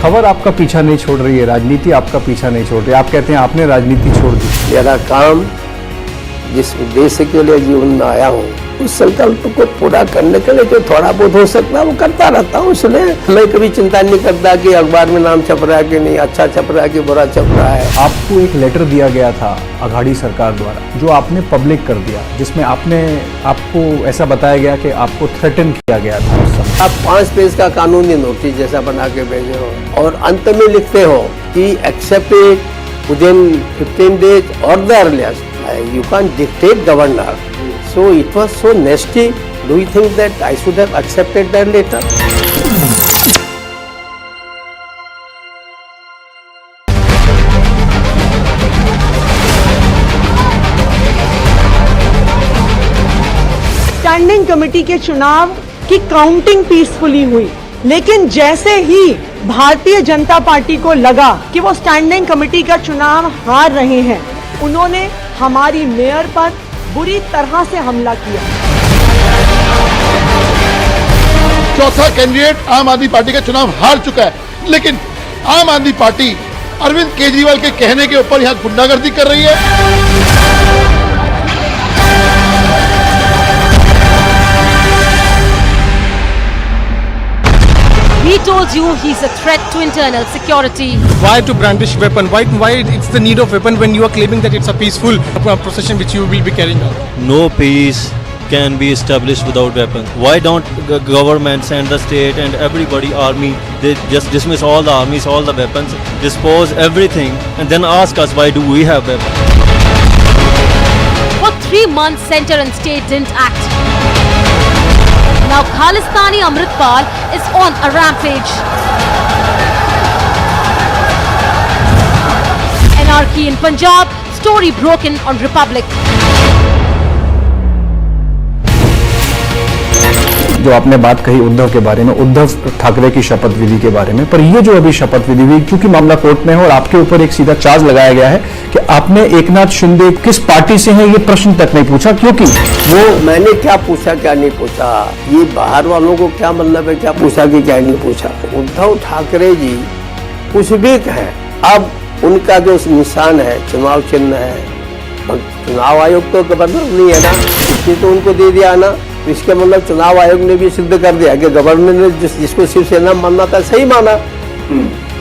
खबर आपका पीछा नहीं छोड़ रही है, राजनीति आपका पीछा नहीं छोड़ रही है। आप कहते हैं आपने राजनीति छोड़ दी। मेरा काम जिस उद्देश्य के लिए जीवन में आया हूँ, उस संकल्प को पूरा करने के लिए जो थोड़ा बहुत हो सकता है वो करता रहता हूँ। इसलिए मैं कभी चिंता नहीं करता कि अखबार में नाम छप रहा है कि नहीं, अच्छा छप रहा है कि बुरा छप रहा है। आपको एक लेटर दिया गया था अघाड़ी सरकार द्वारा, जो आपने पब्लिक कर दिया, जिसमें आपको ऐसा बताया गया कि आपको थ्रेटन किया गया था उस समय। आप 5 पेज का कानूनी नोटिस जैसा बना के भेजे हो और अंत में लिखते हो कि एक्सेप्ट इट विदिन 15 days और the earliest. You can't dictate governor. So it was so nasty. Do you think that I should have accepted that letter? Standing committee के चुनाव की काउंटिंग पीसफुली हुई, लेकिन जैसे ही भारतीय जनता पार्टी को लगा कि वो स्टैंडिंग कमेटी का चुनाव हार रहे हैं, उन्होंने हमारी मेयर पर बुरी तरह से हमला किया। चौथा कैंडिडेट आम आदमी पार्टी का चुनाव हार चुका है, लेकिन आम आदमी पार्टी अरविंद केजरीवाल के कहने के ऊपर यहाँ गुंडागर्दी कर रही है। He told you he's a threat to internal security. Why to brandish weapon? Why it's the need of weapon when you are claiming that it's a peaceful procession which you will be carrying out? No peace can be established without weapons. Why don't governments and the state and everybody, army, they just dismiss all the armies, all the weapons, dispose everything, and then ask us why do we have weapons? For 3 months, center and state didn't act. Now Khalistani Amritpal is on a rampage. Anarchy in Punjab, story broken on Republic. जो आपने बात कही उद्धव के बारे में, उद्धव ठाकरे की शपथ विधि के बारे में, पर ये जो अभी शपथ विधि हुई, क्योंकि मामला कोर्ट में है और आपके ऊपर एक सीधा चार्ज लगाया गया है कि आपने एकनाथ शिंदे किस पार्टी से हैं ये प्रश्न तक नहीं पूछा, क्योंकि वो मैंने क्या पूछा क्या नहीं पूछा, ये बाहर वालों को क्या मतलब है क्या पूछा कि क्या नहीं पूछा। उद्धव ठाकरे जी कुछ भी कहें, अब उनका जो निशान है चुनाव चिन्ह है, चुनाव आयोग तो गवर्नर नहीं है ना, इसलिए तो उनको दे दिया ना। इसके मतलब चुनाव आयोग ने भी सिद्ध कर दिया कि गवर्नर ने जिसको शिवसेना मानना था सही माना,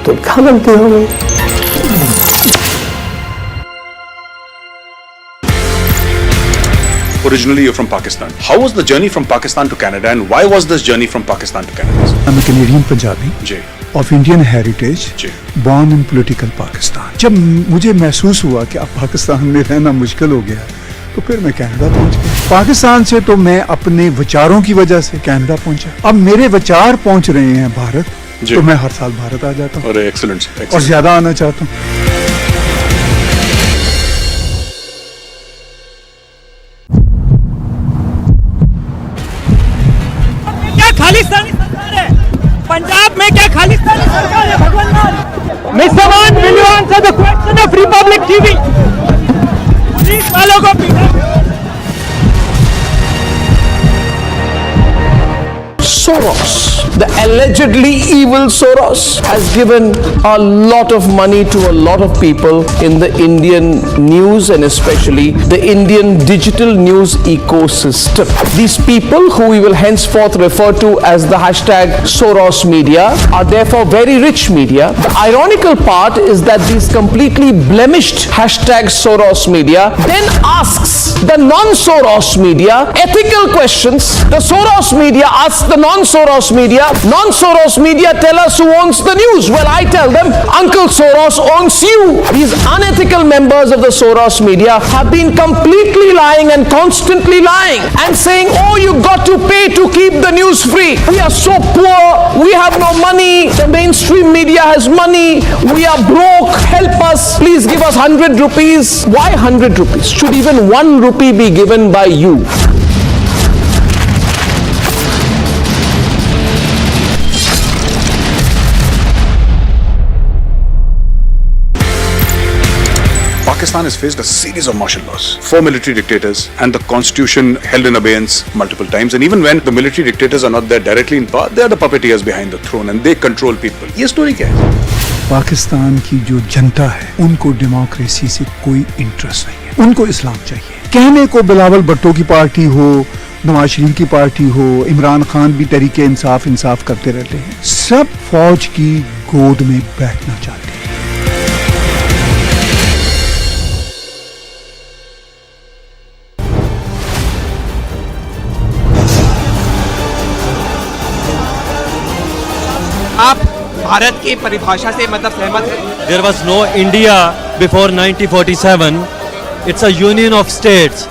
तो क्या बनते हो। Originally, you're from Pakistan. How was the journey from Pakistan to Canada, and why was this journey from Pakistan to Canada? I'm a Canadian Punjabi of Indian heritage, born in political Pakistan. जब मुझे महसूस हुआ कि अब पाकिस्तान में रहना मुश्किल हो गया, तो फिर मैं कनाडा पहुंच गया। पाकिस्तान से तो मैं अपने विचारों की वजह से कनाडा पहुंचा। अब मेरे विचार पहुंच रहे हैं भारत, तो मैं हर साल भारत आ जाता हूँ और ज्यादा आना चाहता हूँ। खालिस्तानी सरकार है पंजाब में, क्या खालिस्तानी सरकार है भगवान। मिस्टर मान, will you answer the question of Republic TV? Police वालों को पीटा। Soros, the allegedly evil Soros, has given a lot of money to a lot of people in the Indian news and especially the Indian digital news ecosystem. These people, who we will henceforth refer to as the hashtag Soros media, are therefore very rich media. The ironical part is that these completely blemished hashtag Soros media then asks the non-Soros media ethical questions. The Soros media asks the non-Soros media, non-Soros media tell us who owns the news. Well, I tell them, Uncle Soros owns you. These unethical members of the Soros media have been completely lying and constantly lying and saying, oh, you got to pay to keep the news free. We are so poor, we have no money, the mainstream media has money, we are broke, help us, please give us 100 rupees. Why 100 rupees? Should even 1 rupee be given by you? Pakistan has faced a series of martial laws, 4 military dictators, and the constitution held in abeyance multiple times. And even when the military dictators are not there directly in power, they are the puppeteers behind the throne and they control people. ये story क्या है? पाकिस्तान की जो जनता है, उनको democracy से कोई interest नहीं है, उनको इस्लाम चाहिए। कहने को बिलावल भुट्टो की पार्टी हो, नवाज शरीफ की पार्टी हो, इमरान खान भी तरीके इंसाफ करते रहते हैं, सब फौज की गोद में बैठना चाहते हैं। आप भारत की परिभाषा से मतलब सहमत हैं? There was no India before 1947. It's a union of states.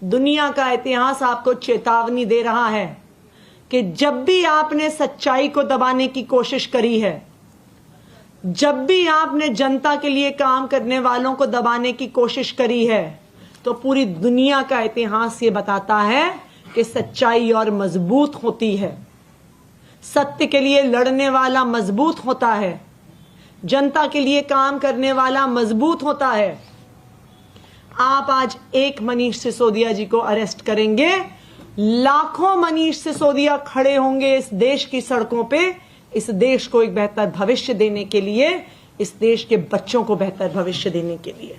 दुनिया का इतिहास आपको चेतावनी दे रहा है कि जब भी आपने सच्चाई को दबाने की कोशिश करी है, जब भी आपने जनता के लिए काम करने वालों को दबाने की कोशिश करी है, तो पूरी दुनिया का इतिहास ये बताता है कि सच्चाई और मजबूत होती है। सत्य के लिए लड़ने वाला मजबूत होता है, जनता के लिए काम करने वाला मजबूत होता है। आप आज एक मनीष सिसोदिया जी को अरेस्ट करेंगे, लाखों मनीष सिसोदिया खड़े होंगे इस देश की सड़कों पे, इस देश को एक बेहतर भविष्य देने के लिए, इस देश के बच्चों को बेहतर भविष्य देने के लिए।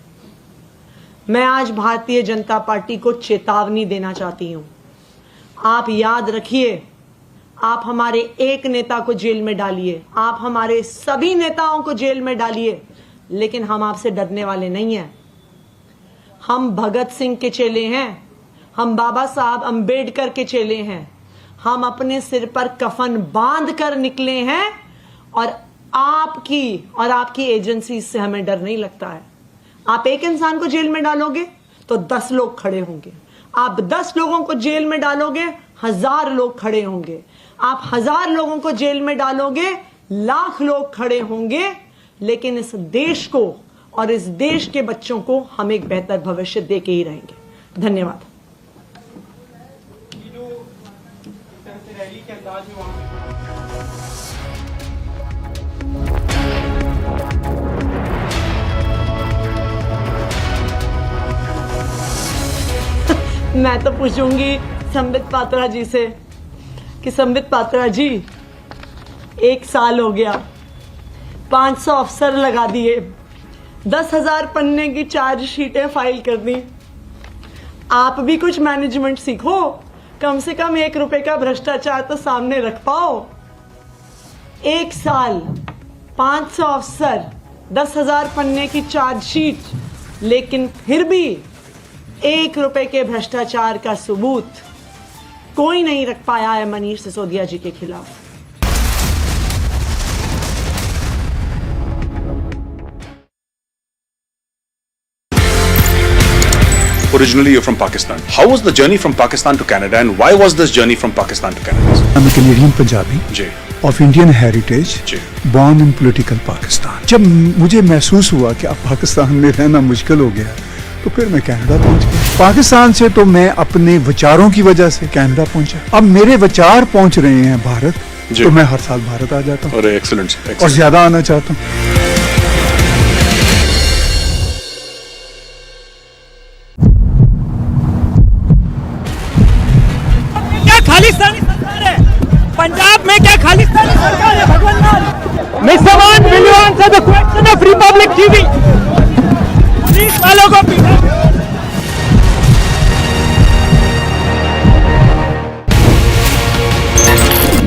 मैं आज भारतीय जनता पार्टी को चेतावनी देना चाहती हूं। आप याद रखिए, आप हमारे एक नेता को जेल में डालिए, आप हमारे सभी नेताओं को जेल में डालिए, लेकिन हम आपसे डरने वाले नहीं हैं। हम भगत सिंह के चेले हैं, हम बाबा साहब अंबेडकर के चेले हैं, हम अपने सिर पर कफन बांध कर निकले हैं और आपकी एजेंसी से हमें डर नहीं लगता है। आप एक इंसान को जेल में डालोगे तो 10 लोग खड़े होंगे, आप 10 लोगों को जेल में डालोगे 1000 लोग खड़े होंगे, आप 1000 लोगों को जेल में डालोगे लाख लोग खड़े होंगे। लेकिन इस देश को और इस देश के बच्चों को हम एक बेहतर भविष्य दे के ही रहेंगे। धन्यवाद। मैं तो पूछूंगी संबित पात्रा जी से कि संबित पात्रा जी, 1 साल हो गया, 500 अफसर लगा दिए, 10,000 पन्ने की चार्जशीटें फाइल कर दी। आप भी कुछ मैनेजमेंट सीखो, कम से कम 1 रुपए का भ्रष्टाचार तो सामने रख पाओ। 1 साल, 500 अफसर, 10,000 पन्ने की चार्जशीट, लेकिन फिर भी 1 रुपए के भ्रष्टाचार का सबूत कोई नहीं रख पाया है मनीष सिसोदिया जी के खिलाफ। Originally, you're from Pakistan. How was the journey from Pakistan to Canada, and why was this journey from Pakistan to Canada? I'm a Canadian Punjabi of Indian heritage, born in political Pakistan. जब मुझे महसूस हुआ कि अब पाकिस्तान में रहना मुश्किल हो गया, तो फिर मैं कनाडा पहुंच गया। पाकिस्तान से तो मैं अपने विचारों की वजह से कनाडा पहुंचा। अब मेरे विचार पहुंच रहे हैं भारत, तो मैं हर साल भारत आ जाता हूँ। अरे एक्सीलेंट, और ज्यादा आना चाहता हूँ। खालिस्तानी सरकार है पंजाब में, क्या खालिस्तानी सरकार है भगवान लाल। मिस्टर मान, will you answer the question of Republic TV? Police वालों को पीटा।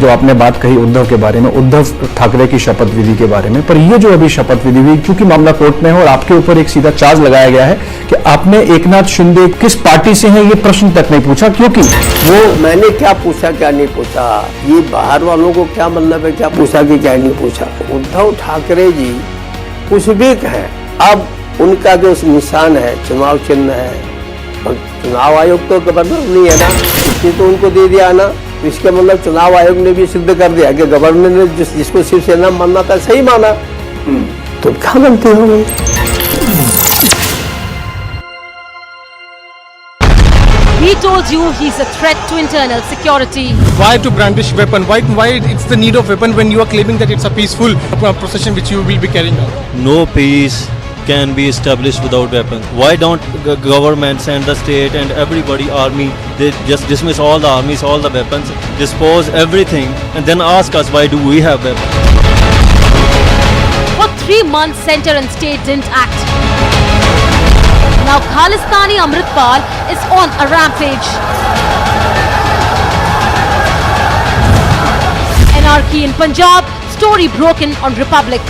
जो आपने बात कही उद्धव के बारे में, उद्धव ठाकरे की शपथ विधि के बारे में, पर ये जो अभी शपथ विधि हुई, क्योंकि मामला कोर्ट में है और आपके ऊपर एक सीधा चार्ज लगाया गया है कि आपने एकनाथ शिंदे किस पार्टी से हैं ये प्रश्न तक नहीं पूछा, क्योंकि वो मैंने क्या पूछा क्या नहीं पूछा, ये बाहर वालों को क्या मतलब है क्या पूछा कि क्या नहीं पूछा। उद्धव ठाकरे जी कुछ भी कहें, अब उनका जो निशान है चुनाव चिन्ह है, चुनाव आयोग तो गवर्नर नहीं है ना, इसने तो उनको दे दिया ना, इसके मतलब चुनाव आयोग ने भी सिद्ध कर दिया कि गवर्नर ने जिसको शिवसेना मानना था सही माना, तो क्या गलती हो गई। He told you he's a threat to internal security. Why to brandish weapon? Why it's the need of weapon when you are claiming that it's a peaceful procession which you will be carrying out? No peace can be established without weapons. Why don't governments and the state and everybody, army, they just dismiss all the armies, all the weapons, dispose everything, and then ask us why do we have weapons? For 3 months, center and state didn't act. Now Khalistani Amritpal is on a rampage. Anarchy in Punjab, story broken on Republic.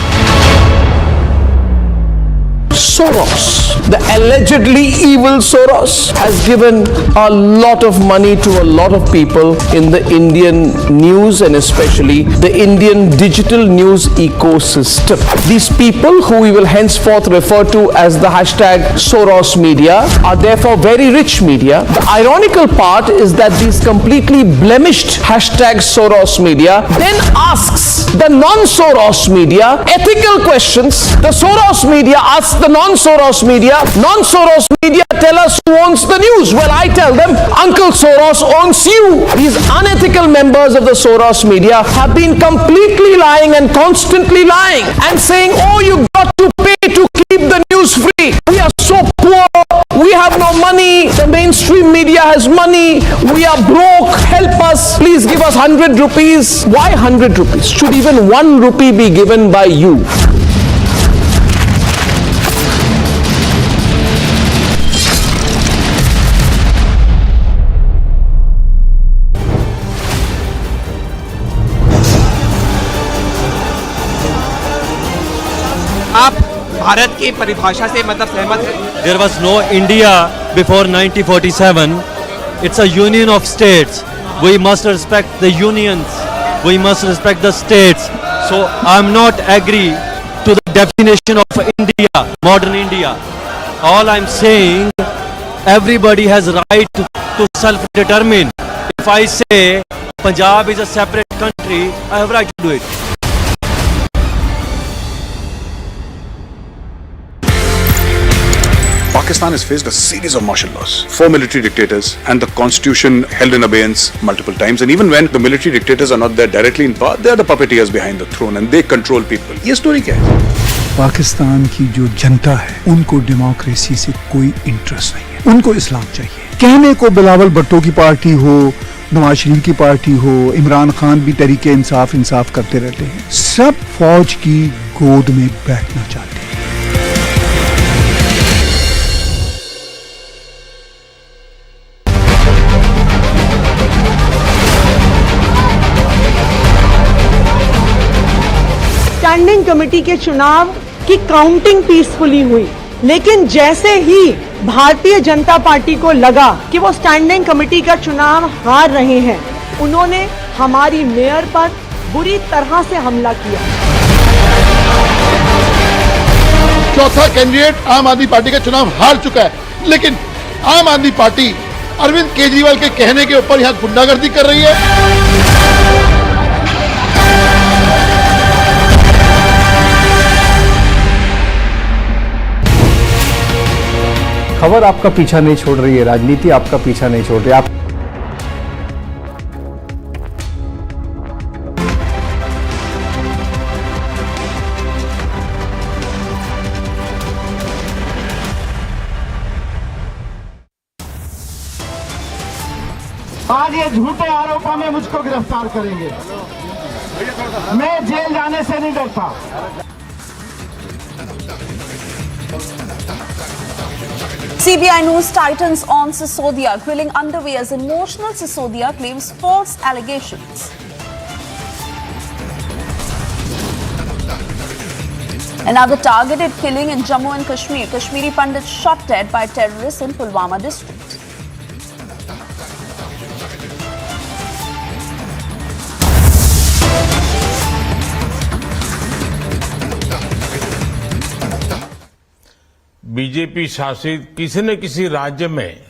Soros, the allegedly evil Soros, has given a lot of money to a lot of people in the Indian news and especially the Indian digital news ecosystem. These people, who we will henceforth refer to as the hashtag Soros media, are therefore very rich media. The ironical part is that these completely blemished hashtag Soros media then asks the non-Soros media ethical questions. The Soros media asks the non-Soros media tell us who owns the news. Well, I tell them Uncle Soros owns you. These unethical members of the Soros media have been completely lying and constantly lying and saying, oh, you got to pay to keep the news free. We are so poor. We have no money. The mainstream media has money. We are broke. Help us. Please give us 100 rupees. Why 100 rupees? Should even 1 rupee be given by you? आप भारत की परिभाषा से मतलब सहमत हैं? There was no India before 1947. It's a union of states. We must respect the unions. We must respect the states. So I'm not agree to the definition of India, modern India. All I'm saying, everybody has right to self-determine. If I say Punjab is a separate country, I have right to do it. Pakistan has faced a series of martial laws, 4 military dictators, and the constitution held in abeyance multiple times. And even when the military dictators are not there directly in power, they are the puppeteers behind the throne and they control people. ये story क्या है? पाकिस्तान की जो जनता है उनको democracy से कोई interest नहीं है, उनको इस्लाम चाहिए। कहने को बिलावल भुट्टो की पार्टी हो, नवाज शरीफ की पार्टी हो, इमरान खान भी तरीके इंसाफ करते रहते हैं, सब फौज की गोद में बैठना चाहते हैं। स्टैंडिंग कमेटी के चुनाव की काउंटिंग पीसफुली हुई, लेकिन जैसे ही भारतीय जनता पार्टी को लगा कि वो स्टैंडिंग कमेटी का चुनाव हार रहे हैं, उन्होंने हमारी मेयर पर बुरी तरह से हमला किया। चौथा कैंडिडेट आम आदमी पार्टी का चुनाव हार चुका है, लेकिन आम आदमी पार्टी अरविंद केजरीवाल के कहने के ऊपर यहां गुंडागर्दी कर रही है। खबर आपका पीछा नहीं छोड़ रही है, राजनीति आपका पीछा नहीं छोड़ रही। आप आज ये झूठे आरोपों में मुझको गिरफ्तार करेंगे, मैं जेल जाने से नहीं डरता। CBI news tightens on Sisodia. Grilling underway as emotional Sisodia claims false allegations. Another targeted killing in Jammu and Kashmir. Kashmiri Pandit shot dead by terrorists in Pulwama district. BJP शासित किसी न किसी राज्य में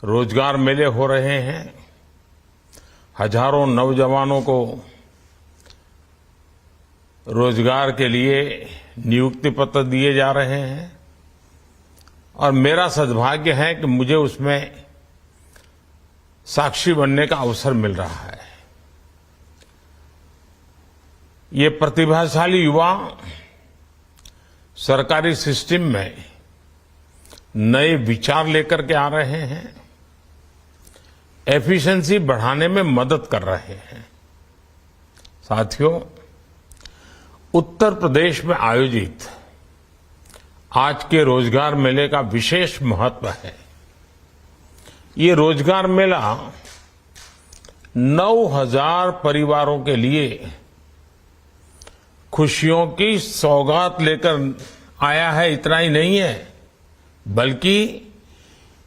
रोजगार मेले हो रहे हैं, हजारों नौजवानों को रोजगार के लिए नियुक्ति पत्र दिए जा रहे हैं और मेरा सद्भाग्य है कि मुझे उसमें साक्षी बनने का अवसर मिल रहा है। ये प्रतिभाशाली युवा सरकारी सिस्टम में नए विचार लेकर के आ रहे हैं, एफिशिएंसी बढ़ाने में मदद कर रहे हैं। साथियों, उत्तर प्रदेश में आयोजित आज के रोजगार मेले का विशेष महत्व है। ये रोजगार मेला 9,000 परिवारों के लिए खुशियों की सौगात लेकर आया है। इतना ही नहीं है, बल्कि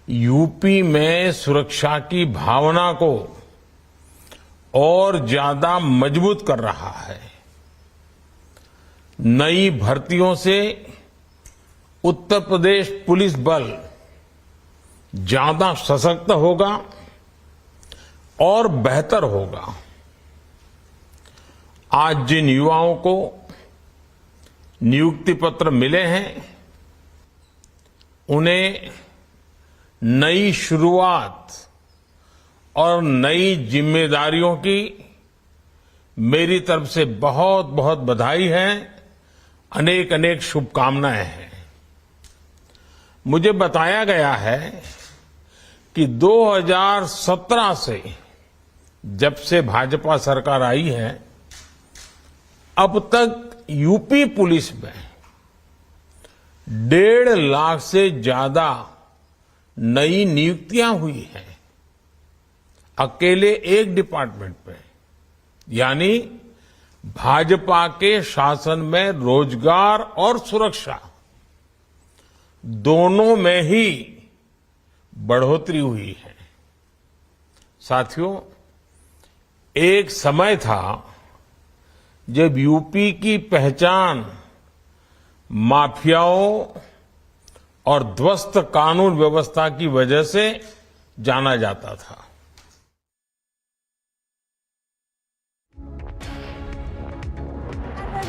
यूपी में सुरक्षा की भावना को और ज्यादा मजबूत कर रहा है। नई भर्तियों से उत्तर प्रदेश पुलिस बल ज्यादा सशक्त होगा और बेहतर होगा। आज जिन युवाओं को नियुक्ति पत्र मिले हैं, उन्हें नई शुरुआत और नई जिम्मेदारियों की मेरी तरफ से बहुत बहुत बधाई है, अनेक अनेक शुभकामनाएं हैं। मुझे बताया गया है कि 2017 से जब से भाजपा सरकार आई है, अब तक यूपी पुलिस में 1.5 लाख से ज्यादा नई नियुक्तियां हुई हैं, अकेले एक डिपार्टमेंट में। यानी भाजपा के शासन में रोजगार और सुरक्षा दोनों में ही बढ़ोतरी हुई है। साथियों, एक समय था जब यूपी की पहचान माफियाओं और ध्वस्त कानून व्यवस्था की वजह से जाना जाता था।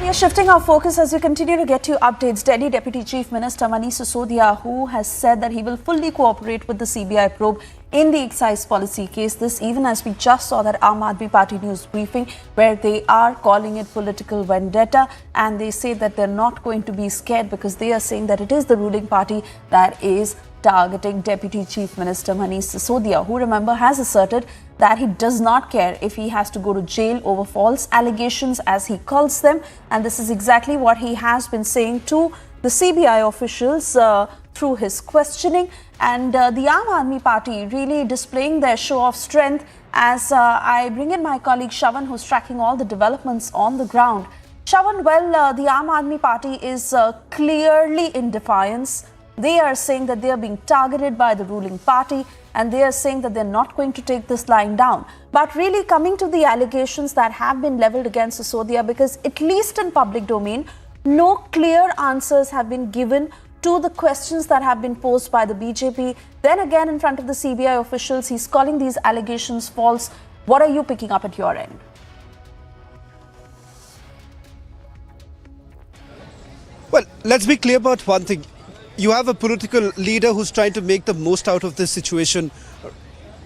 We are shifting our focus as we continue to get you updates. Delhi Deputy Chief Minister Manish Sisodia, who has said that he will fully cooperate with the CBI probe in the excise policy case. This even as we just saw that Aam Aadmi Party news briefing where they are calling it political vendetta, and they say that they're not going to be scared because they are saying that it is the ruling party that is targeting Deputy Chief Minister Manish Sisodia, who, remember, has asserted that he does not care if he has to go to jail over false allegations, as he calls them. And this is exactly what he has been saying to the CBI officials through his questioning. And the Aam Aadmi Party really displaying their show of strength as I bring in my colleague Shavan, who's tracking all the developments on the ground. Shavan, well, the Aam Aadmi Party is clearly in defiance. They are saying that they are being targeted by the ruling party, and they are saying that they're not going to take this lying down. But really coming to the allegations that have been leveled against Sisodia, because at least in public domain, no clear answers have been given to the questions that have been posed by the BJP. Then again, in front of the CBI officials, he's calling these allegations false. What are you picking up at your end? Well, let's be clear about one thing. You have a political leader who's trying to make the most out of this situation,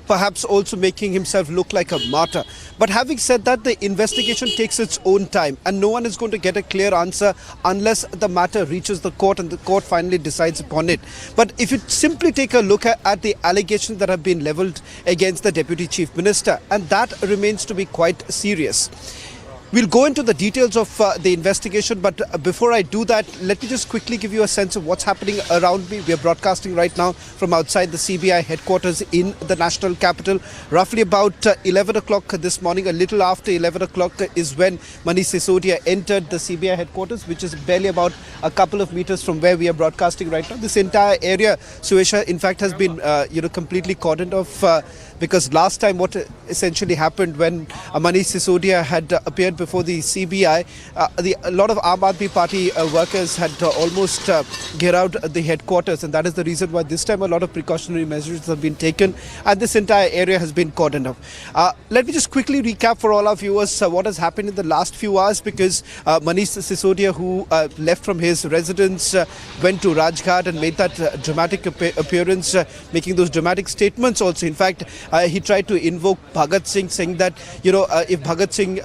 perhaps also making himself look like a martyr. But having said that, the investigation takes its own time, and no one is going to get a clear answer unless the matter reaches the court and the court finally decides upon it. But if you simply take a look at the allegations that have been leveled against the Deputy Chief Minister, and that remains to be quite serious. We'll go into the details of the investigation, but before I do that, let me just quickly give you a sense of what's happening around me. We are broadcasting right now from outside the CBI headquarters in the national capital. Roughly about 11 o'clock this morning, a little after 11 o'clock is when Manish Sisodia entered the CBI headquarters, which is barely about a couple of meters from where we are broadcasting right now. This entire area, Suesha, in fact, has been completely cordoned off because last time what essentially happened when Manish Sisodia had appeared before the CBI, a lot of Aam Aadmi Party workers had almost geared out the headquarters, and that is the reason why this time a lot of precautionary measures have been taken and this entire area has been cordoned off. Let me just quickly recap for all our viewers what has happened in the last few hours, because Manish Sisodia, who left from his residence, went to Rajghat and made that dramatic appearance, making those dramatic statements also. In fact, he tried to invoke Bhagat Singh, saying that, if Bhagat Singh,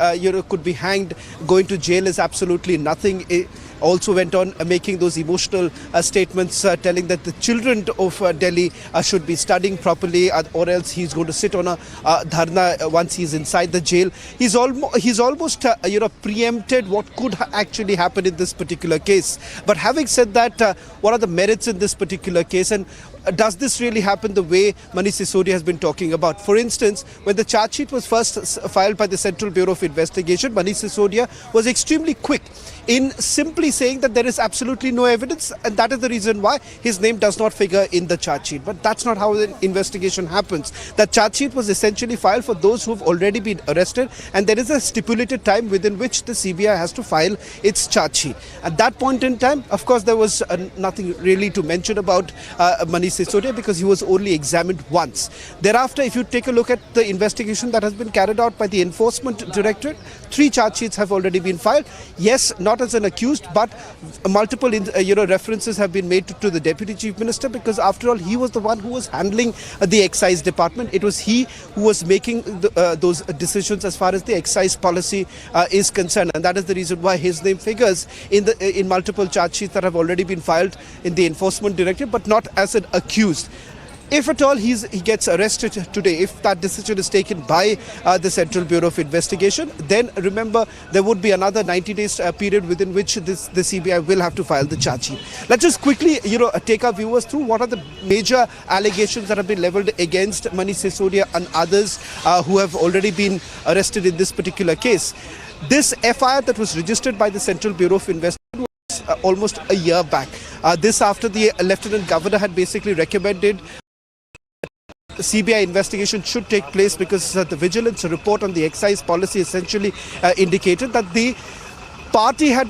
could be hanged, going to jail is absolutely nothing. It also went on making those emotional statements, telling that the children of Delhi should be studying properly, or else he's going to sit on a dharna once he's inside the jail. He's almost preempted what could actually happen in this particular case. But having said that, what are the merits in this particular case, and does this really happen the way Manish Sisodia has been talking about? For instance, when the charge sheet was first filed by the Central Bureau of Investigation, Manish Sisodia was extremely quick in simply saying that there is absolutely no evidence, and that is the reason why his name does not figure in the charge sheet. But that's not how the investigation happens. The charge sheet was essentially filed for those who have already been arrested, and there is a stipulated time within which the CBI has to file its charge sheet. At that point in time, of course, there was nothing really to mention about Manish Sisodia, because he was only examined once. Thereafter, if you take a look at the investigation that has been carried out by the Enforcement Directorate, 3 charge sheets have already been filed. Yes, not as an accused, but multiple references have been made to the Deputy Chief Minister, because after all, he was the one who was handling the Excise Department. It was he who was making those decisions as far as the excise policy is concerned, and that is the reason why his name figures in multiple charge sheets that have already been filed in the Enforcement Directorate, but not as an accused. If at all he gets arrested today, if that decision is taken by the Central Bureau of Investigation, then remember there would be another 90 days period within which the CBI will have to file the charge sheet. Let's just quickly take our viewers through what are the major allegations that have been leveled against Manish Sisodia and others who have already been arrested in this particular case. This FIR that was registered by the Central Bureau of Investigation was almost a year back. This after the Lieutenant Governor had basically recommended the CBI investigation should take place, because the vigilance report on the excise policy essentially indicated that the party had,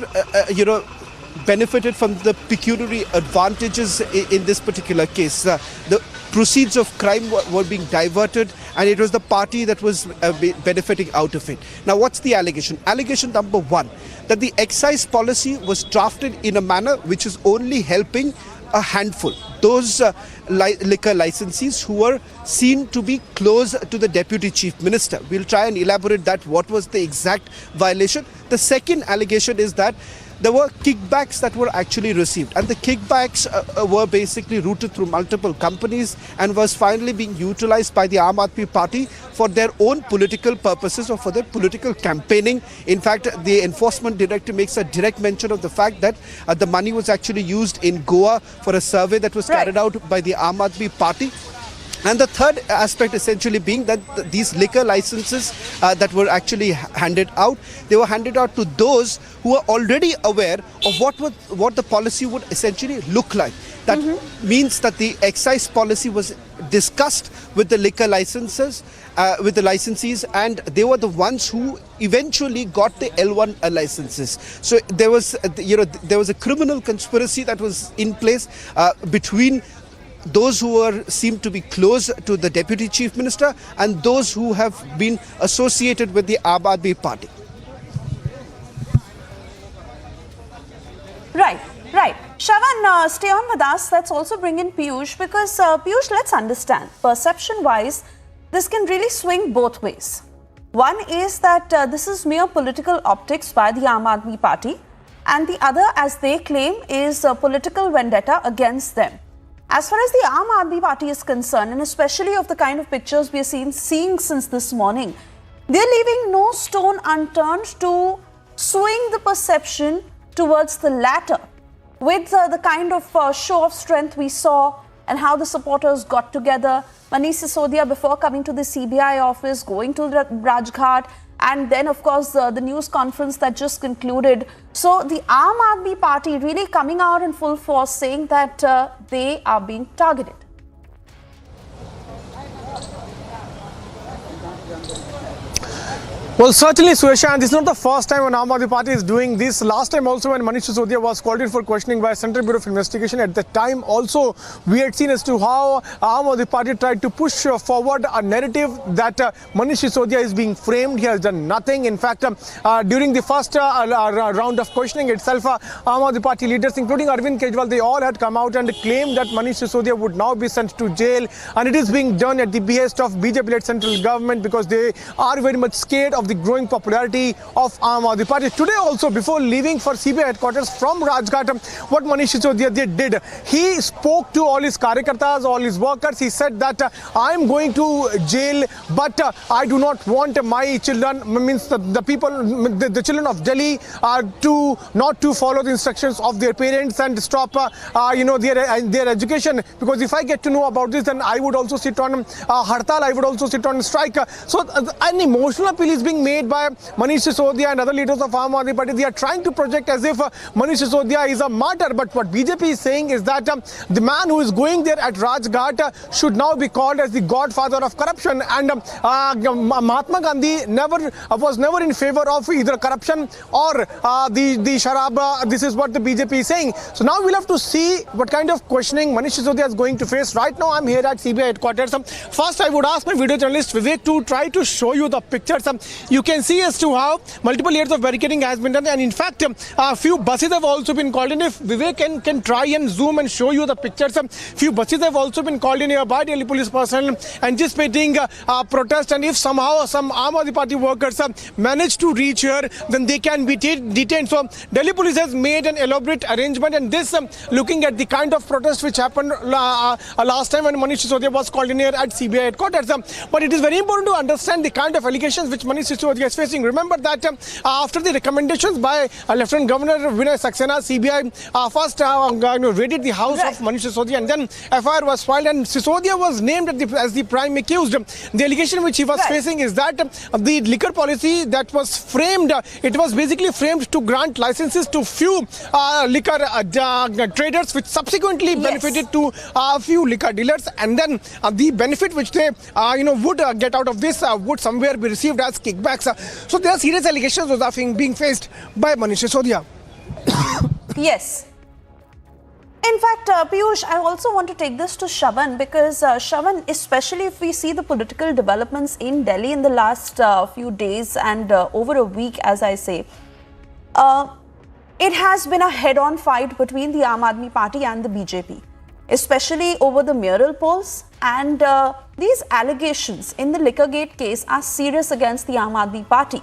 benefited from the pecuniary advantages in this particular case. The proceeds of crime were being diverted, and it was the party that was benefiting out of it. Now, what's the allegation? Allegation number one, that the excise policy was drafted in a manner which is only helping a handful, those liquor licensees who were seen to be close to the Deputy Chief Minister. We'll try and elaborate that, what was the exact violation. The second allegation is that there were kickbacks that were actually received, and the kickbacks were basically routed through multiple companies and was finally being utilized by the Aam Aadmi Party for their own political purposes or for their political campaigning. In fact, the enforcement director makes a direct mention of the fact that the money was actually used in Goa for a survey that was carried out by the Aam Aadmi Party. And the third aspect essentially being that these liquor licenses that were actually handed out, they were handed out to those who were already aware of what the policy would essentially look like. That means that the excise policy was discussed with the liquor licenses, with the licensees, and they were the ones who eventually got the L1 licenses. So there was a criminal conspiracy that was in place between those who seemed to be close to the Deputy Chief Minister and those who have been associated with the Aam Aadmi Party. Right. Shravan, stay on with us. Let's also bring in Piyush, because Piyush, let's understand. Perception-wise, this can really swing both ways. One is that this is mere political optics by the Aam Aadmi Party, and the other, as they claim, is a political vendetta against them. As far as the Aam Aadmi Party is concerned, and especially of the kind of pictures we are seeing since this morning, they're leaving no stone unturned to swing the perception towards the latter, with the kind of show of strength we saw and how the supporters got together. Manish Sisodia, before coming to the CBI office, going to Rajghat, and then, of course, the news conference that just concluded. So the Aam Aadmi Party really coming out in full force, saying that they are being targeted. Well, certainly, Suesha, and this is not the first time when Aam Aadmi Party is doing this. Last time also when Manish Sisodia was called in for questioning by Central Bureau of Investigation, at that time also we had seen as to how Aam Aadmi Party tried to push forward a narrative that Manish Sisodia is being framed. He has done nothing. In fact, during the first round of questioning itself, Aam Aadmi Party leaders, including Arvind Kejriwal, they all had come out and claimed that Manish Sisodia would now be sent to jail, and it is being done at the behest of BJP-led central government because they are very much scared of the growing popularity of Aam Aadmi Party. Today also, before leaving for CBI headquarters from Rajghat, what Manish Sisodia did, he spoke to all his karyakartas, all his workers. He said that I am going to jail, but I do not want my children, means the people, the children of Delhi, not to follow the instructions of their parents and stop their education, because if I get to know about this, then I would also sit on hartal, I would also sit on strike. So an emotional appeal is being made by Manish Sisodia and other leaders of Aam Aadmi Party. They are trying to project as if Manish Sisodia is a martyr, but what BJP is saying is that the man who is going there at Rajghat should now be called as the godfather of corruption, and Mahatma Gandhi was never in favor of either corruption or the sharab. This is what the BJP is saying. So now we'll have to see what kind of questioning Manish Sisodia is going to face. Right now I'm here at CBI headquarters. First I would ask my video journalist Vivek to try to show you the pictures. You can see as to how multiple layers of barricading has been done, and in fact a few buses have also been called in. If Vivek can try and zoom and show you the pictures, few buses have also been called in here by Delhi police personnel anticipating protest, and if somehow some Aam Aadmi Party workers manage to reach here, then they can be detained. So Delhi police has made an elaborate arrangement, and this looking at the kind of protest which happened last time when Manish Sisodia was called in here at CBI headquarters. But it is very important to understand the kind of allegations which Manish Sisodia is facing. Remember that after the recommendations by Lieutenant Governor Vinay Saxena, CBI first raided the house of Manish Sisodia, and then FIR was filed, and Sisodia was named as the prime accused. The allegation which he was facing is that the liquor policy that was framed, it was basically framed to grant licenses to few liquor traders, which subsequently benefited to a few liquor dealers, and then the benefit which they would get out of this would somewhere be received as kickbacks. So there are serious allegations that are being faced by Manish Sisodia. Yes. In fact, Piyush, I also want to take this to Shravan because Shravan, especially if we see the political developments in Delhi in the last few days and over a week, as I say, it has been a head-on fight between the Aam Aadmi Party and the BJP, especially over the mayoral polls. And these allegations in the Liquorgate case are serious against the Aam Aadmi Party.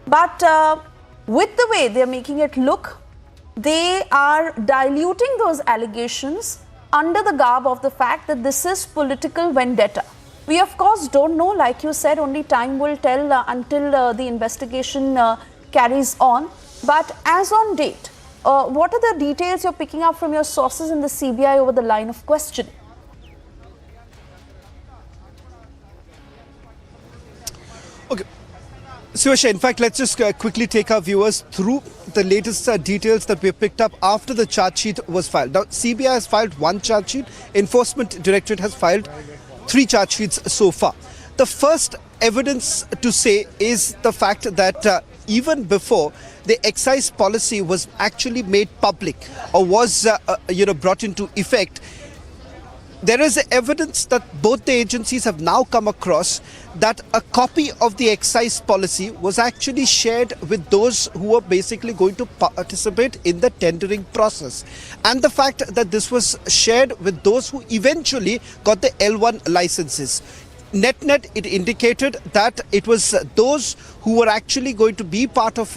But with the way they're making it look, they are diluting those allegations under the garb of the fact that this is political vendetta. We of course don't know, like you said, only time will tell until the investigation carries on. But as on date, what are the details you're picking up from your sources in the CBI over the line of questioning? Okay. Siwasha, in fact, let's just quickly take our viewers through the latest details that we picked up after the charge sheet was filed. Now, CBI has filed one charge sheet. Enforcement Directorate has filed 3 charge sheets so far. The first evidence to say is the fact that even before the excise policy was actually made public or was brought into effect, there is evidence that both the agencies have now come across that a copy of the excise policy was actually shared with those who were basically going to participate in the tendering process. And the fact that this was shared with those who eventually got the L1 licenses. Net, it indicated that it was those who were actually going to be part of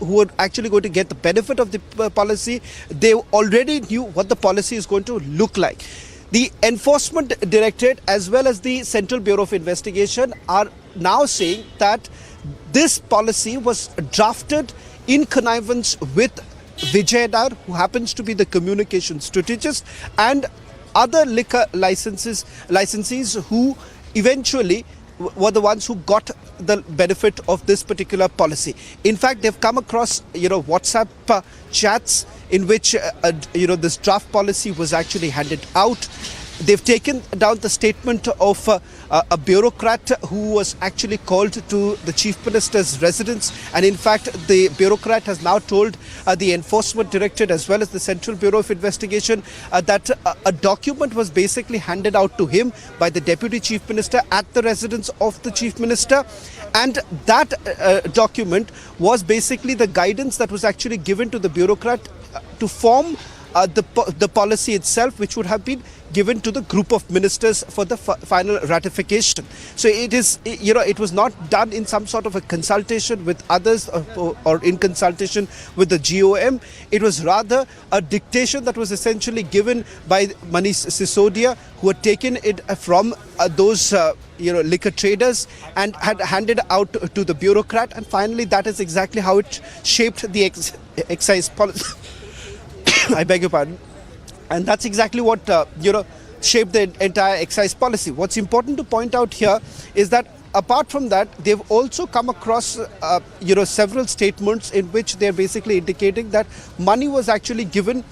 who were actually going to get the benefit of the policy. They already knew what the policy is going to look like. The Enforcement Directorate as well as the Central Bureau of Investigation are now saying that this policy was drafted in connivance with Vijay Nair, who happens to be the communication strategist, and other liquor licensees who eventually were the ones who got the benefit of this particular policy. In fact, they've come across, WhatsApp chats in which, this draft policy was actually handed out. They've taken down the statement of a bureaucrat who was actually called to the Chief Minister's residence. And in fact, the bureaucrat has now told the Enforcement Directorate as well as the Central Bureau of Investigation that a document was basically handed out to him by the Deputy Chief Minister at the residence of the Chief Minister. And that document was basically the guidance that was actually given to the bureaucrat to form the policy itself, which would have been given to the group of ministers for the final ratification. So it is, it was not done in some sort of a consultation with others or in consultation with the GOM. It was rather a dictation that was essentially given by Manish Sisodia, who had taken it from those liquor traders and had handed out to the bureaucrat. And finally, that is exactly how it shaped the excise policy. I beg your pardon. And that's exactly what, shaped the entire excise policy. What's important to point out here is that apart from that, they've also come across, several statements in which they're basically indicating that money was actually given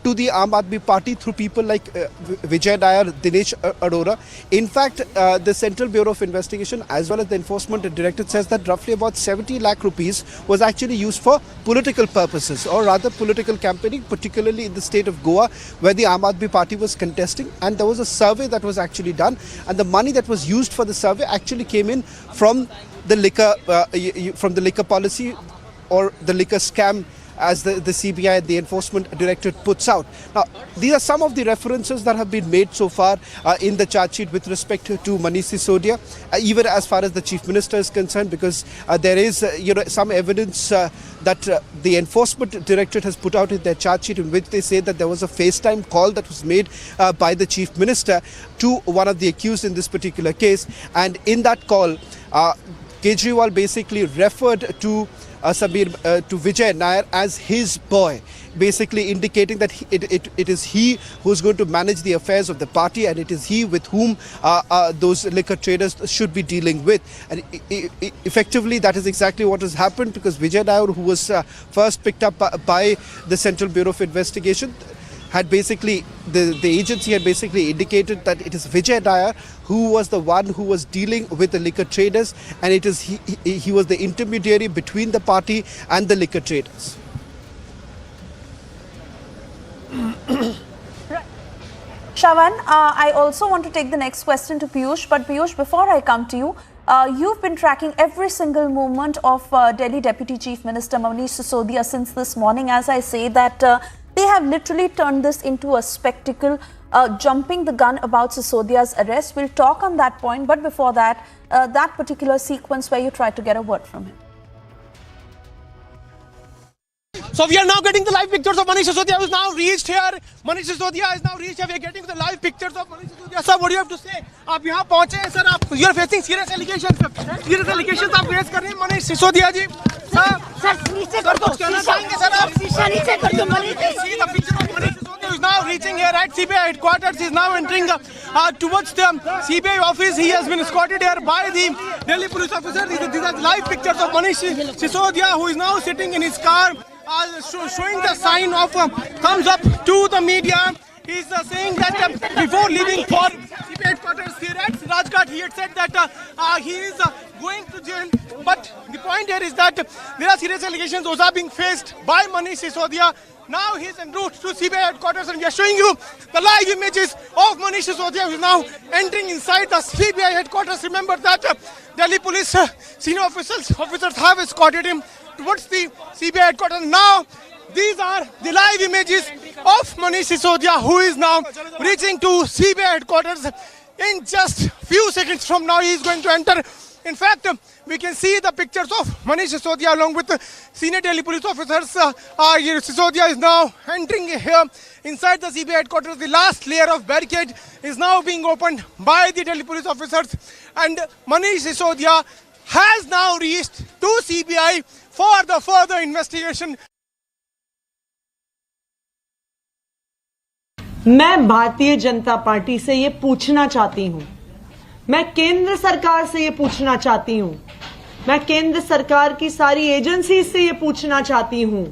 to the Aam Aadmi Party through people like Vijay Nair, Dinesh Arora. In fact, the Central Bureau of Investigation as well as the Enforcement Directorate says that roughly about 70 lakh rupees was actually used for political purposes, or rather political campaigning, particularly in the state of Goa, where the Aam Aadmi Party was contesting. And there was a survey that was actually done, and the money that was used for the survey actually came in from the liquor policy, or the liquor scam, as the CBI and the Enforcement Directorate puts out. Now, these are some of the references that have been made so far in the charge sheet with respect to Manish Sisodia, even as far as the Chief Minister is concerned, because there is some evidence that the Enforcement Directorate has put out in their charge sheet, in which they say that there was a FaceTime call that was made by the Chief Minister to one of the accused in this particular case. And in that call, Kejriwal basically referred to to Vijay Nair as his boy, basically indicating that it is he who's going to manage the affairs of the party, and it is he with whom those liquor traders should be dealing with. And effectively, that is exactly what has happened, because Vijay Nair, who was first picked up by the Central Bureau of Investigation, had basically, the agency had basically indicated that it is Vijay Nair who was the one who was dealing with the liquor traders, and it is he was the intermediary between the party and the liquor traders. Shravan, I also want to take the next question to Piyush, but Piyush, before I come to you, you've been tracking every single movement of Delhi Deputy Chief Minister Manish Sisodia since this morning. As I say that they have literally turned this into a spectacle, jumping the gun about Sisodia's arrest. We'll talk on that point, but before that, that particular sequence where you tried to get a word from him. So we are now getting the live pictures of Manish Sisodia, who is now reached here. Manish Sisodia is now reached here. We are getting the live pictures of Manish Sisodia. Sir, what do you have to say? आप यहाँ पहुँचे हैं sir, आप you are facing serious allegations. Serious allegations आप face कर रहे हैं Manish Sisodia जी. Sir नीचे कर दो. कहना चाहेंगे सर आप? नीचे कर दो Manish. See the picture of Manish Sisodia, who is now reaching here at CBI headquarters. He is now entering towards the CBI office. He has been escorted here by the Delhi police officers. These are live pictures of Manish Sisodia, who is now sitting in his car, showing the sign of thumbs up to the media. He is saying that before leaving for CBI headquarters here at Rajghat, he had said that he is going to jail. But the point here is that there are serious allegations those are being faced by Manish Sisodia. Now he is en route to CBI headquarters, and we are showing you the live images of Manish Sisodia, who is now entering inside the CBI headquarters. Remember that Delhi police senior officers have escorted him towards the CBI headquarters. Now, these are the live images of Manish Sisodia, who is now reaching to CBI headquarters. In just few seconds from now, he is going to enter. In fact, we can see the pictures of Manish Sisodia along with the senior Delhi police officers. Sisodia is now entering here inside the CBI headquarters. The last layer of barricade is now being opened by the Delhi police officers, and Manish Sisodia has now reached to CBI for the further investigation. मैं Bharatiya Janata party से ये पूछना चाहती हूं, मैं केंद्र सरकार से ये पूछना चाहती हूं, मैं केंद्र सरकार की सारी एजेंसी से ये पूछना चाहती हूं,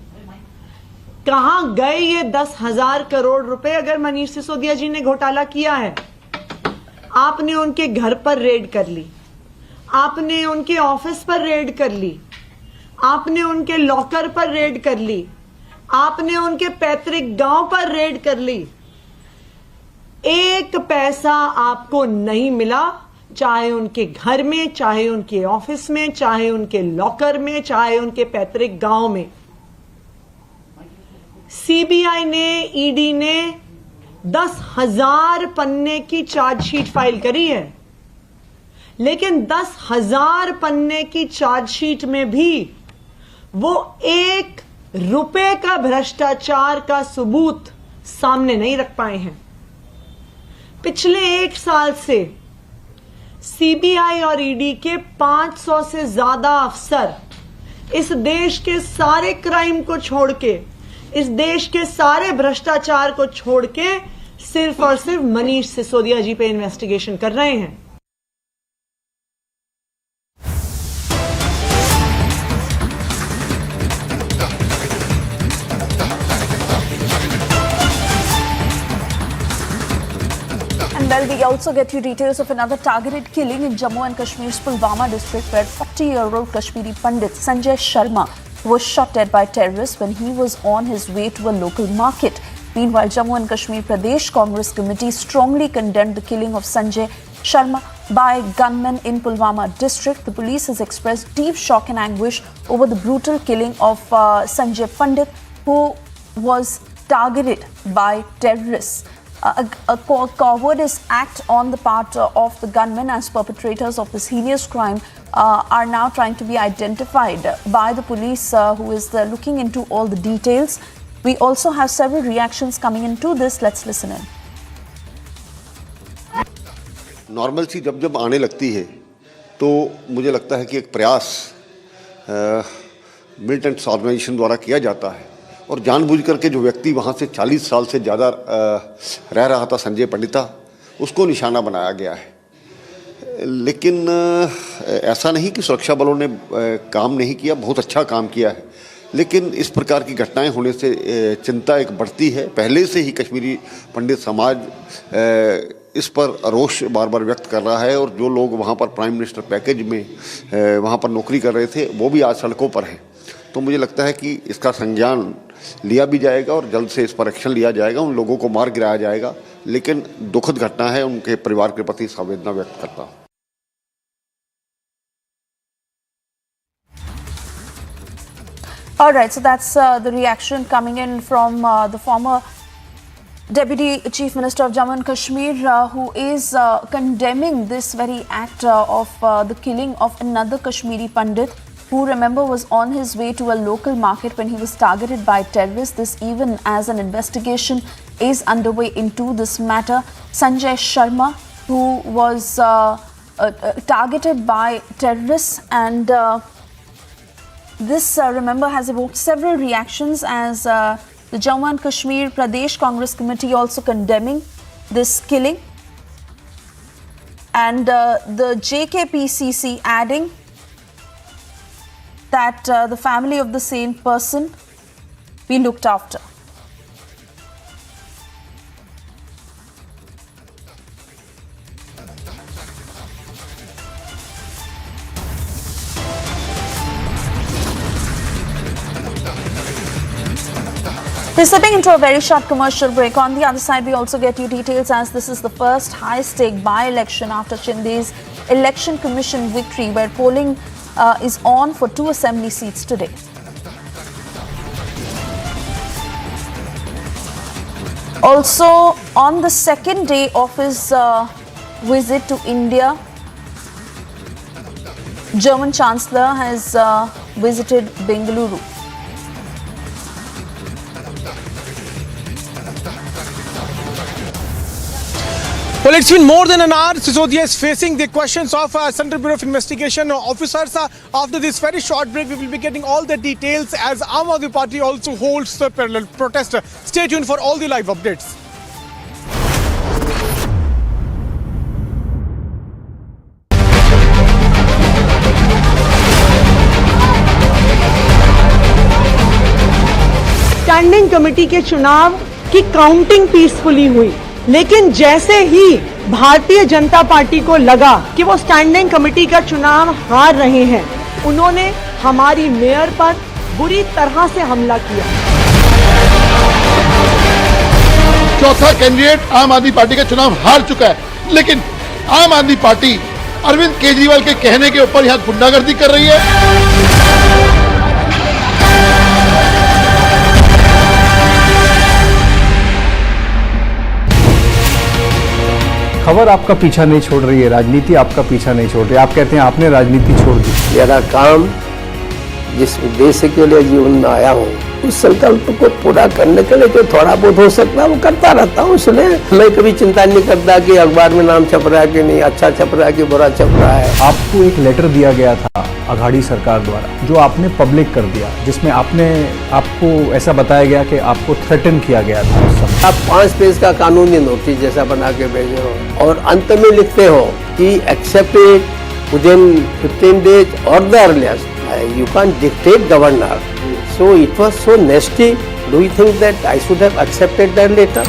कहां गए ये 10,000 करोड़ रुपए अगर मनीष सिसोदिया जी ने घोटाला किया है? आपने उनके घर पर रेड कर ली, आपने उनके ऑफिस पर रेड कर ली, आपने उनके लॉकर पर रेड कर ली, आपने उनके पैतृक गांव पर रेड कर ली। एक पैसा आपको नहीं मिला, चाहे उनके घर में, चाहे उनके ऑफिस में, चाहे उनके लॉकर में, चाहे उनके पैतृक गांव में। सीबीआई ने, ईडी ने 10,000 पन्ने की चार्जशीट फाइल करी है, लेकिन 10,000 पन्ने की चार्जशीट में भी वो 1 रुपए का भ्रष्टाचार का सबूत सामने नहीं रख पाए हैं। पिछले 1 साल से सीबीआई और ईडी के 500 से ज्यादा अफसर इस देश के सारे क्राइम को छोड़ के, इस देश के सारे भ्रष्टाचार को छोड़ के सिर्फ और सिर्फ मनीष सिसोदिया जी पे इन्वेस्टिगेशन कर रहे हैं। Well, we also get you details of another targeted killing in Jammu and Kashmir's Pulwama district, where 40-year-old Kashmiri Pandit Sanjay Sharma was shot dead by terrorists when he was on his way to a local market. Meanwhile, Jammu and Kashmir Pradesh Congress Committee strongly condemned the killing of Sanjay Sharma by gunmen in Pulwama district. The police has expressed deep shock and anguish over the brutal killing of Sanjay Pandit, who was targeted by terrorists. A cowardice act on the part of the gunmen, as perpetrators of this heinous crime are now trying to be identified by the police, who is looking into all the details. We also have several reactions coming into this. Let's listen in. Normalcy जब जब आने लगती है तो मुझे लगता है कि एक प्रयास मिलिटेंट्स ऑर्गेनाइजेशन द्वारा किया जाता है, और जानबूझ करके जो व्यक्ति वहाँ से 40 साल से ज़्यादा रह रहा था, संजय पंडिता, उसको निशाना बनाया गया है। लेकिन ऐसा नहीं कि सुरक्षा बलों ने काम नहीं किया, बहुत अच्छा काम किया है, लेकिन इस प्रकार की घटनाएं होने से चिंता एक बढ़ती है। पहले से ही कश्मीरी पंडित समाज इस पर रोष बार बार व्यक्त कर रहा है, और जो लोग वहाँ पर प्राइम मिनिस्टर पैकेज में वहाँ पर नौकरी कर रहे थे वो भी आज सड़कों पर हैं। तो मुझे लगता है कि इसका संज्ञान लिया भी जाएगा और जल्द से इस पर एक्शन लिया जाएगा, उन लोगों को मार गिराया जाएगा। लेकिन दुखद घटना है, उनके परिवार के प्रति संवेदना व्यक्त करता हूँ। All right, so that's the reaction coming in from the former Deputy Chief Minister of Jammu and Kashmir, who is condemning this very act of the killing of another Kashmiri Pandit, who, remember, was on his way to a local market when he was targeted by terrorists. This even as an investigation is underway into this matter. Sanjay Sharma, who was targeted by terrorists, and this, remember, has evoked several reactions as the Jammu and Kashmir Pradesh Congress Committee also condemning this killing, and the JKPCC adding that the family of the same person be looked after. We're stepping into a very short commercial break. On the other side, we also get you details as this is the first high-stake by-election after Chinde's Election Commission victory, where polling is on for 2 assembly seats today. Also, on the second day of his visit to India, German Chancellor has visited Bengaluru. Well, it's been more than an hour. Sisodia is facing the questions of Central Bureau of Investigation officers. After this very short break, we will be getting all the details as Aam Aadmi Party also holds the parallel protest. Stay tuned for all the live updates. Standing committee के चुनाव की counting peacefully हुई, लेकिन जैसे ही Bharatiya Janata party को लगा कि वो स्टैंडिंग कमेटी का चुनाव हार रहे हैं, उन्होंने हमारी मेयर पर बुरी तरह से हमला किया। चौथा कैंडिडेट आम आदमी पार्टी का चुनाव हार चुका है, लेकिन आम आदमी पार्टी अरविंद केजरीवाल के कहने के ऊपर यहाँ गुंडागर्दी कर रही है। खबर आपका पीछा नहीं छोड़ रही है, राजनीति आपका पीछा नहीं छोड़ रही है। आप कहते हैं आपने राजनीति छोड़ दी। मेरा काम जिस उद्देश्य के लिए जीवन में आया हूँ, उस संकल्प को पूरा करने के लिए जो थोड़ा बहुत हो सकता है वो करता रहता हूँ। इसलिए मैं कभी चिंता नहीं करता कि अखबार में नाम छप रहा है कि नहीं, अच्छा छप रहा है कि बुरा छप रहा है। आपको एक लेटर दिया गया था अघाड़ी सरकार द्वारा, जो आपने पब्लिक कर दिया, जिसमें आपको ऐसा बताया गया कि आपको थ्रेटन किया गया था उस समय। आप 5 पेज का कानूनी नोटिस जैसा बना के भेजे हो और अंत में लिखते हो कि एक्सेप्ट इट विदिन 15 days और the earliest. You can't dictate governor. So it was so nasty. Do you think that I should have accepted that letter?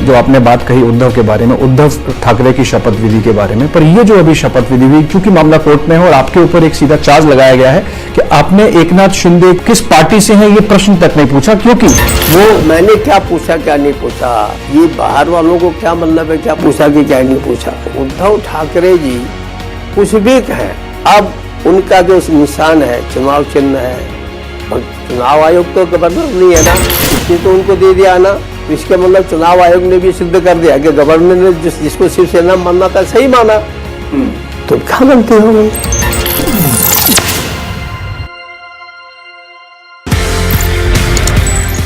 जो आपने बात कही उद्धव के बारे में, उद्धव ठाकरे की शपथ विधि के बारे में, पर ये जो अभी शपथ विधि हुई, क्योंकि मामला कोर्ट में है और आपके ऊपर एक सीधा चार्ज लगाया गया है कि आपने एकनाथ शिंदे किस पार्टी से हैं ये प्रश्न तक नहीं पूछा, क्योंकि वो मैंने क्या पूछा क्या नहीं पूछा, ये बाहर वालों को क्या मतलब है क्या पूछा कि क्या नहीं पूछा। उद्धव ठाकरे जी कुछ भी कहें, अब उनका जो निशान है, चुनाव चिन्ह है, चुनाव आयोग तो गवर्नर नहीं है ना, इसने तो उनको दे दिया ना, इसके मतलब चुनाव आयोग ने भी सिद्ध कर दिया कि गवर्नर ने जिसको शिवसेना मानना था सही माना। तो क्या बनते हो?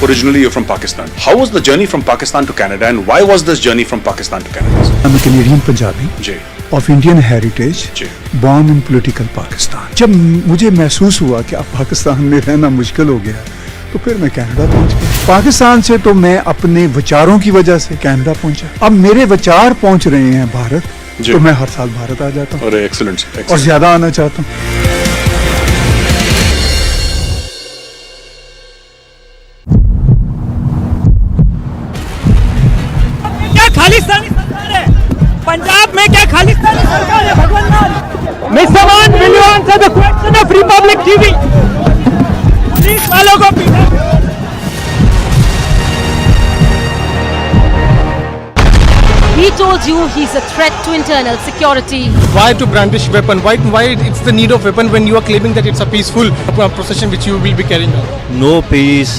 Originally you're from Pakistan. How was the journey from Pakistan to Canada and why was this journey from Pakistan to Canada? I'm a Canadian Punjabi of Indian heritage, born in political Pakistan. जब मुझे महसूस हुआ कि अब पाकिस्तान में रहना मुश्किल हो गया, तो फिर मैं कनाडा पहुंच गया। पाकिस्तान से तो मैं अपने विचारों की वजह से कनाडा पहुंचा। अब मेरे विचार पहुंच रहे हैं भारत, तो मैं हर साल भारत आ जाता हूँ। अरे एक्सीलेंट, और ज्यादा आना चाहता हूँ। क्या खालिस्तानी सरकार है? पंजाब में क्या खालिस्तानी सरकार है भगवान? Mr. Mann, will you answer the question of Republic TV? Police वालों को पीटा। He told you he's a threat to internal security. Why to brandish weapon? Why it's the need of weapon when you are claiming that it's a peaceful procession which you will be carrying out? No peace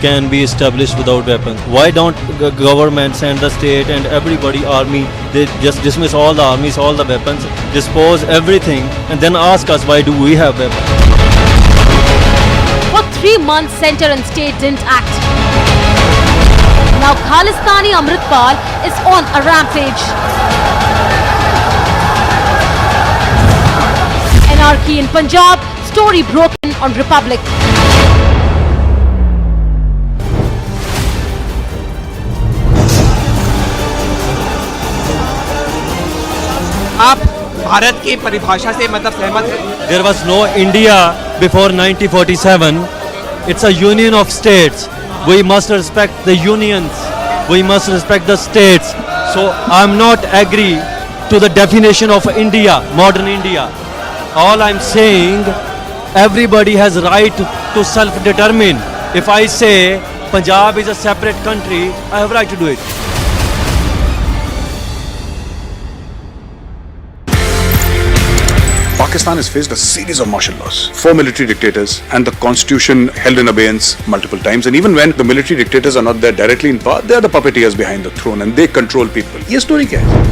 can be established without weapons. Why don't governments and the state and everybody, army, they just dismiss all the armies, all the weapons, dispose everything, and then ask us why do we have weapons? For 3 months, center and state didn't act. Now Khalistani Amritpal is on a rampage. Anarchy in Punjab, story broken on Republic. आप भारत की परिभाषा से मतलब सहमत हैं? There was no India before 1947. It's a union of states. We must respect the unions. We must respect the states. So I'm not agree to the definition of India, modern India. All I'm saying, everybody has right to self-determine. If I say Punjab is a separate country, I have right to do it. Pakistan has faced a series of martial laws, 4 military dictators, and the constitution held in abeyance multiple times. And even when the military dictators are not there directly in power, they are the puppeteers behind the throne and they control people. ये story क्या है?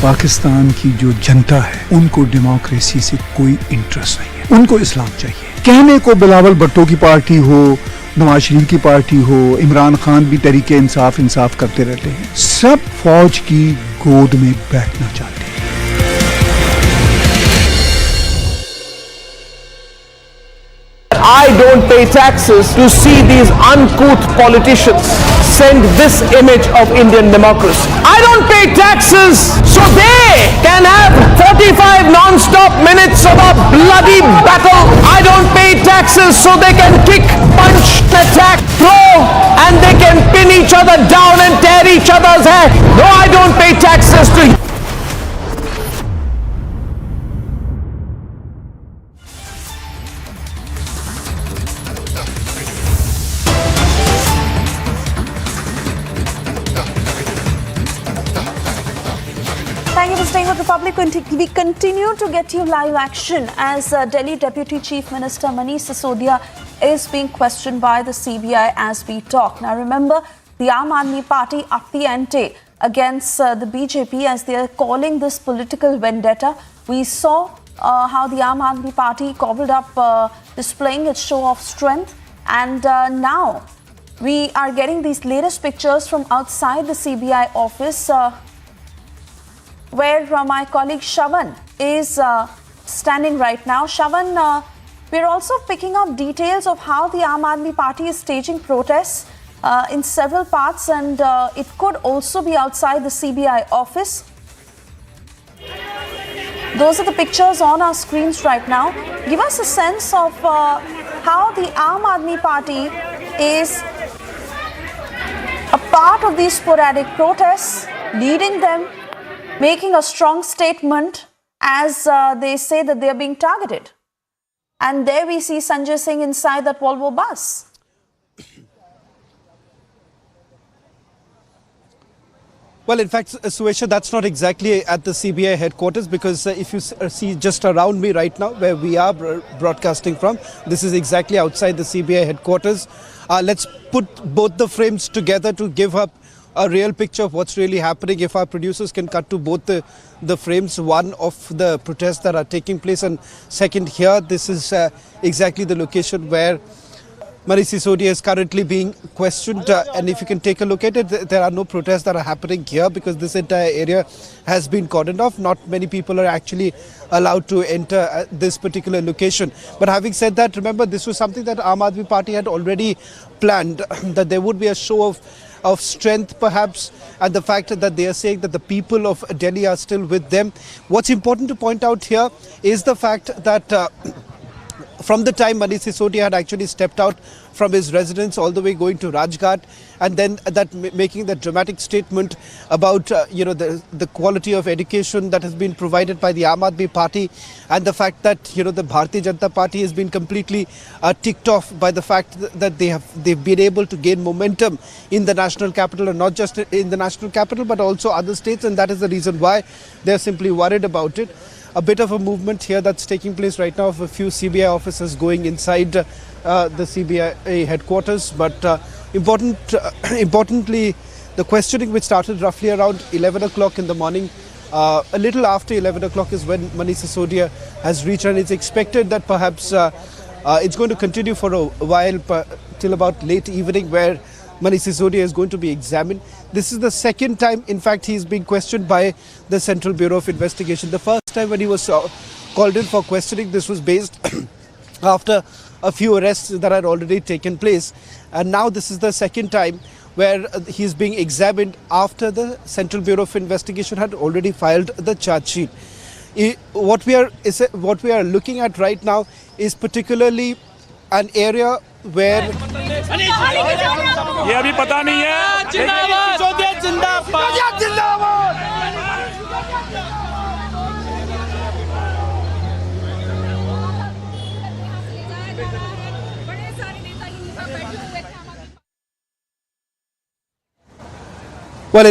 पाकिस्तान की जो जनता है उनको democracy से कोई interest नहीं है, उनको इस्लाम चाहिए। कहने को बिलावल भुट्टो की पार्टी हो, नवाज शरीफ की पार्टी हो, इमरान खान भी तरीके इंसाफ करते रहते हैं, सब फौज की गोद में बैठना चाहते हैं। I don't pay taxes to see these uncouth politicians send this image of Indian democracy. I don't pay taxes so they can have 45 non-stop minutes of a bloody battle. I don't pay taxes so they can kick, punch, attack, throw, and they can pin each other down and tear each other's hair. No, I don't pay taxes to Thank you for staying with Republic. We continue to get you live action as Delhi Deputy Chief Minister Manish Sisodia is being questioned by the CBI as we talk. Now remember, the Aam Aadmi Party upped the ante against the BJP as they are calling this political vendetta. We saw how the Aam Aadmi Party cobbled up displaying its show of strength, and now we are getting these latest pictures from outside the CBI office where my colleague Shavan is standing right now. Shavan, we're also picking up details of how the Aam Aadmi Party is staging protests in several parts, and it could also be outside the CBI office. Those are the pictures on our screens right now. Give us a sense of how the Aam Aadmi Party is a part of these sporadic protests, leading them, making a strong statement as they say that they are being targeted. And there we see Sanjay Singh inside that Volvo bus. Well, in fact, Suesha, that's not exactly at the CBI headquarters, because if you see just around me right now, where we are broadcasting from, this is exactly outside the CBI headquarters. Let's put both the frames together to give up a real picture of what's really happening. If our producers can cut to both the frames, one of the protests that are taking place, and second here, this is exactly the location where Manish Sisodia is currently being questioned, and if you can take a look at it, there are no protests that are happening here because this entire area has been cordoned off. Not many people are actually allowed to enter this particular location. But having said that, remember, this was something that Aam Aadmi Party had already planned, that there would be a show of strength perhaps, and the fact that they are saying that the people of Delhi are still with them. What's important to point out here is the fact that from the time Manish Sisodia had actually stepped out from his residence all the way going to Rajghat, and then making that dramatic statement about the quality of education that has been provided by the Aam Aadmi Party, and the fact that the Bharatiya Janata Party has been completely ticked off by the fact that they've been able to gain momentum in the national capital, and not just in the national capital but also other states, and that is the reason why they're simply worried about it. A bit of a movement here that's taking place right now of a few CBI officers going inside the CBI headquarters. But importantly, the questioning, which started roughly around 11 o'clock in the morning, a little after 11 o'clock is when Manish Sisodia has reached, and it's expected that perhaps it's going to continue for a while till about late evening, where Manish Sisodia is going to be examined. This is the second time, in fact, he's being questioned by the Central Bureau of Investigation. The first time when he was called in for questioning, this was based after a few arrests that had already taken place. And now this is the second time where he's being examined after the Central Bureau of Investigation had already filed the charge sheet. What we are looking at right now is particularly an area where ये अभी पता नहीं है। जिंदाबाद जिंदाबाद जिंदाबाद। well,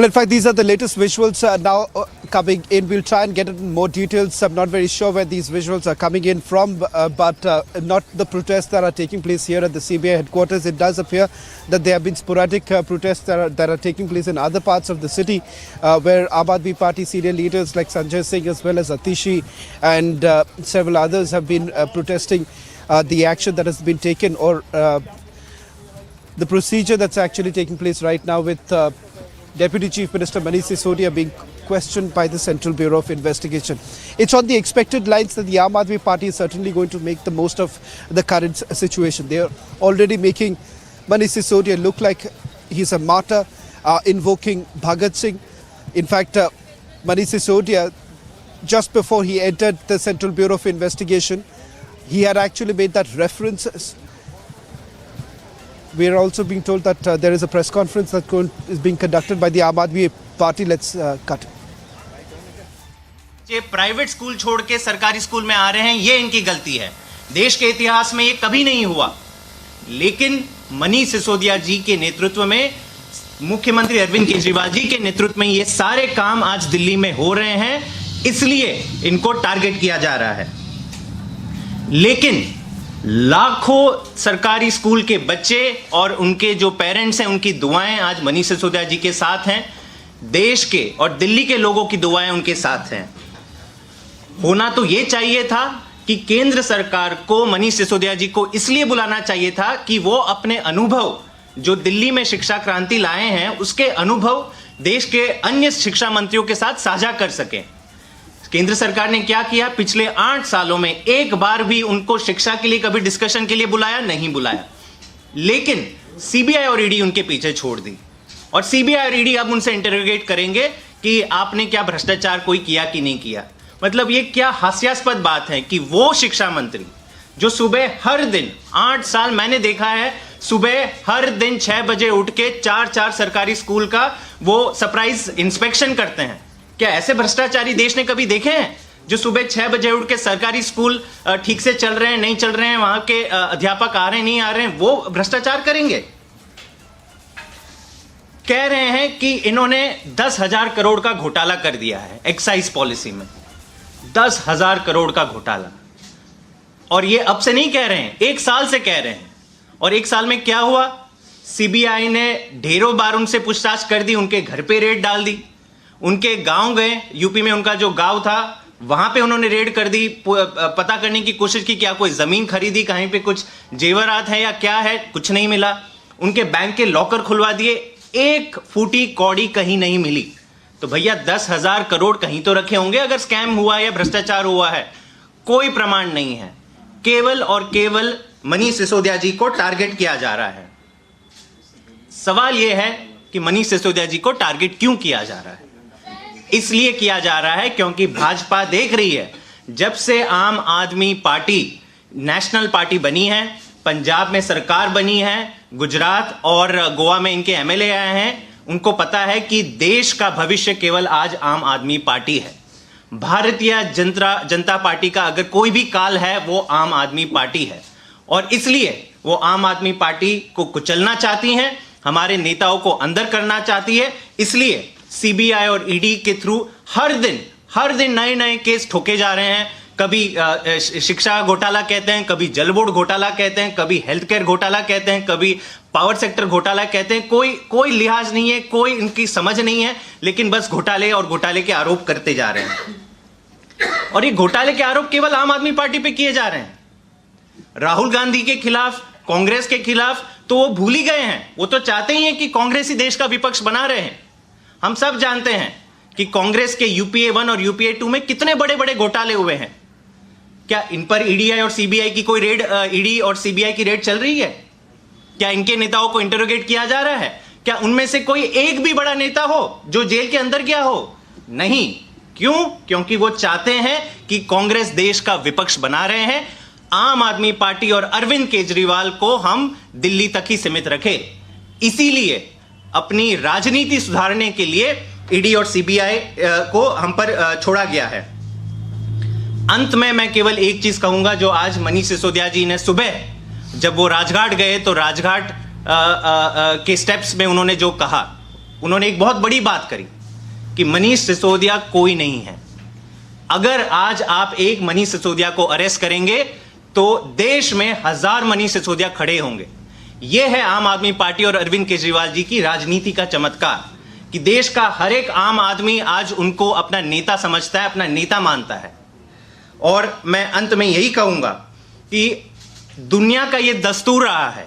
in fact, these are the latest visuals now coming in. We'll try and get into more details. I'm not very sure where these visuals are coming in from, but not the protests that are taking place here at the CBI headquarters. It does appear that there have been sporadic protests that are taking place in other parts of the city, where Aam Aadmi Party senior leaders like Sanjay Singh as well as Atishi and several others have been protesting the action that has been taken, or the procedure that's actually taking place right now with Deputy Chief Minister Manish Sisodia being questioned by the Central Bureau of Investigation. It's on the expected lines that the Aam Aadmi Party is certainly going to make the most of the current situation. They are already making Manish Sisodia look like he's a martyr, invoking Bhagat Singh. In fact, Manish Sisodia, just before he entered the Central Bureau of Investigation, he had actually made that reference. We are also being told that there is a press conference that is being conducted by the Aam Aadmi Party. Let's cut. ये private school छोड़ के सरकारी school में आ रहे हैं, ये इनकी गलती है। देश के इतिहास में ये कभी नहीं हुआ, लेकिन मनीष सिसोदिया जी के नेतृत्व में, मुख्यमंत्री अरविंद केजरीवाल जी के नेतृत्व में ये सारे काम आज दिल्ली में हो रहे हैं, इसलिए इनको टारगेट किया जा रहा है। लेकिन लाखों सरकारी स्कूल के बच्चे और उनके जो पेरेंट्स हैं, उनकी दुआएं आज मनीष सिसोदिया जी के साथ हैं। देश के और दिल्ली के लोगों की दुआएं उनके साथ हैं। होना तो ये चाहिए था कि केंद्र सरकार को मनीष सिसोदिया जी को इसलिए बुलाना चाहिए था कि वो अपने अनुभव जो दिल्ली में शिक्षा क्रांति लाए हैं, उसके अनुभव देश के अन्य शिक्षा मंत्रियों के साथ साझा कर सकें। केंद्र सरकार ने क्या किया? पिछले 8 सालों में एक बार भी उनको शिक्षा के लिए कभी डिस्कशन के लिए बुलाया नहीं बुलाया, लेकिन सीबीआई और ईडी उनके पीछे छोड़ दी, और सीबीआई और ईडी अब उनसे इंटरोगेट करेंगे कि आपने क्या भ्रष्टाचार कोई किया कि नहीं किया। मतलब ये क्या हास्यास्पद बात है कि वो शिक्षा मंत्री जो सुबह हर दिन 8 साल मैंने देखा है, सुबह हर दिन 6 बजे उठ के 4 सरकारी स्कूल का वो सरप्राइज इंस्पेक्शन करते हैं। क्या ऐसे भ्रष्टाचारी देश ने कभी देखे हैं जो सुबह 6 बजे उठ के सरकारी स्कूल ठीक से चल रहे हैं नहीं चल रहे हैं, वहां के अध्यापक आ रहे हैं नहीं आ रहे हैं, वो भ्रष्टाचार करेंगे? कह रहे हैं कि इन्होंने 10,000 करोड़ का घोटाला कर दिया है एक्साइज पॉलिसी में, 10,000 करोड़ का घोटाला। और ये अब से नहीं कह रहे हैं, 1 साल से कह रहे हैं। और 1 साल में क्या हुआ? सीबीआई ने ढेरों बार उनसे पूछताछ कर दी, उनके घर पे रेड डाल दी, उनके गांव गए, यूपी में उनका जो गांव था वहां पे उन्होंने रेड कर दी, पता करने की कोशिश की क्या कोई जमीन खरीदी, कहीं पे कुछ जेवरात है या क्या है, कुछ नहीं मिला। उनके बैंक के लॉकर खुलवा दिए, एक फूटी कौड़ी कहीं नहीं मिली। तो भैया 10,000 करोड़ कहीं तो रखे होंगे अगर स्कैम हुआ है या भ्रष्टाचार हुआ है। कोई प्रमाण नहीं है, केवल और केवल मनीष सिसोदिया जी को टारगेट किया जा रहा है। सवाल यह है कि मनीष सिसोदिया जी को टारगेट क्यों किया जा रहा है। इसलिए किया जा रहा है क्योंकि भाजपा देख रही है, जब से आम आदमी पार्टी नेशनल पार्टी बनी है, पंजाब में सरकार बनी है, गुजरात और गोवा में इनके एमएलए आए हैं, उनको पता है कि देश का भविष्य केवल आज आम आदमी पार्टी है। भारतीय जनता पार्टी का अगर कोई भी काल है वो आम आदमी पार्टी है, और इसलिए वो आम आदमी पार्टी को कुचलना चाहती हैं, हमारे नेताओं को अंदर करना चाहती है। इसलिए सीबीआई और ईडी के थ्रू हर दिन नए नए केस ठोके जा रहे हैं। कभी शिक्षा घोटाला कहते हैं, कभी जल बोर्ड घोटाला कहते हैं, कभी हेल्थ केयर घोटाला कहते हैं, कभी पावर सेक्टर घोटाला कहते हैं। कोई लिहाज नहीं है, कोई इनकी समझ नहीं है, लेकिन बस घोटाले के आरोप करते जा रहे हैं। और ये घोटाले के आरोप केवल आम आदमी पार्टी पे किए जा रहे हैं। राहुल गांधी के खिलाफ, कांग्रेस के खिलाफ तो वो भूल ही गए हैं। वो तो चाहते ही हैं कि कांग्रेस ही देश का विपक्ष बना रहे हैं। हम सब जानते हैं कि कांग्रेस के यूपीए 1 और यूपीए 2 में कितने बड़े बड़े घोटाले हुए हैं। क्या इन पर ईडी और सीबीआई की कोई रेड, ईडी और सीबीआई की रेड चल रही है? क्या इनके नेताओं को इंटरोगेट किया जा रहा है? क्या उनमें से कोई एक भी बड़ा नेता हो जो जेल के अंदर गया हो? नहीं। क्यों? क्योंकि वो चाहते हैं कि कांग्रेस देश का विपक्ष बना रहे हैं। आम आदमी पार्टी और अरविंद केजरीवाल को हम दिल्ली तक ही सीमित रखें। इसीलिए अपनी राजनीति सुधारने के लिए ईडी और सीबीआई को हम पर छोड़ा गया है। अंत में मैं केवल एक चीज कहूंगा, जो आज मनीष सिसोदिया जी ने सुबह जब वो राजघाट गए तो राजघाट के स्टेप्स में उन्होंने जो कहा, उन्होंने एक बहुत बड़ी बात करी कि मनीष सिसोदिया कोई नहीं है। अगर आज आप एक मनीष सिसोदिया को अरेस्ट करेंगे तो देश में 1000 मनीष सिसोदिया खड़े होंगे। यह है आम आदमी पार्टी और अरविंद केजरीवाल जी की राजनीति का चमत्कार, कि देश का हर एक आम आदमी आज उनको अपना नेता समझता है, अपना नेता मानता है। और मैं अंत में यही कहूंगा कि दुनिया का यह दस्तूर रहा है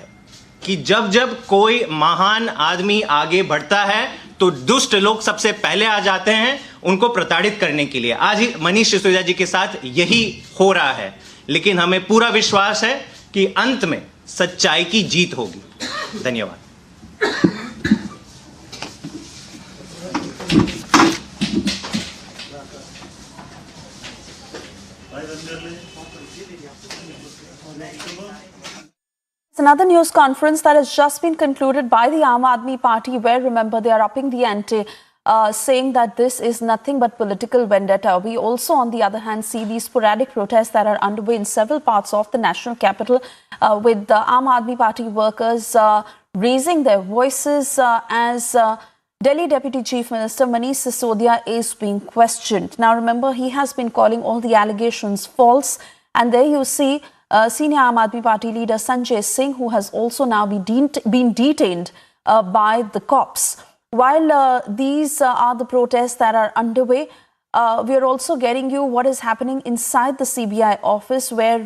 कि जब जब कोई महान आदमी आगे बढ़ता है तो दुष्ट लोग सबसे पहले आ जाते हैं उनको प्रताड़ित करने के लिए। आज ही मनीष सिसोदिया जी के साथ यही हो रहा है, लेकिन हमें पूरा विश्वास है कि अंत में सच्चाई की जीत होगी। धन्यवाद। Another news conference that has just been concluded by the Aam Aadmi Party, where remember they are upping the ante, saying that this is nothing but political vendetta. We also, on the other hand, see these sporadic protests that are underway in several parts of the national capital, with the Aam Aadmi Party workers raising their voices as Delhi Deputy Chief Minister Manish Sisodia is being questioned. Now, remember, he has been calling all the allegations false, and there you see senior Aam Aadmi Party leader Sanjay Singh, who has also now been detained by the cops. While these are the protests that are underway, we are also getting you what is happening inside the CBI office, where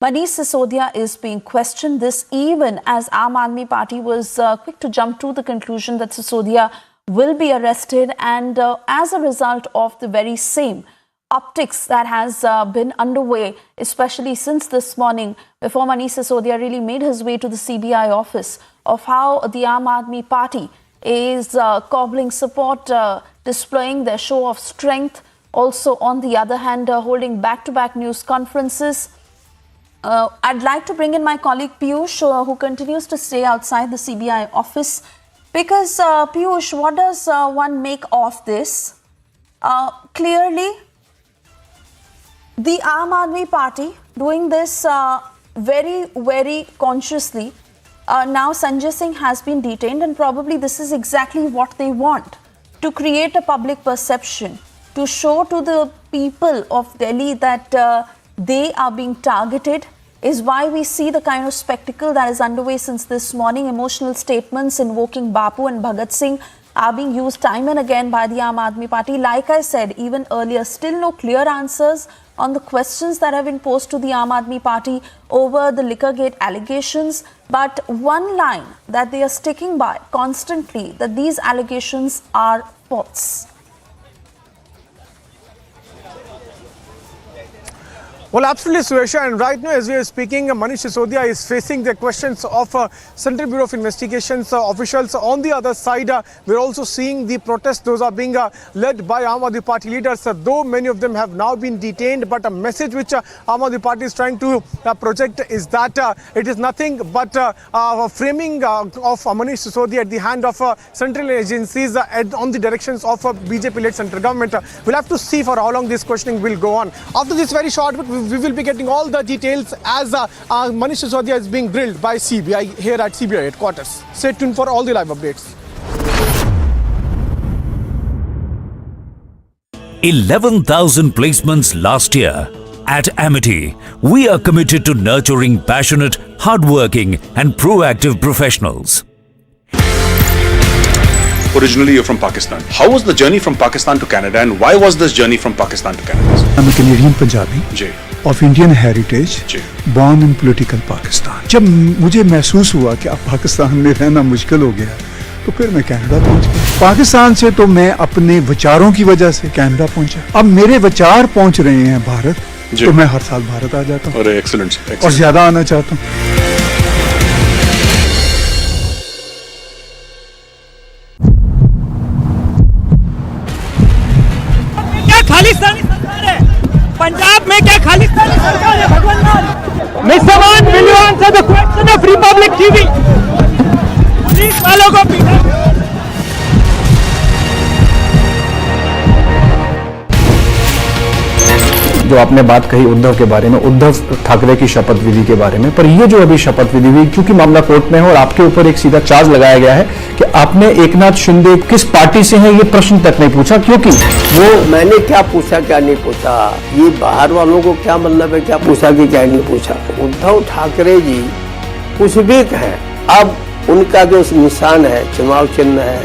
Manish Sisodia is being questioned. This even as Aam Aadmi Party was quick to jump to the conclusion that Sisodia will be arrested, and as a result of the very same optics that has been underway, especially since this morning, before Manish Sisodia really made his way to the CBI office, of how the Aam Aadmi Party is cobbling support, displaying their show of strength. Also, on the other hand, holding back-to-back news conferences. I'd like to bring in my colleague Piyush, who continues to stay outside the CBI office. Because, Piyush, what does one make of this? Clearly, the Aam Aadmi Party doing this very, very consciously. Now Sanjay Singh has been detained, and probably this is exactly what they want, to create a public perception, to show to the people of Delhi that they are being targeted, is why we see the kind of spectacle that is underway since this morning. Emotional statements invoking Bapu and Bhagat Singh are being used time and again by the Aam Aadmi Party. Like I said even earlier, still no clear answers on the questions that have been posed to the Aam Aadmi Party over the Liquorgate allegations. But one line that they are sticking by constantly, that these allegations are false. Well, absolutely, Suesha. And right now, as we are speaking, Manish Sisodia is facing the questions of Central Bureau of Investigations officials. On the other side, we're also seeing the protests. Those are being led by Aam Aadmi Party leaders, though many of them have now been detained. But a message which Aam Aadmi Party is trying to project is that it is nothing but framing of Manish Sisodia at the hand of central agencies on the directions of BJP-led central government. We'll have to see for how long this questioning will go on. After this very short bit, we will be getting all the details as Manish Sisodia is being grilled by CBI here at CBI headquarters. Stay tuned for all the live updates. 11,000 placements last year. At Amity, we are committed to nurturing passionate, hardworking and proactive professionals. Originally, you're from Pakistan. How was the journey from Pakistan to Canada, and why was this journey from Pakistan to Canada? I'm a Canadian Punjabi of Indian heritage, born in political Pakistan. जब मुझे महसूस हुआ कि अब पाकिस्तान में रहना मुश्किल हो गया, तो फिर मैं कनाडा पहुंच गया। पाकिस्तान से तो मैं अपने विचारों की वजह से कनाडा पहुंचा। अब मेरे विचार पहुंच रहे हैं भारत, तो मैं हर साल भारत आ जाता हूँ। अरे एक्सीलेंट। और ज्यादा आना चाहता हूँ। खालिस्तानी सरकार है पंजाब में, क्या खालिस्तानी सरकार है भगवान। मिस्टर मान, will you answer the question of Republic TV? Police वालों को पीटा। जो आपने बात कही उद्धव के बारे में, उद्धव ठाकरे की शपथ विधि के बारे में, पर ये जो अभी शपथ विधि हुई, क्योंकि मामला कोर्ट में है और आपके ऊपर एक सीधा चार्ज लगाया गया है कि आपने एकनाथ शिंदे किस पार्टी से हैं ये प्रश्न तक नहीं पूछा, क्योंकि वो मैंने क्या पूछा क्या नहीं पूछा, ये बाहर वालों को क्या मतलब है क्या पूछा कि क्या नहीं पूछा। उद्धव ठाकरे जी कुछ भी कहें, अब उनका जो निशान है, चुनाव चिन्ह है,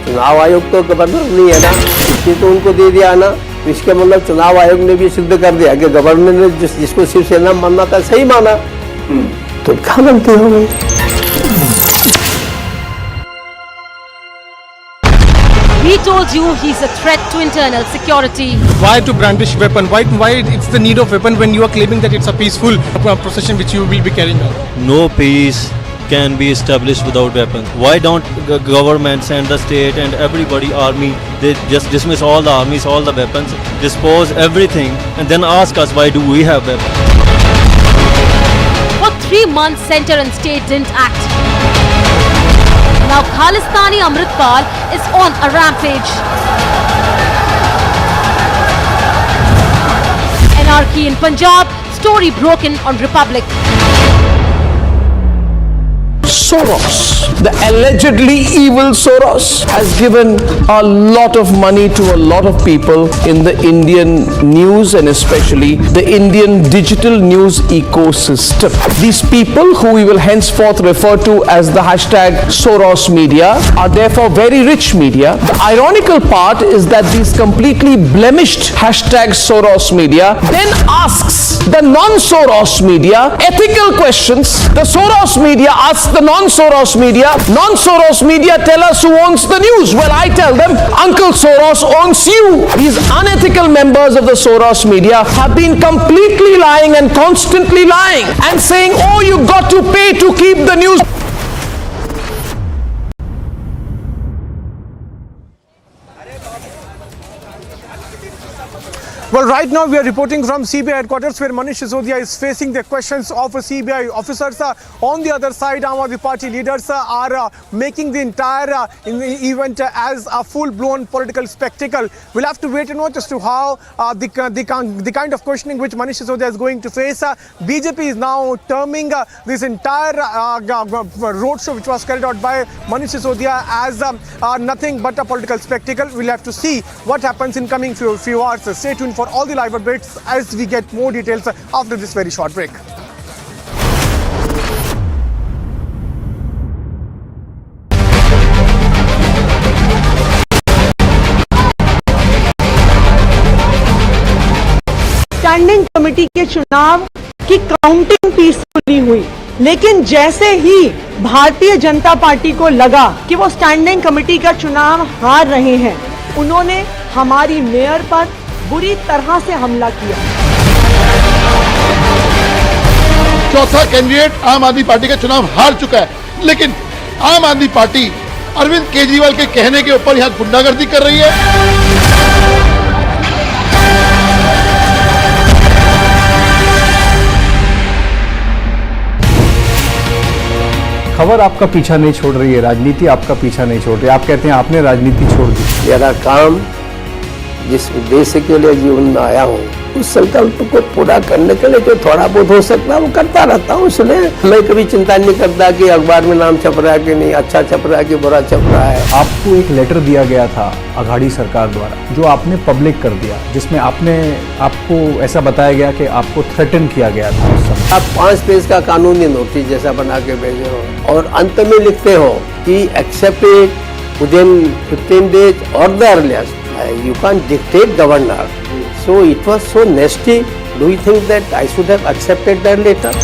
चुनाव आयोग तो गवर्नर नहीं है ना, इसलिए तो उनको दे दिया ना। इसके मतलब चुनाव आयोग ने भी सिद्ध कर दिया कि गवर्नर ने जिसको शिवसेना मानना था सही माना, तो क्या गलती हो गई। We told you he's a threat to internal security. Why to brandish weapon? Why it's the need of weapon when you are claiming that it's a peaceful procession which you will be carrying out? No peace can be established without weapons. Why don't government send the state and everybody army, they just dismiss all the armies, all the weapons, dispose everything and then ask us why do we have weapons. For 3 months, center and state didn't act. Now Khalistani Amritpal is on a rampage. Anarchy in Punjab, story broken on Republic. Soros, the allegedly evil Soros, has given a lot of money to a lot of people in the Indian news and especially the Indian digital news ecosystem. These people, who we will henceforth refer to as the hashtag Soros media, are therefore very rich media. The ironical part is that these completely blemished hashtag Soros media then asks the non-Soros media ethical questions. The Soros media asks the non-Soros media, non-Soros media tell us who owns the news. Well, I tell them, Uncle Soros owns you. These unethical members of the Soros media have been completely lying and constantly lying and saying, oh, you got to pay to keep the news. Well, right now we are reporting from CBI headquarters where Manish Sisodia is facing the questions of CBI officers. On the other side, Aam Aadmi Party leaders are making the entire event as a full-blown political spectacle. We'll have to wait and watch as to how the kind of questioning which Manish Sisodia is going to face. BJP is now terming this entire roadshow which was carried out by Manish Sisodia as nothing but a political spectacle. We'll have to see what happens in coming few hours. Stay tuned for all the live updates as we get more details after this very short break. Standing committee के चुनाव की counting peacefully हुई, लेकिन जैसे ही Bharatiya Janata party को लगा कि वो स्टैंडिंग कमेटी का चुनाव हार रहे हैं, उन्होंने हमारी मेयर पर बुरी तरह से हमला किया। चौथा कैंडिडेट आम आदमी पार्टी का चुनाव हार चुका है, लेकिन आम आदमी पार्टी अरविंद केजरीवाल के कहने के ऊपर यहां गुंडागर्दी कर रही है। खबर आपका पीछा नहीं छोड़ रही है, राजनीति आपका पीछा नहीं छोड़ रही है। आप कहते हैं आपने राजनीति छोड़ दी। मेरा काम जिस उद्देश्य के लिए जीवन में आया हूँ उस संकल्प को पूरा करने के लिए जो थोड़ा बहुत हो सकता है वो करता रहता हूँ। इसलिए मैं कभी चिंता नहीं करता कि अखबार में नाम छप रहा है कि नहीं, अच्छा छप रहा है कि बुरा छप रहा है। आपको एक लेटर दिया गया था अघाड़ी सरकार द्वारा जो आपने पब्लिक कर दिया, जिसमें आपको ऐसा बताया गया कि आपको थ्रेटन किया गया था उस समय। आप 5 पेज का कानूनी नोटिस जैसा बना के भेजे हो और अंत में लिखते हो कि एक्सेप्ट इट विदिन 15 days और the earliest. You can't dictate governor. So it was so nasty. Do you think that I should have accepted that letter?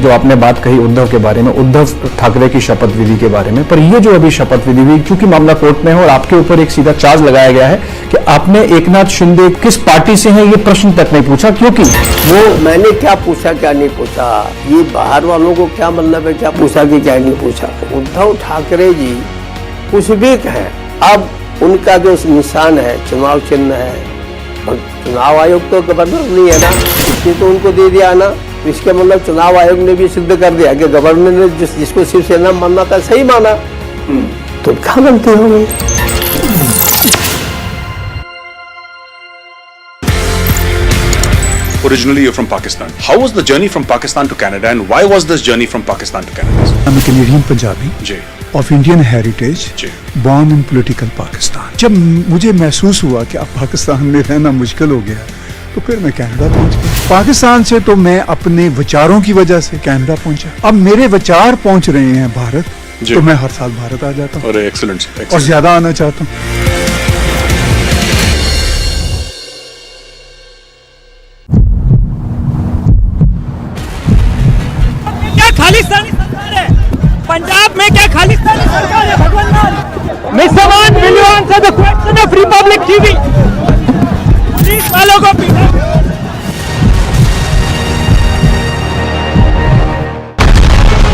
जो आपने बात कही उद्धव के बारे में, उद्धव ठाकरे की शपथ विधि के बारे में, पर ये जो अभी शपथ विधि हुई, क्योंकि मामला कोर्ट में है और आपके ऊपर एक सीधा चार्ज लगाया गया है कि आपने एकनाथ शिंदे किस पार्टी से हैं ये प्रश्न तक नहीं पूछा, क्योंकि वो मैंने क्या पूछा क्या नहीं पूछा, ये बाहर वालों को क्या मतलब है क्या पूछा कि क्या नहीं पूछा। उद्धव ठाकरे जी कुछ भी कहें, अब उनका जो निशान है चुनाव चिन्ह है, और चुनाव आयोग तो गवर्नर नहीं है ना, इसने तो उनको दे दिया ना। इसके मतलब चुनाव आयोग ने भी सिद्ध कर दिया कि गवर्नर ने जिसको शिवसेना मानना था सही माना, तो क्या गलती हो गई। Originally you're from Pakistan. How was the journey from Pakistan to Canada and why was this journey from Pakistan to Canada? I'm a Canadian Punjabi of Indian heritage, born in political Pakistan. जब मुझे महसूस हुआ कि अब पाकिस्तान में रहना मुश्किल हो गया तो फिर मैं कनाडा पहुंच गया। पाकिस्तान से तो मैं अपने विचारों की वजह से कनाडा पहुंचा। अब मेरे विचार पहुंच रहे हैं भारत, तो मैं हर साल भारत आ जाता हूँ और ज्यादा आना चाहता हूँ। क्या खालिस्तानी सरकार है? पंजाब में क्या खालिस्तानी सरकार है? भगवान मान मिस्टर मान, will you answer the question of Republic TV? Police वालों को पीटा।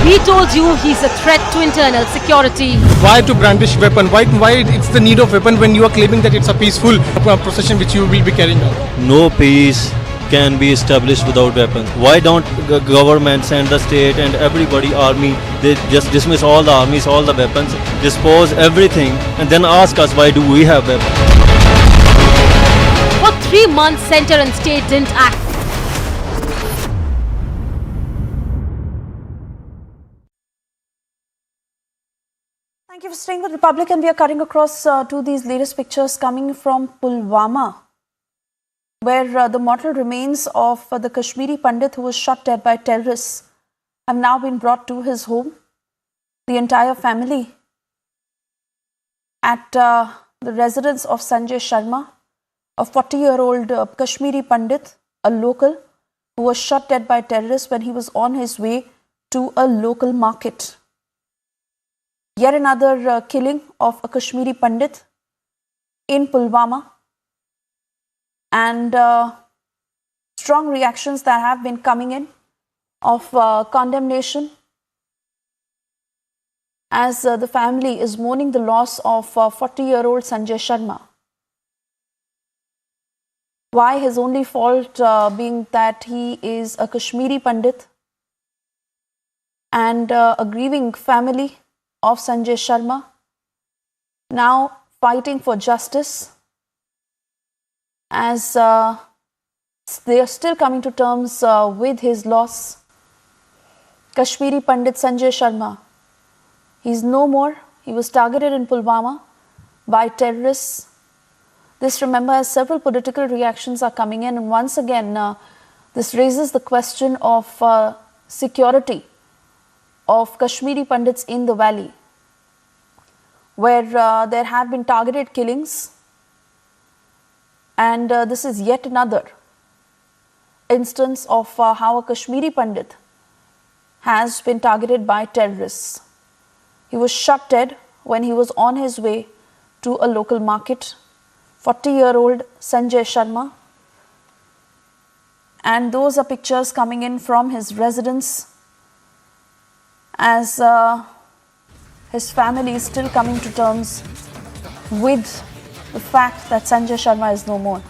He told you he's a threat to internal security. Why to brandish weapon? Why it's the need of weapon when you are claiming that it's a peaceful procession which you will be carrying out? No peace can be established without weapons. Why don't government send the state and everybody army? They just dismiss all the armies, all the weapons, dispose everything, and then ask us why do we have weapons? For 3 months, center and state didn't act. Thank you for staying with Republic, and we are cutting across to these latest pictures coming from Pulwama, where the mortal remains of the Kashmiri Pandit who was shot dead by terrorists have now been brought to his home. The entire family at the residence of Sanjay Sharma, a 40-year-old Kashmiri Pandit, a local who was shot dead by terrorists when he was on his way to a local market. Yet another killing of a Kashmiri Pandit in Pulwama, and strong reactions that have been coming in of condemnation as the family is mourning the loss of 40-year-old Sanjay Sharma. Why? His only fault being that he is a Kashmiri Pandit, and a grieving family of Sanjay Sharma now fighting for justice as they are still coming to terms with his loss. Kashmiri Pandit Sanjay Sharma, he's no more. He was targeted in Pulwama by terrorists. This, remember, as several political reactions are coming in, and once again this raises the question of security of Kashmiri Pandits in the valley, where there have been targeted killings, and this is yet another instance of how a Kashmiri Pandit has been targeted by terrorists. He was shot dead when he was on his way to a local market 40-year-old Sanjay Sharma. And those are pictures coming in from his residence as his family is still coming to terms with the fact that Sanjay Sharma is no more.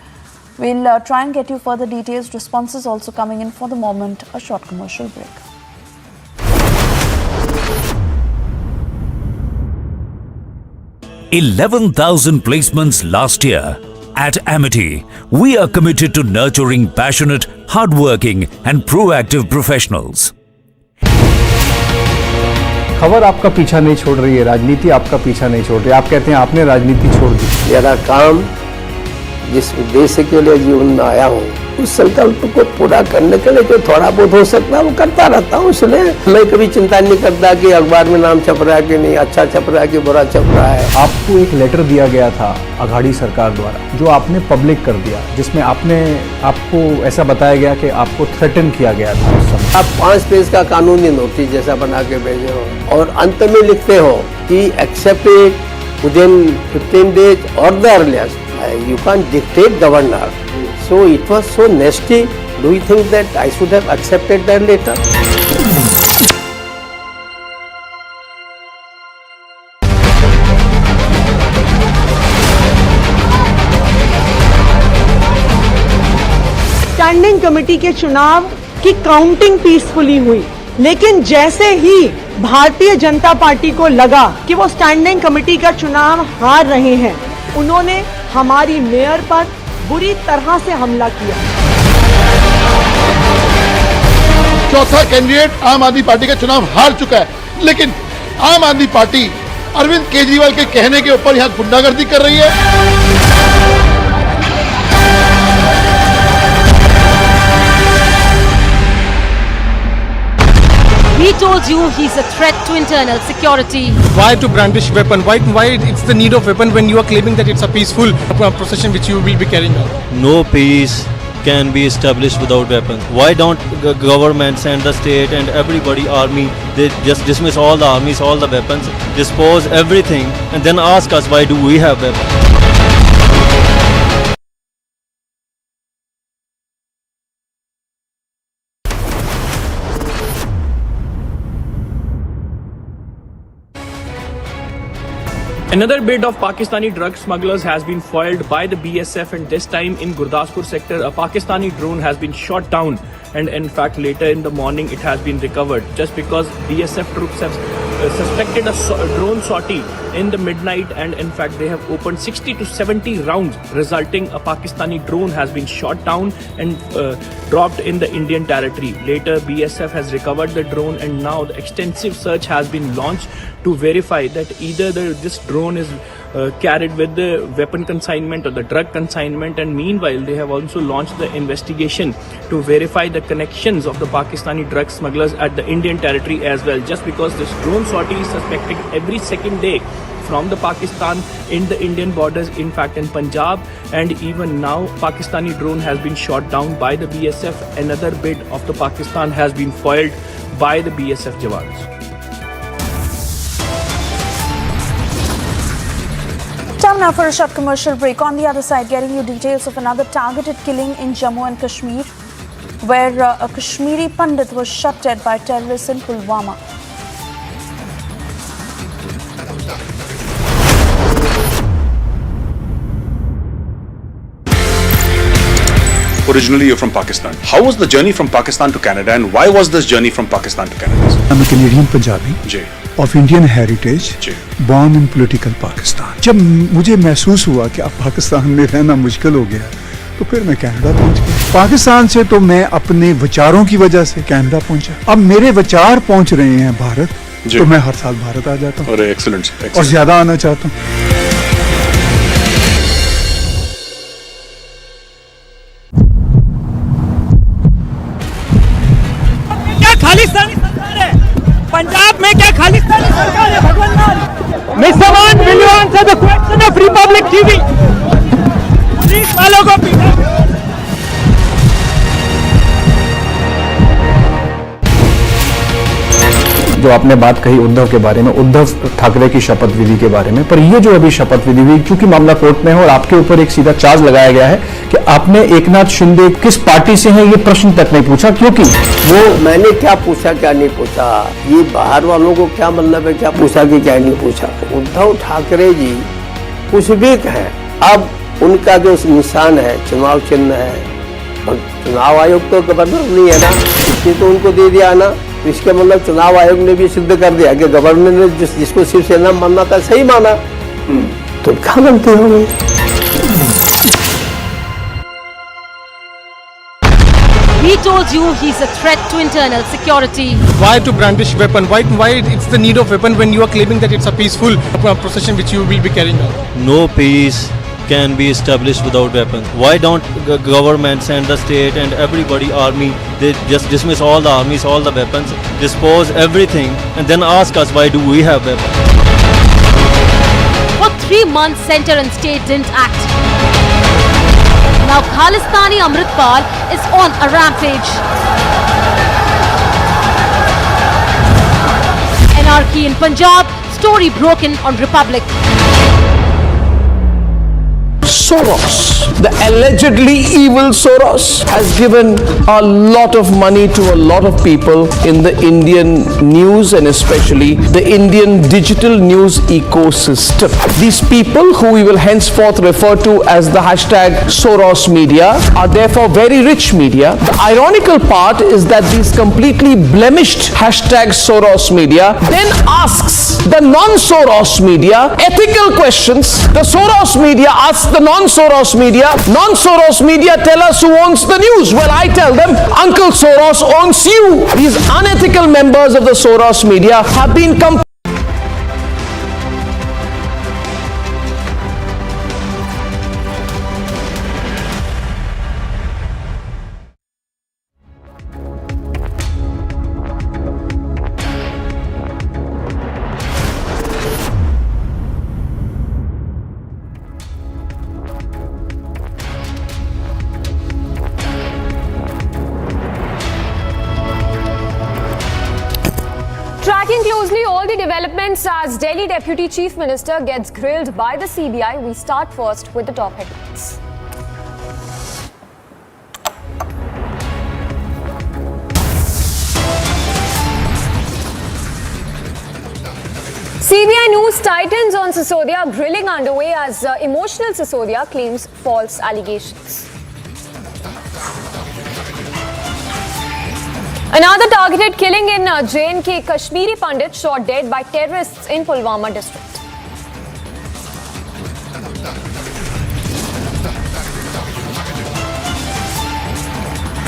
We'll try and get you further details. Responses also coming in. For the moment, a short commercial break. $11,000 placements last year. At Amity, we are committed to nurturing passionate, hardworking and proactive professionals. खबर आपका पीछा नहीं छोड़ रही है, राजनीति आपका पीछा नहीं छोड़ रही है। आप कहते हैं आपने राजनीति छोड़ दी। मेरा काम जिस उद्देश्य के लिए जीवन में आया हूँ उस संकल्प को पूरा करने के लिए जो थोड़ा बहुत हो सकता है वो करता रहता हूँ। इसलिए मैं कभी चिंता नहीं करता कि अखबार में नाम छप रहा है कि नहीं, अच्छा छप रहा है कि बुरा छप रहा है। आपको एक लेटर दिया गया था अघाड़ी सरकार द्वारा जो आपने पब्लिक कर दिया, जिसमें आपको ऐसा बताया गया कि आपको थ्रेटन किया गया था उस समय। आप 5 पेज का कानूनी नोटिस जैसा बना के भेजे हो और अंत में लिखते हो कि accept it within 15 days or the earliest. You can't dictate governor. So it was so nasty. Do you think that I should have accepted that letter? Standing committee के चुनाव की काउंटिंग पीसफुली हुई, लेकिन जैसे ही भारतीय जनता पार्टी को लगा कि वो स्टैंडिंग कमेटी का चुनाव हार रहे हैं, उन्होंने हमारी मेयर पर बुरी तरह से हमला किया। चौथा कैंडिडेट आम आदमी पार्टी का चुनाव हार चुका है, लेकिन आम आदमी पार्टी अरविंद केजरीवाल के कहने के ऊपर यहाँ गुंडागर्दी कर रही है। He told you he's a threat to internal security. Why to brandish weapon? Why it's the need of weapon when you are claiming that it's a peaceful procession which you will be carrying out? No peace can be established without weapons. Why don't governments and the state and everybody, army, they just dismiss all the armies, all the weapons, dispose everything and then ask us why do we have weapons? Another bid of Pakistani drug smugglers has been foiled by the BSF, and this time in Gurdaspur sector, a Pakistani drone has been shot down, and in fact later in the morning it has been recovered just because BSF troops have suspected a drone sortie in the midnight, and in fact they have opened 60 to 70 rounds, resulting a Pakistani drone has been shot down and dropped in the Indian territory. Later BSF has recovered the drone, and now the extensive search has been launched to verify that either this drone is carried with the weapon consignment or the drug consignment, and meanwhile they have also launched the investigation to verify the connections of the Pakistani drug smugglers at the Indian territory as well, just because this drone sortie is suspected every second day from the Pakistan in the Indian borders, in fact in Punjab, and even now Pakistani drone has been shot down by the BSF. Another bid of the Pakistan has been foiled by the BSF jawans. Time now for a short commercial break. On the other side, getting you details of another targeted killing in Jammu and Kashmir, where a Kashmiri Pandit was shot dead by terrorists in Pulwama. Originally, you're from Pakistan. How was the journey from Pakistan to Canada, and why was this journey from Pakistan to Canada? I'm a Canadian Punjabi of Indian heritage, born in political Pakistan. जब मुझे महसूस हुआ कि अब पाकिस्तान में रहना मुश्किल हो गया, तो फिर मैं कनाडा पहुंच गया। पाकिस्तान से तो मैं अपने विचारों की वजह से कनाडा पहुंचा। अब मेरे विचार पहुंच रहे हैं भारत, तो मैं हर साल भारत आ जाता हूँ। अरे एक्सीलेंट, और ज्यादा आना चाहता हूँ। खालिस्तानी सरकार है पंजाब में, क्या खालिस्तानी सरकार है भगवान? Mr. Mann, will you answer the question of Republic TV? Police वालों को पीटा। जो आपने बात कही उद्धव के बारे में, उद्धव ठाकरे की शपथ विधि के बारे में, पर ये जो अभी शपथ विधि हुई, क्योंकि मामला कोर्ट में है और आपके ऊपर एक सीधा चार्ज लगाया गया है कि आपने एकनाथ शिंदे किस पार्टी से हैं ये प्रश्न तक नहीं पूछा, क्योंकि वो मैंने क्या पूछा क्या नहीं पूछा, ये बाहर वालों को क्या मतलब है क्या पूछा कि क्या नहीं पूछा। उद्धव ठाकरे जी कुछ भी कहें, अब उनका जो निशान है, चुनाव चिन्ह है, चुनाव आयोग तो गवर्नर नहीं है ना, इसने तो उनको दे दिया ना, तो इसका मतलब चुनाव आयोग ने भी सिद्ध कर दिया कि गवर्नर ने जिसको शिवसेना मानना था सही माना, तो क्या गलती हो गई। He told you he's a threat to internal security. Why to brandish weapon? Why it's the need of weapon when you are claiming that it's a peaceful procession which you will be carrying out? No peace can be established without weapons. Why don't governments and the state and everybody, army, they just dismiss all the armies, all the weapons, dispose everything, and then ask us why do we have weapons? For 3 months, center and state didn't act. Now Khalistani Amritpal is on a rampage. Anarchy in Punjab, story broken on Republic. Soros, the allegedly evil Soros, has given a lot of money to a lot of people in the Indian news and especially the Indian digital news ecosystem. These people, who we will henceforth refer to as the hashtag Soros media, are therefore very rich media. The ironical part is that these completely blemished hashtag Soros media then asks the non-Soros media ethical questions. The Soros media asks the non-Soros media tell us who owns the news. Well, I tell them Uncle Soros owns you. These unethical members of the Soros media have been Tracking closely all the developments as Delhi Deputy Chief Minister gets grilled by the CBI, we start first with the top headlines. CBI news tightens on Sisodia, grilling underway as emotional Sisodia claims false allegations. Another targeted killing in J&K. Kashmiri Pandit shot dead by terrorists in Pulwama district.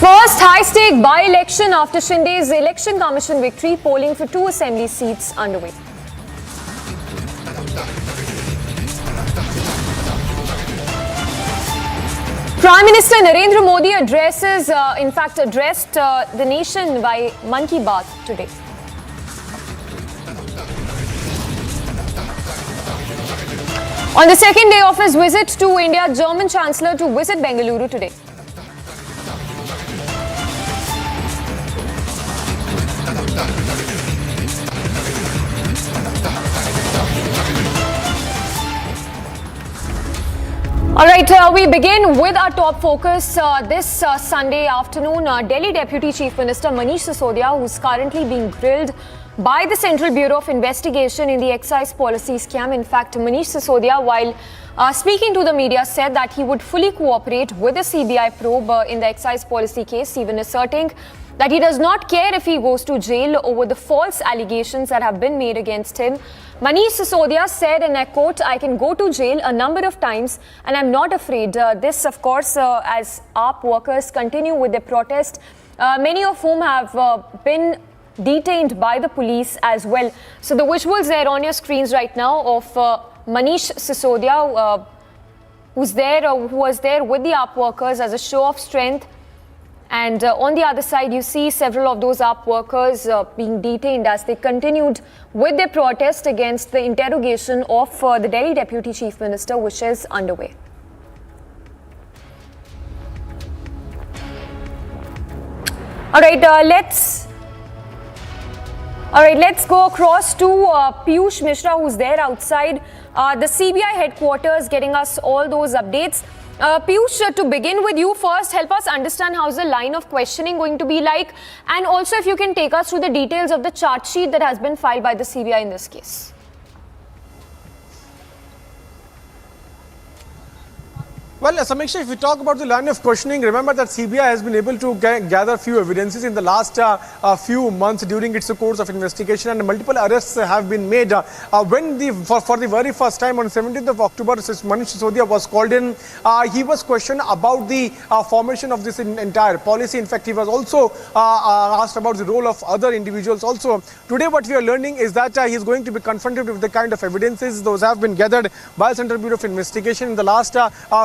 First high-stake by-election after Shinde's election commission victory, polling for 2 assembly seats underway. Prime Minister Narendra Modi addressed the nation by Mann Ki Baat today. On the second day of his visit to India, German Chancellor to visit Bengaluru today. All right, we begin with our top focus this Sunday afternoon. Delhi Deputy Chief Minister Manish Sisodia, who is currently being grilled by the Central Bureau of Investigation in the excise policy scam. In fact, Manish Sisodia, while speaking to the media, said that he would fully cooperate with the CBI probe in the excise policy case, even asserting that he does not care if he goes to jail over the false allegations that have been made against him. Manish Sisodia said, and I quote, "I can go to jail a number of times and I'm not afraid." This, of course, as AAP workers continue with their protest, many of whom have been detained by the police as well. So the visuals there on your screens right now of Manish Sisodia, who was there with the AAP workers as a show of strength. And on the other side, you see several of those AAP workers being detained as they continued with their protest against the interrogation of the Delhi Deputy Chief Minister, which is underway. All right, let's All right, let's go across to Piyush Mishra, who's there outside the CBI headquarters, getting us all those updates. Piyush, to begin with you first, help us understand how's the line of questioning going to be like, and also if you can take us through the details of the charge sheet that has been filed by the CBI in this case. Well, Samiksha, if we talk about the line of questioning, remember that CBI has been able to gather few evidences in the last few months during its course of investigation, and multiple arrests have been made. For the very first time on 17th of October, Manish Sisodia was called in. He was questioned about the formation of this entire policy. In fact, he was also asked about the role of other individuals also. Today, what we are learning is that he is going to be confronted with the kind of evidences those have been gathered by Central Bureau of Investigation in the last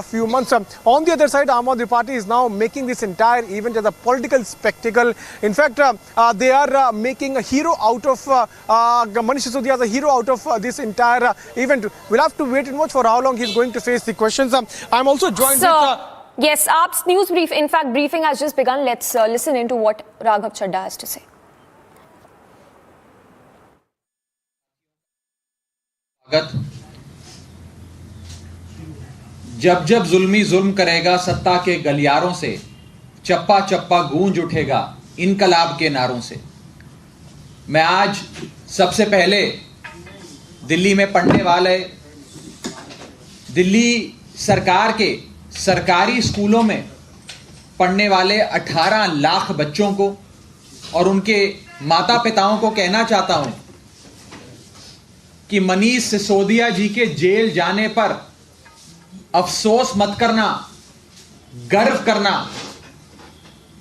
few months. On the other side, Aam Aadmi Party is now making this entire event as a political spectacle. In fact, they are making a hero out of Manish Sisodia as a hero out of this entire event. We'll have to wait and watch for how long he's going to face the questions. I'm also joined with... Yes, AAP's news brief, in fact, briefing has just begun. Let's listen into what Rajghat Chadda has to say. जब जब जुल्मी जुल्म करेगा सत्ता के गलियारों से, चप्पा चप्पा गूंज उठेगा इनकलाब के नारों से। मैं आज सबसे पहले दिल्ली में पढ़ने वाले, दिल्ली सरकार के सरकारी स्कूलों में पढ़ने वाले 18 लाख बच्चों को और उनके माता पिताओं को कहना चाहता हूं कि मनीष सिसोदिया जी के जेल जाने पर अफसोस मत करना, गर्व करना।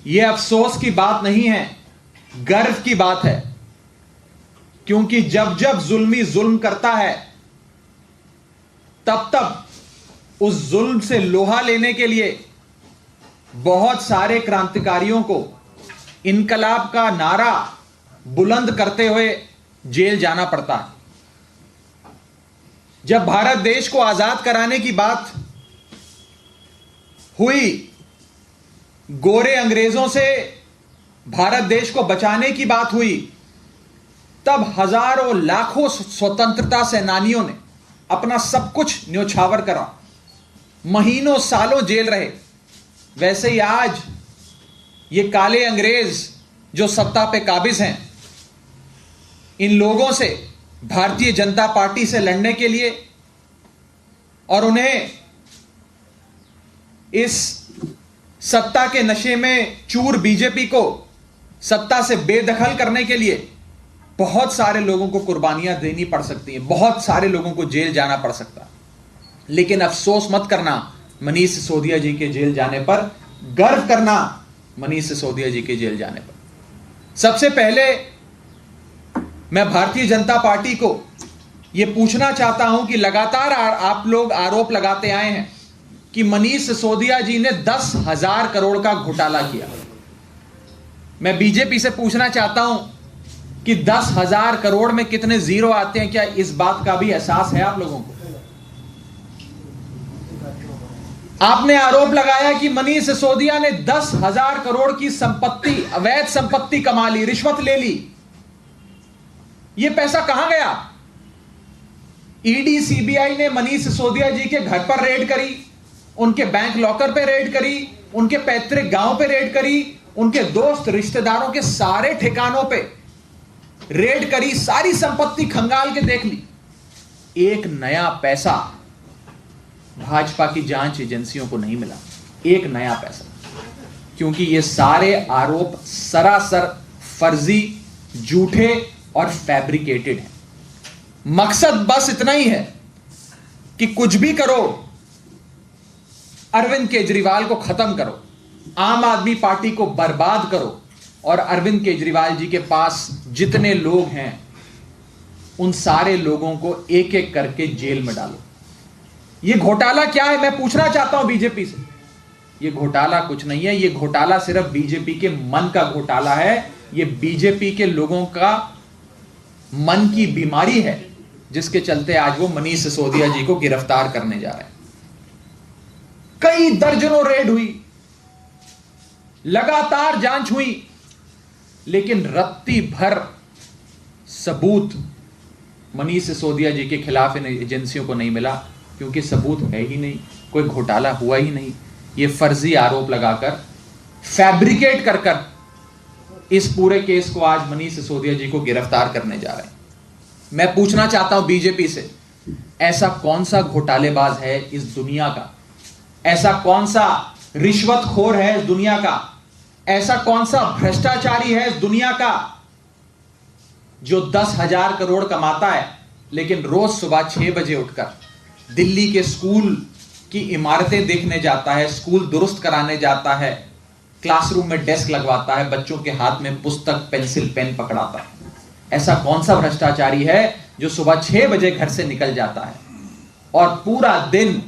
यह अफसोस की बात नहीं है, गर्व की बात है, क्योंकि जब जब जुल्मी जुल्म करता है तब तब उस जुल्म से लोहा लेने के लिए बहुत सारे क्रांतिकारियों को इनकलाब का नारा बुलंद करते हुए जेल जाना पड़ता है। जब भारत देश को आजाद कराने की बात हुई, गोरे अंग्रेजों से भारत देश को बचाने की बात हुई, तब हजारों लाखों स्वतंत्रता सेनानियों ने अपना सब कुछ न्योछावर करा, महीनों सालों जेल रहे। वैसे ही आज ये काले अंग्रेज जो सत्ता पे काबिज हैं, इन लोगों से भारतीय जनता पार्टी से लड़ने के लिए और उन्हें इस सत्ता के नशे में चूर बीजेपी को सत्ता से बेदखल करने के लिए बहुत सारे लोगों को कुर्बानियां देनी पड़ सकती हैं, बहुत सारे लोगों को जेल जाना पड़ सकता है। लेकिन अफसोस मत करना मनीष सिसोदिया जी के जेल जाने पर, गर्व करना मनीष सिसोदिया जी के जेल जाने पर। सबसे पहले मैं भारतीय जनता पार्टी को यह पूछना चाहता हूं कि लगातार आप लोग आरोप लगाते आए हैं कि मनीष सिसोदिया जी ने 10,000 करोड़ का घोटाला किया। मैं बीजेपी से पूछना चाहता हूं कि 10,000 करोड़ में कितने जीरो आते हैं, क्या इस बात का भी एहसास है आप लोगों को? आपने आरोप लगाया कि मनीष सिसोदिया ने 10,000 करोड़ की संपत्ति, अवैध संपत्ति कमा ली, रिश्वत ले ली। यह पैसा कहां गया? ईडी सीबीआई ने मनीष सिसोदिया जी के घर पर रेड करी, उनके बैंक लॉकर पे रेड करी, उनके पैतृक गांव पे रेड करी, उनके दोस्त रिश्तेदारों के सारे ठिकानों पे रेड करी, सारी संपत्ति खंगाल के देख ली। एक नया पैसा भाजपा की जांच एजेंसियों को नहीं मिला, एक नया पैसा, क्योंकि ये सारे आरोप सरासर फर्जी, झूठे और फैब्रिकेटेड हैं। मकसद बस इतना ही है कि कुछ भी करो, अरविंद केजरीवाल को खत्म करो, आम आदमी पार्टी को बर्बाद करो और अरविंद केजरीवाल जी के पास जितने लोग हैं उन सारे लोगों को एक एक करके जेल में डालो। यह घोटाला क्या है, मैं पूछना चाहता हूं बीजेपी से। यह घोटाला कुछ नहीं है, यह घोटाला सिर्फ बीजेपी के मन का घोटाला है। यह बीजेपी के लोगों का मन की बीमारी है, जिसके चलते आज वो मनीष सिसोदिया जी को गिरफ्तार करने जा रहे हैं। कई दर्जनों रेड हुई, लगातार जांच हुई, लेकिन रत्ती भर सबूत मनीष सिसोदिया जी के खिलाफ इन एजेंसियों को नहीं मिला, क्योंकि सबूत है ही नहीं, कोई घोटाला हुआ ही नहीं। ये फर्जी आरोप लगाकर, फैब्रिकेट कर इस पूरे केस को आज मनीष सिसोदिया जी को गिरफ्तार करने जा रहे हैं। मैं पूछना चाहता हूं बीजेपी से, ऐसा कौन सा घोटालेबाज है इस दुनिया का, ऐसा कौन सा रिश्वतखोर है इस दुनिया का, ऐसा कौन सा भ्रष्टाचारी है इस दुनिया का जो 10,000 करोड़ कमाता है लेकिन रोज सुबह 6 बजे उठकर दिल्ली के स्कूल की इमारतें देखने जाता है, स्कूल दुरुस्त कराने जाता है, क्लासरूम में डेस्क लगवाता है, बच्चों के हाथ में पुस्तक, पेंसिल, पेन पकड़ाता है। ऐसा कौन सा भ्रष्टाचारी है जो सुबह 6 बजे घर से निकल जाता है और पूरा दिन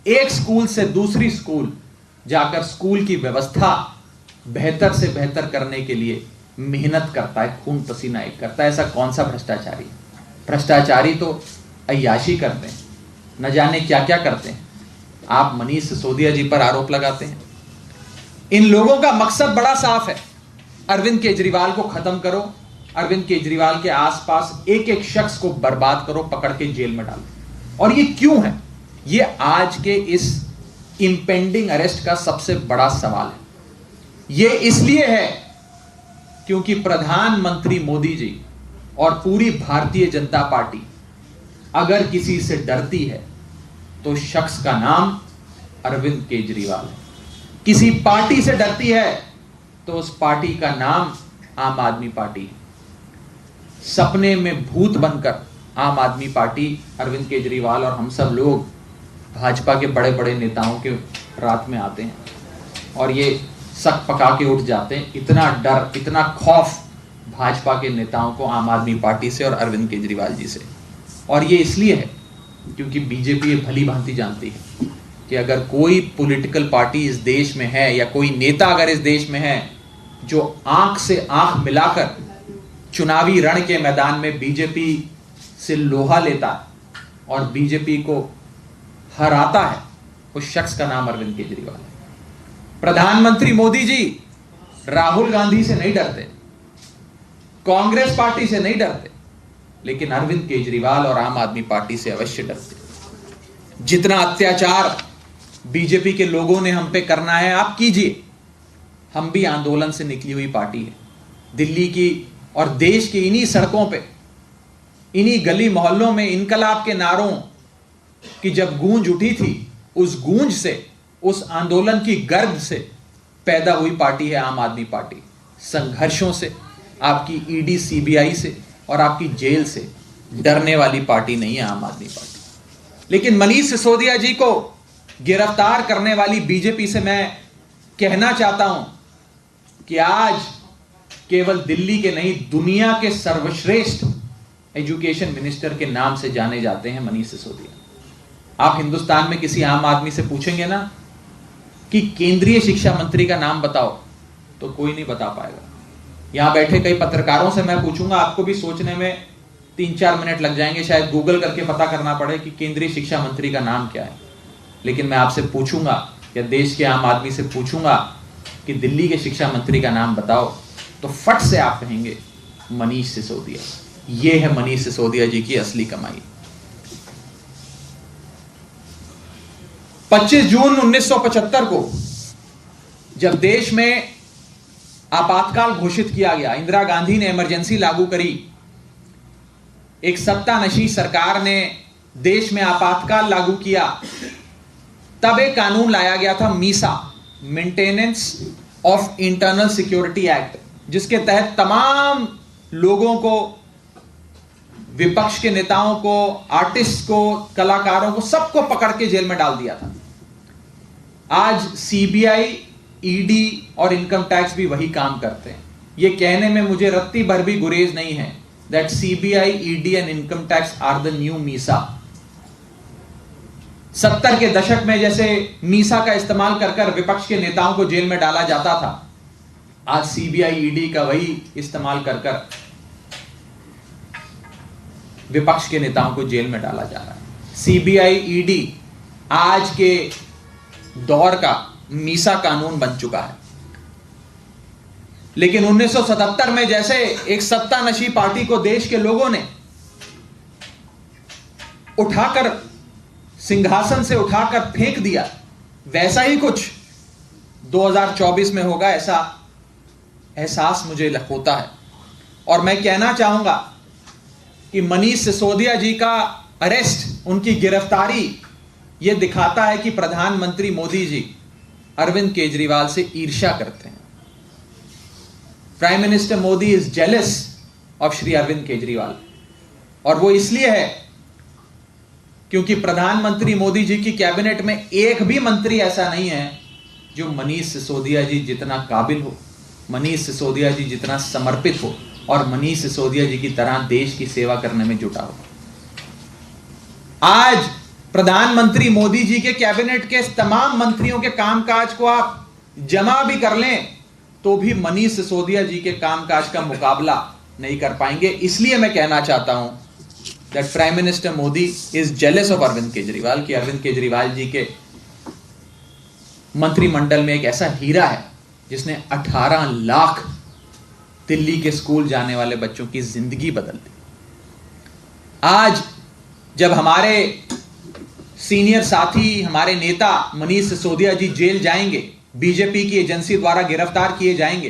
एक स्कूल से दूसरी स्कूल जाकर स्कूल की व्यवस्था बेहतर से बेहतर करने के लिए मेहनत करता है, खून पसीना एक करता है। ऐसा कौन सा भ्रष्टाचारी है? भ्रष्टाचारी तो अय्याशी करते हैं, न जाने क्या क्या करते हैं। आप मनीष सिसोदिया जी पर आरोप लगाते हैं। इन लोगों का मकसद बड़ा साफ है, अरविंद केजरीवाल को खत्म करो, अरविंद केजरीवाल के आसपास एक एक शख्स को बर्बाद करो, पकड़ के जेल में डालो। और ये क्यों है? ये आज के इस इंपेंडिंग अरेस्ट का सबसे बड़ा सवाल है। ये इसलिए है क्योंकि प्रधानमंत्री मोदी जी और पूरी भारतीय जनता पार्टी अगर किसी से डरती है तो शख्स का नाम अरविंद केजरीवाल है। किसी पार्टी से डरती है तो उस पार्टी का नाम आम आदमी पार्टी है। सपने में भूत बनकर आम आदमी पार्टी, अरविंद केजरीवाल और हम सब लोग भाजपा के बड़े बड़े नेताओं के रात में आते हैं और ये सक पका के उठ जाते हैं। इतना डर, इतना खौफ भाजपा के नेताओं को आम आदमी पार्टी से और अरविंद केजरीवाल जी से। और ये इसलिए है क्योंकि बीजेपी ये भली भांति जानती है कि अगर कोई पॉलिटिकल पार्टी इस देश में है या कोई नेता अगर इस देश में है जो आंख से आंख मिलाकर चुनावी रण के मैदान में बीजेपी से लोहा लेता है और बीजेपी को हराता है, उस शख्स का नाम अरविंद केजरीवाल है। प्रधानमंत्री मोदी जी राहुल गांधी से नहीं डरते, कांग्रेस पार्टी से नहीं डरते, लेकिन अरविंद केजरीवाल और आम आदमी पार्टी से अवश्य डरते। जितना अत्याचार बीजेपी के लोगों ने हम पे करना है आप कीजिए, हम भी आंदोलन से निकली हुई पार्टी है। दिल्ली की और देश की इन्हीं सड़कों पे, इन्हीं गली मोहल्लों में इनकलाब के नारों की जब गूंज उठी थी, उस गूंज से, उस आंदोलन की गर्द से पैदा हुई पार्टी है आम आदमी पार्टी। संघर्षों से, आपकी ईडी सीबीआई से और आपकी जेल से डरने वाली पार्टी नहीं है आम आदमी पार्टी। लेकिन मनीष सिसोदिया जी को गिरफ्तार करने वाली बीजेपी से मैं कहना चाहता हूं कि आज केवल दिल्ली के नहीं, दुनिया के सर्वश्रेष्ठ एजुकेशन मिनिस्टर के नाम से जाने जाते हैं मनीष सिसोदिया। आप हिंदुस्तान में किसी आम आदमी से पूछेंगे ना कि केंद्रीय शिक्षा मंत्री का नाम बताओ, तो कोई नहीं बता पाएगा। यहां बैठे कई पत्रकारों से मैं पूछूंगा, आपको भी सोचने में 3-4 मिनट लग जाएंगे, शायद गूगल करके पता करना पड़े कि केंद्रीय शिक्षा मंत्री का नाम क्या है। लेकिन मैं आपसे पूछूंगा या देश के आम आदमी से पूछूंगा कि दिल्ली के शिक्षा मंत्री का नाम बताओ, तो फट से आप कहेंगे मनीष सिसोदिया। ये है मनीष सिसोदिया जी की असली कमाई। 25 जून 1975 को जब देश में आपातकाल घोषित किया गया, इंदिरा गांधी ने इमरजेंसी लागू करी, एक सत्तानशी सरकार ने देश में आपातकाल लागू किया, तब एक कानून लाया गया था Misa, maintenance of internal security act, जिसके तहत तमाम लोगों को, विपक्ष के नेताओं को, आर्टिस्ट को, कलाकारों को, सबको पकड़ के जेल में डाल दिया था। आज सीबीआई, ईडी और इनकम टैक्स भी वही काम करते हैं। ये कहने में मुझे रत्ती भर भी गुरेज नहीं है that CBI, ED and income tax are the new MISA. 70 के दशक में जैसे मीसा का इस्तेमाल कर विपक्ष के नेताओं को जेल में डाला जाता था, आज सीबीआई, ईडी का वही इस्तेमाल कर विपक्ष के नेताओं को जेल में डाला जा रहा है। सीबीआई, ईडी आज के दौर का मीसा कानून बन चुका है। लेकिन 1977 में जैसे एक सत्ता नशी पार्टी को देश के लोगों ने उठाकर, सिंहासन से उठाकर फेंक दिया, वैसा ही कुछ 2024 में होगा, ऐसा एहसास मुझे होता है। और मैं कहना चाहूंगा कि मनीष सिसोदिया जी का अरेस्ट, उनकी गिरफ्तारी, यह दिखाता है कि प्रधानमंत्री मोदी जी अरविंद केजरीवाल से ईर्ष्या करते हैं। Prime minister Modi is jealous of Shri Arvind Kejriwal, और वो इसलिए है क्योंकि प्रधानमंत्री मोदी जी की कैबिनेट में एक भी मंत्री ऐसा नहीं है जो मनीष सिसोदिया जी जितना काबिल हो, मनीष सिसोदिया जी जितना समर्पित हो और मनीष सिसोदिया जी की तरह देश की सेवा करने में जुटा हो। आज प्रधानमंत्री मोदी जी के कैबिनेट के तमाम मंत्रियों के कामकाज को आप जमा भी कर लें तो भी मनीष सिसोदिया जी के कामकाज का मुकाबला नहीं कर पाएंगे। इसलिए मैं कहना चाहता हूं that prime minister Modi is jealous of Arvind Kejriwal, कि अरविंद केजरीवाल जी के मंत्रिमंडल में एक ऐसा हीरा है जिसने 18 लाख दिल्ली के स्कूल जाने वाले बच्चों की जिंदगी बदल दी। आज जब हमारे सीनियर साथी, हमारे नेता मनीष सिसोदिया जी जेल जाएंगे, बीजेपी की एजेंसी द्वारा गिरफ्तार किए जाएंगे,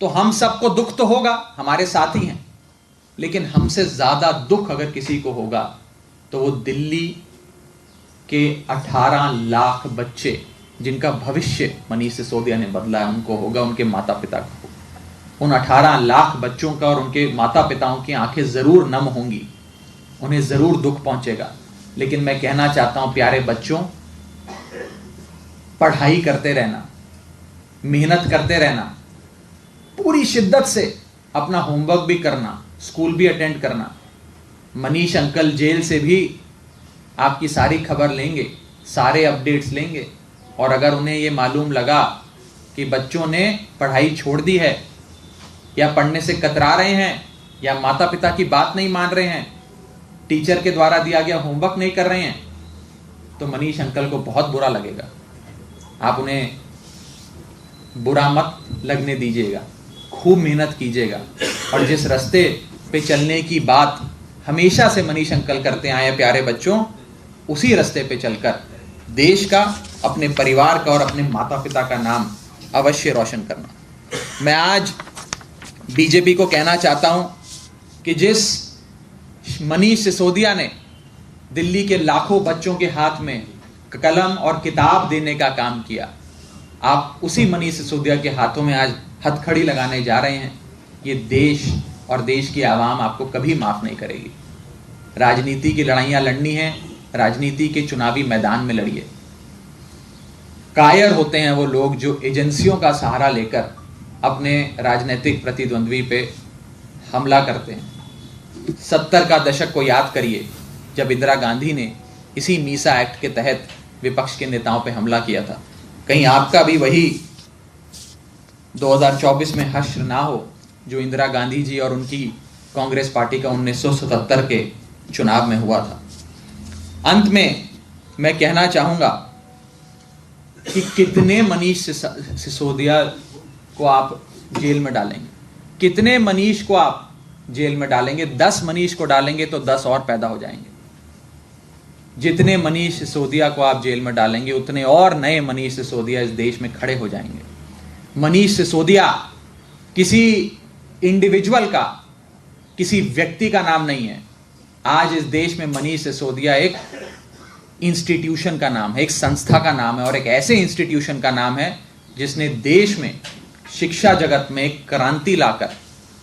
तो हम सबको दुख तो होगा, हमारे साथी हैं, लेकिन हमसे ज्यादा दुख अगर किसी को होगा तो वो दिल्ली के 18 लाख बच्चे जिनका भविष्य मनीष सिसोदिया ने बदला है, उनको होगा, उनके माता पिता को। उन 18 लाख बच्चों का और उनके माता पिताओं की आंखें जरूर नम होंगी, उन्हें जरूर दुख पहुंचेगा। लेकिन मैं कहना चाहता हूं प्यारे बच्चों, पढ़ाई करते रहना, मेहनत करते रहना, पूरी शिद्दत से अपना होमवर्क भी करना, स्कूल भी अटेंड करना। मनीष अंकल जेल से भी आपकी सारी खबर लेंगे, सारे अपडेट्स लेंगे, और अगर उन्हें यह मालूम लगा कि बच्चों ने पढ़ाई छोड़ दी है या पढ़ने से कतरा रहे हैं या माता पिता की बात नहीं मान रहे हैं, टीचर के द्वारा दिया गया होमवर्क नहीं कर रहे हैं, तो मनीष अंकल को बहुत बुरा लगेगा। आप उन्हें बुरा मत लगने दीजिएगा, खूब मेहनत कीजिएगा, और जिस रास्ते पे चलने की बात हमेशा से मनीष अंकल करते आए हैं प्यारे बच्चों, उसी रास्ते पे चलकर देश का, अपने परिवार का और अपने माता पिता का नाम अवश्य रोशन करना। मैं आज बीजेपी को कहना चाहता हूं कि जिस मनीष सिसोदिया ने दिल्ली के लाखों बच्चों के हाथ में कलम और किताब देने का काम किया, आप उसी मनीष सिसोदिया के हाथों में आज हथकड़ी लगाने जा रहे हैं। ये देश और देश की आवाम आपको कभी माफ नहीं करेगी। राजनीति की लड़ाइयां लड़नी है, राजनीति के चुनावी मैदान में लड़िए। कायर होते हैं वो लोग जो एजेंसियों का सहारा लेकर अपने राजनीतिक प्रतिद्वंद्वी पे हमला करते हैं। 70 का दशक को याद करिए, जब इंदिरा गांधी ने इसी मीसा एक्ट के तहत विपक्ष के नेताओं पे हमला किया था। कहीं आपका भी वही 2024 में हश्र ना हो जो इंदिरा गांधी जी और उनकी कांग्रेस पार्टी का 1977 के चुनाव में हुआ था। अंत में मैं कहना चाहूंगा कि कितने मनीष सिसोदिया को आप जेल में डालेंगे, कितने मनीष को आप जेल में डालेंगे? 10 मनीष को डालेंगे तो 10 और पैदा हो जाएंगे। जितने मनीष सिसोदिया को आप जेल में डालेंगे उतने और नए मनीष सिसोदिया इस देश में खड़े हो जाएंगे। मनीष सिसोदिया किसी इंडिविजुअल का, किसी व्यक्ति का नाम नहीं है। आज इस देश में मनीष सिसोदिया एक इंस्टीट्यूशन का नाम है, एक संस्था का नाम है, और एक ऐसे इंस्टीट्यूशन का नाम है जिसने देश में शिक्षा जगत में एक क्रांति लाकर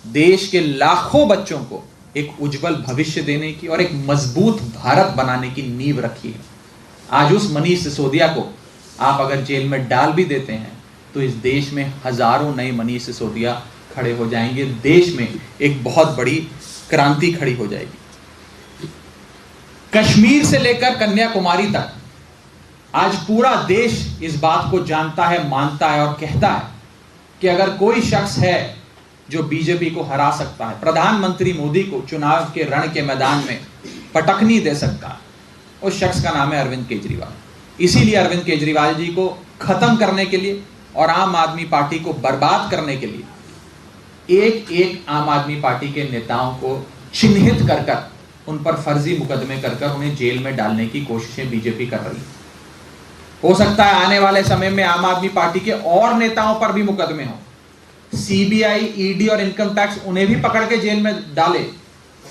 देश के लाखों बच्चों को एक उज्जवल भविष्य देने की और एक मजबूत भारत बनाने की नींव रखी है। आज उस मनीष सिसोदिया को आप अगर जेल में डाल भी देते हैं तो इस देश में हजारों नए मनीष सिसोदिया खड़े हो जाएंगे। देश में एक बहुत बड़ी क्रांति खड़ी हो जाएगी। कश्मीर से लेकर कन्याकुमारी तक आज पूरा देश इस बात को जानता है, मानता है और कहता है कि अगर कोई शख्स है जो बीजेपी को हरा सकता है, प्रधानमंत्री मोदी को चुनाव के रण के मैदान में पटकनी दे सकता है, उस शख्स का नाम है अरविंद केजरीवाल। इसीलिए अरविंद केजरीवाल जी को खत्म करने के लिए और आम आदमी पार्टी को बर्बाद करने के लिए एक एक आम आदमी पार्टी के नेताओं को चिन्हित कर कर उन पर फर्जी मुकदमे कर कर उन्हें जेल में डालने की कोशिशें बीजेपी कर रही है। हो सकता है आने वाले समय में आम आदमी पार्टी के और नेताओं पर भी मुकदमे हो, सीबीआई, ईडी और इनकम टैक्स उन्हें भी पकड़ के जेल में डाले।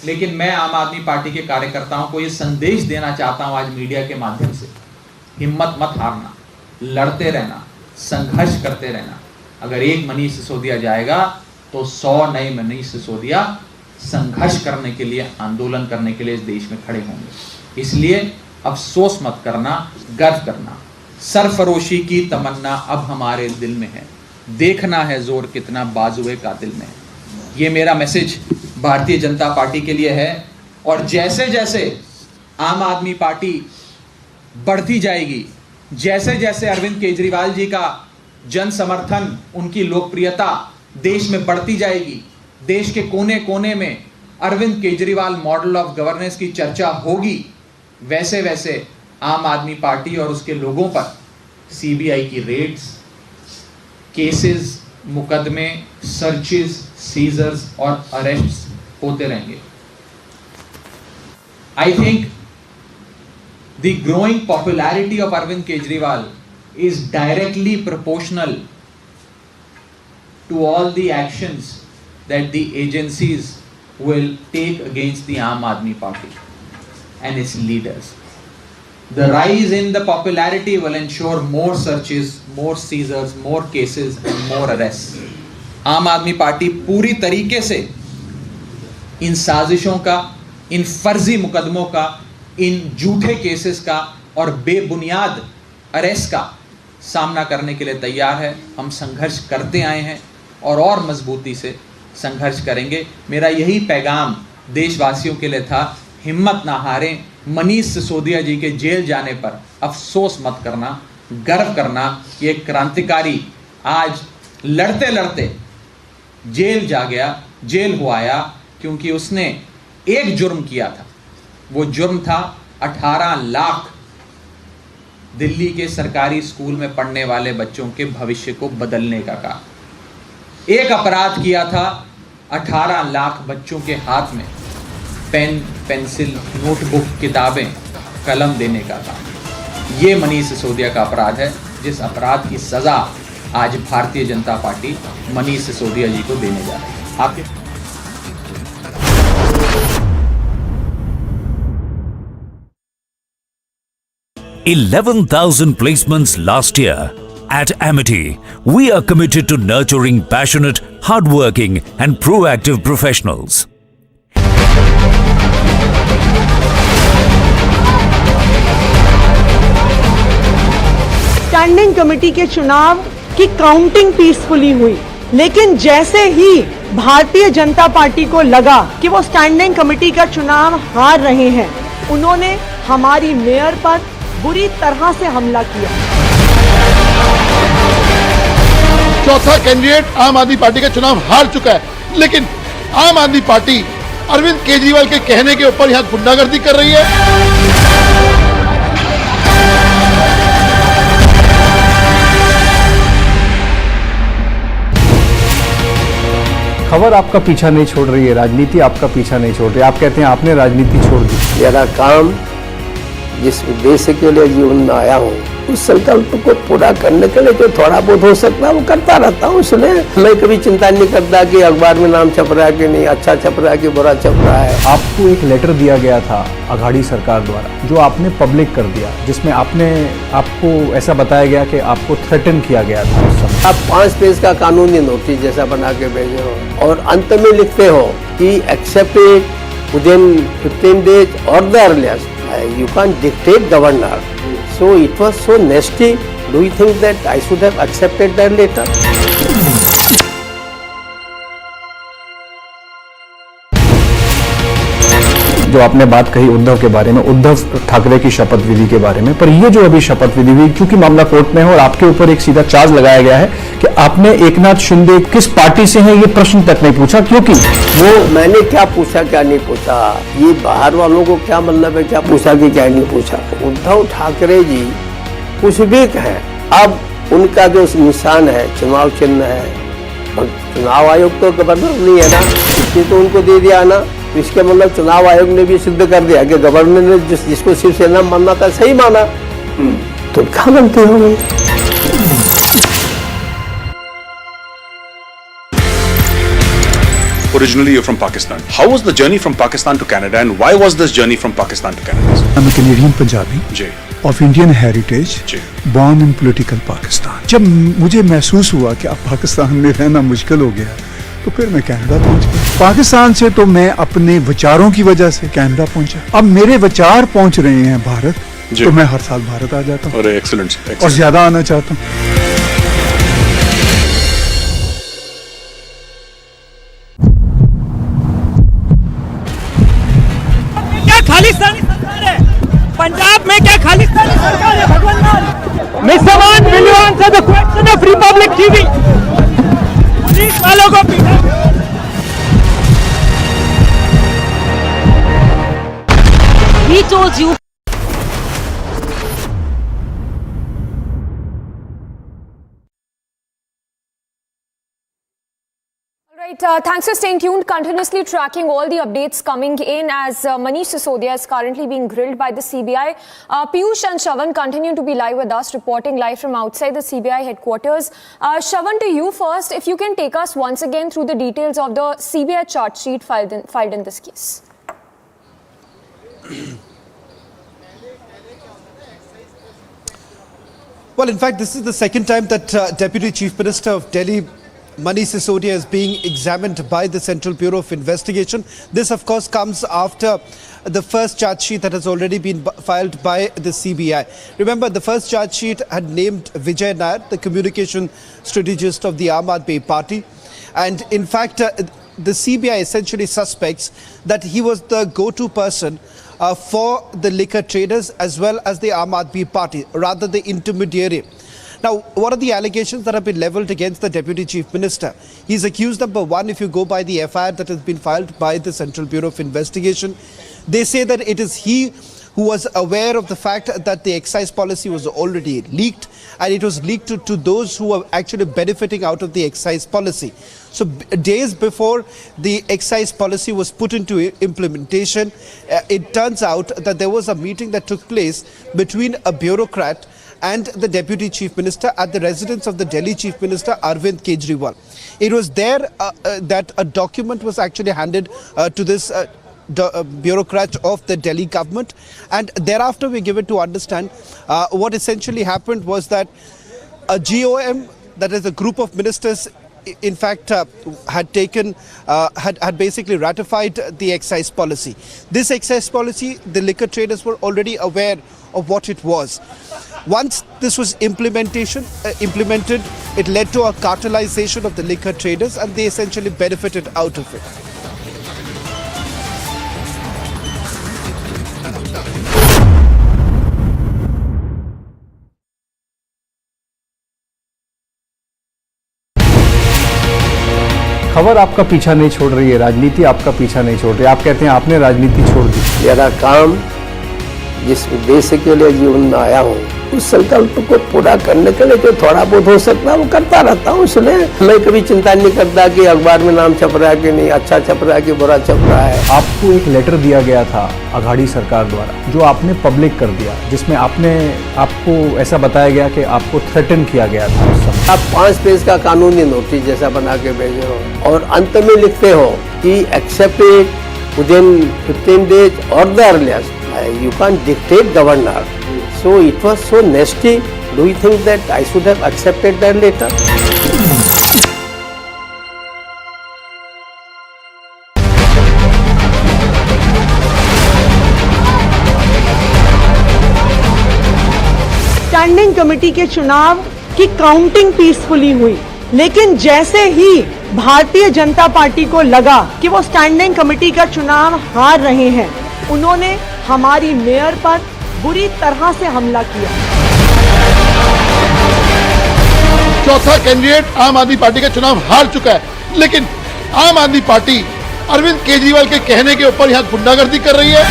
लेकिन मैं आम आदमी पार्टी के कार्यकर्ताओं को यह संदेश देना चाहता हूं आज मीडिया के माध्यम से, हिम्मत मत हारना, लड़ते रहना, संघर्ष करते रहना। अगर एक मनीष सिसोदिया जाएगा तो 100 नए मनीष सिसोदिया संघर्ष करने के लिए, आंदोलन करने के लिए इस देश में खड़े होंगे। इसलिए अफसोस मत करना, गर्व करना। सरफरोशी की तमन्ना अब हमारे दिल में है, देखना है जोर कितना बाजुए कातिल में है। ये मेरा मैसेज भारतीय जनता पार्टी के लिए है। और जैसे जैसे आम आदमी पार्टी बढ़ती जाएगी, जैसे जैसे अरविंद केजरीवाल जी का जन समर्थन, उनकी लोकप्रियता देश में बढ़ती जाएगी, देश के कोने कोने में Arvind Kejriwal model of governance की चर्चा होगी, वैसे वैसे आम आदमी पार्टी और उसके लोगों पर सीबीआई की रेड्स, केसेस, मुकदमे, सर्चेस, सीजर्स और अरेस्ट्स होते रहेंगे। I think the growing popularity of Arvind Kejriwal is directly proportional to all the actions that the agencies will take against the Aam Aadmi Party and its leaders. The rise in the popularity will ensure more searches, more seizures, more cases and more arrests. आम आदमी party पूरी तरीके से इन साजिशों का, इन फर्जी मुकदमों का, इन झूठे केसेस का और बेबुनियाद अरेस्ट का सामना करने के लिए तैयार है। हम संघर्ष करते आए हैं और मजबूती से संघर्ष करेंगे। मेरा यही पैगाम देशवासियों के लिए था, हिम्मत ना हारें। मनीष सिसोदिया जी के जेल जाने पर अफसोस मत करना, गर्व करना कि एक क्रांतिकारी आज लड़ते लड़ते जेल जा गया, जेल हो आया, क्योंकि उसने एक जुर्म किया था। वो जुर्म था 18 लाख दिल्ली के सरकारी स्कूल में पढ़ने वाले बच्चों के भविष्य को बदलने का काम। एक अपराध किया था 18 लाख बच्चों के हाथ में पेन, पेंसिल, नोटबुक, किताबें, कलम देने का काम। ये मनीष सिसोदिया का अपराध है, जिस अपराध की सजा आज भारतीय जनता पार्टी मनीष सिसोदिया जी को देने जा रही है। आपके 11,000 placements last year. At Amity, we are committed to nurturing passionate, hardworking and proactive professionals. Standing committee के चुनाव की काउंटिंग पीसफुली हुई, लेकिन जैसे ही भारतीय जनता पार्टी को लगा कि वो स्टैंडिंग कमेटी का चुनाव हार रहे हैं, उन्होंने हमारी मेयर पर बुरी तरह से हमला किया। चौथा कैंडिडेट आम आदमी पार्टी का चुनाव हार चुका है, लेकिन आम आदमी पार्टी अरविंद केजरीवाल के कहने के ऊपर यहां गुंडागर्दी कर रही है। खबर आपका पीछा नहीं छोड़ रही है, राजनीति आपका पीछा नहीं छोड़ रही है। आप कहते हैं आपने राजनीति छोड़ दी। मेरा काम जिस उद्देश्य के लिए जीवन में आया हूँ, उस संकल्प को पूरा करने के लिए जो थोड़ा बहुत हो सकता है वो करता रहता हूँ। इसलिए मैं कभी चिंता नहीं करता कि अखबार में नाम छप रहा है कि नहीं, अच्छा छप रहा है कि बुरा छप रहा है। आपको एक लेटर दिया गया था अघाड़ी सरकार द्वारा, जो आपने पब्लिक कर दिया, जिसमें आपको ऐसा बताया गया कि आपको थ्रेटन किया गया था उस समय। आप 5 पेज का कानूनी नोटिस जैसा बना के भेजे हो और अंत में लिखते हो कि एक्सेप्ट इट विदिन 15 days और the earliest. You can't dictate governor. So it was so nasty. Do you think that I should have accepted that letter? जो आपने बात कही उद्धव के बारे में, उद्धव ठाकरे की शपथ विधि के बारे में, पर ये जो अभी शपथ विधि हुई, क्योंकि मामला कोर्ट में है और आपके ऊपर एक सीधा चार्ज लगाया गया है कि आपने एकनाथ शिंदे किस पार्टी से हैं ये प्रश्न तक नहीं पूछा, क्योंकि वो मैंने क्या पूछा क्या नहीं पूछा, ये बाहर वालों को क्या मतलब है क्या पूछा कि क्या नहीं पूछा। उद्धव ठाकरे जी कुछ भी कहें, अब उनका जो निशान है चुनाव चिन्ह है, और चुनाव आयोग तो गवर्नर नहीं है ना, इसलिए तो उनको दे दिया ना। इसके मतलब चुनाव आयोग ने भी सिद्ध कर दिया कि गवर्नर ने जिसको शिवसेना मानना था सही माना, तो क्या गलती हो गई। Originally you're from Pakistan. How was the journey from Pakistan to Canada and why was this journey from Pakistan to Canada? I'm a Canadian Punjabi of Indian heritage, born in political Pakistan. जब मुझे महसूस हुआ कि अब पाकिस्तान में रहना मुश्किल हो गया तो फिर मैं कनाडा पहुंच गया। पाकिस्तान से तो मैं अपने विचारों की वजह से कनाडा पहुंचा। अब मेरे विचार पहुंच रहे हैं भारत, तो मैं हर साल भारत आ जाता हूँ। Excellent. और ज्यादा आना चाहता हूँ। खालिस्तानी सरकार है पंजाब में, क्या खालिस्तानी सरकार है भगवान। मिस्टर मान, will you answer the question of Republic TV? Police वालों को पीटा। He told you. Right, thanks for staying tuned, continuously tracking all the updates coming in as Manish Sisodia is currently being grilled by the CBI. Piyush and Shravan continue to be live with us, reporting live from outside the CBI headquarters. Shravan, to you first, if you can take us once again through the details of the CBI charge sheet filed in this case. Well, in fact, this is the second time that Deputy Chief Minister of Delhi, Manish Sisodia, is being examined by the Central Bureau of Investigation. This, of course, comes after the first charge sheet that has already been filed by the CBI. Remember, the first charge sheet had named Vijay Nair, the communication strategist of the Aam Aadmi Party. And in fact, the CBI essentially suspects that he was the go-to person for the liquor traders as well as the Aam Aadmi Party, rather the intermediary. Now, what are the allegations that have been levelled against the Deputy Chief Minister? He's accused, number one, if you go by the FIR that has been filed by the Central Bureau of Investigation, they say that it is he who was aware of the fact that the excise policy was already leaked, and it was leaked to those who were actually benefiting out of the excise policy. So days before the excise policy was put into implementation, it turns out that there was a meeting that took place between a bureaucrat and the Deputy Chief Minister at the residence of the Delhi Chief Minister Arvind Kejriwal. It was there that a document was actually handed to this bureaucrat of the Delhi government, and thereafter we given to understand what essentially happened was that a GOM, that is a group of ministers, in fact had taken had basically ratified the excise policy. This excise policy, the liquor traders were already aware of what it was. Once this was implemented, it led to a cartelization of the liquor traders, and they essentially benefited out of it. खबर आपका पीछा नहीं छोड़ रही है, राजनीति आपका पीछा नहीं छोड़ रही है। आप कहते हैं आपने राजनीति छोड़ दी। मेरा काम जिस उद्देश्य के लिए जीवन में आया हूँ, उस संकल्प को पूरा करने के लिए जो थोड़ा बहुत हो सकता है वो करता रहता हूँ। इसलिए मैं कभी चिंता नहीं करता कि अखबार में नाम छप रहा है कि नहीं, अच्छा छप रहा है कि बुरा छप रहा है। आपको एक लेटर दिया गया था अघाड़ी सरकार द्वारा, जो आपने पब्लिक कर दिया, जिसमें आपको ऐसा बताया गया कि आपको थ्रेटन किया गया था उस समय। आप 5 पेज का कानूनी नोटिस जैसा बना के भेजे हो और अंत में लिखते हो कि एक्सेप्ट इट विदिन 15 days और the earliest. You can't dictate governor. So it was so nasty. Do you think that I should have accepted that letter? Standing committee के चुनाव की काउंटिंग पीसफुली हुई, लेकिन जैसे ही भारतीय जनता पार्टी को लगा कि वो स्टैंडिंग कमेटी का चुनाव हार रहे हैं, उन्होंने हमारी मेयर पर बुरी तरह से हमला किया। चौथा कैंडिडेट आम आदमी पार्टी का चुनाव हार चुका है, लेकिन आम आदमी पार्टी अरविंद केजरीवाल के कहने के ऊपर यहां गुंडागर्दी कर रही है।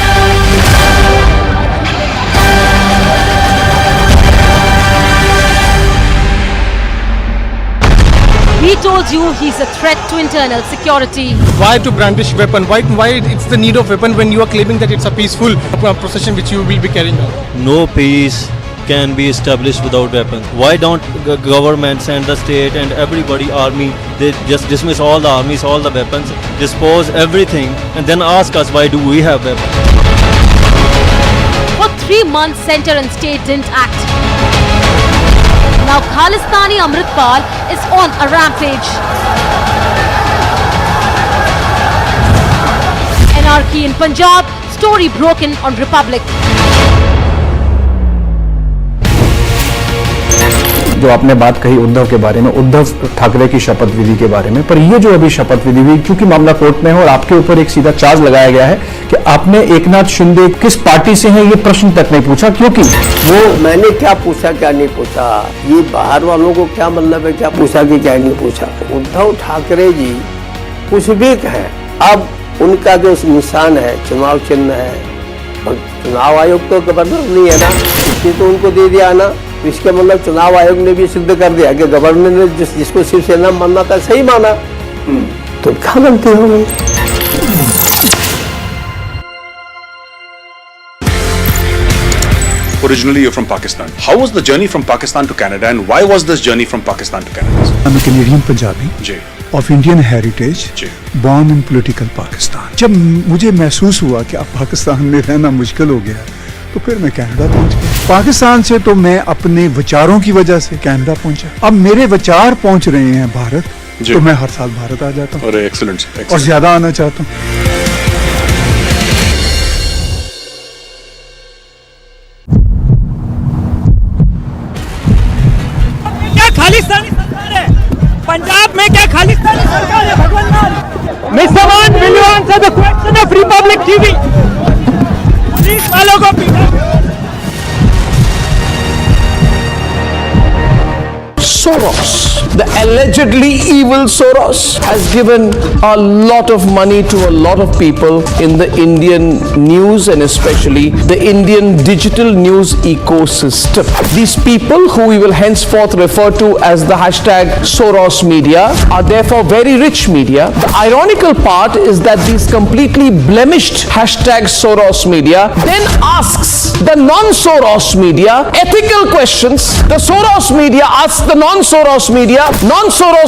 told you he's a threat to internal security. Why to brandish weapon? Why it's the need of weapon when you are claiming that it's a peaceful procession which you will be carrying out? No peace can be established without weapons. Why don't governments and the state and everybody, army, they just dismiss all the armies, all the weapons, dispose everything, and then ask us why do we have weapons? For 3 months, center and state didn't act. Now Khalistani Amritpal is on a rampage. Anarchy in Punjab, story broken on Republic. जो आपने बात कही उद्धव के बारे में, उद्धव ठाकरे की शपथ विधि के बारे में, पर ये जो अभी शपथ विधि हुई, क्योंकि मामला कोर्ट में है और आपके ऊपर एक सीधा चार्ज लगाया गया है कि आपने एकनाथ शिंदे किस पार्टी से हैं ये प्रश्न तक नहीं पूछा, क्योंकि वो मैंने क्या पूछा क्या नहीं पूछा, ये बाहर वालों को क्या मतलब है क्या पूछा कि क्या नहीं पूछा। उद्धव ठाकरे जी कुछ भी कहें, अब उनका जो निशान है चुनाव चिन्ह है, चुनाव आयोग तो गवर्नर नहीं है ना, इसलिए तो उनको दे दिया ना। इसके मतलब चुनाव आयोग ने भी सिद्ध कर दिया कि गवर्नर ने जिसको शिवसेना मानना था सही माना, तो क्या गलती हो गई। Originally you're from Pakistan. How was the journey from Pakistan to Canada and why was this journey from Pakistan to Canada? I'm a Canadian Punjabi of Indian heritage, born in political Pakistan. जब मुझे महसूस हुआ कि अब पाकिस्तान में रहना मुश्किल हो गया तो फिर मैं कनाडा पहुंच गया। पाकिस्तान से तो मैं अपने विचारों की वजह से कनाडा पहुंचा। अब मेरे विचार पहुंच रहे हैं भारत, तो मैं हर साल भारत आ जाता हूँ और ज्यादा आना चाहता हूँ। क्या खालिस्तानी सरकार है पंजाब में? क्या खालिस्तानी सरकार है भगवान लाल? मिस्टर मान, will you answer the question of Republic TV? Police वालों को पीटा। Soros, the allegedly evil Soros, has given a lot of money to a lot of people in the Indian news and especially the Indian digital news ecosystem. These people, who we will henceforth refer to as the hashtag Soros media, are therefore very rich media. The ironical part is that these completely blemished hashtag Soros media then asks the non-Soros media ethical questions. The Soros media asks the non-Soros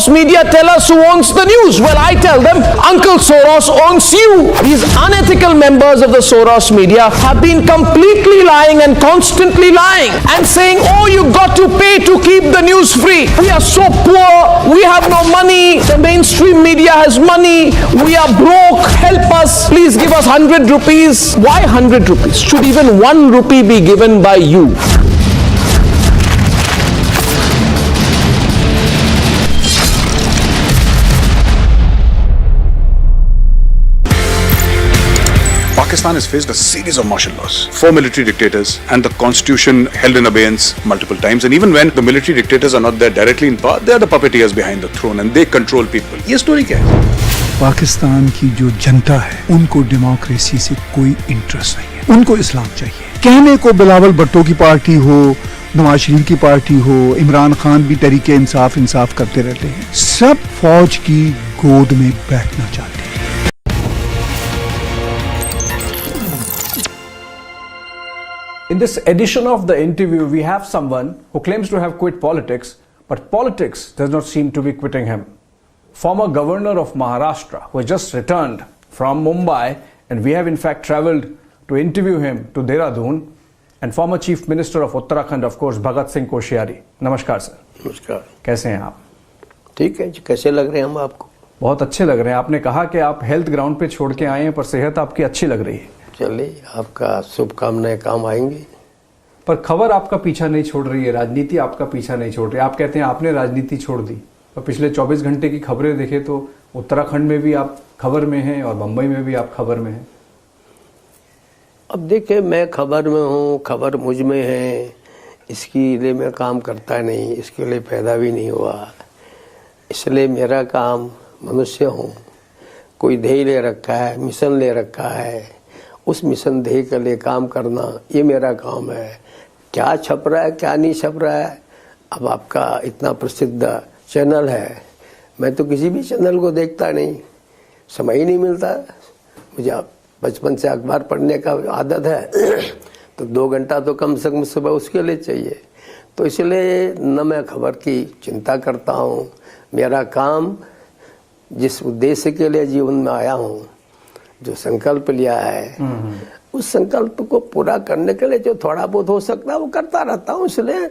media tell us who owns the news. Well, I tell them Uncle Soros owns you. These unethical members of the Soros media have been completely lying and constantly lying and saying, oh, you got to pay to keep the news free. We are so poor, we have no money, the mainstream media has money, we are broke, help us, please give us 100 rupees. Why 100 rupees? Should even 1 rupee be given by you? Pakistan has faced a series of martial laws, 4 military dictators, and the constitution held in abeyance multiple times. And even when the military dictators are not there directly in power, they are the puppeteers behind the throne and they control people. ये story क्या है? पाकिस्तान की जो जनता है उनको democracy से कोई interest नहीं है, उनको इस्लाम चाहिए। कहने को बिलावल भुट्टो की पार्टी हो, नवाज शरीफ की पार्टी हो, इमरान खान भी तरीके इंसाफ करते रहते हैं, सब फौज की गोद में बैठना चाहते हैं। In this edition of The Interview, we have someone who claims to have quit politics, but politics does not seem to be quitting him. Former governor of Maharashtra, who has just returned from Mumbai, and we have in fact travelled to interview him to Dehradun, and former Chief Minister of Uttarakhand, of course, Bhagat Singh Koshyari. नमस्कार sir. नमस्कार। कैसे हैं आप? ठीक है जी, कैसे लग रहे हैं हम आपको? बहुत अच्छे लग रहे हैं। आपने कहा कि आप हेल्थ ग्राउंड पे छोड़ के आए हैं, पर सेहत आपकी अच्छी लग रही है। चलिए, आपका शुभकामनाएं काम आएंगी। पर खबर आपका पीछा नहीं छोड़ रही है, राजनीति आपका पीछा नहीं छोड़ रही। आप कहते हैं आपने राजनीति छोड़ दी, और पिछले 24 घंटे की खबरें देखें तो उत्तराखंड में भी आप खबर में हैं और मुंबई में भी आप खबर में हैं। अब देखिए, मैं खबर में हूँ, खबर मुझ में है, इसके लिए मैं काम करता नहीं, इसके लिए पैदा भी नहीं हुआ। इसलिए मेरा काम मनुष्य हूँ, कोई ध्येय ले रखा है, मिशन ले रखा है, उस मिशन ध्येय के लिए काम करना ये मेरा काम है। क्या छप रहा है क्या नहीं छप रहा है, अब आपका इतना प्रसिद्ध चैनल है, मैं तो किसी भी चैनल को देखता नहीं, समय ही नहीं मिलता। मुझे बचपन से अखबार पढ़ने का आदत है तो 2 घंटा तो कम से कम सुबह उसके लिए चाहिए। तो इसलिए न मैं खबर की चिंता करता हूँ। मेरा काम जिस उद्देश्य के लिए जीवन में आया हूँ, जो संकल्प लिया है, उस संकल्प को पूरा करने के लिए जो थोड़ा बहुत हो सकता है वो करता रहता हूँ। इसलिए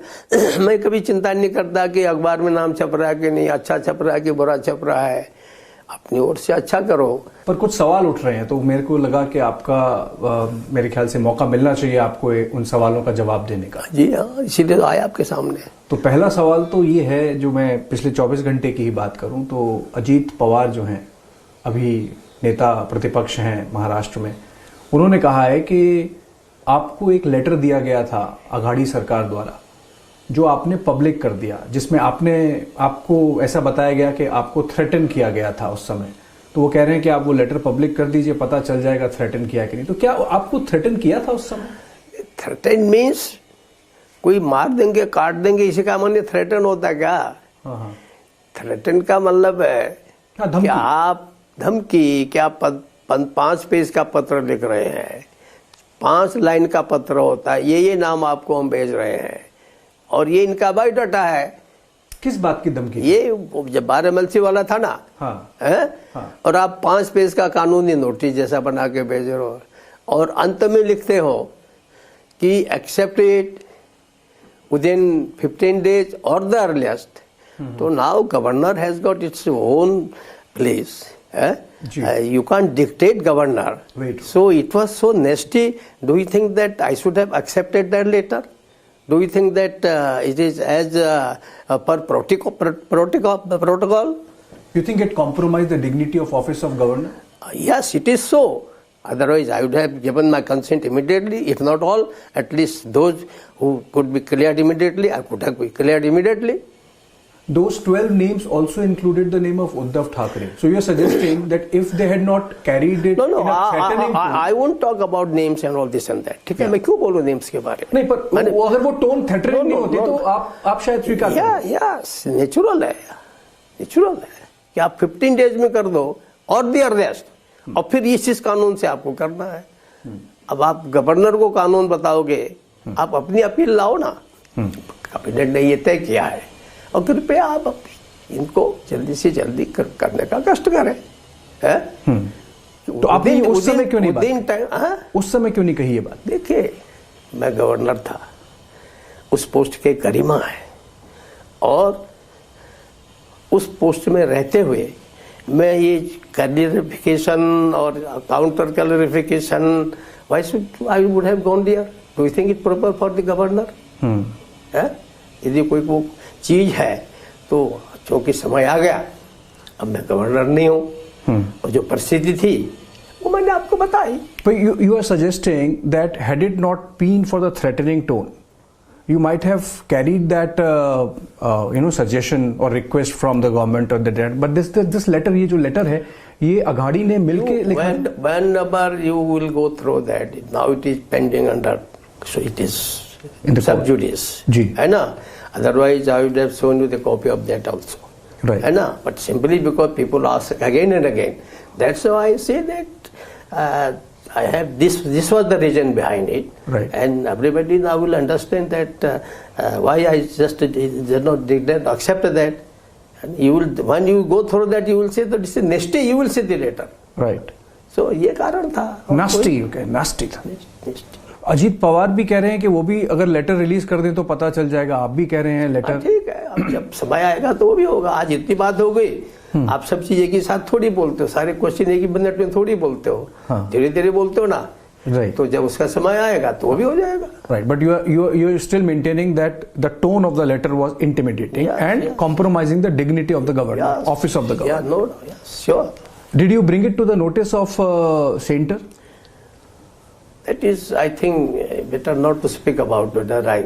मैं कभी चिंता नहीं करता कि अखबार में नाम छप रहा है कि नहीं, अच्छा छप रहा है कि बुरा छप रहा है। अपनी ओर से अच्छा करो। पर कुछ सवाल उठ रहे हैं तो मेरे को लगा कि आपका मेरे ख्याल से मौका मिलना चाहिए आपको उन सवालों का जवाब देने का। जी हाँ, इसीलिए तो आया आपके सामने। तो पहला सवाल तो ये है, जो मैं पिछले 24 घंटे की ही बात करूं तो अजीत पवार जो हैं, अभी नेता प्रतिपक्ष हैं महाराष्ट्र में, उन्होंने कहा है कि आपको एक लेटर दिया गया था अघाड़ी सरकार द्वारा जो आपने पब्लिक कर दिया, जिसमें आपको ऐसा बताया गया कि आपको थ्रेटन किया गया था उस समय। तो वो कह रहे हैं कि आप वो लेटर पब्लिक कर दीजिए, पता चल जाएगा थ्रेटन किया कि नहीं। तो क्या आपको थ्रेटन किया था उस समय? थ्रेटन मीन्स कोई मार देंगे, काट देंगे, इसी का माने थ्रेटन होता है क्या? थ्रेटन का मतलब है कि आप धमकी, क्या 5 पेज का पत्र लिख रहे हैं, 5 लाइन का पत्र होता है, ये नाम आपको हम भेज रहे हैं और ये इनका बायोडाटा है। किस बात की धमकी? ये जब 12 MLC वाला था ना, और आप 5 पेज का कानूनी नोटिस जैसा बना के भेज रहे हो और अंत में लिखते हो कि एक्सेप्ट इट विदिन 15 days और द अर्लिएस्ट। तो now governor has got its own place. You can't dictate governor. So it was so nasty. Do you think that I should have accepted that letter? Do you think that it is as per protocol? You think it compromised the dignity of office of governor? Yes, it is so. Otherwise, I would have given my consent immediately. If not all, at least those who could be cleared immediately, I could have been cleared immediately. Those 12 names also included the name of Uddhav Thackeray. So you are suggesting that if they had not carried it in a threatening tone... I won't talk about names and all this and that. ठीक है, मैं क्यों बोलूँ names के बारे में? नहीं, पर अगर वो टोन थ्रेटनिंग नहीं होती तो आप शायद स्वीकार करें। Yes, नेचुरल है कि आप 15 days में कर दो और दी अर्रेस्ट, और फिर इस कानून से आपको करना है। अब आप गवर्नर को कानून बताओगे, आप अपनी अपील लाओ ना। कैबिनेट ने ये तय किया है और कृपया आप इनको जल्दी से जल्दी करने का कष्ट करें। तो आपने उस समय क्यों नहीं उस समय क्यों नहीं कही ये बात? देखिए, मैं गवर्नर था, उस पोस्ट के गरिमा है और उस पोस्ट में रहते हुए मैं ये क्लैरिफिकेशन और counter clarification, why should I would have gone there? Do you think it proper for the governor? यदि कोई वो चीज है तो चूंकि समय आ गया, अब मैं गवर्नर नहीं हूं और जो परिस्थिति थी वो मैंने आपको बताई। But you are suggesting that had it not been for the threatening tone, you might have carried that suggestion or request from the government or the but this letter, ये जो letter है, ये अघाड़ी ने मिलके लिखा। Whenever you will go through that, now it is pending under, so it is sub judice, है ना? Otherwise, I would have shown you the copy of that also. Right. है ना? But simply because people ask again and again, that's why I say that I have this was the reason behind it. Right. And everybody now will understand that why I just did not accept that. And you will, when you go through that, you will say that this is nasty. You will see the later. Right. So ये कारण था। Nasty, okay, nasty था। अजीत पवार भी कह रहे हैं कि वो भी अगर लेटर रिलीज कर दें तो पता चल जाएगा। आप भी कह रहे हैं लेटर। ठीक है, अब जब समय आएगा तो वो भी होगा। आज इतनी बात हो गई, आप सब चीज एक ही साथ थोड़ी बोलते हो, सारे क्वेश्चन एक ही मिनट में थोड़ी बोलते हो, धीरे धीरे बोलते हो ना। Right. तो जब उसका समय आएगा तो वो भी हो जाएगा। Right, but you are still maintaining that the tone of the letter was intimidating and compromising the dignity of the governor, office of the governor. Yeah, no, yes, sure. Did you bring it to the notice of Center? That is, I think, better not to speak about whether I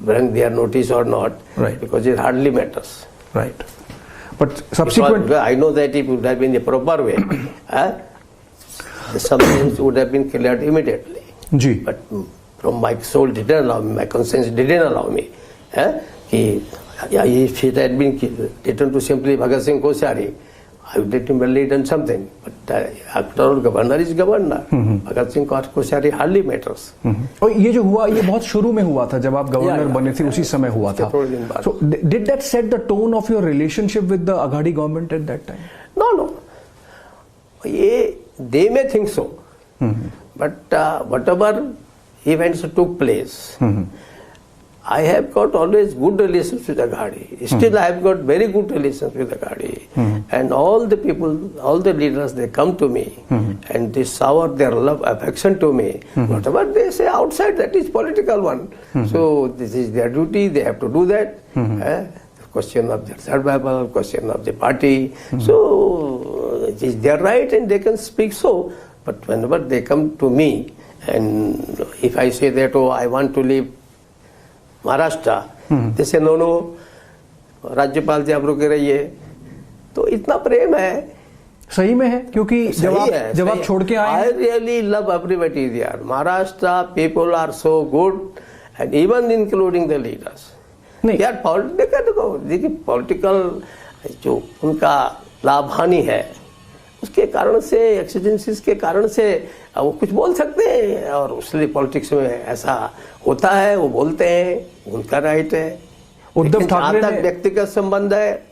bring their notice or not, right? Because it hardly matters. Right. But subsequent, I know that it would have been the proper way. Some things would have been cleared immediately. But from my soul didn't allow me, my conscience didn't allow me. कि Yeah, if it had been returned to simply Bhagat Singh Koshari, I would definitely done something. But after all, governor is governor. Bhagat Singh Koshari hardly matters. और ये जो हुआ, ये बहुत शुरू में हुआ था, जब आप गवर्नर बने थे, उसी समय हुआ था. So did that set the tone of your relationship with the Aghadi government at that time? No. They may think so. But whatever events took place, I have got always good relations with Aghadi. Still, I have got very good relations with Aghadi. And all the people, all the leaders, they come to me and they shower their love, affection to me. Whatever they say outside, that is political one. So this is their duty. They have to do that. Question of their survival, question of the party. So it is their right, and they can speak so. But whenever they come to me, and if I say that, oh, I want to leave Maharashtra, जैसे no राज्यपाल जी आप रुके रहिए, तो इतना प्रेम है. सही में है, क्योंकि जब आप छोड़ के आए, I really love everybody there. Maharashtra people are so good, and even including the leaders. They are political जो उनका लाभ हानि है, उसके कारण से, एक्सीडेंसेस के कारण से वो कुछ बोल सकते हैं, और उसलिए पॉलिटिक्स में ऐसा होता है, वो बोलते हैं, उनका राइट है. उद्धव ठाकरे तक व्यक्तिगत संबंध है,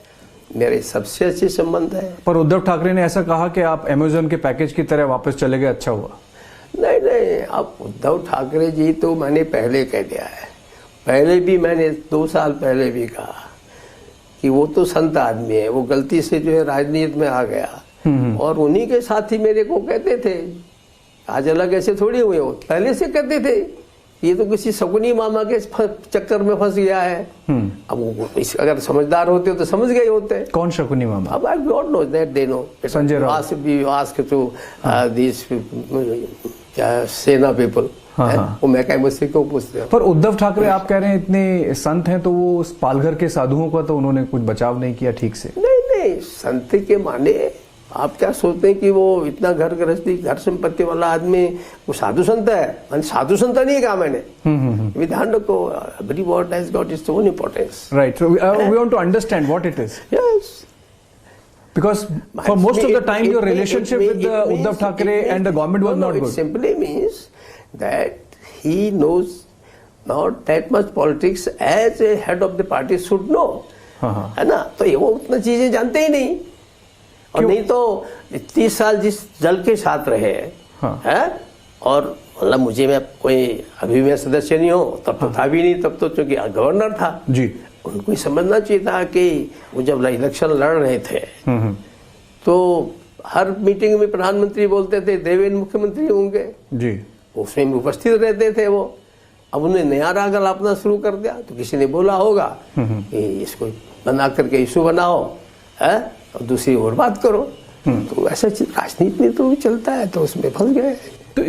मेरे सबसे अच्छे संबंध है. पर उद्धव ठाकरे ने ऐसा कहा कि आप अमेज़न के पैकेज की तरह वापस चले गए, अच्छा हुआ. नहीं, अब उद्धव ठाकरे जी तो मैंने पहले कह दिया है, पहले भी मैंने 2 साल पहले भी कहा कि वो तो संत आदमी है, वो गलती से जो है राजनीति में आ गया, और उन्हीं के साथी मेरे को कहते थे, आज अलग ऐसे थोड़ी हुए हो, पहले से कहते थे ये तो किसी शकुनी मामा के चक्कर में फंस गया है. अब वो अगर समझदार होते तो समझ गए होते. कौन शकुनी मामा? अब I don't know that, they know. Sanjay Raut ask to this Sena people. वो मैं कहीं मुझसे क्यों पूछते हैं? पर उद्धव ठाकरे आप कह रहे हैं इतने संत हैं, तो वो पालघर के साधुओं का तो उन्होंने कुछ बचाव नहीं किया ठीक से. नहीं, संत के माने आप क्या सोचते हैं कि वो इतना घर गृहस्थी, घर संपत्ति वाला आदमी वो साधु संत है? मैंने साधु संत नहीं कहा मैंने. विधान रखो, every word has got its own importance. Right, we want to understand what it is. Yes, because for most of the time your relationship with Uddhav Thackeray and the government was not good. It simply means that he knows not that much politics as a head of the party should know. है ना? तो ये वो उतना चीजें जानते ही नहीं. और नहीं तो 30 साल जिस दल के साथ रहे हैं, और मतलब मुझे, मैं कोई अभी मैं सदस्य नहीं हूँ, तब तो था भी नहीं, तब तो चूंकि गवर्नर था जी. उनको समझना चाहिए था कि वो जब इलेक्शन लड़ रहे थे तो हर मीटिंग में प्रधानमंत्री बोलते थे देवेंद्र मुख्यमंत्री होंगे जी, उसमें उपस्थित रहते थे वो. अब उन्हें नया राग अपना शुरू कर दिया, तो किसी ने बोला होगा कि इसको बना करके इशू बनाओ है, और दूसरी और बात करो. तो ऐसा राजनीति में तो चलता है, तो उसमें फंस गए.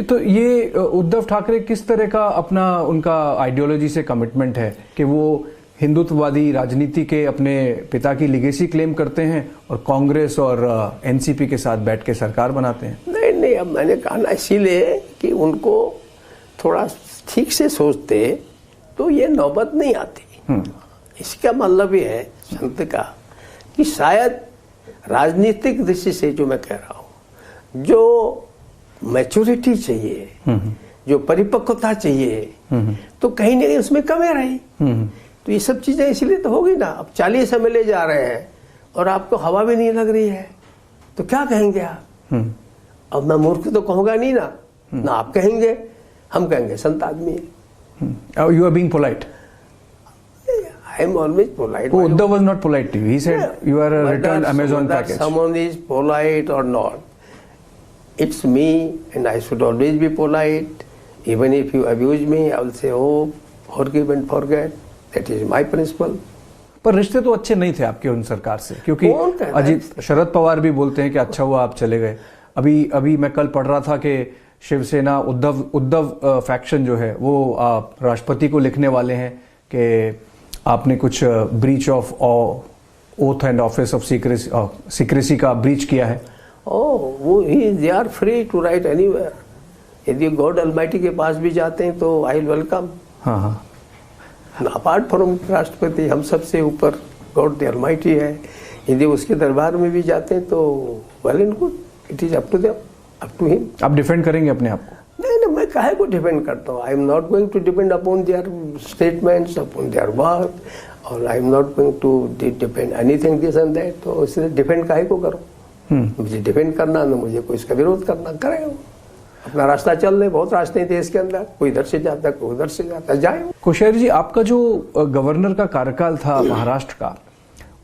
तो ये उद्धव ठाकरे किस तरह का अपना उनका आइडियोलॉजी से कमिटमेंट है कि वो हिंदुत्ववादी राजनीति के अपने पिता की लिगेसी क्लेम करते हैं और कांग्रेस और एनसीपी के साथ बैठ के सरकार बनाते हैं? नहीं, अब मैंने कहा ना, इसीलिए कि उनको थोड़ा ठीक से सोचते तो ये नौबत नहीं आती. इसका मतलब ये है संत का कि शायद राजनीतिक दृष्टि से जो मैं कह रहा हूँ, जो मैच्योरिटी चाहिए, जो परिपक्वता चाहिए, तो कहीं ना कहीं उसमें कमी रही. तो ये सब चीजें इसलिए तो होगी ना. अब 40 MLA जा रहे हैं और आपको हवा भी नहीं लग रही है, तो क्या कहेंगे आप? अब मैं मूर्ख तो कहूंगा नहीं ना आप कहेंगे, हम कहेंगे संत आदमी है. You are being polite. I am always polite. Oh, Uddhav was not polite to you. He said you are a returned Amazon package. Someone is polite or not, it's me, and I should always be polite. Even if you abuse me, I will say, oh, forgive and forget. That is my principle. पर रिश्ते तो अच्छे नहीं थे आपके उन सरकार से, क्योंकि अजीत शरद पवार भी बोलते हैं कि अच्छा हुआ आप चले गए. अभी मैं कल पढ़ रहा था कि शिवसेना उद्धव फैक्शन जो है वो राष्ट्रपति को लिखने वाले हैं कि आपने कुछ breach of oath and office of secrecy का ब्रीच किया है. वो they are free to write anywhere. यदि गॉड ऑलमाइटी के पास भी जाते हैं तो आई विल वेलकम. हाँ. अपार्ट फ्रॉम राष्ट्रपति हम सबसे ऊपर गॉड द ऑलमाइटी है। यदि उसके दरबार में भी जाते हैं तो well and good, it is up to them, up to him. आप डिफेंड करेंगे अपने आप को? नहीं, मैं काहे को डिपेंड करता हूँ? I am not going to depend upon their statements, upon their work, और I am not going to depend anything this and that. तो इसलिए डिपेंड काहे को करो? मुझे डिपेंड करना ना, मुझे कोई इसका विरोध करना, करे अपना रास्ता चल रहे। बहुत रास्ते हैं देश के अंदर, कोई इधर से जाता है, कोई उधर से जाता है, जाए। कोश्यारी जी, आपका जो गवर्नर का कार्यकाल था महाराष्ट्र का,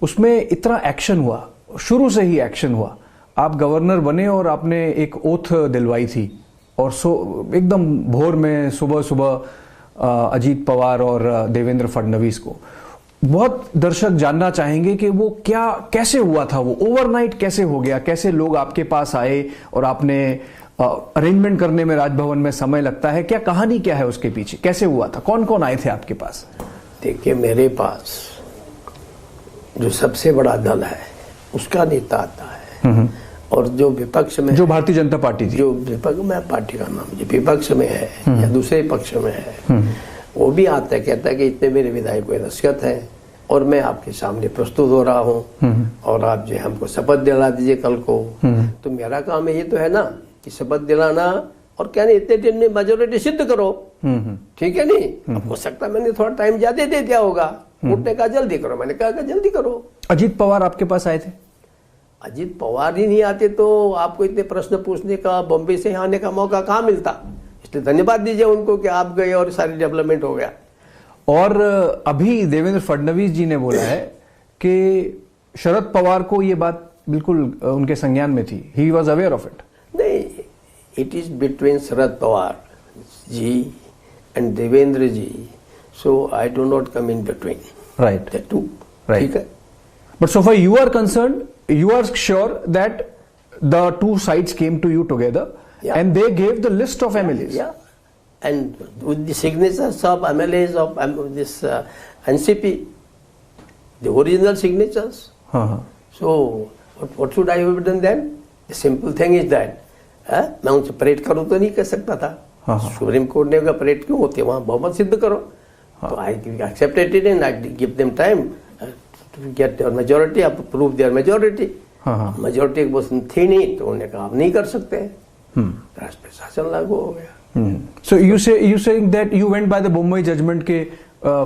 उसमें इतना एक्शन हुआ, शुरू से ही एक्शन हुआ। आप गवर्नर बने और आपने एक ओथ दिलवाई थी, और एकदम भोर में सुबह सुबह अजीत पवार और देवेंद्र फडणवीस को। बहुत दर्शक जानना चाहेंगे कि वो क्या, कैसे हुआ था, वो ओवरनाइट कैसे हो गया, कैसे लोग आपके पास आए और आपने अरेंजमेंट करने में राजभवन में समय लगता है, क्या कहानी क्या है उसके पीछे, कैसे हुआ था, कौन कौन आए थे आपके पास? देखिए, मेरे पास जो सबसे बड़ा दल है उसका नेता आता है, और जो विपक्ष में, जो भारतीय जनता पार्टी थी, जो विपक्ष में, पार्टी का नाम जो विपक्ष में है या दूसरे पक्ष में है, वो भी आता है, कहता है कि इतने मेरे विधायक को दस्तखत है और मैं आपके सामने प्रस्तुत हो रहा हूँ, और आप जो हमको शपथ दिला दीजिए कल को। तो मेरा काम ये तो है ना कि शपथ दिलाना, और क्या नहीं, इतने दिन में मेजोरिटी सिद्ध करो, ठीक है नहीं? हो सकता मैंने थोड़ा टाइम ज्यादा दे दिया होगा, उठने का जल्दी करो, मैंने कहा जल्दी करो। अजीत पवार आपके पास आए थे? अजीत पवार ही नहीं आते तो आपको इतने प्रश्न पूछने का, बॉम्बे से आने का मौका कहाँ मिलता। इसलिए धन्यवाद दीजिए उनको कि आप गए और सारी डेवलपमेंट हो गया। और अभी देवेंद्र फडणवीस जी ने बोला है कि शरद पवार को ये बात बिल्कुल उनके संज्ञान में थी, he was aware of it. नहीं, it is between Sharad Pawar ji and Devendra ji, so I do not come in between, right, the two, ठीक है। But so far you are concerned, you are sure that the two sides came to you together, and they gave the list of MLAs. Yeah, and with the signatures of MLAs of this NCP, the original signatures. So what should I have done then? The simple thing is that मैं उनसे parade करूँ तो नहीं कर सकता था। Supreme court ने अगर परेड क्यों होती है, वहाँ बहुमत सिद्ध करो। तो I accepted it and I give them time to get their majority, up prove their majority. majority थी नहीं तो उन्होंने कहा आप नहीं कर सकते, राष्ट्र शासन लागू हो गया। So you saying that you went by the Bombay judgment के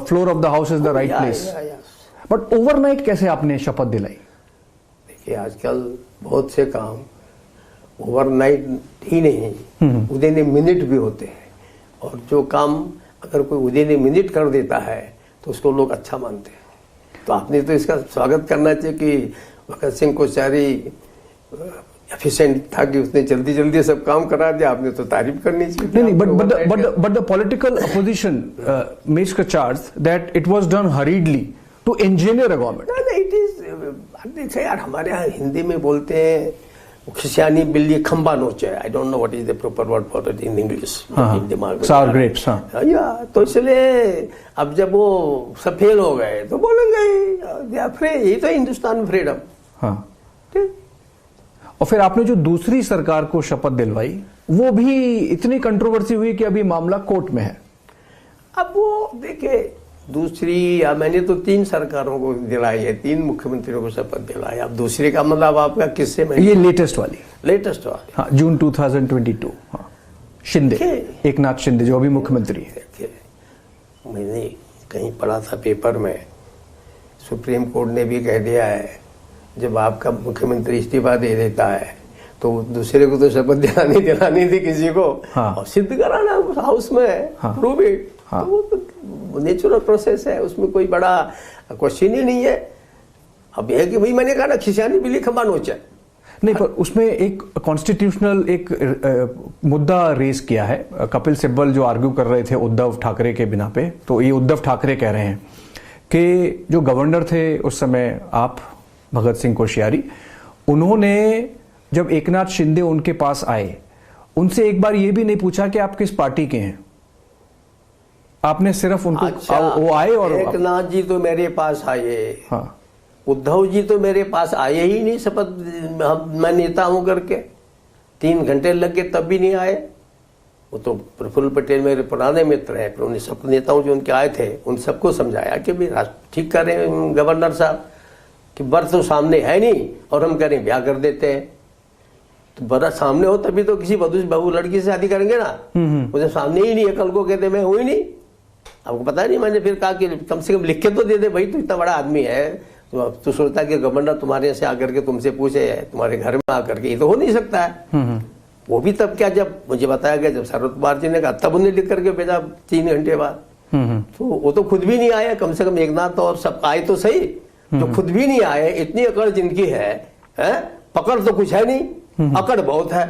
floor of the house is the right place. But overnight कैसे आपने शपथ दिलाई? देखिए, आजकल बहुत से काम ओवरनाइट ही नहीं, within a minute भी होते हैं, और जो काम अगर कोई within a minute कर देता है तो उसको लोग अच्छा मानते हैं। तो आपने तो इसका स्वागत करना चाहिए कि भगत सिंह कोश्यारी एफिशिएंट था कि उसने जल्दी जल्दी सब काम करा दिया, आपने तो तारीफ करनी चाहिए। नहीं, but the political opposition makes a charge that it was done hurriedly to engineer a government. नहीं, it is, देखिए यार, हमारे यहाँ हिंदी में बोलते हैं खिसियानी बिल्ली खंबा नोचे। I don't know what is the proper word for it in English. दिमाग सार ग्रेप्स, या तो इसलिए अब जब वो सब फेल हो गए तो बोलेंगे फ्री, यही तो हिंदुस्तान में फ्रीडम। और फिर आपने जो दूसरी सरकार को शपथ दिलवाई, वो भी इतनी कंट्रोवर्सी हुई कि अभी मामला कोर्ट में है। अब वो देखिए, दूसरी मैंने तो 3 सरकारों को दिलाई है, 3 मुख्यमंत्रियों को शपथ दिलाई। अब दूसरे का मतलब आपका किससे में? ये लेटेस्ट वाली। हाँ, जून 2022। हाँ, शिंदे, एकनाथ शिंदे जो अभी मुख्यमंत्री है। मैंने कहीं पढ़ा था पेपर में, सुप्रीम कोर्ट ने भी कह दिया है जब आपका मुख्यमंत्री इस्तीफा दे देता है तो दूसरे को तो शपथ दिलानी थी किसी को, और सिद्ध कराना उस हाउस में, प्रूव इट। तो वो नेचुरल प्रोसेस है, उसमें कोई बड़ा क्वेश्चन ही नहीं है। अब यह है कि भाई मैंने कहा ना, खिसियानी बिल्ली खंबा नोचे। नहीं, पर उसमें एक कॉन्स्टिट्यूशनल एक मुद्दा रेज किया है। कपिल सिब्बल जो आर्ग्यू कर रहे थे उद्धव ठाकरे के बिना पे, तो ये उद्धव ठाकरे कह रहे हैं कि जो गवर्नर थे उस समय आप, भगत सिंह कोश्यारी, उन्होंने जब एकनाथ शिंदे उनके पास आए, उनसे एक बार ये भी नहीं पूछा कि आप किस पार्टी के हैं। आपने सिर्फ उनको, अच्छा, वो आए और एकनाथ जी तो मेरे पास आए, उद्धव जी तो मेरे पास आए ही नहीं शपथ मैं नेता हूं करके। 3 घंटे लग गए तब भी नहीं आए। वो तो प्रफुल्ल पटेल मेरे पुराने मित्र हैं, पर उन्हें सब नेताओं जो उनके आए थे उन सबको समझाया कि भाई ठीक कर रहे हैं गवर्नर साहब कि बर्थ तो सामने है नहीं और हम करें ब्याह कर देते हैं। तो बड़ा सामने हो तभी तो किसी बहू लड़की से शादी करेंगे ना, मुझे सामने ही नहीं है, कल को कहते मैं हुई नहीं, आपको पता नहीं। मैंने फिर कहा कि कम से कम लिख के तो दे दे भाई, तू इतना बड़ा आदमी है, तो सोचता कि गवर्नर तुम्हारे से आकर के तुमसे पूछे तुम्हारे घर में आकर के, ये तो हो नहीं सकता है। वो भी तब क्या, जब मुझे बताया गया, जब शरद पवार जी ने कहा तब उन्हें लिख करके भेजा 3 घंटे बाद। तो वो तो खुद भी नहीं आया, कम से कम एकनाथ और सब आए तो सही, जो खुद भी नहीं आए, इतनी अकड़ जिनकी है, पकड़ तो कुछ है नहीं, अकड़ बहुत है।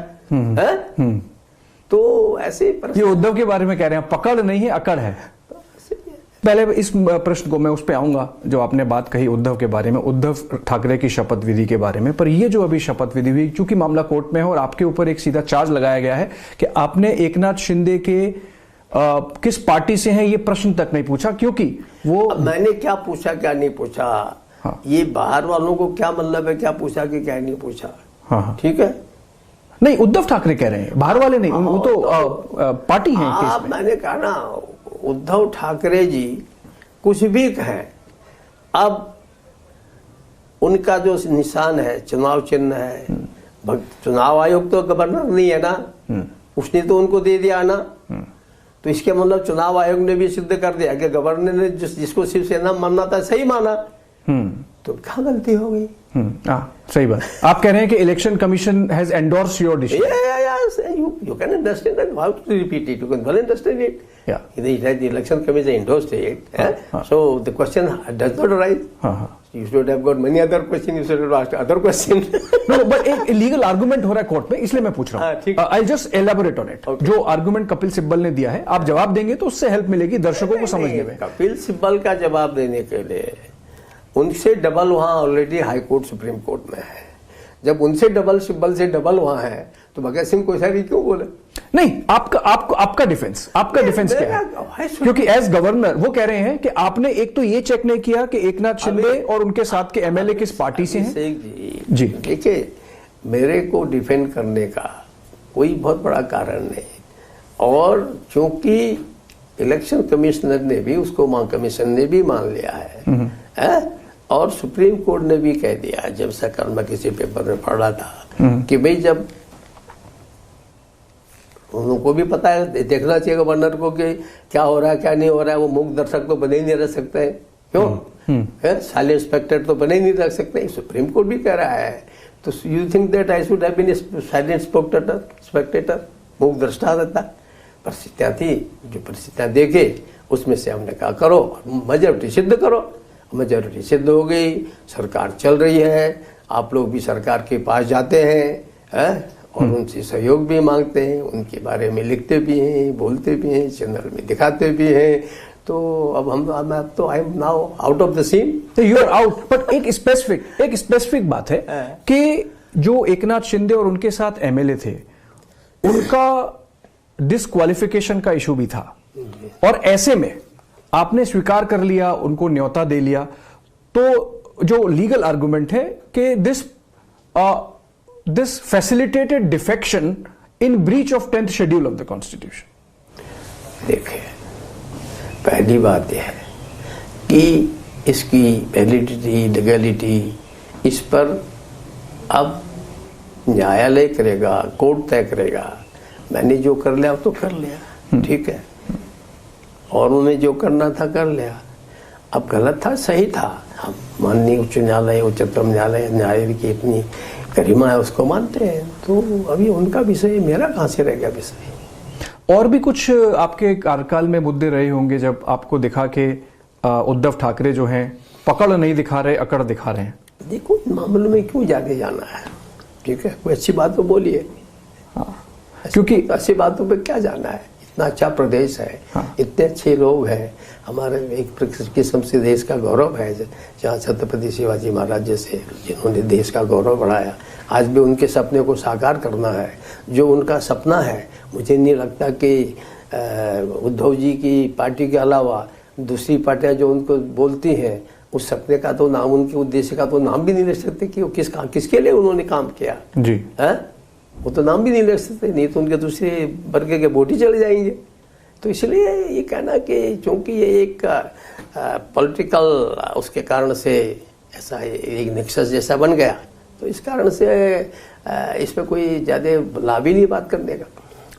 तो ऐसे ये उद्धव के बारे में कह रहे हैं पकड़ नहीं है अकड़ है। पहले इस प्रश्न को मैं उस पे आऊंगा जो आपने बात कही उद्धव के बारे में, उद्धव ठाकरे की शपथ विधि के बारे में, पर ये जो अभी शपथ विधि हुई, क्योंकि मामला कोर्ट में है और आपके ऊपर एक सीधा चार्ज लगाया गया है कि आपने एकनाथ शिंदे के किस पार्टी से हैं ये प्रश्न तक नहीं पूछा, क्योंकि वो मैंने क्या पूछा क्या नहीं पूछा, हाँ। ये बाहर वालों को क्या मतलब है क्या पूछा कि क्या नहीं पूछा, हाँ। ठीक है, नहीं उद्धव ठाकरे कह रहे हैं, बाहर वाले नहीं, वो तो पार्टी है। मैंने कहा ना, उद्धव ठाकरे जी कुछ भी कहें, अब उनका जो निशान है चुनाव चिन्ह है, चुनाव आयोग तो गवर्नर नहीं है ना, उसने तो उनको दे दिया ना, तो इसके मतलब चुनाव आयोग ने भी सिद्ध कर दिया कि गवर्नर ने जिसको शिवसेना मानना था सही माना, तो क्या गलती हो गई। सही बात। आप कह रहे हैं कि election commission has endorsed your decision. You can understand that. How to repeat it? You can well understand it. Yeah. The election commission endorsed it. So the question does not arise. You should have got many other questions. You should have asked other questions. No, but एक legal argument हो रहा है court में, इसलिए मैं पूछ रहा हूँ। I'll just elaborate on it. जो आर्गुमेंट कपिल सिब्बल ने दिया है, आप जवाब देंगे तो उससे हेल्प मिलेगी दर्शकों को समझने में। कपिल सिब्बल का जवाब देने के लिए उनसे डबल वहां already high court supreme court में है, जब उनसे डबल सिब्बल से डबल वहां है तो भगत सिंह कोश्यारी क्यों बोले? नहीं, आपका डिफेंस क्या है? क्योंकि एज गवर्नर वो कह रहे हैं कि आपने एक तो ये चेक नहीं किया कि एकनाथ शिंदे और उनके साथ के एमएलए किस पार्टी से हैं। जी देखिए, मेरे को डिफेंड करने का कोई बहुत बड़ा कारण नहीं, और क्योंकि इलेक्शन कमिश्नर ने भी उसको कमीशन ने भी मान लिया है, और सुप्रीम कोर्ट ने भी कह दिया, जब से कल मैं किसी पेपर में पढ़ रहा था कि भाई जब उनको भी पता है, देखना चाहिए गवर्नर को कि क्या हो रहा है क्या नहीं हो रहा है, वो मूक दर्शक तो बने ही नहीं रह सकते हैं, क्यों साले इंस्पेक्टर तो बने ही नहीं रह सकते, सुप्रीम कोर्ट भी कह रहा है। तो you think that I should have been silent spectator, मूक दृष्टा रहता। परिस्थितियां थी, जो परिस्थितियां देखे उसमें से हमने कहा करो, मेजोरिटी सिद्ध करो, मेजोरिटी सिद्ध हो गई, सरकार चल रही है, आप लोग भी सरकार के पास जाते हैं और उनसे सहयोग भी मांगते हैं, उनके बारे में लिखते भी हैं, बोलते भी हैं, चैनल में दिखाते भी हैं। तो अब अब तो I am now out of the scene. तो यू आर आउट, बट एक स्पेसिफिक बात है कि जो एकनाथ शिंदे और उनके साथ एमएलए थे, उनका डिस्क्वालिफिकेशन का इशू भी था, और ऐसे में आपने स्वीकार कर लिया, उनको न्योता दे लिया, तो जो लीगल आर्गुमेंट है कि this facilitated defection in breach of 10th schedule of the constitution. देखिए, पहली बात यह है कि इसकी वैलिडिटी, लीगलिटी, इस पर अब न्यायालय करेगा, कोर्ट तय करेगा। मैंने जो कर लिया तो कर लिया, ठीक है, और उन्हें जो करना था कर लिया। अब गलत था सही था, हम माननीय उच्च न्यायालय, उच्चतम न्यायालय, न्यायालय की इतनी गरिमा है, उसको मानते हैं। तो अभी उनका विषय, मेरा कहाँ से रह गया विषय। और भी कुछ आपके कार्यकाल में मुद्दे रहे होंगे जब आपको दिखा कि उद्धव ठाकरे जो हैं पकड़ नहीं दिखा रहे, अकड़ दिखा रहे हैं। देखो, इन मामलों में क्यों जाके जाना है, ठीक है, कोई अच्छी बात तो बोलिए। क्योंकि अच्छी बातों पे क्या जाना है, इतना अच्छा प्रदेश है, इतने अच्छे लोग हैं, हमारे एक किस्म से देश का गौरव है, जहाँ छत्रपति शिवाजी महाराज जैसे जिन्होंने देश का गौरव बढ़ाया, आज भी उनके सपने को साकार करना है। जो उनका सपना है, मुझे नहीं लगता कि उद्धव जी की पार्टी के अलावा दूसरी पार्टियां जो उनको बोलती हैं, उस सपने का तो नाम, उनके उद्देश्य का तो नाम भी नहीं ले सकते कि वो किसके लिए उन्होंने काम किया। जी वो तो नाम भी नहीं ले सकते, नहीं तो उनके दूसरे वर्ग के वोट ही चले जाएंगे। तो इसलिए ये कहना कि चूंकि ये एक पॉलिटिकल उसके कारण से ऐसा एक नेक्सस जैसा बन गया, तो इस कारण से इसमें कोई ज़्यादा लाभ ही नहीं बात करने का।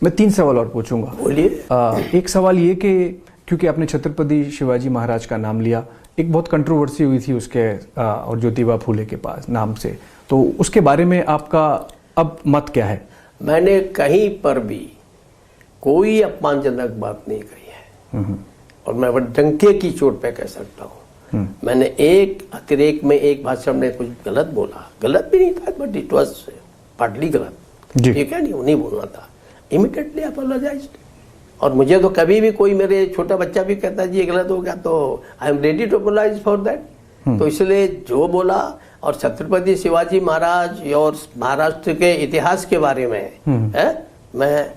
मैं 3 सवाल और पूछूंगा। बोलिए। एक सवाल ये कि क्योंकि आपने छत्रपति शिवाजी महाराज का नाम लिया, एक बहुत कंट्रोवर्सी हुई थी उसके और ज्योतिबा फूले के पास नाम से, तो उसके बारे में आपका अब मत क्या है? मैंने कहीं पर भी कोई अपमानजनक बात नहीं कही है, और मैं डंके की चोट पे कह सकता हूँ। मैंने एक अतिरेक में एक भाषण में कुछ गलत बोला, गलत भी नहीं था, बट इट वाज पार्टली गलत, ठीक है, नहीं बोलना था। Immediately apologised. और मुझे तो कभी भी कोई मेरे छोटा बच्चा भी कहता है जी ये गलत हो गया, तो I am ready to apologize for that. तो इसलिए जो बोला, और छत्रपति शिवाजी महाराज और महाराष्ट्र के इतिहास के बारे में मैं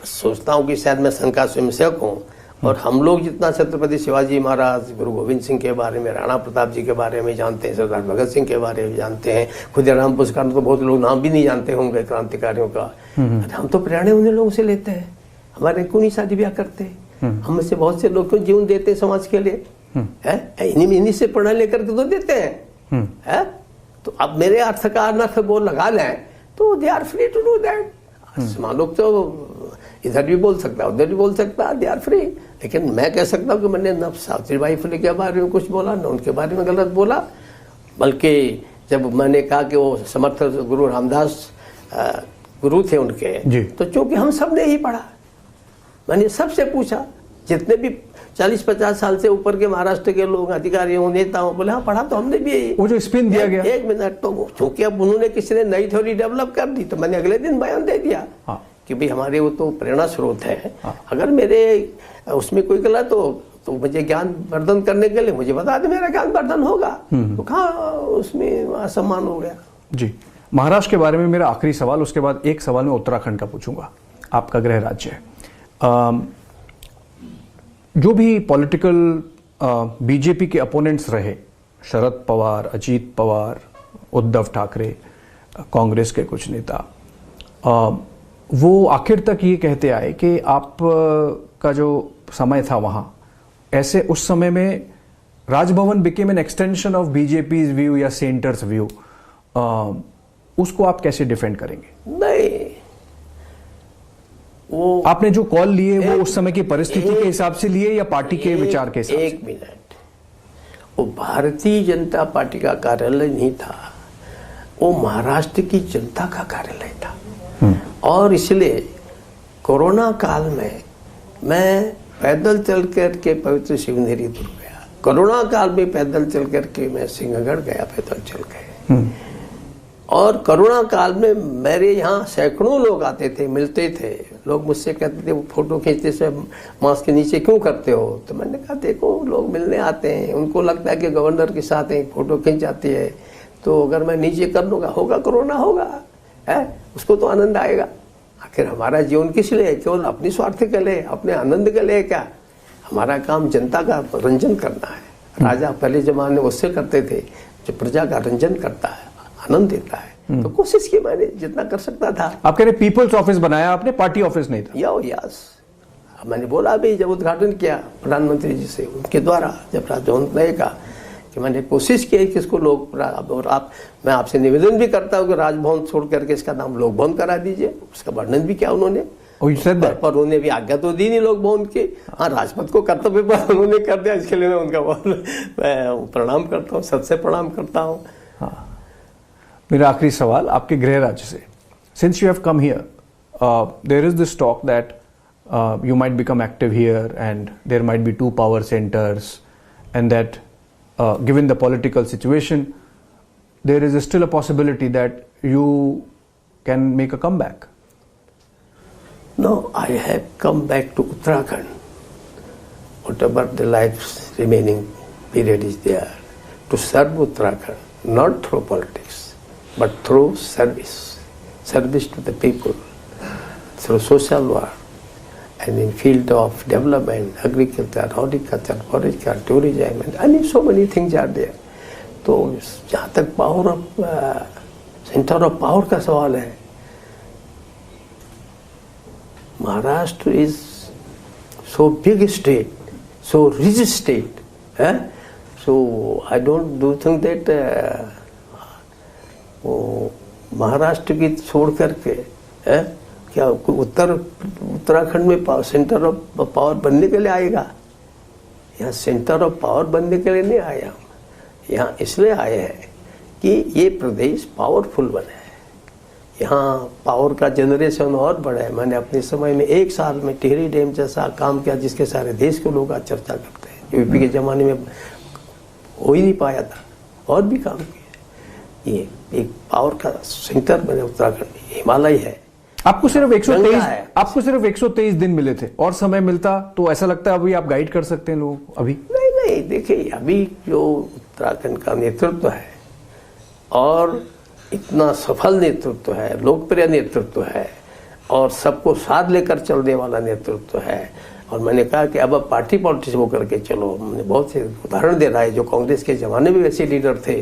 सोचता हूँ कि शायद मैं शंका स्वयंसेवक हूँ, और हम लोग जितना छत्रपति शिवाजी महाराज, गुरु गोविंद सिंह के बारे में, राणा प्रताप जी के बारे में जानते हैं, सरदार भगत सिंह के बारे में जानते हैं, खुदीराम पुरस्कार तो बहुत लोग नाम भी नहीं जानते होंगे क्रांतिकारियों का। हम तो प्रेरणा उन्हीं लोगों से लेते हैं, हमारे क्यों नहीं शादी ब्याह करते, हम में से बहुत से लोग क्यों जीवन देते हैं समाज के लिए, इन्हीं से पढ़ा लेकर के तो देते हैं। तो अब मेरे अर्थ का अर्थ वो लगा लें तो they are free to do that. मानो तो इधर भी बोल सकता है, उधर भी बोल सकता है, दे आर फ्री। लेकिन मैं कह सकता हूँ कि मैंने न सावित्रीबाई फुले के बारे में कुछ बोला, न उनके बारे में गलत बोला, बल्कि जब मैंने कहा कि वो समर्थ गुरु रामदास गुरु थे उनके, तो चूंकि हम सब ने ही पढ़ा, मैंने सबसे पूछा, जितने भी 40-50 साल से ऊपर के महाराष्ट्र के लोग, अधिकारियों, नेताओं, बोले हाँ पढ़ा तो हमने भी। वो जो स्पिन दिया गया, एक मिनट, तो चूंकि अब उन्होंने किसी ने नई थ्योरी डेवलप कर दी, तो मैंने अगले दिन बयान दे दिया कि भाई हमारे वो तो प्रेरणा स्रोत है, अगर मेरे उसमें कोई गलत हो तो मुझे ज्ञान वर्धन करने के लिए मुझे बता दे, मेरा ज्ञान वर्धन होगा। तो कहाँ उसमें असम्मान हो गया। जी, महाराष्ट्र के बारे में मेरा आखिरी सवाल, उसके बाद एक सवाल मैं उत्तराखंड का पूछूंगा, आपका गृह राज्य है। जो भी पॉलिटिकल बीजेपी के अपोनेंट्स रहे, शरद पवार, अजीत पवार, उद्धव ठाकरे, कांग्रेस के कुछ नेता, वो आखिर तक ये कहते आए कि आप का जो समय था वहाँ, ऐसे उस समय में Raj Bhavan became an extension of बीजेपीज view या सेंटर्स व्यू, उसको आप कैसे डिफेंड करेंगे? नहीं, वो आपने जो कॉल लिए वो उस समय की परिस्थिति के हिसाब से लिए या पार्टी के विचार के हिसाब से? एक मिनट, वो भारतीय जनता पार्टी का कार्यालय नहीं था, वो महाराष्ट्र की जनता का कार्यालय था। और इसलिए कोरोना काल में मैं पैदल चल कर के पवित्र शिवनेरी दूर गया, कोरोना काल में पैदल चल कर के मैं सिंहगढ़ गया पैदल चल के, और कोरोना काल में मेरे यहाँ सैकड़ों लोग आते थे, मिलते थे, लोग मुझसे कहते थे वो फोटो खींचते से मास्क के नीचे क्यों करते हो, तो मैंने कहा देखो लोग मिलने आते हैं, उनको लगता है कि गवर्नर के साथ एक फोटो खींच जाती है, तो अगर मैं नीचे कर लूँगा, होगा कोरोना होगा, है उसको तो आनंद आएगा। आखिर हमारा जीवन किस लिए, केवल अपनी स्वार्थ के लिए, अपने आनंद के लिए क्या? हमारा काम जनता का रंजन करना है। राजा पहले जमाने में उससे करते थे, जो प्रजा का रंजन करता है, आनंद देता है। तो कोशिश की मैंने जितना कर सकता था। आप कह रहे पीपल्स ऑफिस बनाया आपने, पार्टी ऑफिस नहीं था? यस, मैंने बोला भी जब उद्घाटन किया प्रधानमंत्री जी से, उनके द्वारा जब राजभवन ने कहा कि मैंने कोशिश की कि इसको लोग, और मैं आपसे निवेदन भी करता हूँ कि राजभवन छोड़ करके इसका नाम लोक भवन करा दीजिए। उसका वर्णन भी किया उन्होंने, पर उन्होंने भी आज्ञा तो दी नहीं लोक भवन की। हाँ, राजपथ को कर्तव्य पर उन्होंने कर दिया, इसके लिए मैं उनका मैं प्रणाम करता हूँ, सबसे प्रणाम करता हूँ। हाँ, मेरा आखिरी सवाल आपके गृह राज्य से, since you have come here, there is this talk that you might become active here and there might be 2 power centers, and that given the political situation there is still a possibility that you can make a comeback. No, I have come back to Uttarakhand, whatever the life's remaining period is there, to serve Uttarakhand, not through politics but through service to the people, through social work, and in field of development, agriculture, horticulture, forestry, tourism, and I mean so many things are there. तो जहाँ तक power of centre of power का सवाल है, Maharashtra is so big state, so rich state. So I don't do think that Maharashtra की छोड़ करके क्या उत्तराखंड में सेंटर ऑफ पावर बनने के लिए आएगा? यहाँ सेंटर ऑफ पावर बनने के लिए नहीं आया हम, यहाँ इसलिए आए हैं कि ये प्रदेश पावरफुल बने, यहाँ पावर का जनरेशन और बढ़ा है। मैंने अपने समय में 1 साल में टिहरी डैम जैसा काम किया जिसके सारे देश के लोग आज चर्चा करते हैं, यूपी के ज़माने में हो ही नहीं पाया था, और भी काम किया। ये एक पावर का सेंटर बने उत्तराखंड, हिमालय है। आपको सिर्फ 123 दिन मिले थे, और समय मिलता तो ऐसा लगता है अभी आप गाइड कर सकते हैं लोग अभी? नहीं, देखिए अभी जो उत्तराखंड का नेतृत्व है और इतना सफल नेतृत्व है, लोकप्रिय नेतृत्व है और सबको साथ लेकर चलने वाला नेतृत्व है, और मैंने कहा कि अब पार्टी पॉलिटिक्स होकर के चलो। मैंने बहुत से उदाहरण दे रहा है, जो कांग्रेस के ज़माने में वैसे लीडर थे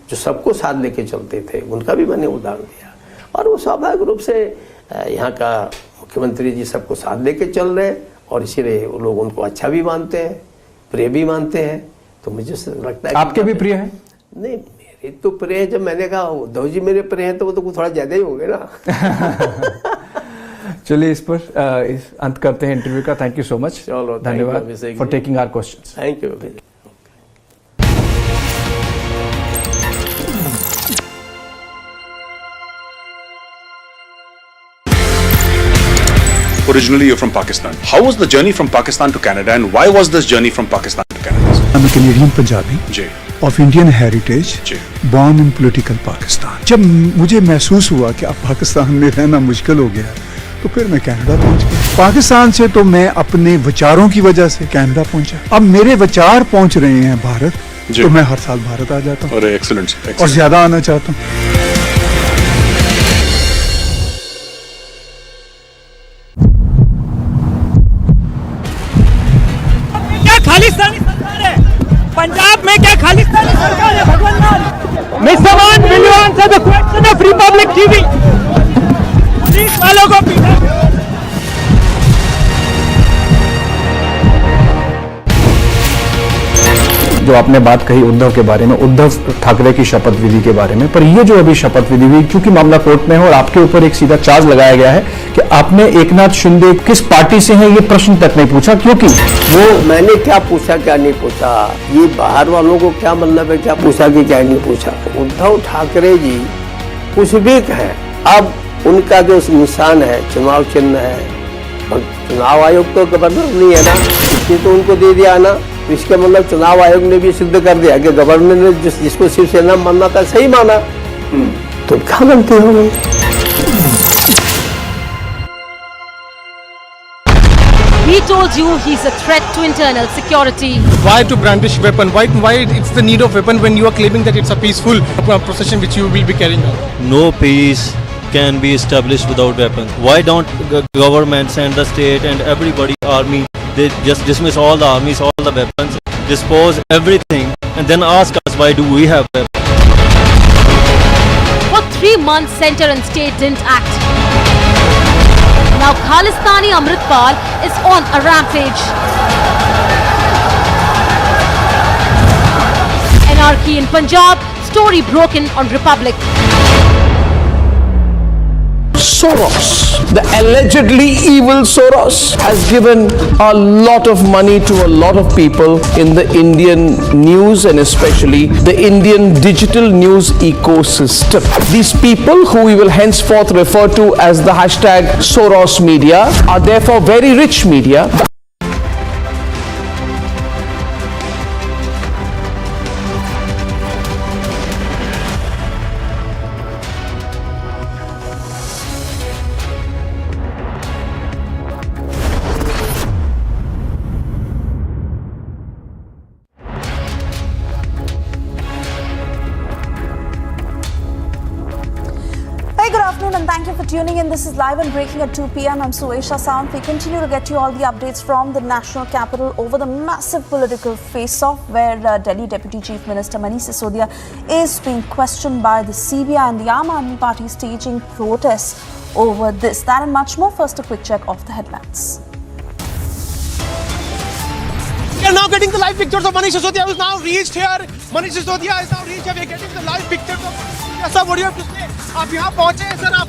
जो सबको साथ लेके चलते थे, उनका भी मैंने उदाहरण दिया। और वो स्वाभाविक रूप से यहाँ का मुख्यमंत्री जी सबको साथ लेके चल रहे हैं, और इसीलिए वो लोग उनको अच्छा भी मानते हैं, प्रिय भी मानते हैं। तो मुझे लगता है आपके भी प्रिय हैं? नहीं, मेरे तो प्रिय है। जब मैंने कहा उद्धव जी मेरे प्रिय हैं तो वो तो थोड़ा ज़्यादा ही हो गए ना। चलिए इस पर अंत करते हैं इंटरव्यू का। थैंक यू सो मच, धन्यवाद for taking our questions. Thank you. Originally, you're from Pakistan. How was the journey from Pakistan to Canada, and why was this journey from Pakistan to Canada? I'm a Canadian Punjabi of Indian heritage, born in political Pakistan. जब मुझे महसूस हुआ कि अब पाकिस्तान में रहना मुश्किल हो गया, तो फिर मैं कनाडा पहुंच गया। पाकिस्तान से तो मैं अपने विचारों की वजह से कनाडा पहुंचा। अब मेरे विचार पहुंच रहे हैं भारत, तो मैं हर साल भारत आ जाता हूँ। अरे एक्सीलेंट, और ज्यादा आना चाहता हूँ। खालिस्तानी सरकार है पंजाब में, क्या खालिस्तानी सरकार है? भगवान मिस्टर मान, will you answer the question of Republic TV? Police वालों को पीटा। जो आपने बात कही उद्धव के बारे में, उद्धव ठाकरे की शपथ विधि के बारे में, पर ये जो अभी शपथ विधि हुई, क्योंकि मामला कोर्ट में है और आपके ऊपर एक सीधा चार्ज लगाया गया है कि आपने एकनाथ शिंदे किस पार्टी से हैं ये प्रश्न तक नहीं पूछा, क्योंकि वो मैंने क्या पूछा क्या नहीं पूछा, ये बाहर वालों को क्या मतलब है क्या पूछा कि क्या नहीं पूछा। उद्धव ठाकरे जी कुछ भी कहें, अब उनका जो निशान है चुनाव चिन्ह है, चुनाव आयोग तो गवर्नर नहीं है ना, इसलिए तो उनको दे दिया ना। इसका मतलब चुनाव आयोग ने भी सिद्ध कर दिया कि गवर्नर ने जिसको शिवसेना मानना था सही माना, तो क्या गलती हो गई? He told you he's a threat to internal security. Why to brandish weapon? Why it's the need of weapon when you are claiming that it's a peaceful procession which you will be carrying out? No peace can be established without weapons. Why don't governments and the state and everybody, army, they just dismiss all the armies, all the weapons, dispose everything, and then ask us why do we have weapons? For 3 months, center and state didn't act. Now Khalistani Amritpal is on a rampage. Anarchy in Punjab, story broken on Republic. Soros, the allegedly evil Soros, has given a lot of money to a lot of people in the Indian news and especially the Indian digital news ecosystem. These people, who we will henceforth refer to as the hashtag Soros media, are therefore very rich media. And thank you for tuning in. This is Live and Breaking at 2 p.m. I'm Suesha Sound. We continue to get you all the updates from the national capital over the massive political face-off where Delhi Deputy Chief Minister Manish Sisodia is being questioned by the CBI and the Aam Aadmi Party staging protests over this. That and much more. First, a quick check of the headlines. We are now getting the live pictures of Manish Sisodia, who is now reached here. Manish Sisodia is now reached here. We are getting the live pictures of Manish Sisodia. Sir, what do you have to say? आप यहाँ पहुँचे हैं sir आप?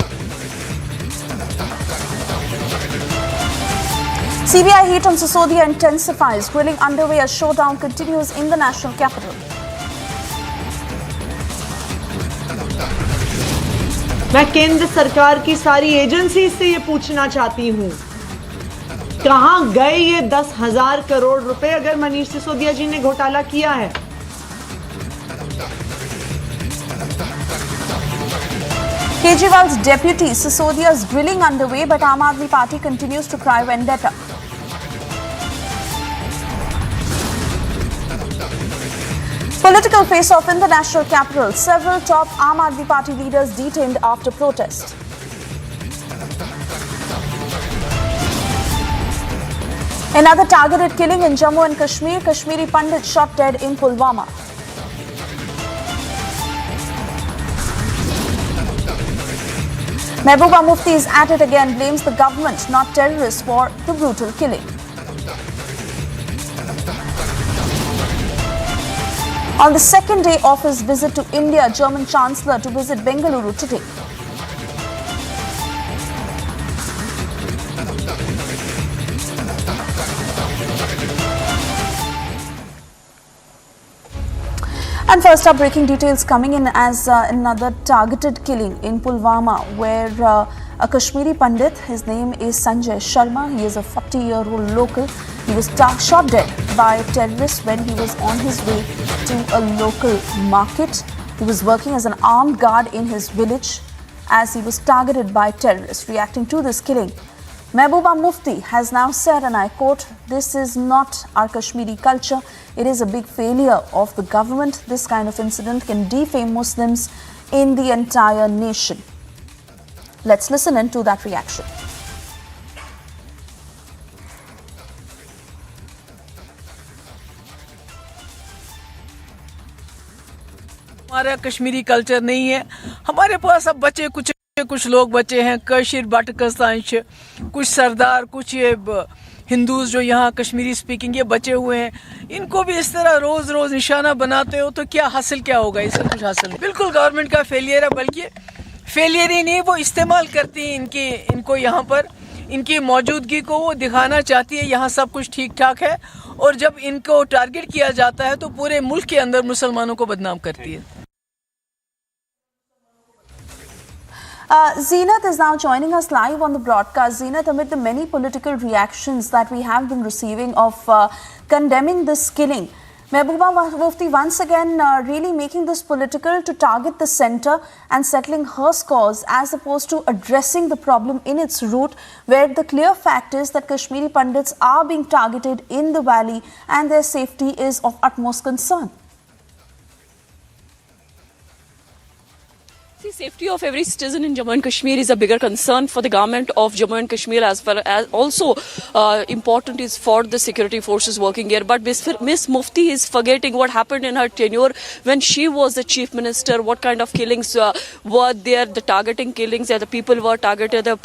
CBI heat on Sisodia intensifies. Grilling underway as showdown continues in the national capital. मैं केंद्र सरकार की सारी एजेंसी से ये पूछना चाहती हूँ, कहां गए ये 10,000 करोड़ रुपए अगर मनीष सिसोदिया जी ने घोटाला किया है? Kejriwal's deputy Sisodia's grilling underway, but Aam Aadmi Party continues to cry vendetta. Political face-off in the national capital. Several top Aam Aadmi Party leaders detained after protest. Another targeted killing in Jammu and Kashmir. Kashmiri Pandit shot dead in Pulwama. Mehbooba Mufti is at it again, blames the government, not terrorists, for the brutal killing. On the second day of his visit to India, German Chancellor to visit Bengaluru today. And first up, breaking details coming in as another targeted killing in Pulwama, where a Kashmiri Pandit, his name is Sanjay Sharma, he is a 40-year-old local. He was shot dead by terrorists when he was on his way to a local market. He was working as an armed guard in his village as he was targeted by terrorists. Reacting to this killing, Mehbooba Mufti has now said, and I quote, "This is not our Kashmiri culture. It is a big failure of the government. This kind of incident can defame Muslims in the entire nation." Let's listen into that reaction. हमारा Kashmiri culture नहीं है. हमारे पास अब बचे कुछ लोग बचे हैं, कशिर बाटकस्तांश, कुछ सरदार, कुछ ये हिंदूज जो यहाँ कश्मीरी स्पीकिंग ये बचे हुए हैं. इनको भी इस तरह रोज रोज निशाना बनाते हो तो क्या होगा? इससे कुछ हासिल नहीं. बिल्कुल गवर्नमेंट का फेलियर है, बल्कि फेलियर ही नहीं, वो इस्तेमाल करती है इनको यहाँ पर, इनकी मौजूदगी को वो दिखाना चाहती है यहाँ सब कुछ ठीक ठाक है, और जब इनको टारगेट किया जाता है तो पूरे मुल्क के अंदर मुसलमानों को बदनाम करती है. Zeenat is now joining us live on the broadcast. Zeenat, amid the many political reactions that we have been receiving of condemning this killing, Mehbooba Mufti once again really making this political to target the centre and settling her scores as opposed to addressing the problem in its root, where the clear fact is that Kashmiri Pandits are being targeted in the valley and their safety is of utmost concern. The safety of every citizen in Jammu and Kashmir is a bigger concern for the government of Jammu and Kashmir, as well as also important is for the security forces working here. But Miss Mufti is forgetting what happened in her tenure when she was the chief minister. What kind of killings were there? The targeting killings, the people were targeted, the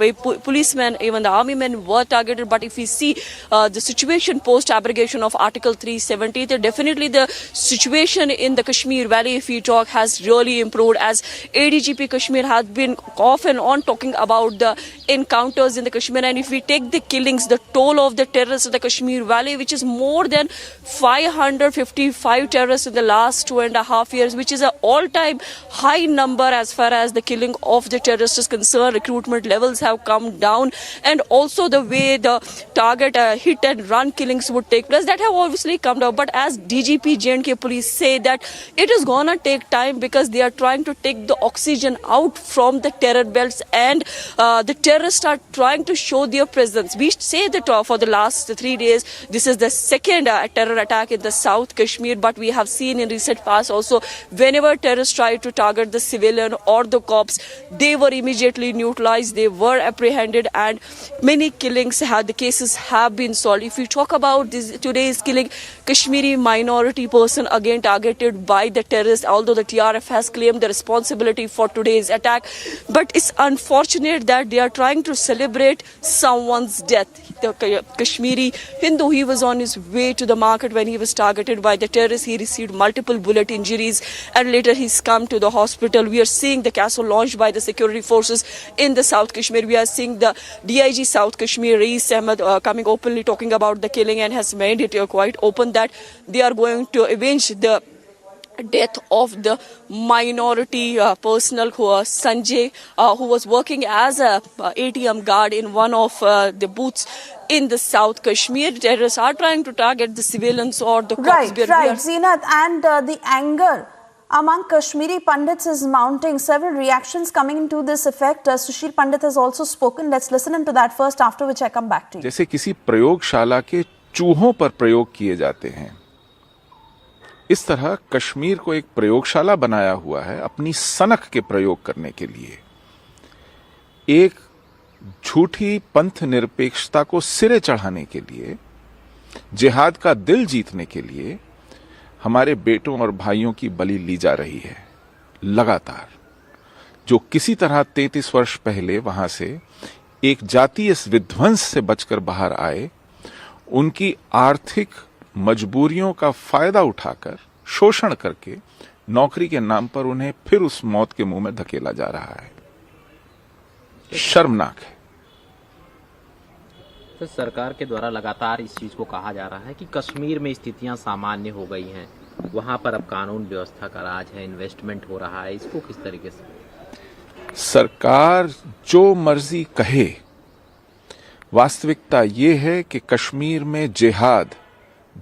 policemen, even the army men were targeted. But if we see the situation post abrogation of Article 370, then definitely the situation in the Kashmir Valley, if we talk, has really improved, as ADGP Kashmir has been off and on talking about the encounters in the Kashmir. And if we take the killings, the toll of the terrorists in the Kashmir Valley, which is more than 555 terrorists in the last 2.5 years, which is an all-time high number as far as the killing of the terrorists is concerned. Recruitment levels have come down, and also the way the target hit and run killings would take place, that have obviously come down. But as DGP J&K police say that it is gonna take time, because they are trying to take the oxygen out from the terror belts, and the terrorists are trying to show their presence. We say that for the last 3 days, this is the second terror attack in the South Kashmir, but we have seen in recent past also, whenever terrorists try to target the civilian or the cops, they were immediately neutralized, they were apprehended, and many killings the cases have been solved. If we talk about today's killing, Kashmiri minority person again targeted by the terrorists, although the TRF has claimed the responsibility for today's attack. But it's unfortunate that they are trying to celebrate someone's death. The Kashmiri Hindu, he was on his way to the market when he was targeted by the terrorists. He received multiple bullet injuries and later he's come to the hospital. We are seeing the castle launched by the security forces in the South Kashmir. We are seeing the DIG South Kashmir, Reis Ahmed, coming openly talking about the killing and has made it quite open that they are going to avenge the death of the minority personnel who Sanjay, who was working as a ATM guard in one of the booths in the South Kashmir. Terrorists are trying to target the civilians or the cops. Right, Zeenat, and the anger among Kashmiri Pandits is mounting. Several reactions coming into this effect. Sushil Pandit has also spoken. Let's listen into that first, after which I come back to you. जैसे किसी प्रयोगशाला के चूहों पर प्रयोग किए जाते हैं, इस तरह कश्मीर को एक प्रयोगशाला बनाया हुआ है अपनी सनक के प्रयोग करने के लिए। एक झूठी पंथ निरपेक्षता को सिरे चढ़ाने के लिए, जिहाद का दिल जीतने के लिए हमारे बेटों और भाइयों की बलि ली जा रही है लगातार। जो किसी तरह 33 वर्ष पहले वहां से एक जातीय विध्वंस से बचकर बाहर आए, उनकी आर्थिक मजबूरियों का फायदा उठाकर शोषण करके नौकरी के नाम पर उन्हें फिर उस मौत के मुंह में धकेला जा रहा है। शर्मनाक है। तो सरकार के द्वारा लगातार इस चीज को कहा जा रहा है कि कश्मीर में स्थितियां सामान्य हो गई हैं, वहां पर अब कानून व्यवस्था का राज है, इन्वेस्टमेंट हो रहा है, इसको किस तरीके से? सरकार जो मर्जी कहे, वास्तविकता ये है कि कश्मीर में जिहाद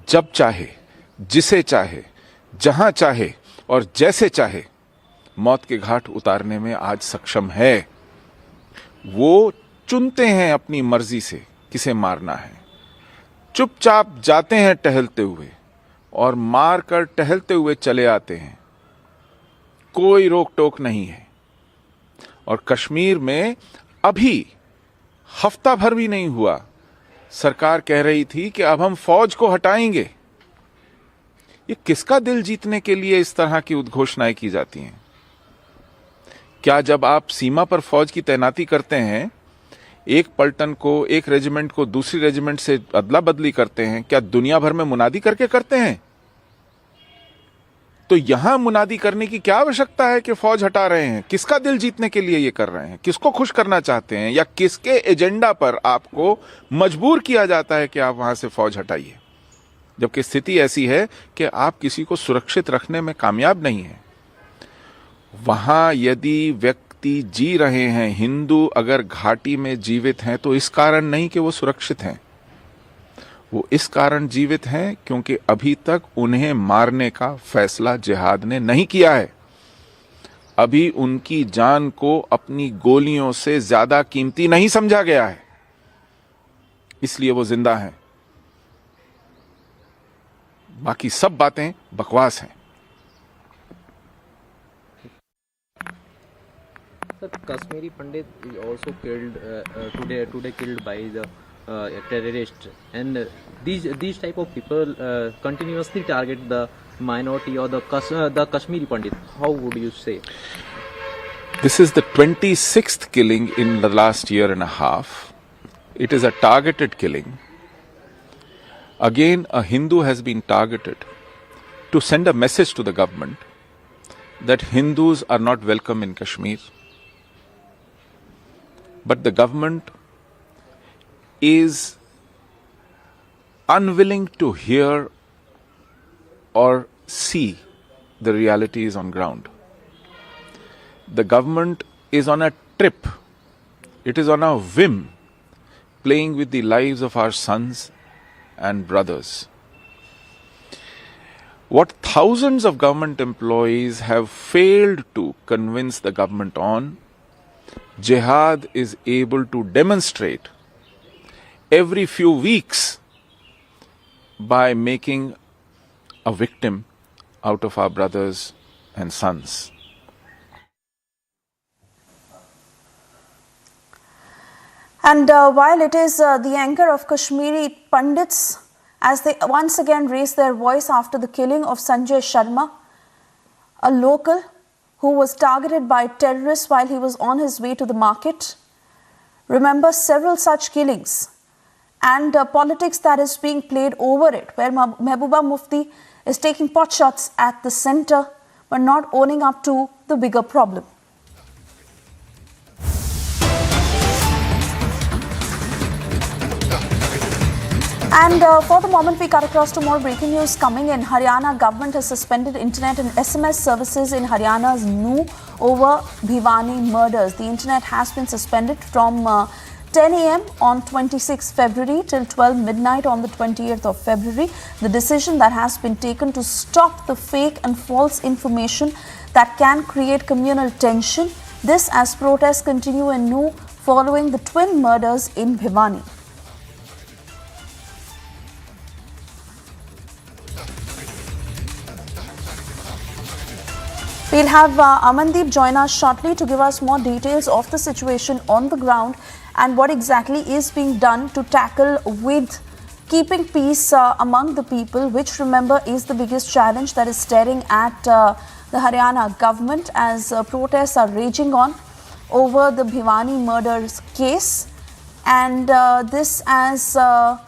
जब चाहे, जिसे चाहे, जहां चाहे और जैसे चाहे मौत के घाट उतारने में आज सक्षम है। वो चुनते हैं अपनी मर्जी से किसे मारना है, चुपचाप जाते हैं टहलते हुए और मारकर टहलते हुए चले आते हैं। कोई रोक टोक नहीं है। और कश्मीर में अभी हफ्ता भर भी नहीं हुआ, सरकार कह रही थी कि अब हम फौज को हटाएंगे। ये किसका दिल जीतने के लिए इस तरह की उद्घोषणाएं की जाती हैं? क्या जब आप सीमा पर फौज की तैनाती करते हैं, एक पलटन को, एक रेजिमेंट को दूसरी रेजिमेंट से अदला बदली करते हैं, क्या दुनिया भर में मुनादी करके करते हैं? तो यहां मुनादी करने की क्या आवश्यकता है कि फौज हटा रहे हैं? किसका दिल जीतने के लिए ये कर रहे हैं? किसको खुश करना चाहते हैं? या किसके एजेंडा पर आपको मजबूर किया जाता है कि आप वहां से फौज हटाइए, जबकि स्थिति ऐसी है कि आप किसी को सुरक्षित रखने में कामयाब नहीं है। वहां यदि व्यक्ति जी रहे हैं, हिंदू अगर घाटी में जीवित हैं, तो इस कारण नहीं कि वो सुरक्षित हैं, वो इस कारण जीवित हैं क्योंकि अभी तक उन्हें मारने का फैसला जिहाद ने नहीं किया है। अभी उनकी जान को अपनी गोलियों से ज्यादा कीमती नहीं समझा गया है, इसलिए वो जिंदा हैं। बाकी सब बातें बकवास हैं। Kashmiri Pandit is also killed today killed by the terrorists, and these type of people continuously target the minority or the Kashmiri Pandit. How would you say? This is the 26th killing in the last year and a half. It is a targeted killing. Again, a Hindu has been targeted to send a message to the government that Hindus are not welcome in Kashmir. But the government is unwilling to hear or see the realities on ground. The government is on a trip. It is on a whim, playing with the lives of our sons and brothers. What thousands of government employees have failed to convince the government on, Jihad is able to demonstrate every few weeks by making a victim out of our brothers and sons. And while it is the anger of Kashmiri Pandits as they once again raise their voice after the killing of Sanjay Sharma, a local who was targeted by terrorists while he was on his way to the market. Remember several such killings and politics that is being played over it, where Mehbooba Mufti is taking pot shots at the centre but not owning up to the bigger problem. And for the moment, we cut across to more breaking news coming in. Haryana government has suspended internet and SMS services in Haryana's New over Bhiwani murders. The internet has been suspended from 10 a.m. on 26 February till 12 midnight on the 28th of February. The decision that has been taken to stop the fake and false information that can create communal tension. This as protests continue in New following the twin murders in Bhiwani. We'll have Amandeep join us shortly to give us more details of the situation on the ground and what exactly is being done to tackle with keeping peace among the people, which remember is the biggest challenge that is staring at the Haryana government as protests are raging on over the Bhiwani murders case. And this as a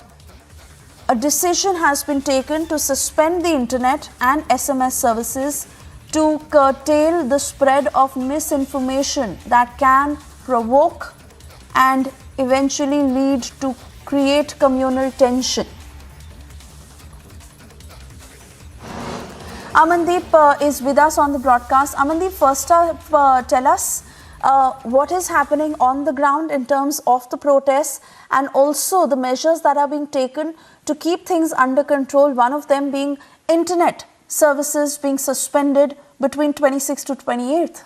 decision has been taken to suspend the internet and SMS services to curtail the spread of misinformation that can provoke and eventually lead to create communal tension. Amandeep is with us on the broadcast. Amandeep, first up, tell us what is happening on the ground in terms of the protests and also the measures that are being taken to keep things under control, one of them being internet services being suspended between 26th to 28th.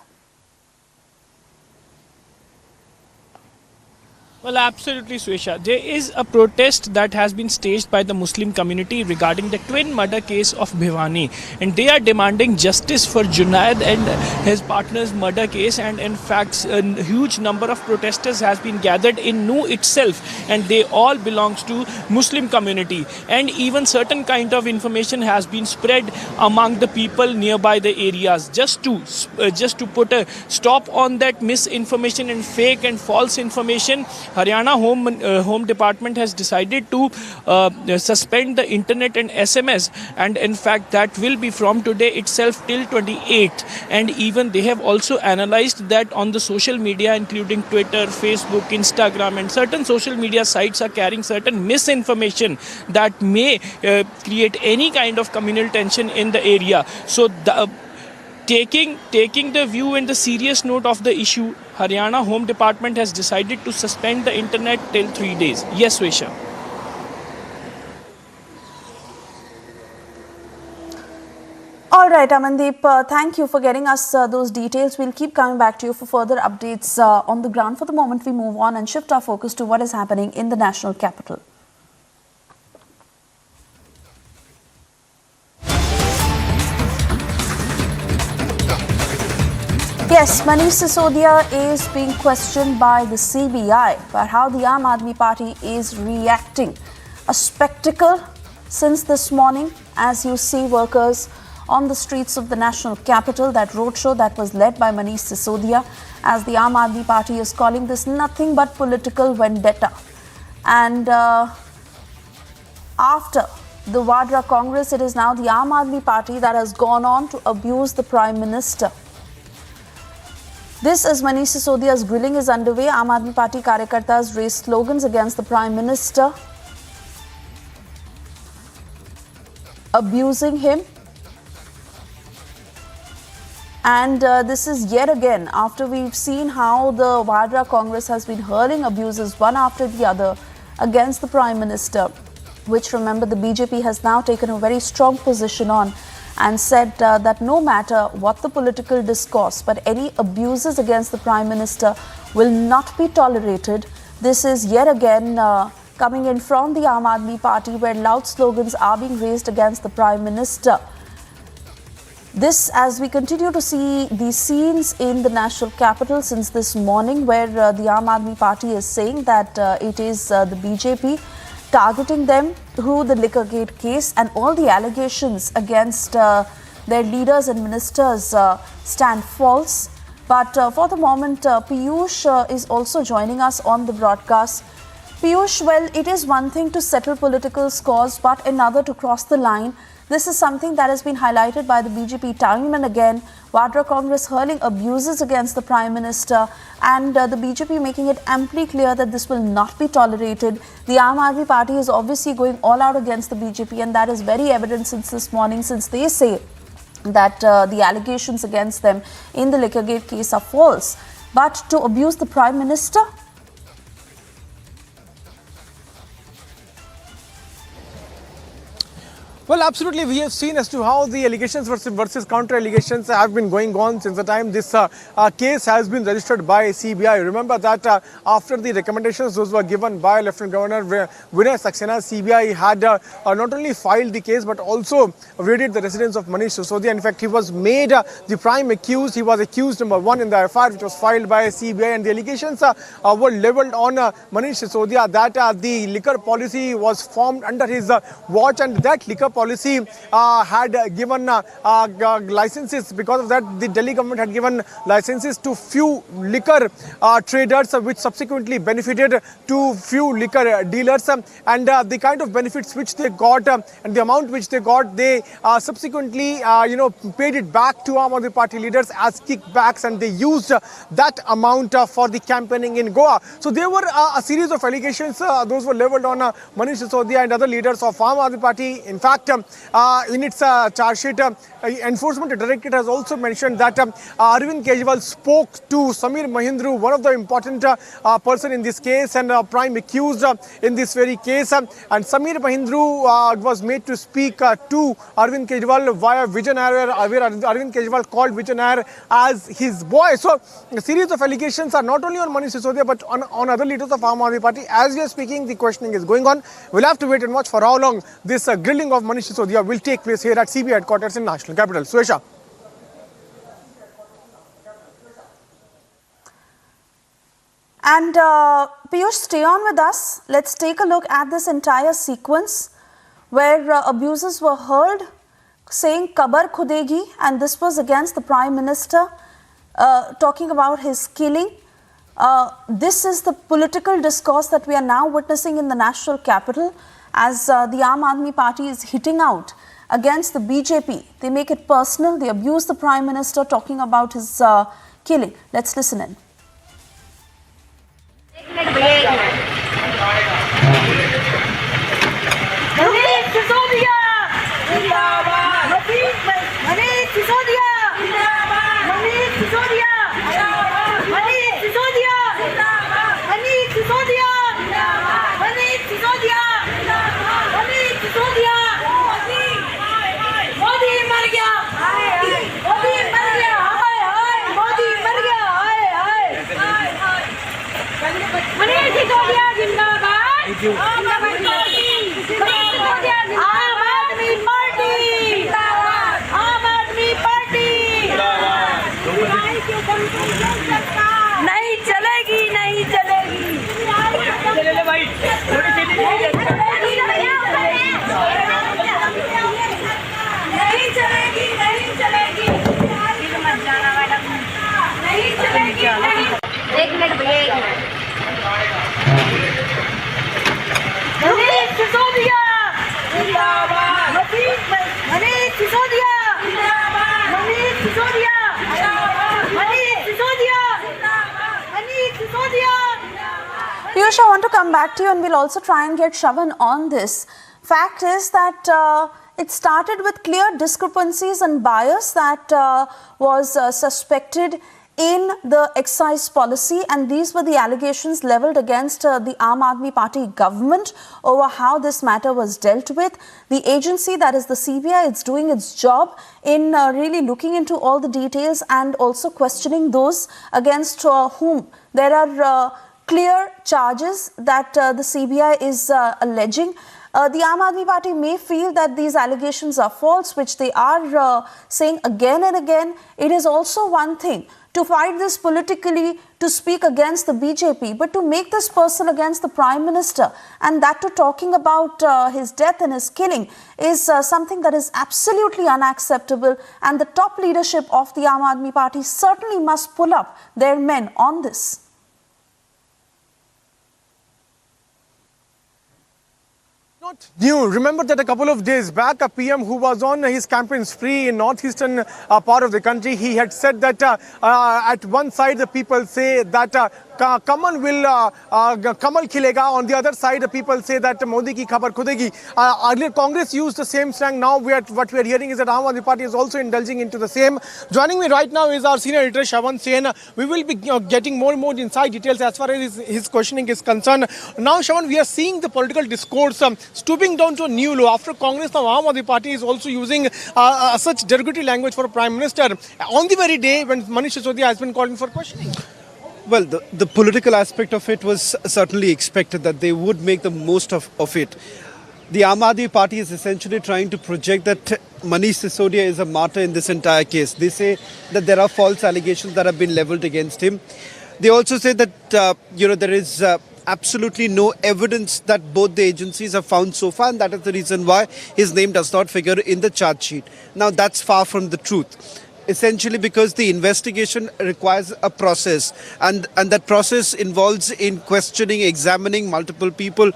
Well, absolutely, Swesha. There is a protest that has been staged by the Muslim community regarding the twin murder case of Bhiwani. And they are demanding justice for Junaid and his partner's murder case. And in fact, a huge number of protesters has been gathered in New itself. And they all belongs to Muslim community. And even certain kind of information has been spread among the people nearby the areas. Just to put a stop on that misinformation and fake and false information, Haryana Home Department has decided to suspend the internet and SMS, and in fact that will be from today itself till 28th. And even they have also analyzed that on the social media including Twitter, Facebook, Instagram and certain social media sites are carrying certain misinformation that may create any kind of communal tension in the area. So taking the view and the serious note of the issue, Haryana Home Department has decided to suspend the internet till 3 days. Yes, Swesha. All right, Amandeep, thank you for getting us those details. We'll keep coming back to you for further updates on the ground. For the moment, we move on and shift our focus to what is happening in the national capital. Yes, Manish Sisodia is being questioned by the CBI about how the Aam Aadmi Party is reacting. A spectacle since this morning as you see workers on the streets of the national capital, that roadshow that was led by Manish Sisodia, as the Aam Aadmi Party is calling this nothing but political vendetta. And after the Vadra Congress, it is now the Aam Aadmi Party that has gone on to abuse the Prime Minister. This as Manish Sisodia's grilling is underway. Aam Aadmi Party karyakartas raised slogans against the Prime Minister, abusing him. And this is yet again after we've seen how the Vadra Congress has been hurling abuses one after the other against the Prime Minister, which remember the BJP has now taken a very strong position on and said that no matter what the political discourse, but any abuses against the Prime Minister will not be tolerated. This is yet again coming in from the Aam Aadmi Party, where loud slogans are being raised against the Prime Minister. This as we continue to see these scenes in the national capital since this morning, where the Aam Aadmi Party is saying that it is the BJP targeting them through the Liquorgate case and all the allegations against their leaders and ministers stand false. But for the moment, Piyush is also joining us on the broadcast. Piyush, well, it is one thing to settle political scores, but another to cross the line. This is something that has been highlighted by the BJP time and again. Vadra Congress hurling abuses against the Prime Minister and the BJP making it amply clear that this will not be tolerated. The Aam Aadmi Party is obviously going all out against the BJP, and that is very evident since this morning, since they say that the allegations against them in the Liquorgate case are false. But to abuse the Prime Minister? Well, absolutely. We have seen as to how the allegations versus counter allegations have been going on since the time this case has been registered by CBI. Remember that after the recommendations those were given by Lieutenant Governor Vinay Saxena, CBI had not only filed the case but also raided the residence of Manish Sisodia. In fact, he was made the prime accused. He was accused number one in the FIR which was filed by CBI, and the allegations were levelled on Manish Sisodia that the liquor policy was formed under his watch, and that liquor policy had given licenses. Because of that, the Delhi government had given licenses to few liquor traders, which subsequently benefited to few liquor dealers, and the kind of benefits which they got and the amount which they got, they subsequently paid it back to Aam Aadmi Party leaders as kickbacks, and they used that amount for the campaigning in Goa. So there were a series of allegations those were levelled on Manish Sisodia and other leaders of Aam Aadmi Party. In fact, in its charge sheet, Enforcement Directorate has also mentioned that Arvind Kejriwal spoke to Samir Mahindra, one of the important person in this case and prime accused in this very case. And Samir Mahindra was made to speak to Arvind Kejriwal via Vision Air, where Arvind Kejriwal called Vision Air as his boy. So a series of allegations are not only on Manish Sisodia but on other leaders of Aam Aadmi Party. As we are speaking, the questioning is going on. We'll have to wait and watch for how long this grilling of Manish Sisodia will take place here at CBI headquarters in National Capital. Suesha. And Piyush, stay on with us. Let's take a look at this entire sequence where abusers were heard saying Kabar Khudegi, and this was against the Prime Minister, talking about his killing. This is the political discourse that we are now witnessing in the national capital as the Aam Aadmi Party is hitting out against the BJP. They make it personal. They abuse the Prime Minister, talking about his killing. Let's listen in. नहीं चलेगी, नहीं चलेगी। एक minute भैया, मनीष सिसोदिया जिंदाबाद, मनीष सिसोदिया जिंदाबाद, मनीष सिसोदिया जिंदाबाद, मनीष सिसोदिया जिंदाबाद, Manish Sisodia. Piyush, I want to come back to you, and we'll also try and get Shravan on this. Fact is that it started with clear discrepancies and bias that was suspected in the excise policy, and these were the allegations levelled against the Aam Aadmi Party government over how this matter was dealt with. The agency, that is the CBI, is doing its job in really looking into all the details and also questioning those against whom there are clear charges that the CBI is alleging. The Aam Aadmi Party may feel that these allegations are false, which they are saying again and again. It is also one thing to fight this politically, to speak against the BJP, but to make this personal against the Prime Minister, and that to talking about his death and his killing, is something that is absolutely unacceptable, and the top leadership of the Aam Aadmi Party certainly must pull up their men on this. Not new. Remember that a couple of days back, a PM who was on his campaign spree in northeastern part of the country, he had said that at one side the people say that Kamal khilega. On the other side, the people say that Modi ki khabar khudegi. Earlier, Congress used the same slang. Now, what we are hearing is that Aam Aadmi Party is also indulging into the same. Joining me right now is our senior editor, Shravan Sen. We will be getting more and more inside details as far as his questioning is concerned. Now, Shravan, we are seeing the political discourse stooping down to a new low. After Congress, now Aam Aadmi Party is also using such derogatory language for a Prime Minister on the very day when Manish Sisodia has been calling for questioning. Well, the political aspect of it was certainly expected that they would make the most of it. The Aam Aadmi Party is essentially trying to project that Manish Sisodia is a martyr in this entire case. They say that there are false allegations that have been leveled against him. They also say that, there is absolutely no evidence that both the agencies have found so far, and that is the reason why his name does not figure in the charge sheet. Now, that's far from the truth. Essentially because the investigation requires a process, and that process involves in questioning, examining multiple people,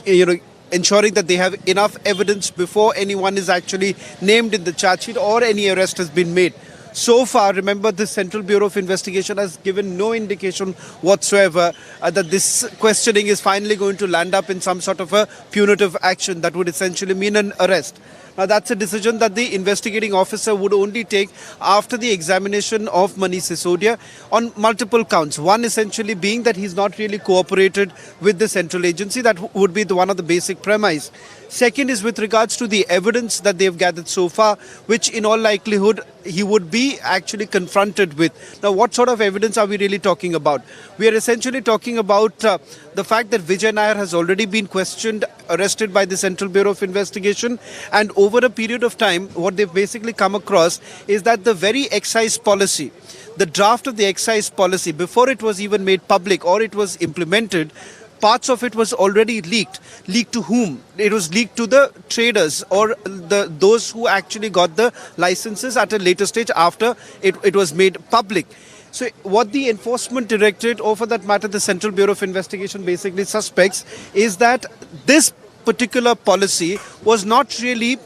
ensuring that they have enough evidence before anyone is actually named in the charge sheet or any arrest has been made. So far, remember, the Central Bureau of Investigation has given no indication whatsoever that this questioning is finally going to land up in some sort of a punitive action that would essentially mean an arrest. Now, that's a decision that the investigating officer would only take after the examination of Manish Sisodia on multiple counts. One essentially being that he's not really cooperated with the central agency. That would be one of the basic premise. Second is with regards to the evidence that they've gathered so far, which in all likelihood he would be actually confronted with. Now, what sort of evidence are we really talking about? We are essentially talking about the fact that Vijay Nair has already been questioned, arrested by the Central Bureau of Investigation, and over a period of time, what they've basically come across is that the very excise policy, the draft of the excise policy, before it was even made public or it was implemented, parts of it was already leaked. Leaked to whom? It was leaked to the traders or those who actually got the licenses at a later stage after it was made public. So what the Enforcement Directorate, or for that matter the Central Bureau of Investigation, basically suspects is that this particular policy was not really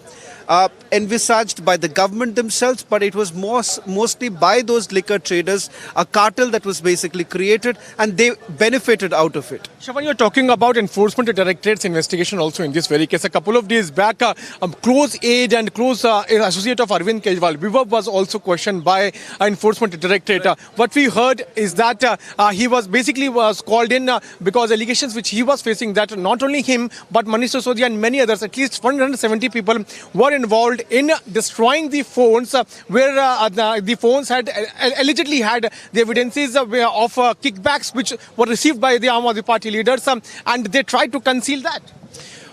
envisaged by the government themselves, but it was mostly by those liquor traders, a cartel that was basically created, and they benefited out of it. Shravan, you're talking about Enforcement Directorate's investigation also in this very case. A couple of days back, close aide and close associate of Arvind Kejriwal, Vibhav, was also questioned by Enforcement Directorate. What we heard is that he was called in because allegations which he was facing, that not only him but Manish Sisodia and many others, at least 170 people, were involved in destroying the phones where the phones had allegedly had the evidences of kickbacks which were received by the Aam Aadmi Party leaders, and they tried to conceal that.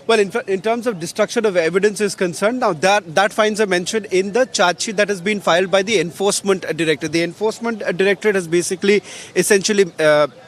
Well, in terms of destruction of evidence is concerned, now that finds a mention in the charge sheet that has been filed by the Enforcement Directorate. The Enforcement Directorate has basically essentially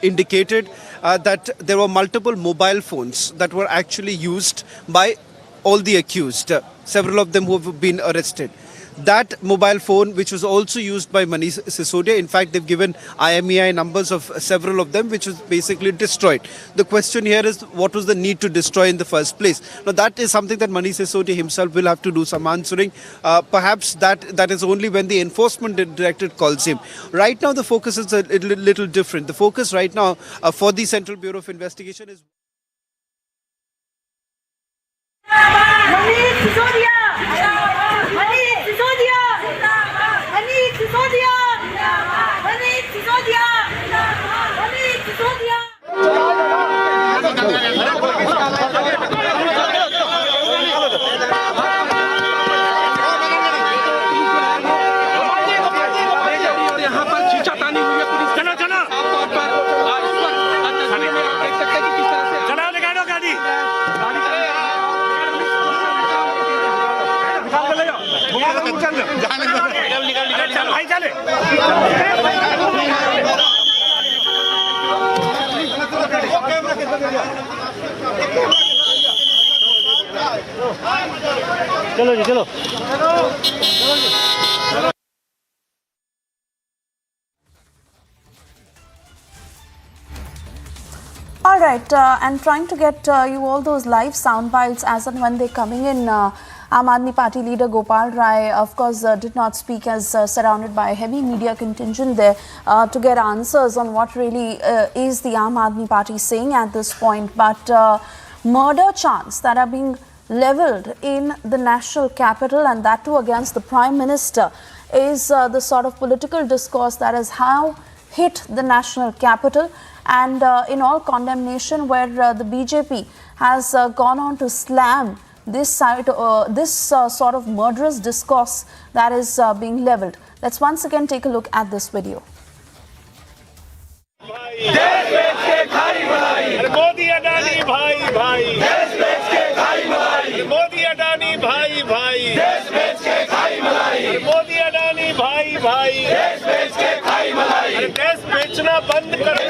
indicated that there were multiple mobile phones that were actually used by all the accused, several of them who have been arrested. That mobile phone, which was also used by Manish Sisodia, in fact, they've given IMEI numbers of several of them, which was basically destroyed. The question here is, what was the need to destroy in the first place? Now, that is something that Manish Sisodia himself will have to do some answering. Perhaps that is only when the Enforcement Directorate calls him. Right now, the focus is a little different. The focus right now for the Central Bureau of Investigation is... Manish Sisodia! Manish Sisodia! Manish Sisodia! Manish Sisodia! Manish Sisodia! यहाँ पर खींचातानी हुई है police. चलो चलो। चलाओ निकालो गाड़ी। चलो जी चलो। All right, and trying to get you all those live sound bites as and when they're coming in. Aam Aadmi Party leader Gopal Rai, of course, did not speak as surrounded by a heavy media contingent there to get answers on what really is the Aam Aadmi Party saying at this point. But murder chants that are being levelled in the national capital, and that too against the Prime Minister, is the sort of political discourse that has how hit the national capital, and in all condemnation, where the BJP has gone on to slam this sort of murderous discourse that is being levelled. Let's once again take a look at this video. Modi Adani भाई भाई देश बेच के खाई मलाई, मोदी अडानी भाई भाई देश बेच के खाई मलाई, मोदी अडानी भाई भाई देश बेच के खाई मलाई, देश बेचना बंद करो,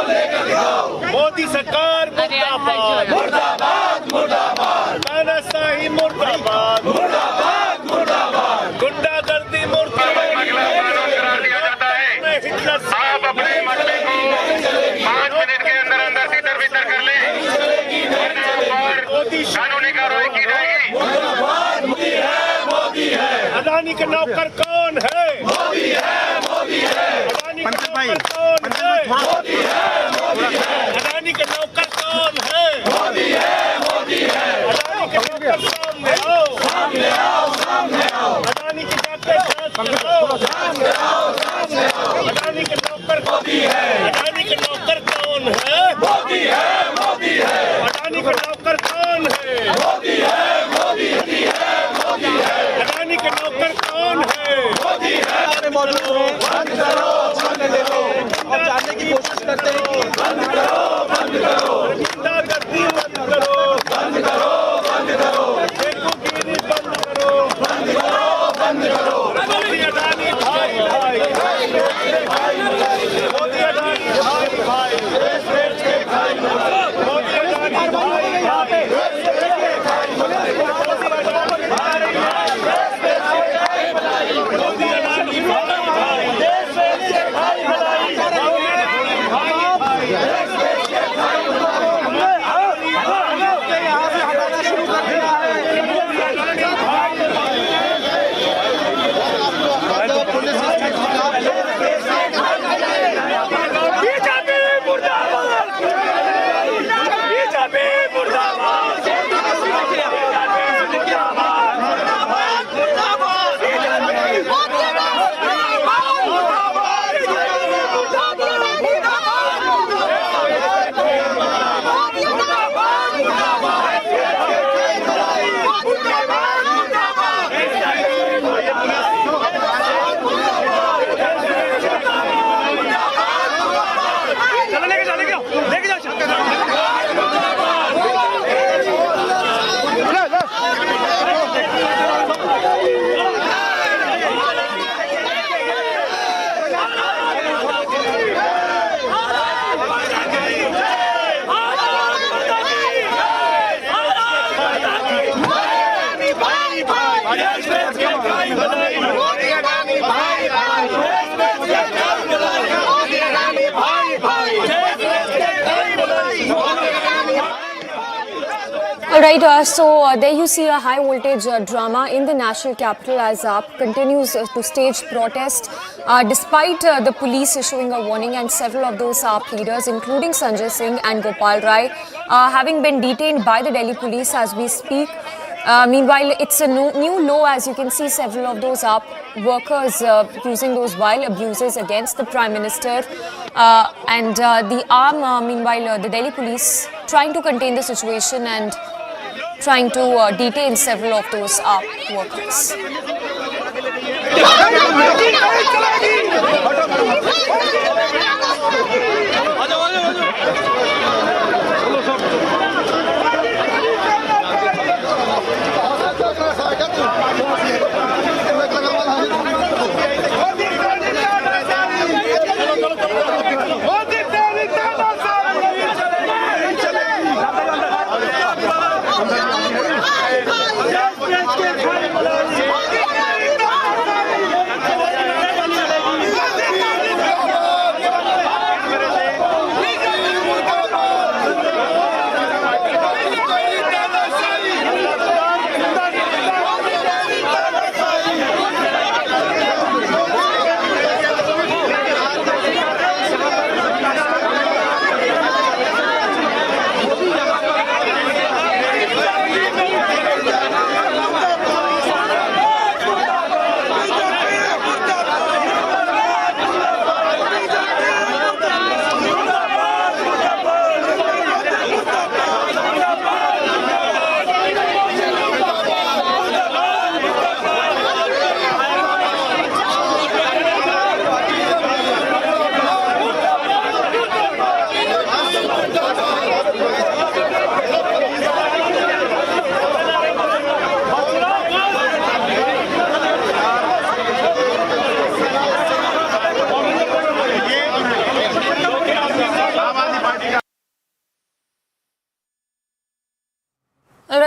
लेकर दिखाओ, मोदी सरकार मुर्दाबाद मुर्दाबाद मुर्दाबाद, तानाशाही मुर्दाबाद मुर्दाबाद मुर्दाबाद, गुंडागर्दी मुर्दाबाद, हिटलर साहब अपने मसले को 5 मिनट के अंदर अंदर भीतर भीतर कर ले और कानूनी कार्रवाई की जाएगी। मोदी है मोदी है, अडानी का नौकर कौन है? मोदी है मोदी है, अडानी का नौकर कौन है? मोदी है मोदी है, अडानी का नौकर कौन है? मोदी है मोदी है, अडानी का नौकर सामने आओ सामने आओ सामने आओ, अडानी की जाकर सामने आओ सामने आओ सामने आओ, अडानी के नौकर मोदी है, अडानी के नौकर कौन है? मोदी है मोदी है, अडानी का नौकर कौन है? मोदी है मोदी है मोदी है, अडानी के नौकर कौन है? मोदी है। बंद करो बंद करो, अब जानने की कोशिश करते हैं, बंद करो बंद करो, गुंडागर्दी बंद करो बंद करो बंद करो, बेवकूफी बंद करो बंद करो बंद करो, मोदी अडानी भाई भाई मोदी अडानी भाई भाई देश बेच के खाई मलाई, मोदी अडानी भाई भाई देश बेच के खाई मलाई, मोदी अडानी भाई भाई देश बेच के खाई मलाई, मोदी अडानी भाई भाई देश बेच के खाई मलाई, मोदी अडानी भाई भाई देश बेच के खाई मलाई, हमने यहाँ से हटाना शुरू कर दिया है, मोदी अडानी भाई भाई Alright, so there you see a high voltage drama in the national capital as AAP continues to stage protest despite the police issuing a warning, and several of those AAP leaders including Sanjay Singh and Gopal Rai having been detained by the Delhi police as we speak. Meanwhile, it's a new low, as you can see several of those AAP workers using those vile abuses against the Prime Minister, and the AAM, meanwhile the Delhi police trying to contain the situation and trying to detain several of those AAP workers.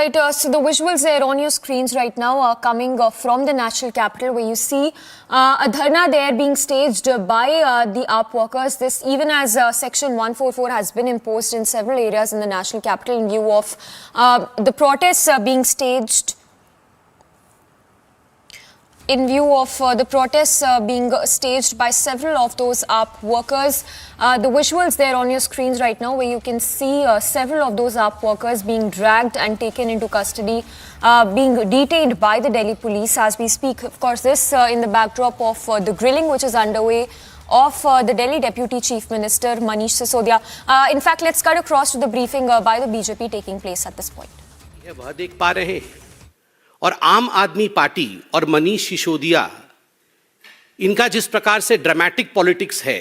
Right, so the visuals there on your screens right now are coming from the national capital, where you see a dharna there being staged by the AAP workers. This even as Section 144 has been imposed in several areas in the national capital in view of the protests being staged. In view of the protests being staged by several of those AAP workers. The visuals there on your screens right now, where you can see several of those AAP workers being dragged and taken into custody, being detained by the Delhi police as we speak. Of course, this in the backdrop of the grilling which is underway of the Delhi Deputy Chief Minister Manish Sisodia. In fact, let's cut across to the briefing by the BJP taking place at this point. वह देख पा रहे हैं और आम आदमी party और मनीष सिसोदिया, इनका जिस प्रकार से ड्रामेटिक पॉलिटिक्स है,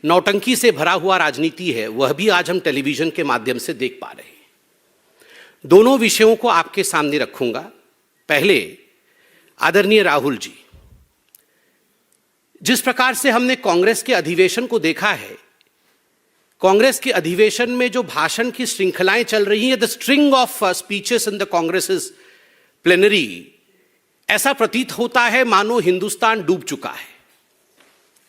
नौटंकी से भरा हुआ राजनीति है, वह भी आज हम टेलीविजन के माध्यम से देख पा रहे हैं। दोनों विषयों को आपके सामने रखूंगा। पहले आदरणीय राहुल जी, जिस प्रकार से हमने कांग्रेस के अधिवेशन को देखा है, कांग्रेस के अधिवेशन में जो भाषण की श्रृंखलाएं चल रही हैं, the string of speeches in the Congress plenary, ऐसा प्रतीत होता है मानो हिंदुस्तान डूब चुका है,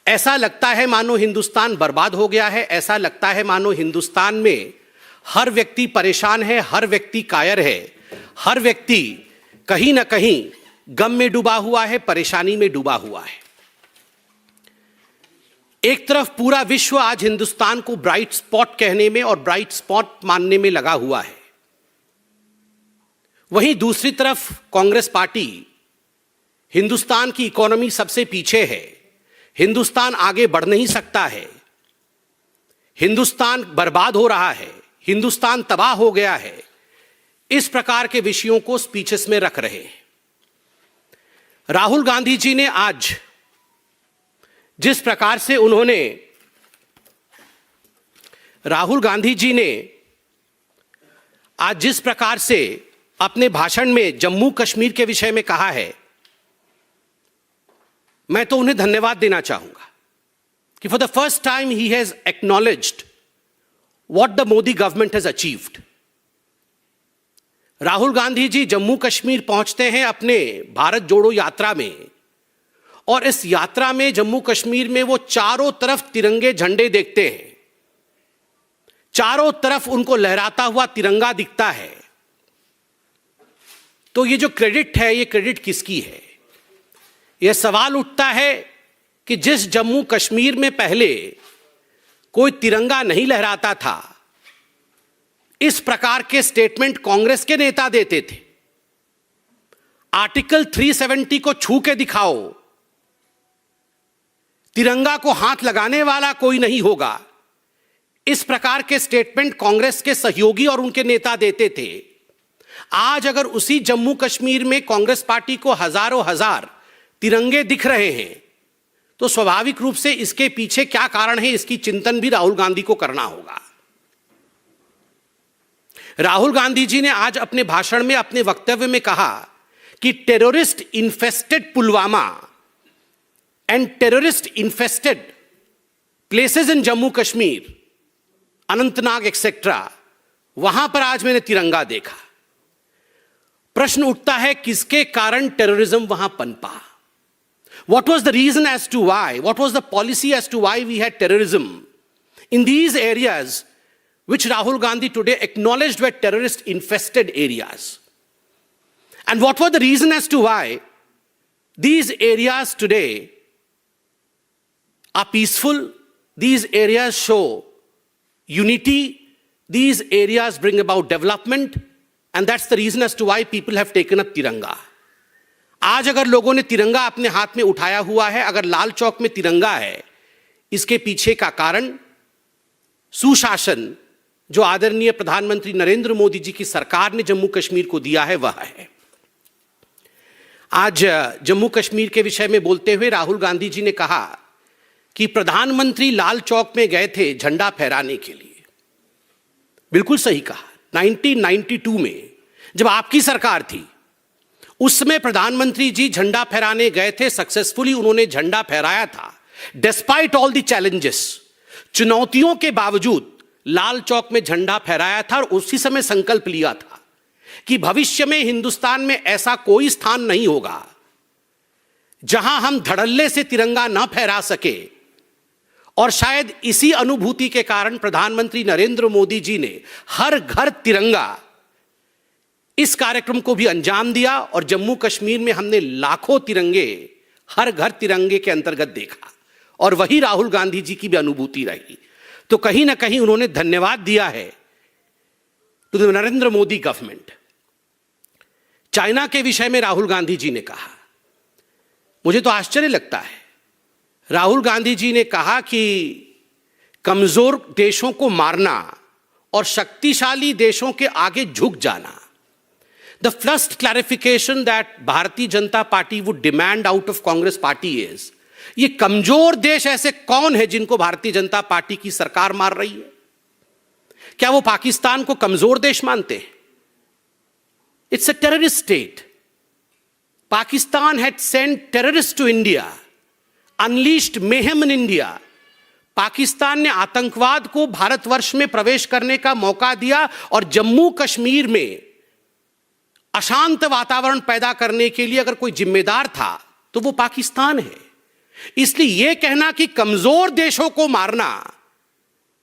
ऐसा लगता है मानो हिंदुस्तान बर्बाद हो गया है, ऐसा लगता है मानो हिंदुस्तान में हर व्यक्ति परेशान है, हर व्यक्ति कायर है, हर व्यक्ति कहीं ना कहीं गम में डूबा हुआ है, परेशानी में डूबा हुआ है। एक तरफ पूरा विश्व आज हिंदुस्तान को ब्राइट स्पॉट कहने में और ब्राइट स्पॉट मानने में लगा हुआ है, वहीं दूसरी तरफ कांग्रेस पार्टी हिंदुस्तान की इकोनॉमी सबसे पीछे है, हिंदुस्तान आगे बढ़ नहीं सकता है, हिंदुस्तान बर्बाद हो रहा है, हिंदुस्तान तबाह हो गया है, इस प्रकार के विषयों को स्पीचेस में रख रहे हैं। राहुल गांधी जी ने आज जिस प्रकार से अपने भाषण में जम्मू कश्मीर के विषय में कहा है, मैं तो उन्हें धन्यवाद देना चाहूंगा कि for the first time he has acknowledged what the Modi government has achieved. Rahul Gandhi ji Jammu Kashmir पहुंचते हैं अपने भारत जोड़ो यात्रा में, और इस यात्रा में जम्मू कश्मीर में वो चारों तरफ तिरंगे झंडे देखते हैं, चारों तरफ उनको लहराता हुआ तिरंगा दिखता है। तो ये जो क्रेडिट है, ये क्रेडिट किसकी है? यह सवाल उठता है कि जिस जम्मू कश्मीर में पहले कोई तिरंगा नहीं लहराता था, इस प्रकार के स्टेटमेंट कांग्रेस के नेता देते थे। आर्टिकल 370 को छू के दिखाओ, तिरंगा को हाथ लगाने वाला कोई नहीं होगा, इस प्रकार के स्टेटमेंट कांग्रेस के सहयोगी और उनके नेता देते थे। आज अगर उसी जम्मू कश्मीर में कांग्रेस पार्टी को हजारों हजार तिरंगे दिख रहे हैं, तो स्वाभाविक रूप से इसके पीछे क्या कारण है, इसकी चिंतन भी राहुल गांधी को करना होगा। राहुल गांधी जी ने आज अपने भाषण में, अपने वक्तव्य में कहा कि terrorist infested Pulwama and terrorist infested places in Jammu Kashmir, Anantnag etcetera, वहां पर आज मैंने तिरंगा देखा। प्रश्न उठता है, किसके कारण टेररिज्म वहां पनपा? What was the reason as to why? What was the policy as to why we had terrorism in these areas which Rahul Gandhi today acknowledged were terrorist infested areas? And what were the reason as to why these areas today are peaceful? These areas show unity. These areas bring about development. And that's the reason as to why people have taken up Tiranga. आज अगर लोगों ने तिरंगा अपने हाथ में उठाया हुआ है, अगर लाल चौक में तिरंगा है, इसके पीछे का कारण सुशासन जो आदरणीय प्रधानमंत्री नरेंद्र मोदी जी की सरकार ने जम्मू कश्मीर को दिया है, वह है। आज जम्मू कश्मीर के विषय में बोलते हुए राहुल गांधी जी ने कहा कि प्रधानमंत्री लाल चौक में गए थे झंडा फहराने के लिए। बिल्कुल सही कहा। 1992 में जब आपकी सरकार थी, उस समय प्रधानमंत्री जी झंडा फहराने गए थे, सक्सेसफुली उन्होंने झंडा फहराया था। डिस्पाइट ऑल द चैलेंजेस, चुनौतियों के बावजूद लाल चौक में झंडा फहराया था और उसी समय संकल्प लिया था कि भविष्य में हिंदुस्तान में ऐसा कोई स्थान नहीं होगा जहां हम धड़ल्ले से तिरंगा न फहरा सके। और शायद इसी अनुभूति के कारण प्रधानमंत्री नरेंद्र मोदी जी ने हर घर तिरंगा इस कार्यक्रम को भी अंजाम दिया और जम्मू कश्मीर में हमने लाखों तिरंगे हर घर तिरंगे के अंतर्गत देखा और वही राहुल गांधी जी की भी अनुभूति रही। तो कहीं ना कहीं उन्होंने धन्यवाद दिया है to the Narendra Modi government. China के विषय में राहुल गांधी जी ने कहा, मुझे तो आश्चर्य लगता है। राहुल गांधी जी ने कहा कि कमजोर देशों को मारना और शक्तिशाली देशों के आगे झुक जाना। The first clarification that Bharatiya Janata party would demand out of Congress party is, ये कमजोर देश ऐसे कौन है जिनको भारतीय जनता पार्टी की सरकार मार रही है? क्या वो पाकिस्तान को कमजोर देश मानते हैं? It's a terrorist state. Pakistan had sent terrorists to India, unleashed mayhem in India. Pakistan ने आतंकवाद को भारतवर्ष में प्रवेश करने का मौका दिया और जम्मू कश्मीर में अशांत वातावरण पैदा करने के लिए अगर कोई जिम्मेदार था तो वो पाकिस्तान है। इसलिए यह कहना कि कमजोर देशों को मारना,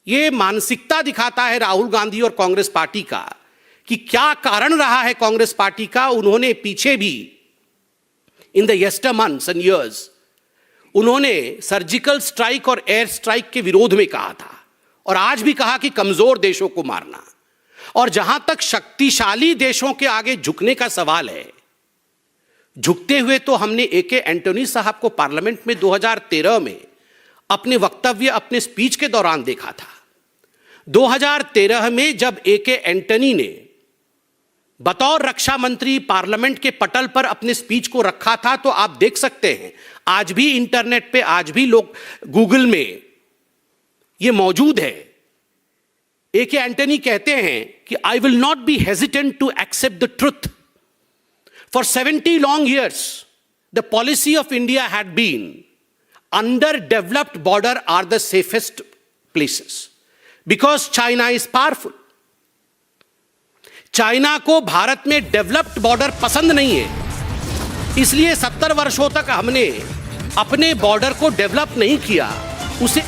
यह मानसिकता दिखाता है राहुल गांधी और कांग्रेस पार्टी का कि क्या कारण रहा है कांग्रेस पार्टी का। उन्होंने पीछे भी in the यस्टर months and years उन्होंने सर्जिकल स्ट्राइक और एयर स्ट्राइक के विरोध में कहा था और आज भी कहा कि कमजोर देशों को मारना। और जहां तक शक्तिशाली देशों के आगे झुकने का सवाल है, झुकते हुए तो हमने एके एंटनी साहब को पार्लियामेंट में 2013 में अपने वक्तव्य, अपने स्पीच के दौरान देखा था। 2013 में जब एके एंटनी ने बतौर रक्षा मंत्री पार्लियामेंट के पटल पर अपने स्पीच को रखा था, तो आप देख सकते हैं आज भी इंटरनेट पे, आज भी लोग गूगल में ये मौजूद है। एके एंटनी कहते हैं कि I will not be hesitant to accept the truth. For 70 long years the policy of India had been under developed border are the safest places because China is powerful. China को भारत में developed border पसंद नहीं है, इसलिए 70 वर्षों तक हमने अपने बॉर्डर को डेवलप नहीं किया, उसे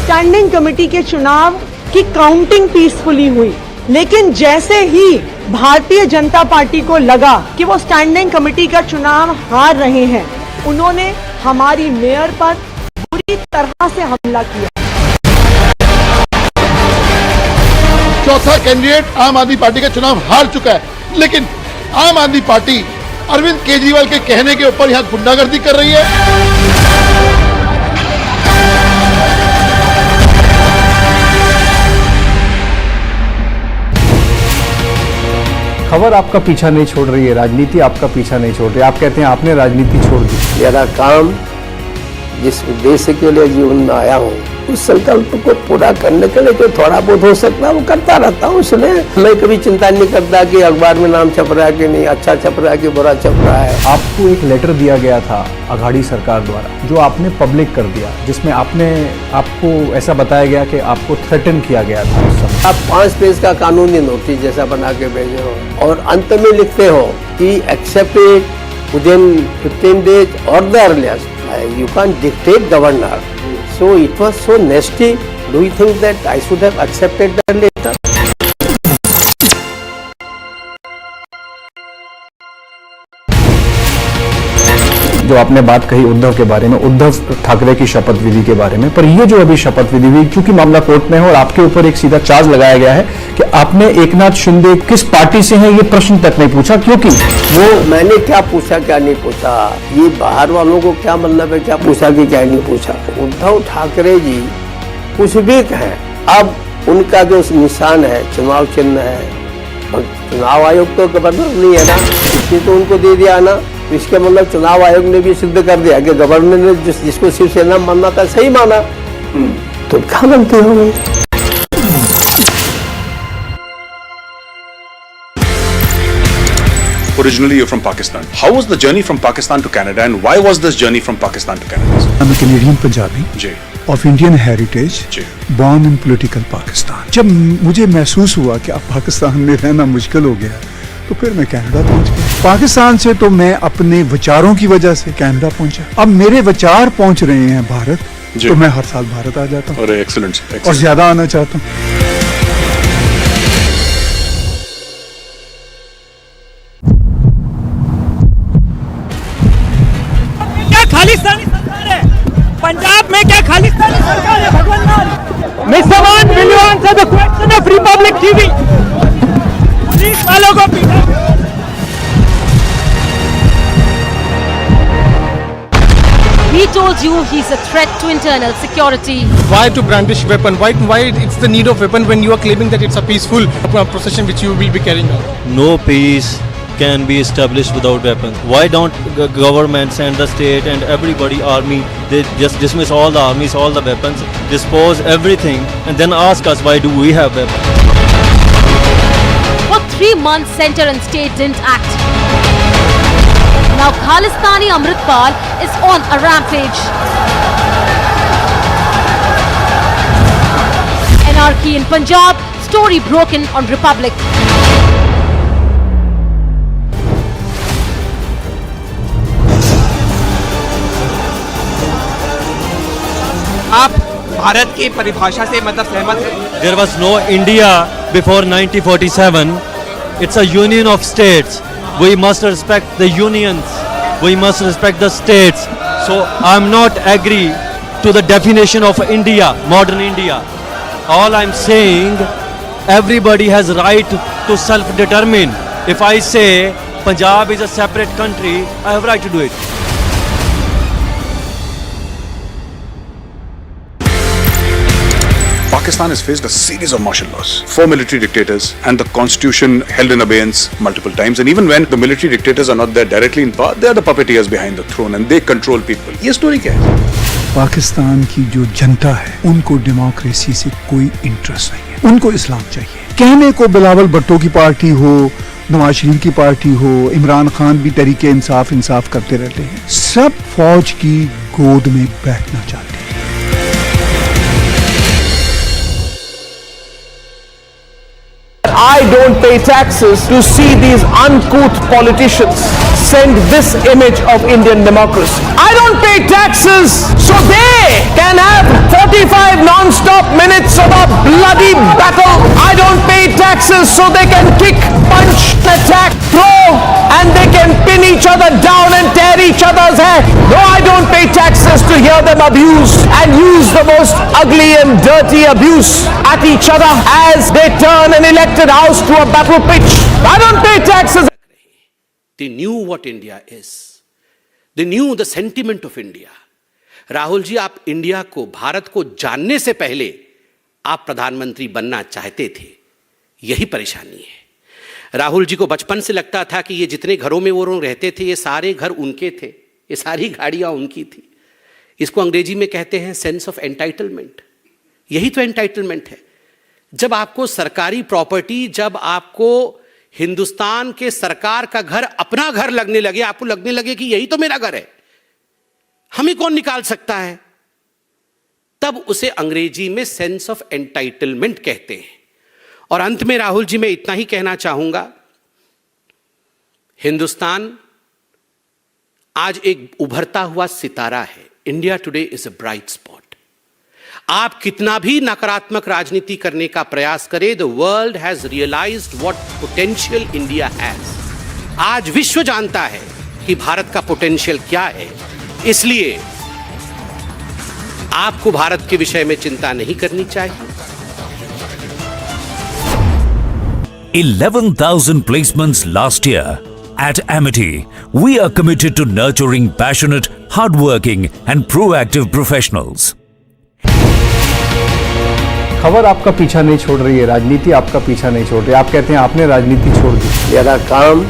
स्टैंडिंग कमेटी के चुनाव की काउंटिंग पीसफुली हुई, लेकिन जैसे ही भारतीय जनता पार्टी को लगा कि वो स्टैंडिंग कमेटी का चुनाव हार रहे हैं, उन्होंने हमारी मेयर पर बुरी तरह से हमला किया। चौथा कैंडिडेट आम आदमी पार्टी का चुनाव हार चुका है, लेकिन आम आदमी पार्टी अरविंद केजरीवाल के कहने के ऊपर यहां गुंडागर्दी कर रही है। खबर आपका पीछा नहीं छोड़ रही है, राजनीति आपका पीछा नहीं छोड़ रही है। आप कहते हैं आपने राजनीति छोड़ दी। मेरा काम जिस उद्देश्य के लिए जीवन में आया हूँ, उस संकल्प को पूरा करने के लिए जो थोड़ा बहुत हो सकता है वो करता रहता हूँ। इसलिए मैं कभी चिंता नहीं करता कि अखबार में नाम छप रहा है कि नहीं, अच्छा छप रहा है कि बुरा छप रहा है। आपको एक लेटर दिया गया था अघाड़ी सरकार द्वारा, जो आपने पब्लिक कर दिया, जिसमें आपको ऐसा बताया गया कि आपको थ्रेटन किया गया था उस समय। आप 5 पेज का कानूनी नोटिस जैसा बना के भेजे हो और अंत में लिखते हो कि accept it within 15 days or the earliest. You can't dictate governor. So it was so nasty. Do you think that I should have accepted that letter? जो आपने बात कही उद्धव के बारे में, उद्धव ठाकरे की शपथ विधि के बारे में, पर ये जो अभी शपथ विधि हुई, क्योंकि मामला कोर्ट में है और आपके ऊपर एक सीधा चार्ज लगाया गया है कि आपने एकनाथ शिंदे किस पार्टी से हैं ये प्रश्न तक नहीं पूछा, क्योंकि वो मैंने क्या पूछा क्या नहीं पूछा, ये बाहर वालों को क्या मतलब है क्या पूछा कि क्या नहीं पूछा। उद्धव ठाकरे जी कुछ भी कहें, अब उनका जो निशान है चुनाव चिन्ह है, चुनाव आयोग तो गवर्नर नहीं है ना, इसलिए तो उनको दे दिया ना। इसके मतलब चुनाव आयोग ने भी सिद्ध कर दिया कि गवर्नर ने जिसको शिवसेना मानना था सही माना, तो क्या गलती हो गई। originally you're from Pakistan. How was the journey from Pakistan to Canada, and why was this journey from Pakistan to Canada? I'm a Canadian Punjabi of Indian heritage, born in political Pakistan. जब मुझे महसूस हुआ कि अब पाकिस्तान में रहना मुश्किल हो गया, तो फिर मैं कनाडा पहुंच गया। पाकिस्तान से तो मैं अपने विचारों की वजह से कनाडा पहुंचा। अब मेरे विचार पहुंच रहे हैं भारत, तो मैं हर साल भारत आ जाता हूँ। अरे एक्सीलेंट। और ज्यादा आना चाहता हूँ। खालिस्तानी सरकार है पंजाब में, क्या खालिस्तानी सरकार है भगवान? मिस्टर मान, will you answer the question of Republic TV? Police वालों को पीटा। He told you he's a threat to internal security. Why to brandish weapon? Why it's the need of weapon when you are claiming that it's a peaceful procession which you will be carrying out? No peace can be established without weapons. Why don't government send the state and everybody army, they just dismiss all the armies, all the weapons, dispose everything and then ask us why do we have weapons? For 3 months, center and state didn't act. Now Khalistani Amritpal is on a rampage. Anarchy in Punjab, story broken on Republic. आप भारत की परिभाषा से मतलब सहमत हैं? There was no India before 1947. It's a union of states. We must respect the unions. We must respect the states. So I'm not agree to the definition of India, modern India. All I'm saying, everybody has right to self-determine. If I say Punjab is a separate country, I have right to do it. Pakistan has faced a series of martial laws, 4 military dictators, and the constitution held in abeyance multiple times. And even when the military dictators are not there directly in power, they are the puppeteers behind the throne and they control people. ये story क्या है? पाकिस्तान की जो जनता है, उनको democracy से कोई interest नहीं है। उनको इस्लाम चाहिए। कहने को बिलावल भुट्टो की पार्टी हो, नवाज शरीफ की पार्टी हो, इमरान खान भी तरीके इंसाफ करते रहते हैं। सब फौज की गोद में बैठना चाहते हैं। I don't pay taxes to see these uncouth politicians send this image of Indian democracy. I don't pay taxes so they can have 45 non-stop minutes of a bloody battle. I don't pay taxes so they can kick, punch, attack, throw, and they can pin each other down and tear each other's hair. No, I don't pay taxes to hear them abuse and use the most ugly and dirty abuse at each other as they turn an elected house to a battle pitch. I don't pay taxes. They knew what India is. They knew the sentiment of India. Rahul ji, आप India को, भारत को जानने से पहले आप प्रधानमंत्री बनना चाहते थे। यही परेशानी है। राहुल जी को बचपन से लगता था कि ये जितने घरों में वो रहते थे, ये सारे घर उनके थे, ये सारी गाड़ियां उनकी थी। इसको अंग्रेजी में कहते हैं सेंस ऑफ एंटाइटलमेंट। यही तो एंटाइटलमेंट है। जब आपको सरकारी प्रॉपर्टी, जब आपको हिंदुस्तान के सरकार का घर अपना घर लगने लगे, आपको लगने लगे कि यही तो मेरा घर है, हमें कौन निकाल सकता है, तब उसे अंग्रेजी में सेंस ऑफ एंटाइटलमेंट कहते हैं। और अंत में राहुल जी, मैं इतना ही कहना चाहूंगा, हिंदुस्तान आज एक उभरता हुआ सितारा है। India today is a bright spot. आप कितना भी नकारात्मक राजनीति करने का प्रयास करें, the world has realised what potential India has. आज विश्व जानता है कि भारत का पोटेंशियल क्या है। इसलिए आपको भारत के विषय में चिंता नहीं करनी चाहिए। 11,000 placements last year. At Amity, we are committed to nurturing passionate, hardworking and proactive professionals. खबर आपका पीछा नहीं छोड़ रही है, राजनीति आपका पीछा नहीं छोड़ रही है। आप कहते हैं आपने राजनीति छोड़ दी। मेरा काम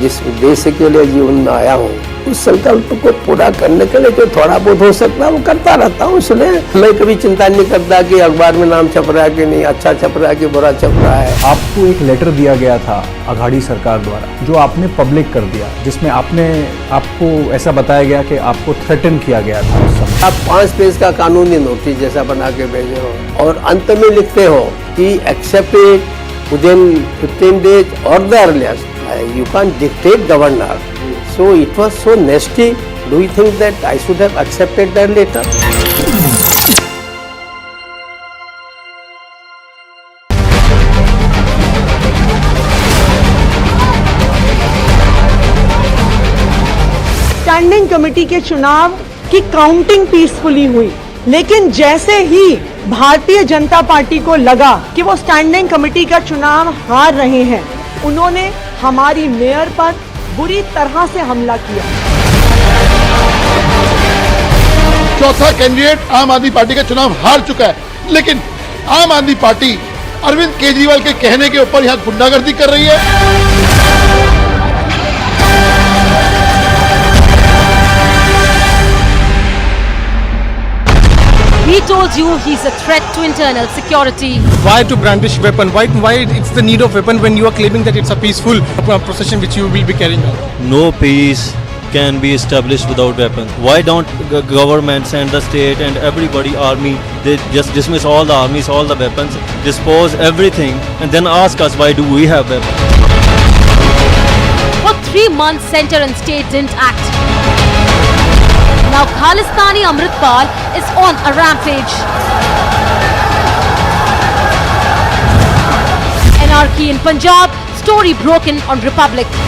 जिस उद्देश्य के लिए जीवन में आया हूँ उस संकल्प को पूरा करने के लिए जो थोड़ा बहुत हो सकता है वो करता रहता हूँ। इसलिए मैं कभी चिंता नहीं करता कि अखबार में नाम छप रहा है कि नहीं, अच्छा छप रहा है कि बुरा छप रहा है। आपको एक लेटर दिया गया था अघाड़ी सरकार द्वारा जो आपने पब्लिक कर दिया, जिसमें आपको ऐसा बताया गया कि आपको थ्रेटन किया गया था उस समय। आप 5 पेज का कानूनी नोटिस जैसा बना के भेजे हो और अंत में लिखते हो कि एक्सेप्ट इट विदिन 15 days और the earliest, you can dictate governor. So it was so nasty. Do you think that I should have accepted that letter? Standing committee के चुनाव की काउंटिंग पीसफुली हुई, लेकिन जैसे ही भारतीय जनता पार्टी को लगा कि वो स्टैंडिंग कमेटी का चुनाव हार रहे हैं, उन्होंने हमारी मेयर पर बुरी तरह से हमला किया। चौथा कैंडिडेट आम आदमी पार्टी का चुनाव हार चुका है, लेकिन आम आदमी पार्टी अरविंद केजरीवाल के कहने के ऊपर यहाँ गुंडागर्दी कर रही है। He told you he's a threat to internal security. Why to brandish weapon? Why it's the need of weapon when you are claiming that it's a peaceful procession which you will be carrying out? No peace can be established without weapons. Why don't governments and the state and everybody, army, they just dismiss all the armies, all the weapons, dispose everything and then ask us why do we have weapons? For 3 months, center and state didn't act. Now Khalistani Amritpal is on a rampage. Anarchy in Punjab, story broken on Republic.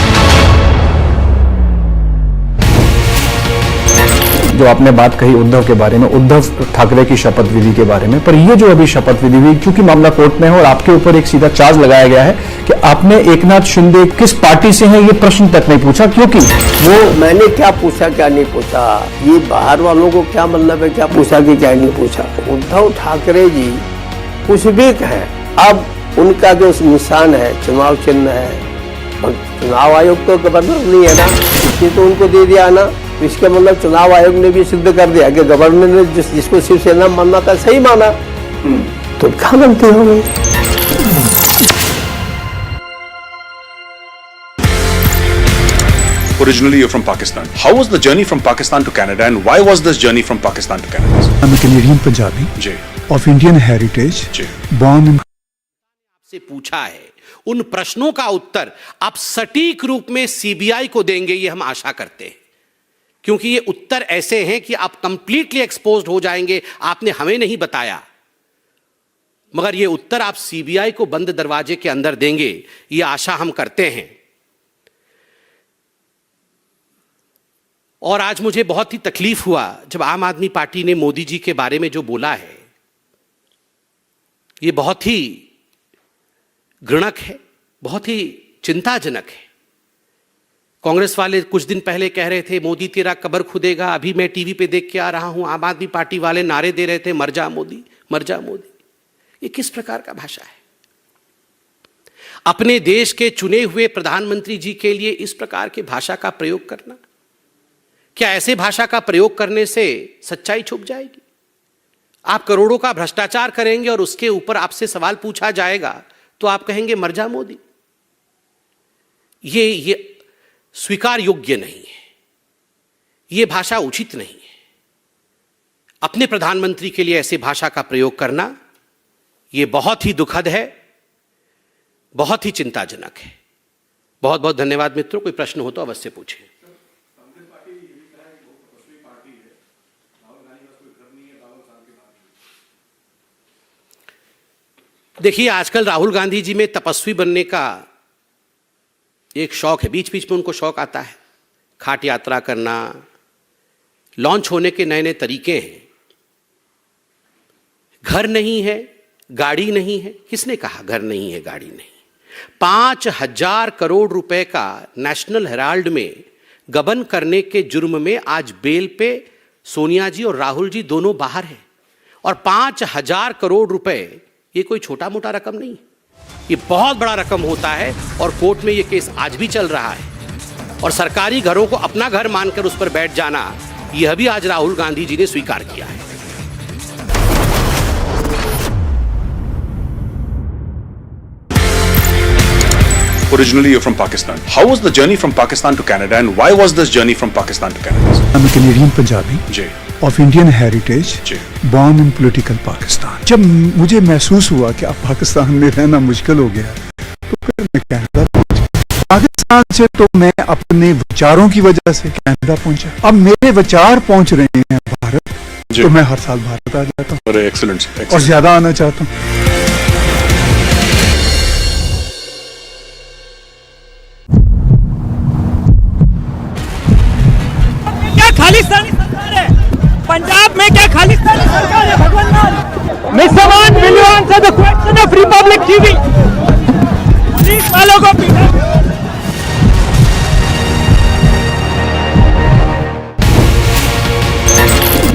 जो आपने बात कही उद्धव के बारे में, उद्धव ठाकरे की शपथ विधि के बारे में, पर ये जो अभी शपथ विधि हुई, क्योंकि मामला कोर्ट में है और आपके ऊपर एक सीधा चार्ज लगाया गया है कि आपने एकनाथ शिंदे किस पार्टी से हैं ये प्रश्न तक नहीं पूछा, क्योंकि वो मैंने क्या पूछा क्या नहीं पूछा, ये बाहर वालों को क्या मतलब है क्या पूछा कि क्या नहीं पूछा। उद्धव ठाकरे जी कुछ भी कहें, अब उनका जो निशान है चुनाव चिन्ह है, चुनाव आयोग तो गवर्नर नहीं है ना, इसलिए तो उनको दे दिया ना। इसके मतलब चुनाव आयोग ने भी सिद्ध कर दिया कि गवर्नर ने जिसको शिवसेना मानना था सही माना, तो क्या गलती हो गई। Originally you're from Pakistan. How was the journey from Pakistan to Canada and why was this journey from Pakistan to Canada? I'm a Canadian Punjabi of Indian heritage, born in आपसे पूछा है, उन प्रश्नों का उत्तर आप सटीक रूप में सीबीआई को देंगे ये हम आशा करते हैं, क्योंकि ये उत्तर ऐसे हैं कि आप कंप्लीटली एक्सपोज्ड हो जाएंगे। आपने हमें नहीं बताया, मगर ये उत्तर आप सीबीआई को बंद दरवाजे के अंदर देंगे ये आशा हम करते हैं। और आज मुझे बहुत ही तकलीफ हुआ जब आम आदमी पार्टी ने मोदी जी के बारे में जो बोला है, ये बहुत ही घृणक है, बहुत ही चिंताजनक है। कांग्रेस वाले कुछ दिन पहले कह रहे थे मोदी तेरा कब्र खुदेगा, अभी मैं टीवी पे देख के आ रहा हूं आम आदमी पार्टी वाले नारे दे रहे थे मर जा मोदी, मर जा मोदी। ये किस प्रकार का भाषा है? अपने देश के चुने हुए प्रधानमंत्री जी के लिए इस प्रकार के भाषा का प्रयोग करना, क्या ऐसे भाषा का प्रयोग करने से सच्चाई छुप जाएगी? आप करोड़ों का भ्रष्टाचार करेंगे और उसके ऊपर आपसे सवाल पूछा जाएगा तो आप कहेंगे मर जा मोदी। ये स्वीकार योग्य नहीं है, ये भाषा उचित नहीं है। अपने प्रधानमंत्री के लिए ऐसे भाषा का प्रयोग करना ये बहुत ही दुखद है, बहुत ही चिंताजनक है। बहुत बहुत धन्यवाद मित्रों। कोई प्रश्न हो तो अवश्य पूछें। देखिए, आजकल राहुल गांधी जी में तपस्वी बनने का एक शौक है, बीच बीच में उनको शौक आता है, खाट यात्रा करना, लॉन्च होने के नए नए तरीके हैं। घर नहीं है, गाड़ी नहीं है, किसने कहा घर नहीं है गाड़ी नहीं? 5,000 करोड़ रुपए का नेशनल हेराल्ड में गबन करने के जुर्म में आज बेल पे सोनिया जी और राहुल जी दोनों बाहर हैं। और 5,000 करोड़ रुपए ये कोई छोटा मोटा रकम नहीं, ये बहुत बड़ा रकम होता है और कोर्ट में ये केस आज भी चल रहा है। और सरकारी घरों को अपना घर मानकर उस पर बैठ जाना, यह भी आज राहुल गांधी जी ने स्वीकार किया है। Originally, you're from Pakistan. How was the journey from Pakistan to Canada, and why was this journey from Pakistan to Canada? I'm a Canadian Punjabi of Indian heritage, born in political Pakistan. जब मुझे महसूस हुआ कि अब पाकिस्तान में रहना मुश्किल हो गया, तो फिर मैं कनाडा पहुंच गया। पाकिस्तान से तो मैं अपने विचारों की वजह से कनाडा पहुंचा। अब मेरे विचार पहुंच रहे हैं भारत, तो मैं हर साल भारत आ जाता हूँ और ज्यादा आना चाहता हूँ। खालिस्तानी सरकार है पंजाब में, क्या खालिस्तानी सरकार है भगवान मान। मिस्टर मान, will you answer the question of Republic TV? Police वालों को पीटा।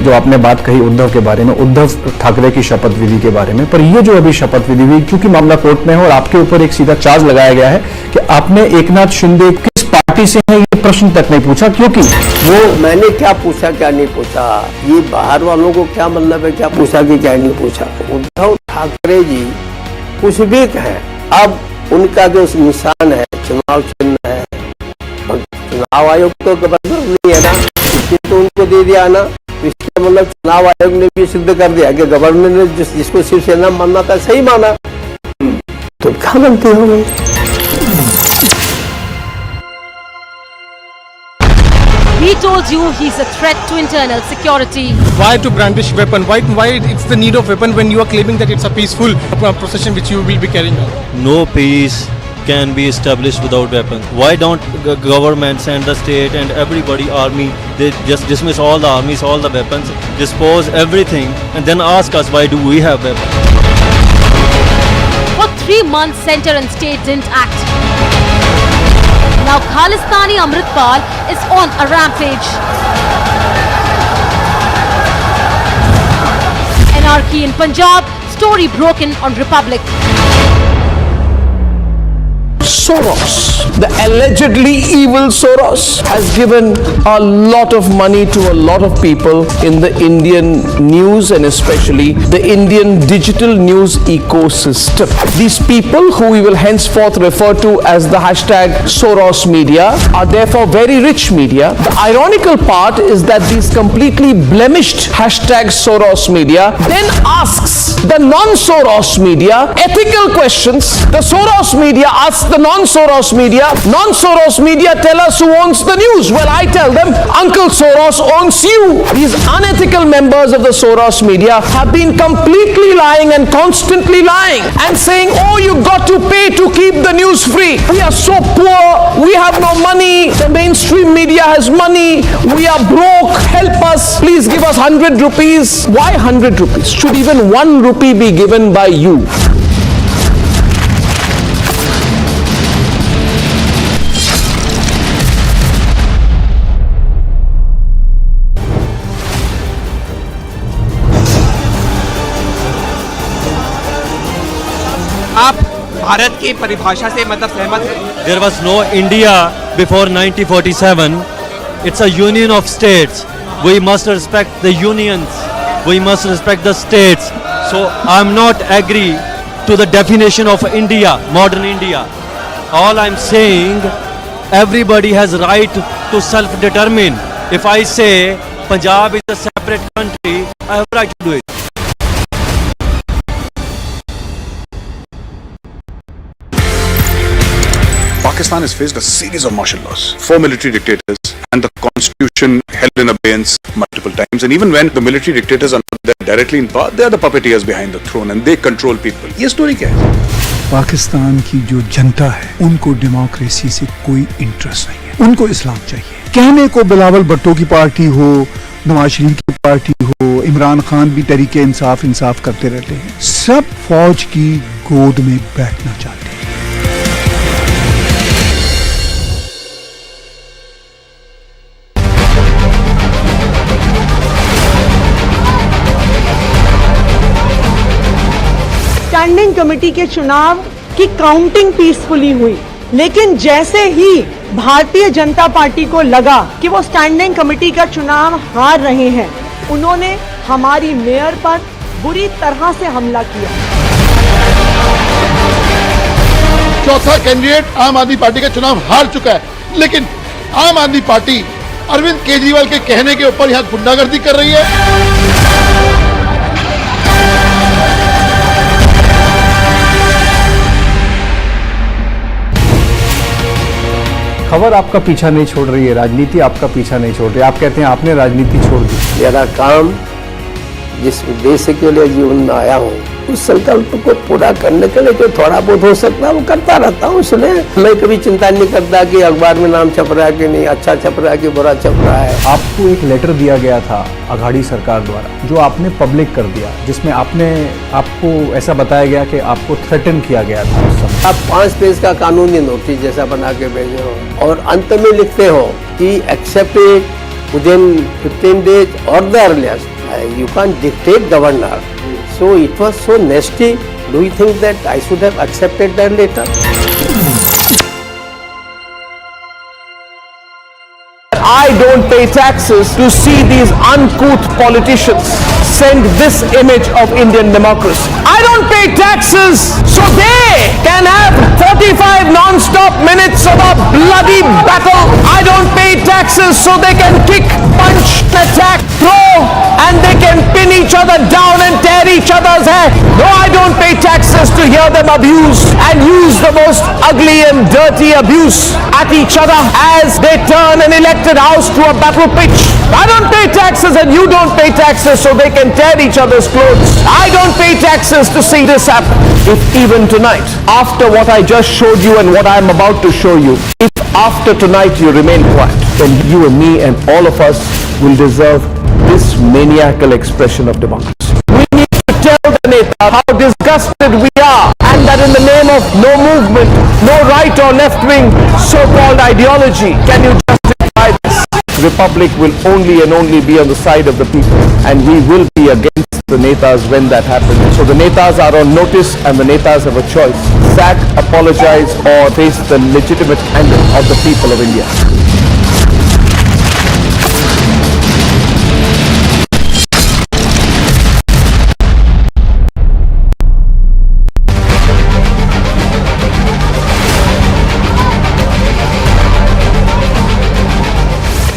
जो आपने बात कही उद्धव के बारे में, उद्धव ठाकरे की शपथ विधि के बारे में, पर ये जो अभी शपथ विधि हुई, क्योंकि मामला कोर्ट में है और आपके ऊपर एक सीधा चार्ज लगाया गया है कि आपने एकनाथ शिंदे किस पार्टी से है ये प्रश्न तक नहीं पूछा, क्योंकि वो मैंने क्या पूछा क्या नहीं पूछा, ये बाहर वालों को क्या मतलब है क्या पूछा कि क्या नहीं पूछा। उद्धव ठाकरे जी कुछ भी कहें, अब उनका जो निशान है चुनाव चिन्ह है, चुनाव आयोग तो गवर्नर नहीं है ना, इसलिए तो उनको दे दिया ना। इसका मतलब चुनाव आयोग ने भी सिद्ध कर दिया कि गवर्नर ने जिसको शिवसेना मानना था सही माना, तो क्या गलती हो गई। He told you he's a threat to internal security. Why to brandish weapon? Why it's the need of weapon when you are claiming that it's a peaceful procession which you will be carrying out? No peace can be established without weapons. Why don't governments and the state and everybody, army, they just dismiss all the armies, all the weapons, dispose everything, and then ask us why do we have weapons? For 3 months, center and state didn't act. Now Khalistani Amritpal is on a rampage. Anarchy in Punjab, story broken on Republic. Soros, the allegedly evil Soros, has given a lot of money to a lot of people in the Indian news and especially the Indian digital news ecosystem. These people, who we will henceforth refer to as the hashtag Soros media, are therefore very rich media. The ironical part is that these completely blemished hashtag Soros media then asks the non-Soros media ethical questions. The Soros media asks the non-Soros media tell us who owns the news. Well, I tell them Uncle Soros owns you. These unethical members of the Soros media have been completely lying and constantly lying and saying, oh, you got to pay to keep the news free. We are so poor, we have no money, the mainstream media has money, we are broke, help us, please give us 100 rupees. Why 100 rupees? Should even 1 rupee be given by you? आप भारत की परिभाषा से मतलब सहमत हैं? There was no India before 1947. It's a union of states. We must respect the unions. We must respect the states. So I'm not agree to the definition of India, modern India. All I'm saying, everybody has right to self-determine. If I say Punjab is a separate country, I have right to do it. Pakistan has faced a series of martial laws, 4 military dictators, and the constitution held in abeyance multiple times. And even when the military dictators are not there directly in power, they are the puppeteers behind the throne and they control people. ये story क्या है? पाकिस्तान की जो जनता है उनको democracy से कोई interest नहीं है, उनको इस्लाम चाहिए। कहने को बिलावल भुट्टो की पार्टी हो, नवाज शरीफ की पार्टी हो, इमरान खान भी तरीके इंसाफ करते रहते हैं, सब फौज की गोद में बैठना चाहते हैं। स्टैंडिंग कमेटी के चुनाव की काउंटिंग पीसफुली हुई, लेकिन जैसे ही भारतीय जनता पार्टी को लगा कि वो स्टैंडिंग कमेटी का चुनाव हार रहे हैं, उन्होंने हमारी मेयर पर बुरी तरह से हमला किया। चौथा कैंडिडेट आम आदमी पार्टी का चुनाव हार चुका है, लेकिन आम आदमी पार्टी अरविंद केजरीवाल के कहने के ऊपर यहां गुंडागर्दी कर रही है। खबर आपका पीछा नहीं छोड़ रही है, राजनीति आपका पीछा नहीं छोड़ रही है। आप कहते हैं आपने राजनीति छोड़ दी। मेरा काम जिस उद्देश्य के लिए जीवन में आया हूँ, उस संकल्प को पूरा करने के लिए जो थोड़ा बहुत हो सकता है वो करता रहता हूँ। इसलिए मैं कभी चिंता नहीं करता कि अखबार में नाम छप रहा है कि नहीं, अच्छा छप रहा है कि बुरा छप रहा है। आपको एक लेटर दिया गया था अघाड़ी सरकार द्वारा, जो आपने पब्लिक कर दिया, जिसमें आपको ऐसा बताया गया कि आपको थ्रेटन किया गया था उस समय। आप 5 पेज का कानूनी नोटिस जैसा बना के भेजे हो और अंत में लिखते हो कि एक्सेप्ट इट विदिन 15 days और the earliest. You can't dictate governor. So it was so nasty. Do you think that I should have accepted that letter? I don't pay taxes to see these uncouth politicians send this image of Indian democracy. I don't pay taxes so they can have 45 non-stop minutes of a bloody battle. I don't pay taxes so they can kick, punch, attack, throw, and they can pin each other down and tear each other's hair. No, I don't pay taxes to hear them abuse and use the most ugly and dirty abuse at each other as they turn an elected house to a battle pitch. I don't pay taxes and you don't pay taxes so they can tear each other's clothes. I don't pay taxes to see this happen. If even tonight, after what I just showed you and what I am about to show you, if after tonight you remain quiet, then you and me and all of us will deserve this maniacal expression of democracy. We need to tell the Neta how disgusted we are, and that in the name of no movement, no right or left wing so-called ideology, can you justify this? Republic will only and only be on the side of the people, and we will be against the Netas when that happens. So the Netas are on notice and the Netas have a choice. Sack, apologize or face the legitimate anger of the people of India.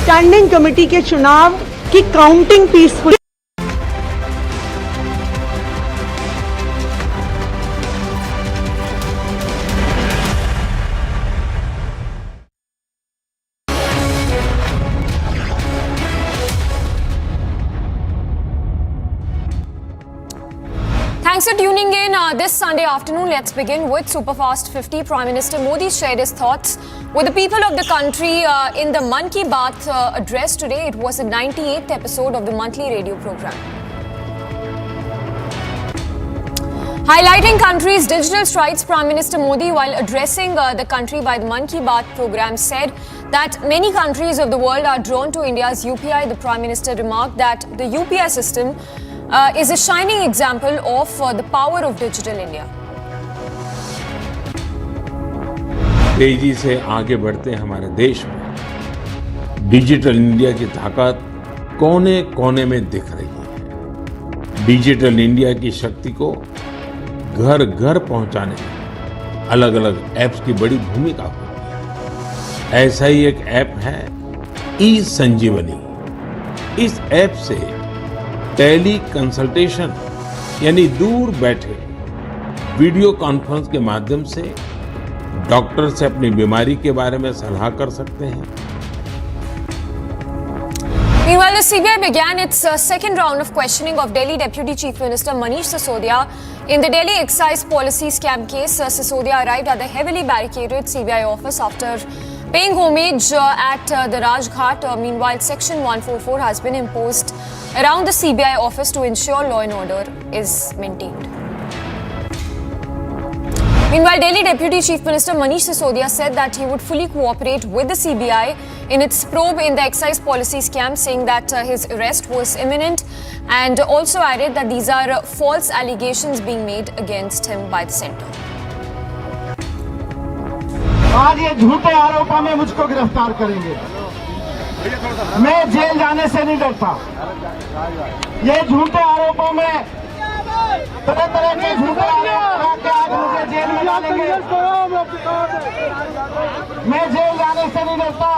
Standing committee के चुनाव की counting peaceful. Thanks for tuning in this Sunday afternoon. Let's begin with Superfast 50. Prime Minister Modi shared his thoughts with the people of the country in the Mann Ki Baat address today. It was the 98th episode of the monthly radio program. Highlighting country's digital strides, Prime Minister Modi, while addressing the country by the Mann Ki Baat program, said that many countries of the world are drawn to India's UPI. The Prime Minister remarked that the UPI system is a shining example of the power of digital India. तेजी से आगे बढ़ते हमारे देश में digital India की ताकत कोने कोने में दिख रही है। डिजिटल इंडिया की शक्ति को घर घर पहुंचाने में अलग अलग ऐप्स की बड़ी भूमिका होती है। ऐसा ही एक ऐप है ई संजीवनी। इस ऐप से टेली कंसल्टेशन यानी दूर बैठे वीडियो कॉन्फ्रेंस के माध्यम से डॉक्टर से अपनी बीमारी के बारे में सलाह कर सकते हैं। Meanwhile, the CBI began its second round of questioning of Delhi Deputy Chief Minister Manish Sisodia in the Delhi Excise policy scam case. Sisodia arrived at the heavily barricaded CBI office after paying homage at the Rajghat. Meanwhile, Section 144 has been imposed around the CBI office to ensure law and order is maintained. Meanwhile, Delhi Deputy Chief Minister Manish Sisodia said that he would fully cooperate with the CBI in its probe in the excise policy scam, saying that his arrest was imminent, and also added that these are false allegations being made against him by the centre. आज ये झूठे आरोपों में मुझको गिरफ्तार करेंगे। मैं jail जाने से नहीं डरता। ये झूठे आरोपों में तरह तरह के झूठे आरोप के आज मुझे जेल में डालेंगे। मैं जेल जाने से नहीं डरता।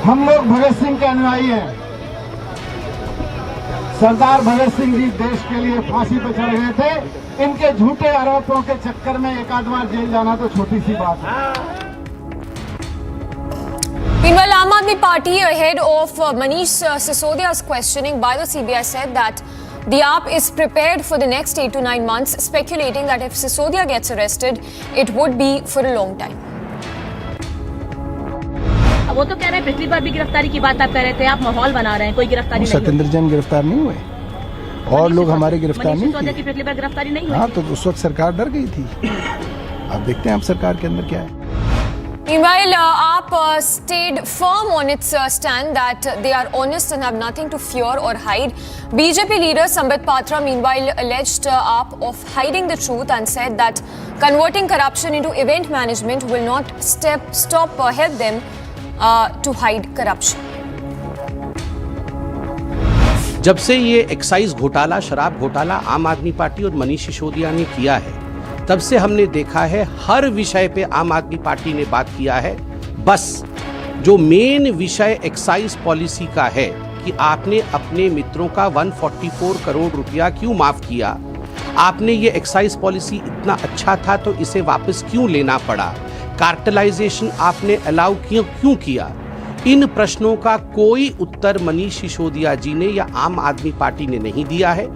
हम लोग भगत सिंह के अनुयायी हैं। सरदार भगत सिंह जी देश के लिए फांसी पर चढ़ गए थे। इनके झूठे आरोपों के चक्कर में एक आध बार जेल जाना तो छोटी सी बात है। Meanwhile, Aam Aadmi Party, ahead of Manish Sisodia's questioning by the CBI, said that the AAP is prepared for the next 8 to 9 months, speculating that if Sisodia gets arrested, it would be for a long time. वो तो कह रहे हैं पिछली बार भी गिरफ्तारी की बात आप कह रहे थे, आप माहौल बना रहे हैं, कोई गिरफ्तारी नहीं हुई। सत्येंद्र जैन गिरफ्तार नहीं हुए और लोग हमारे गिरफ्तार नहीं किए। की पिछली बार गिरफ्तारी नहीं हुई। हाँ, तो उस वक्त सरकार डर गई थी। अब देखते हैं अब सरकार के अंदर क्या है। Meanwhile, AAP stayed firm on its stand that they are honest and have nothing to fear or hide. BJP leader Sambit Patra, meanwhile, alleged AAP of hiding the truth and said that converting corruption into event management will not help them to hide corruption. जब से ये excise घोटाला, शराब घोटाला आम आदमी party और मनीष सिसोदिया ने किया है, तब से हमने देखा है हर विषय पे आम आदमी पार्टी ने बात किया है। बस जो मेन विषय एक्साइज पॉलिसी का है कि आपने अपने मित्रों का 144 करोड़ रुपया क्यों माफ किया, आपने ये एक्साइज पॉलिसी इतना अच्छा था तो इसे वापस क्यों लेना पड़ा, कार्टेलाइजेशन आपने अलाउ क्यों किया, इन प्रश्नों का कोई उत्तर मनीष सिसोदिया जी ने या आम आदमी पार्टी ने नहीं दिया है।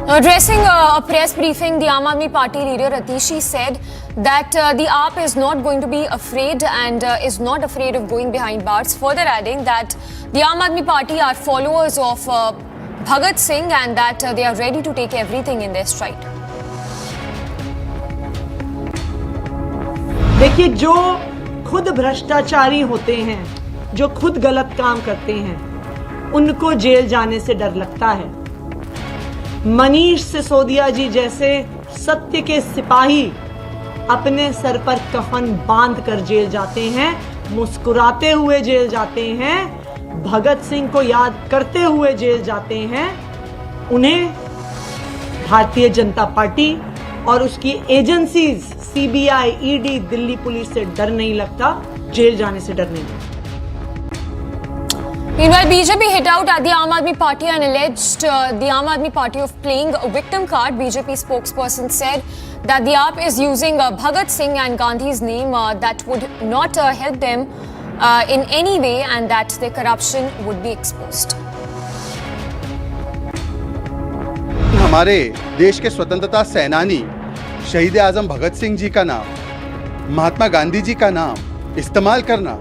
Addressing a press briefing, the Aam Aadmi Party leader Atishi said that the AAP is not going to be afraid and is not afraid of going behind bars, further adding that the Aam Aadmi Party are followers of Bhagat Singh and that they are ready to take everything in their stride. देखिए, जो खुद भ्रष्टाचारी होते हैं, जो खुद गलत काम करते हैं, उनको जेल जाने से डर लगता है। मनीष सिसोदिया जी जैसे सत्य के सिपाही अपने सर पर कफन बांध कर जेल जाते हैं, मुस्कुराते हुए जेल जाते हैं, भगत सिंह को याद करते हुए जेल जाते हैं। उन्हें भारतीय जनता पार्टी और उसकी agencies CBI, ED, Delhi police से डर नहीं लगता, जेल जाने से डर नहीं लगता। Meanwhile, BJP hit out at the Aam Aadmi Party and alleged the Aam Aadmi Party of playing a victim card. BJP spokesperson said that the AAP is using Bhagat Singh and Gandhi's name that would not help them in any way and that their corruption would be exposed. हमारे देश के स्वतंत्रता सेनानी शहीद आजम भगत सिंह जी का नाम, महात्मा गांधी जी का नाम इस्तेमाल करना,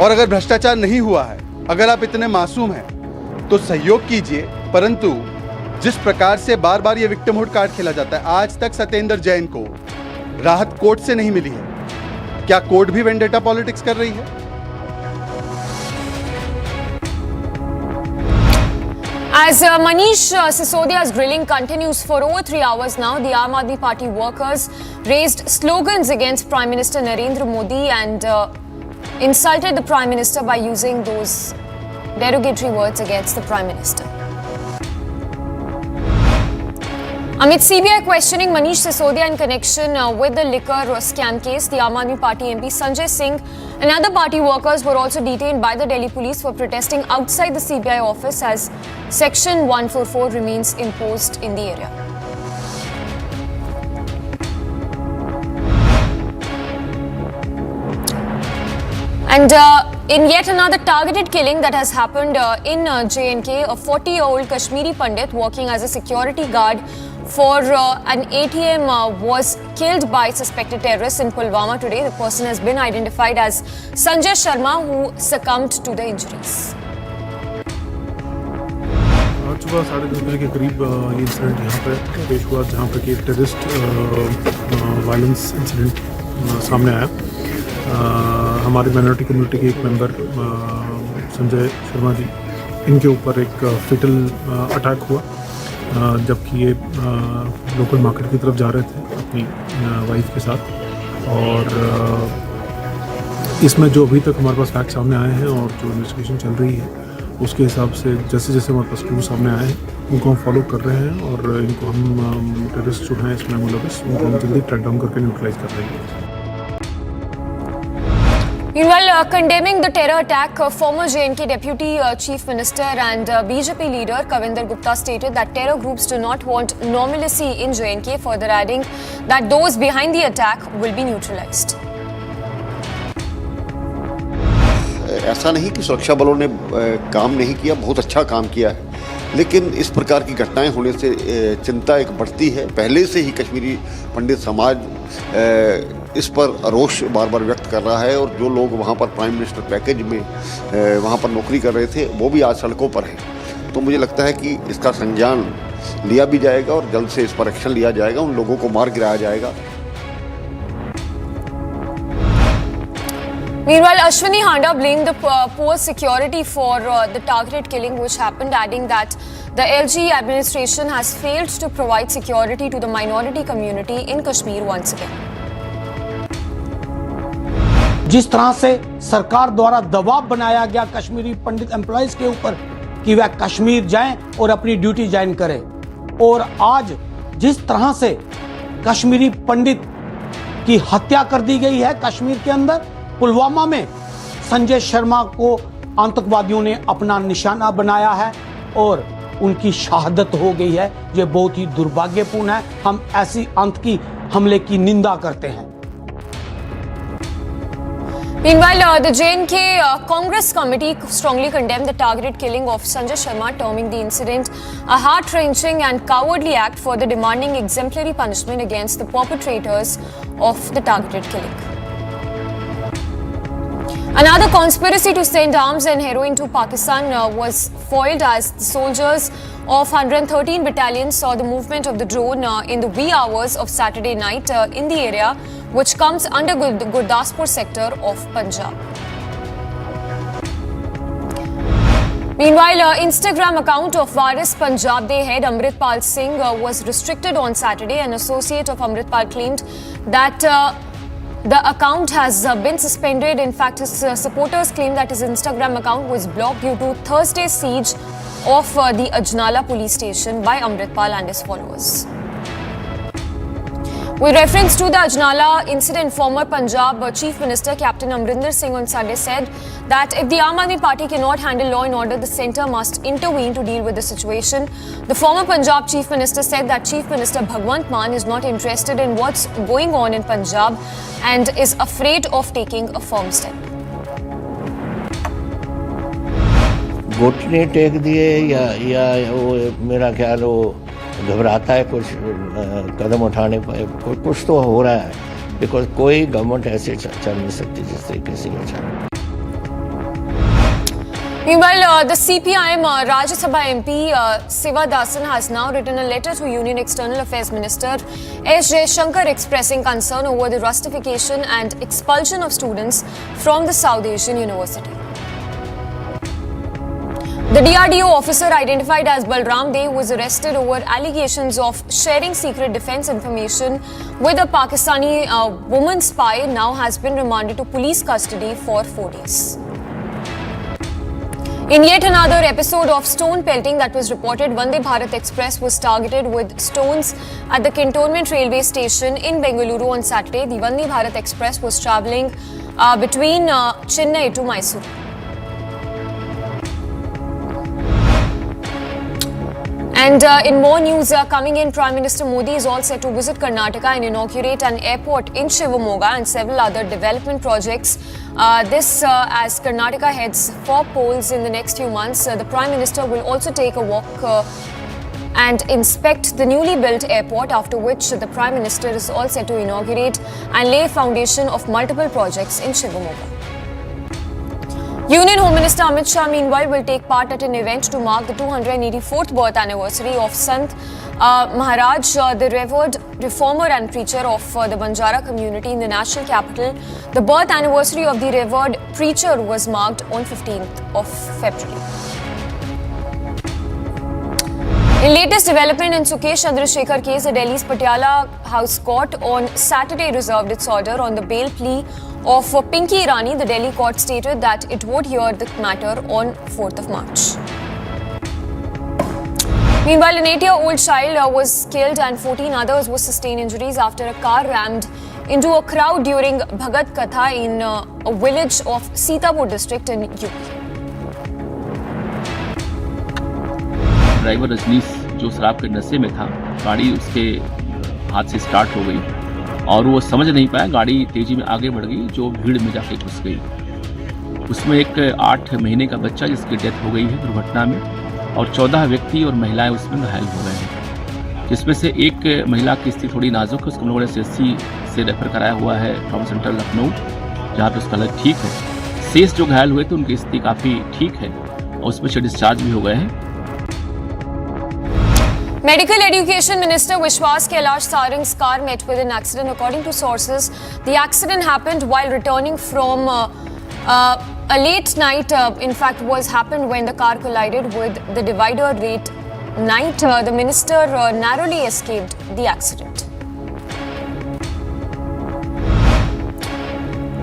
और अगर भ्रष्टाचार नहीं हुआ है, अगर आप इतने मासूम हैं तो सहयोग कीजिए। परंतु जिस प्रकार से बार बार ये विक्टिमहुड कार्ड खेला जाता है, आज तक सत्येंद्र जैन को राहत कोर्ट से नहीं मिली है। क्या कोर्ट भी वेंडेटा पॉलिटिक्स कर रही है? As Manish Sisodia's grilling continues for over 3 hours now, the Aam Aadmi Party workers raised slogans against Prime Minister Narendra Modi and insulted the Prime Minister by using those derogatory words against the Prime Minister. Amid CBI questioning Manish Sisodia in connection with the liquor scam case, the Aam Aadmi Party MP Sanjay Singh and other party workers were also detained by the Delhi police for protesting outside the CBI office as Section 144 remains imposed in the area. And in yet another targeted killing that has happened in J&K, a 40-year-old Kashmiri Pandit working as a security guard for an ATM was killed by suspected terrorists in Pulwama today. The person has been identified as Sanjay Sharma, who succumbed to the injuries. आज सुबह 10:30 बजे के करीब ये incident यहाँ पर पेश हुआ, जहाँ पर कि टेररिस्ट वायलेंस इंसिडेंट सामने आया। हमारी माइनॉरिटी कम्युनिटी के एक मेंबर संजय शर्मा जी, इनके ऊपर एक फेटल अटैक हुआ जबकि ये लोकल मार्केट की तरफ जा रहे थे अपनी वाइफ के साथ। और इसमें जो अभी तक हमारे पास फैक्ट सामने आए हैं और जो इन्वेस्टिगेशन चल रही है उसके हिसाब से जैसे जैसे हमारे पास क्लू सामने आए हैं उनको हम फॉलो कर रहे हैं और इनको हम टेररिस्ट जो हैं इसमें मुलविस उनको हम जल्दी ट्रैक डाउन करके न्यूट्रलाइज कर रहे हैं। Meanwhile, condemning the terror attack, former JNK Deputy Chief Minister and BJP leader Kavinder Gupta stated that terror groups do not want normalcy in JNK, further adding that those behind the attack will be neutralized. ऐसा नहीं कि सुरक्षा बलों ने काम नहीं किया, बहुत अच्छा काम किया है, लेकिन इस प्रकार की घटनाएं होने से चिंता एक बढ़ती है। पहले से ही कश्मीरी पंडित समाज इस पर रोष बार बार व्यक्त कर रहा है और जो लोग वहाँ पर प्राइम मिनिस्टर पैकेज में वहाँ पर नौकरी कर रहे थे वो भी आज सड़कों पर हैं। तो मुझे लगता है कि इसका संज्ञान लिया भी जाएगा और जल्द से इस पर एक्शन लिया जाएगा, उन लोगों को मार गिराया जाएगा। Meanwhile, Ashwini Handa blamed the poor security for the targeted killing which happened, adding that the LG administration has failed to provide security to the minority community in Kashmir once again. जिस तरह से सरकार द्वारा दबाव बनाया गया कश्मीरी पंडित employees के ऊपर कि वह कश्मीर जाएं और अपनी ड्यूटी ज्वाइन करें, और आज जिस तरह से कश्मीरी पंडित की हत्या कर दी गई है कश्मीर के अंदर, पुलवामा में संजय शर्मा को आतंकवादियों ने अपना निशाना बनाया है और उनकी शहादत हो गई है। ये बहुत ही दुर्भाग्यपूर्ण है। हम ऐसी आतंकी हमले की निंदा करते हैं। Meanwhile, the JNK Congress committee strongly condemned the targeted killing of Sanjay Sharma, terming the incident a heart-wrenching and cowardly act, further demanding exemplary punishment against the perpetrators of the targeted killing. Another conspiracy to send arms and heroin to Pakistan was foiled as the soldiers of 113 Battalion saw the movement of the drone in the wee hours of Saturday night in the area which comes under Gurdaspur sector of Punjab. Meanwhile, Instagram account of Waris Punjab Day head Amritpal Singh was restricted on Saturday. An associate of Amritpal claimed that the account has been suspended. In fact, his supporters claim that his Instagram account was blocked due to Thursday's siege of the Ajnala police station by Amritpal and his followers. With reference to the Ajnala incident, former Punjab Chief Minister Captain Amrinder Singh on Sunday said that if the Aam Aadmi Party cannot handle law and order, the centre must intervene to deal with the situation. The former Punjab Chief Minister said that Chief Minister Bhagwant Mann is not interested in what's going on in Punjab and is afraid of taking a firm step. घुटने take दिए या वो मेरा ख्याल वो घबराता है कुछ कदम उठाने पर, कुछ तो हो रहा है, बिकॉज कोई गवर्नमेंट ऐसे चल नहीं सकती जिस तरीके से ये चल। Meanwhile, the CPIM Rajya Sabha MP Siva Dasan has now written a letter to Union External Affairs Minister S. Jaishankar expressing concern over the rustification and expulsion of students from the South Asian University. The DRDO officer identified as Balram Dey was arrested over allegations of sharing secret defense information with a Pakistani woman spy, now has been remanded to police custody for 4 days. In yet another episode of stone pelting that was reported, Vande Bharat Express was targeted with stones at the Cantonment railway station in Bengaluru on Saturday. The Vande Bharat Express was travelling between Chennai to Mysore. And in more news coming in, Prime Minister Modi is all set to visit Karnataka and inaugurate an airport in Shivamogga and several other development projects. This as Karnataka heads for polls in the next few months. The Prime Minister will also take a walk and inspect the newly built airport, after which the Prime Minister is all set to inaugurate and lay foundation of multiple projects in Shivamogga. Union Home Minister Amit Shah, meanwhile, will take part at an event to mark the 284th birth anniversary of Sant Maharaj, the revered reformer and preacher of the Banjara community in the national capital. The birth anniversary of the revered preacher was marked on 15th of February. In latest development in Sukesh Chandrasekhar case, the Delhi's Patiala House Court on Saturday reserved its order on the bail plea of Pinky Irani. The Delhi court stated that it would hear the matter on 4th of March. Meanwhile, an 8-year-old child was killed and 14 others were sustained injuries after a car rammed into a crowd during Bhagat Katha in a village of Sitapur district in UP. Driver Rajnish जो शराब के नशे में था, गाड़ी उसके हाथ से स्टार्ट हो गई और वो समझ नहीं पाया, गाड़ी तेजी में आगे बढ़ गई जो भीड़ में जाके घुस गई। उसमें एक 8 महीने का बच्चा जिसकी डेथ हो गई है दुर्घटना में और 14 व्यक्ति और महिलाएं उसमें घायल हो गए हैं, जिसमें से एक महिला की स्थिति थोड़ी नाजुक है, उसको हम लोगों ने CSC से रेफर कराया हुआ है ट्रॉमा सेंटर लखनऊ, जहाँ पे उसका हालत ठीक है। शेष जो घायल हुए थे उनकी स्थिति काफ़ी ठीक है और उसमें से डिस्चार्ज भी हो गए हैं। Medical Education Minister Vishwas Kailash Sarang's car met with an accident. According to sources, the accident happened while returning from a late night. In fact, happened when the car collided with the divider late night. The minister narrowly escaped the accident.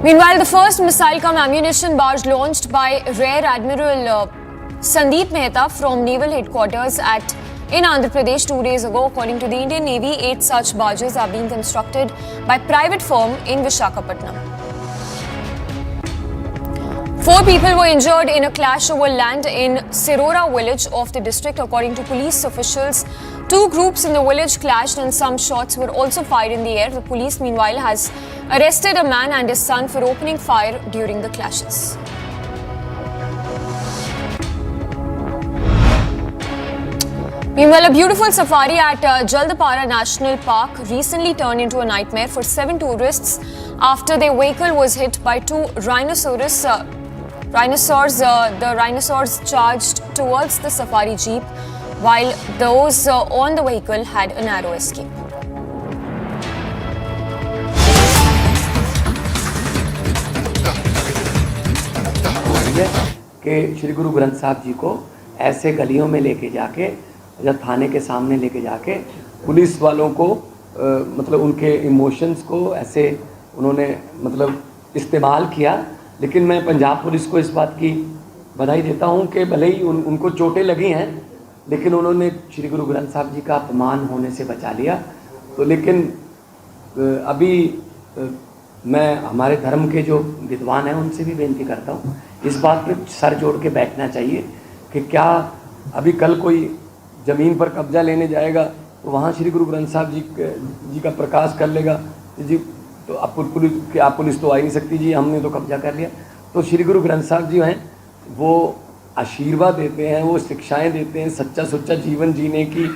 Meanwhile, the first missile-cum-ammunition barge launched by Rear Admiral Sandeep Mehta from Naval Headquarters in Andhra Pradesh 2 days ago. According to the Indian Navy, 8 such barges are being constructed by private firm in Visakhapatnam. 4 people were injured in a clash over land in Sirora village of the district. According to police officials, 2 groups in the village clashed and some shots were also fired in the air. The police, meanwhile, has arrested a man and his son for opening fire during the clashes. Meanwhile, a beautiful safari at Jaldapara National Park recently turned into a nightmare for 7 tourists after their vehicle was hit by 2 rhinoceros. The rhinoceros charged towards the safari jeep, while those on the vehicle had a narrow escape. कि श्री गुरु ग्रंथ साहब जी को ऐसे गलियों में लेके जाके या थाने के सामने लेके जाके पुलिस वालों को मतलब उनके इमोशंस को ऐसे उन्होंने मतलब इस्तेमाल किया। लेकिन मैं पंजाब पुलिस को इस बात की बधाई देता हूं कि भले ही उनको चोटें लगी हैं, लेकिन उन्होंने श्री गुरु ग्रंथ साहब जी का अपमान होने से बचा लिया। तो लेकिन अभी मैं हमारे धर्म के जो विद्वान हैं उनसे भी बेनती करता हूं, इस बात पे सर जोड़ के बैठना चाहिए कि क्या अभी कल कोई ज़मीन पर कब्जा लेने जाएगा तो वहाँ श्री गुरु ग्रंथ साहब जी का प्रकाश कर लेगा जी, तो आप पुलिस तो आ ही नहीं सकती जी, हमने तो कब्जा कर लिया। तो श्री गुरु ग्रंथ साहब जी हैं वो आशीर्वाद देते हैं, वो शिक्षाएं देते हैं, सच्चा सुच्चा जीवन जीने की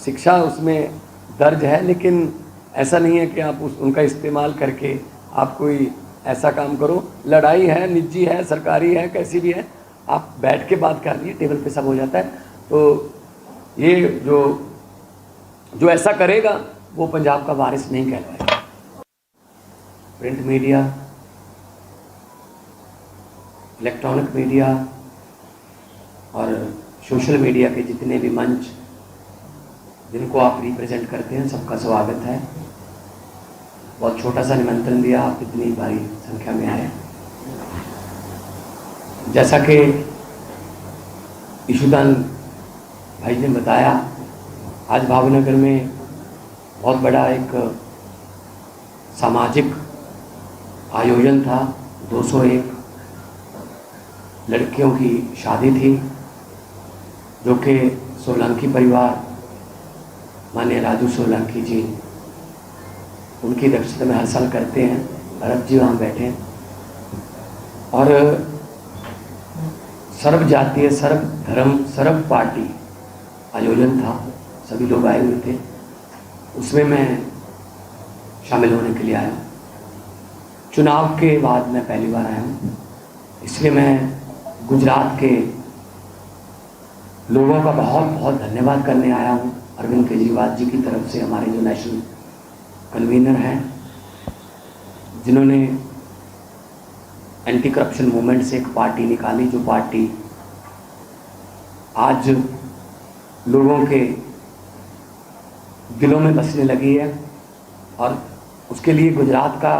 शिक्षा उसमें दर्ज है। लेकिन ऐसा नहीं है कि आप उनका इस्तेमाल करके आप कोई ऐसा काम करो। लड़ाई है, निजी है, सरकारी है, कैसी भी है, आप बैठ के बात कर लीजिए, टेबल पे सब हो जाता है। तो ये जो ऐसा करेगा वो पंजाब का वारिस नहीं कहलाएगा। प्रिंट मीडिया, इलेक्ट्रॉनिक मीडिया और सोशल मीडिया के जितने भी मंच जिनको आप रिप्रेजेंट करते हैं, सबका स्वागत है। बहुत छोटा सा निमंत्रण दिया, आप इतनी भारी संख्या में आए। जैसा कि ईशुदान भाई ने बताया, आज भावनगर में बहुत बड़ा एक सामाजिक आयोजन था। 201 लड़कियों की शादी थी जो कि सोलंकी परिवार माननीय राजू सोलंकी जी उनकी अध्यक्षता में हर साल करते हैं। भरत जी वहाँ बैठे हैं और सर्व जातीय, सर्व धर्म, सर्व पार्टी आयोजन था, सभी लोग आए हुए थे। उसमें मैं शामिल होने के लिए आया। चुनाव के बाद मैं पहली बार आया हूँ, इसलिए मैं गुजरात के लोगों का बहुत बहुत धन्यवाद करने आया हूँ। अरविंद केजरीवाल जी की तरफ से, हमारे जो नेशनल कन्वीनर हैं, जिन्होंने एंटी करप्शन मूवमेंट से एक पार्टी निकाली, जो पार्टी आज लोगों के दिलों में बसने लगी है। और उसके लिए गुजरात का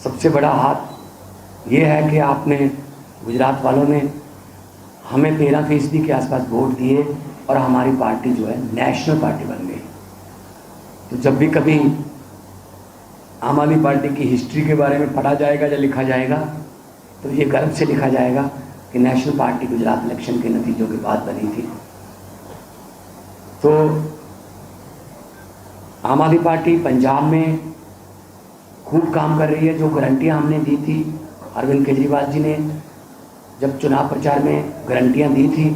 सबसे बड़ा हाथ ये है कि आपने गुजरात वालों ने हमें 13% के आसपास वोट दिए और हमारी पार्टी जो है नेशनल पार्टी बन गई। तो जब भी कभी आम आदमी पार्टी की हिस्ट्री के बारे में पढ़ा जाएगा या लिखा जाएगा तो ये गर्व से लिखा जाएगा कि नेशनल पार्टी गुजरात इलेक्शन के नतीजों के बाद बनी थी। तो आम आदमी पार्टी पंजाब में खूब काम कर रही है। जो गारंटियां हमने दी थी, अरविंद केजरीवाल जी ने जब चुनाव प्रचार में गारंटियां दी थी,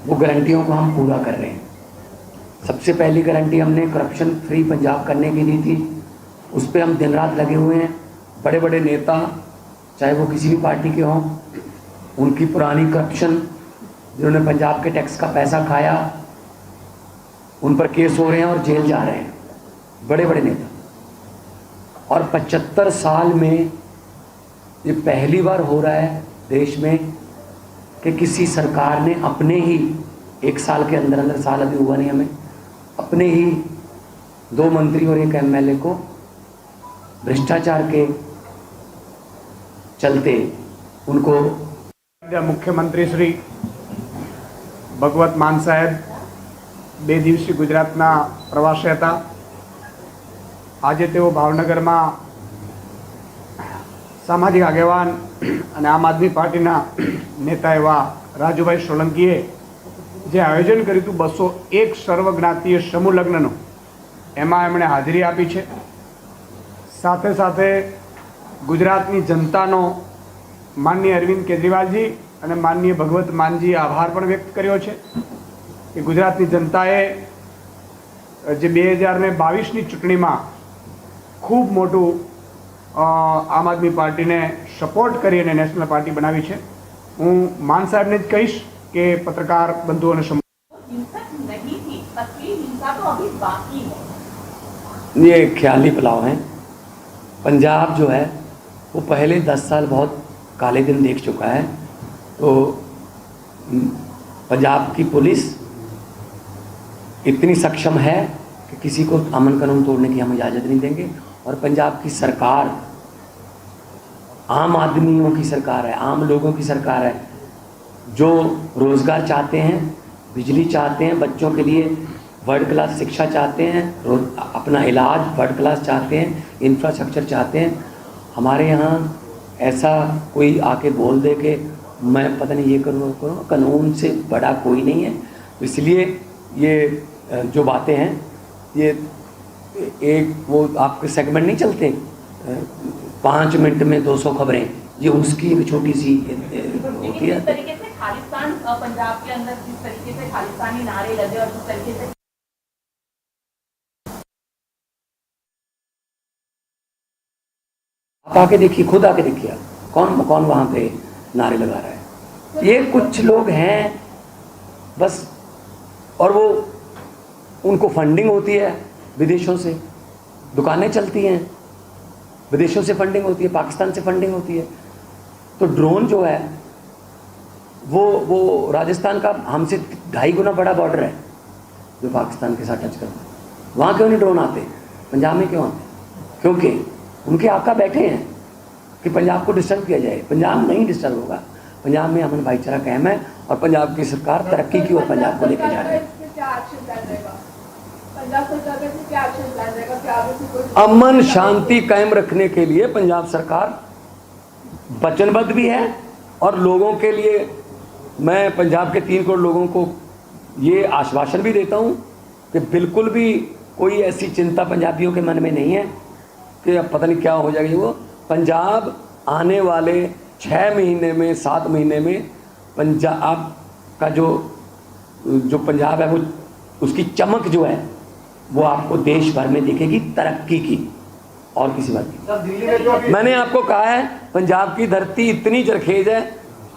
वो गारंटियों को हम पूरा कर रहे हैं। सबसे पहली गारंटी हमने करप्शन फ्री पंजाब करने की दी थी, उस पर हम दिन रात लगे हुए हैं। बड़े बड़े नेता चाहे वो किसी भी पार्टी के हों, उनकी पुरानी करप्शन जिन्होंने पंजाब के टैक्स का पैसा खाया, उन पर केस हो रहे हैं और जेल जा रहे हैं बड़े बड़े नेता। और 75 साल में ये पहली बार हो रहा है देश में कि किसी सरकार ने अपने ही 1 साल के अंदर अंदर, साल अभी हुआ नहीं हमें, अपने ही 2 मंत्री और 1 एमएलए को भ्रष्टाचार के चलते उनको। मुख्यमंत्री श्री भगवत मान साहेब 2 દિવસીય ગુજરાતના પ્રવાસે હતા। આજે તેઓ ભાવનગરમાં સામાજિક આગેવાન અને આમ આદમી પાર્ટીના નેતા એવા રાજુભાઈ સોલંકીએ જે આયોજન કર્યું હતું 201 સર્વજ્ઞાતીય સમૂહ લગ્નનું, એમાં એમણે હાજરી આપી છે। સાથે સાથે ગુજરાતની જનતાનો માનનીય અરવિંદ કેજરીવાલજી અને માનનીય ભગવત માનજીએ આભાર પણ વ્યક્ત કર્યો છે કે ગુજરાતની જનતાએ જે 2022ની ચૂંટણીમાં ખૂબ મોટું આમ આદમી પાર્ટીને સપોર્ટ કરી અને નેશનલ પાર્ટી બનાવી છે। હું માન સાહેબને જ કહીશ કે પત્રકાર બંધુઓને ये ख्याली पुलाव हैं। पंजाब जो है वो पहले 10 साल बहुत काले दिन देख चुका है। तो पंजाब की पुलिस इतनी सक्षम है कि किसी को अमन कानून तोड़ने की हम इजाज़त नहीं देंगे। और पंजाब की सरकार आम आदमियों की सरकार है, आम लोगों की सरकार है, जो रोज़गार चाहते हैं, बिजली चाहते हैं, बच्चों के लिए वर्ल्ड क्लास शिक्षा चाहते हैं, अपना इलाज वर्ल्ड क्लास चाहते हैं, इंफ्रास्ट्रक्चर चाहते हैं। हमारे यहाँ ऐसा कोई आके बोल दे कि मैं पता नहीं ये करूँ करूँ, कानून से बड़ा कोई नहीं है। तो इसलिए ये जो बातें हैं, ये एक वो आपके सेगमेंट नहीं चलते 5 मिनट में 200 खबरें, ये उसकी एक छोटी सी होती है। खालिस्तान पंजाब के अंदर जिस तरीके से खालिस्तानी नारे लगे और जिस तरीके से आप आके देखिए, खुद आके देखिए कौन कौन वहाँ पे नारे लगा रहा है। ये कुछ लोग हैं बस, और वो उनको फंडिंग होती है विदेशों से, दुकानें चलती हैं, विदेशों से फंडिंग होती है, पाकिस्तान से फंडिंग होती है। तो ड्रोन जो है वो राजस्थान का हमसे 2.5 गुना बड़ा बॉर्डर है जो पाकिस्तान के साथ टच करता है। वहाँ क्यों नहीं ड्रोन आते, पंजाब में क्यों आते? क्योंकि उनके आका बैठे हैं कि पंजाब को डिस्टर्ब किया जाए। पंजाब नहीं डिस्टर्ब होगा। पंजाब में अमन भाईचारा कायम है और पंजाब की सरकार तरक्की की ओर पंजाब को लेकर जा रही है। अमन शांति कायम रखने के लिए पंजाब सरकार वचनबद्ध भी है। और लोगों के लिए मैं पंजाब के 3 करोड़ लोगों को ये आश्वासन भी देता हूँ कि बिल्कुल भी कोई ऐसी चिंता पंजाबियों के मन में नहीं है कि अब पता नहीं क्या हो जाएगी। वो पंजाब आने वाले 6 महीने में, 7 महीने में पंजाब का जो पंजाब है वो उसकी चमक जो है वो आपको देश भर में दिखेगी, तरक्की की और किसी बात की। मैंने आपको कहा है पंजाब की धरती इतनी जरखेज है,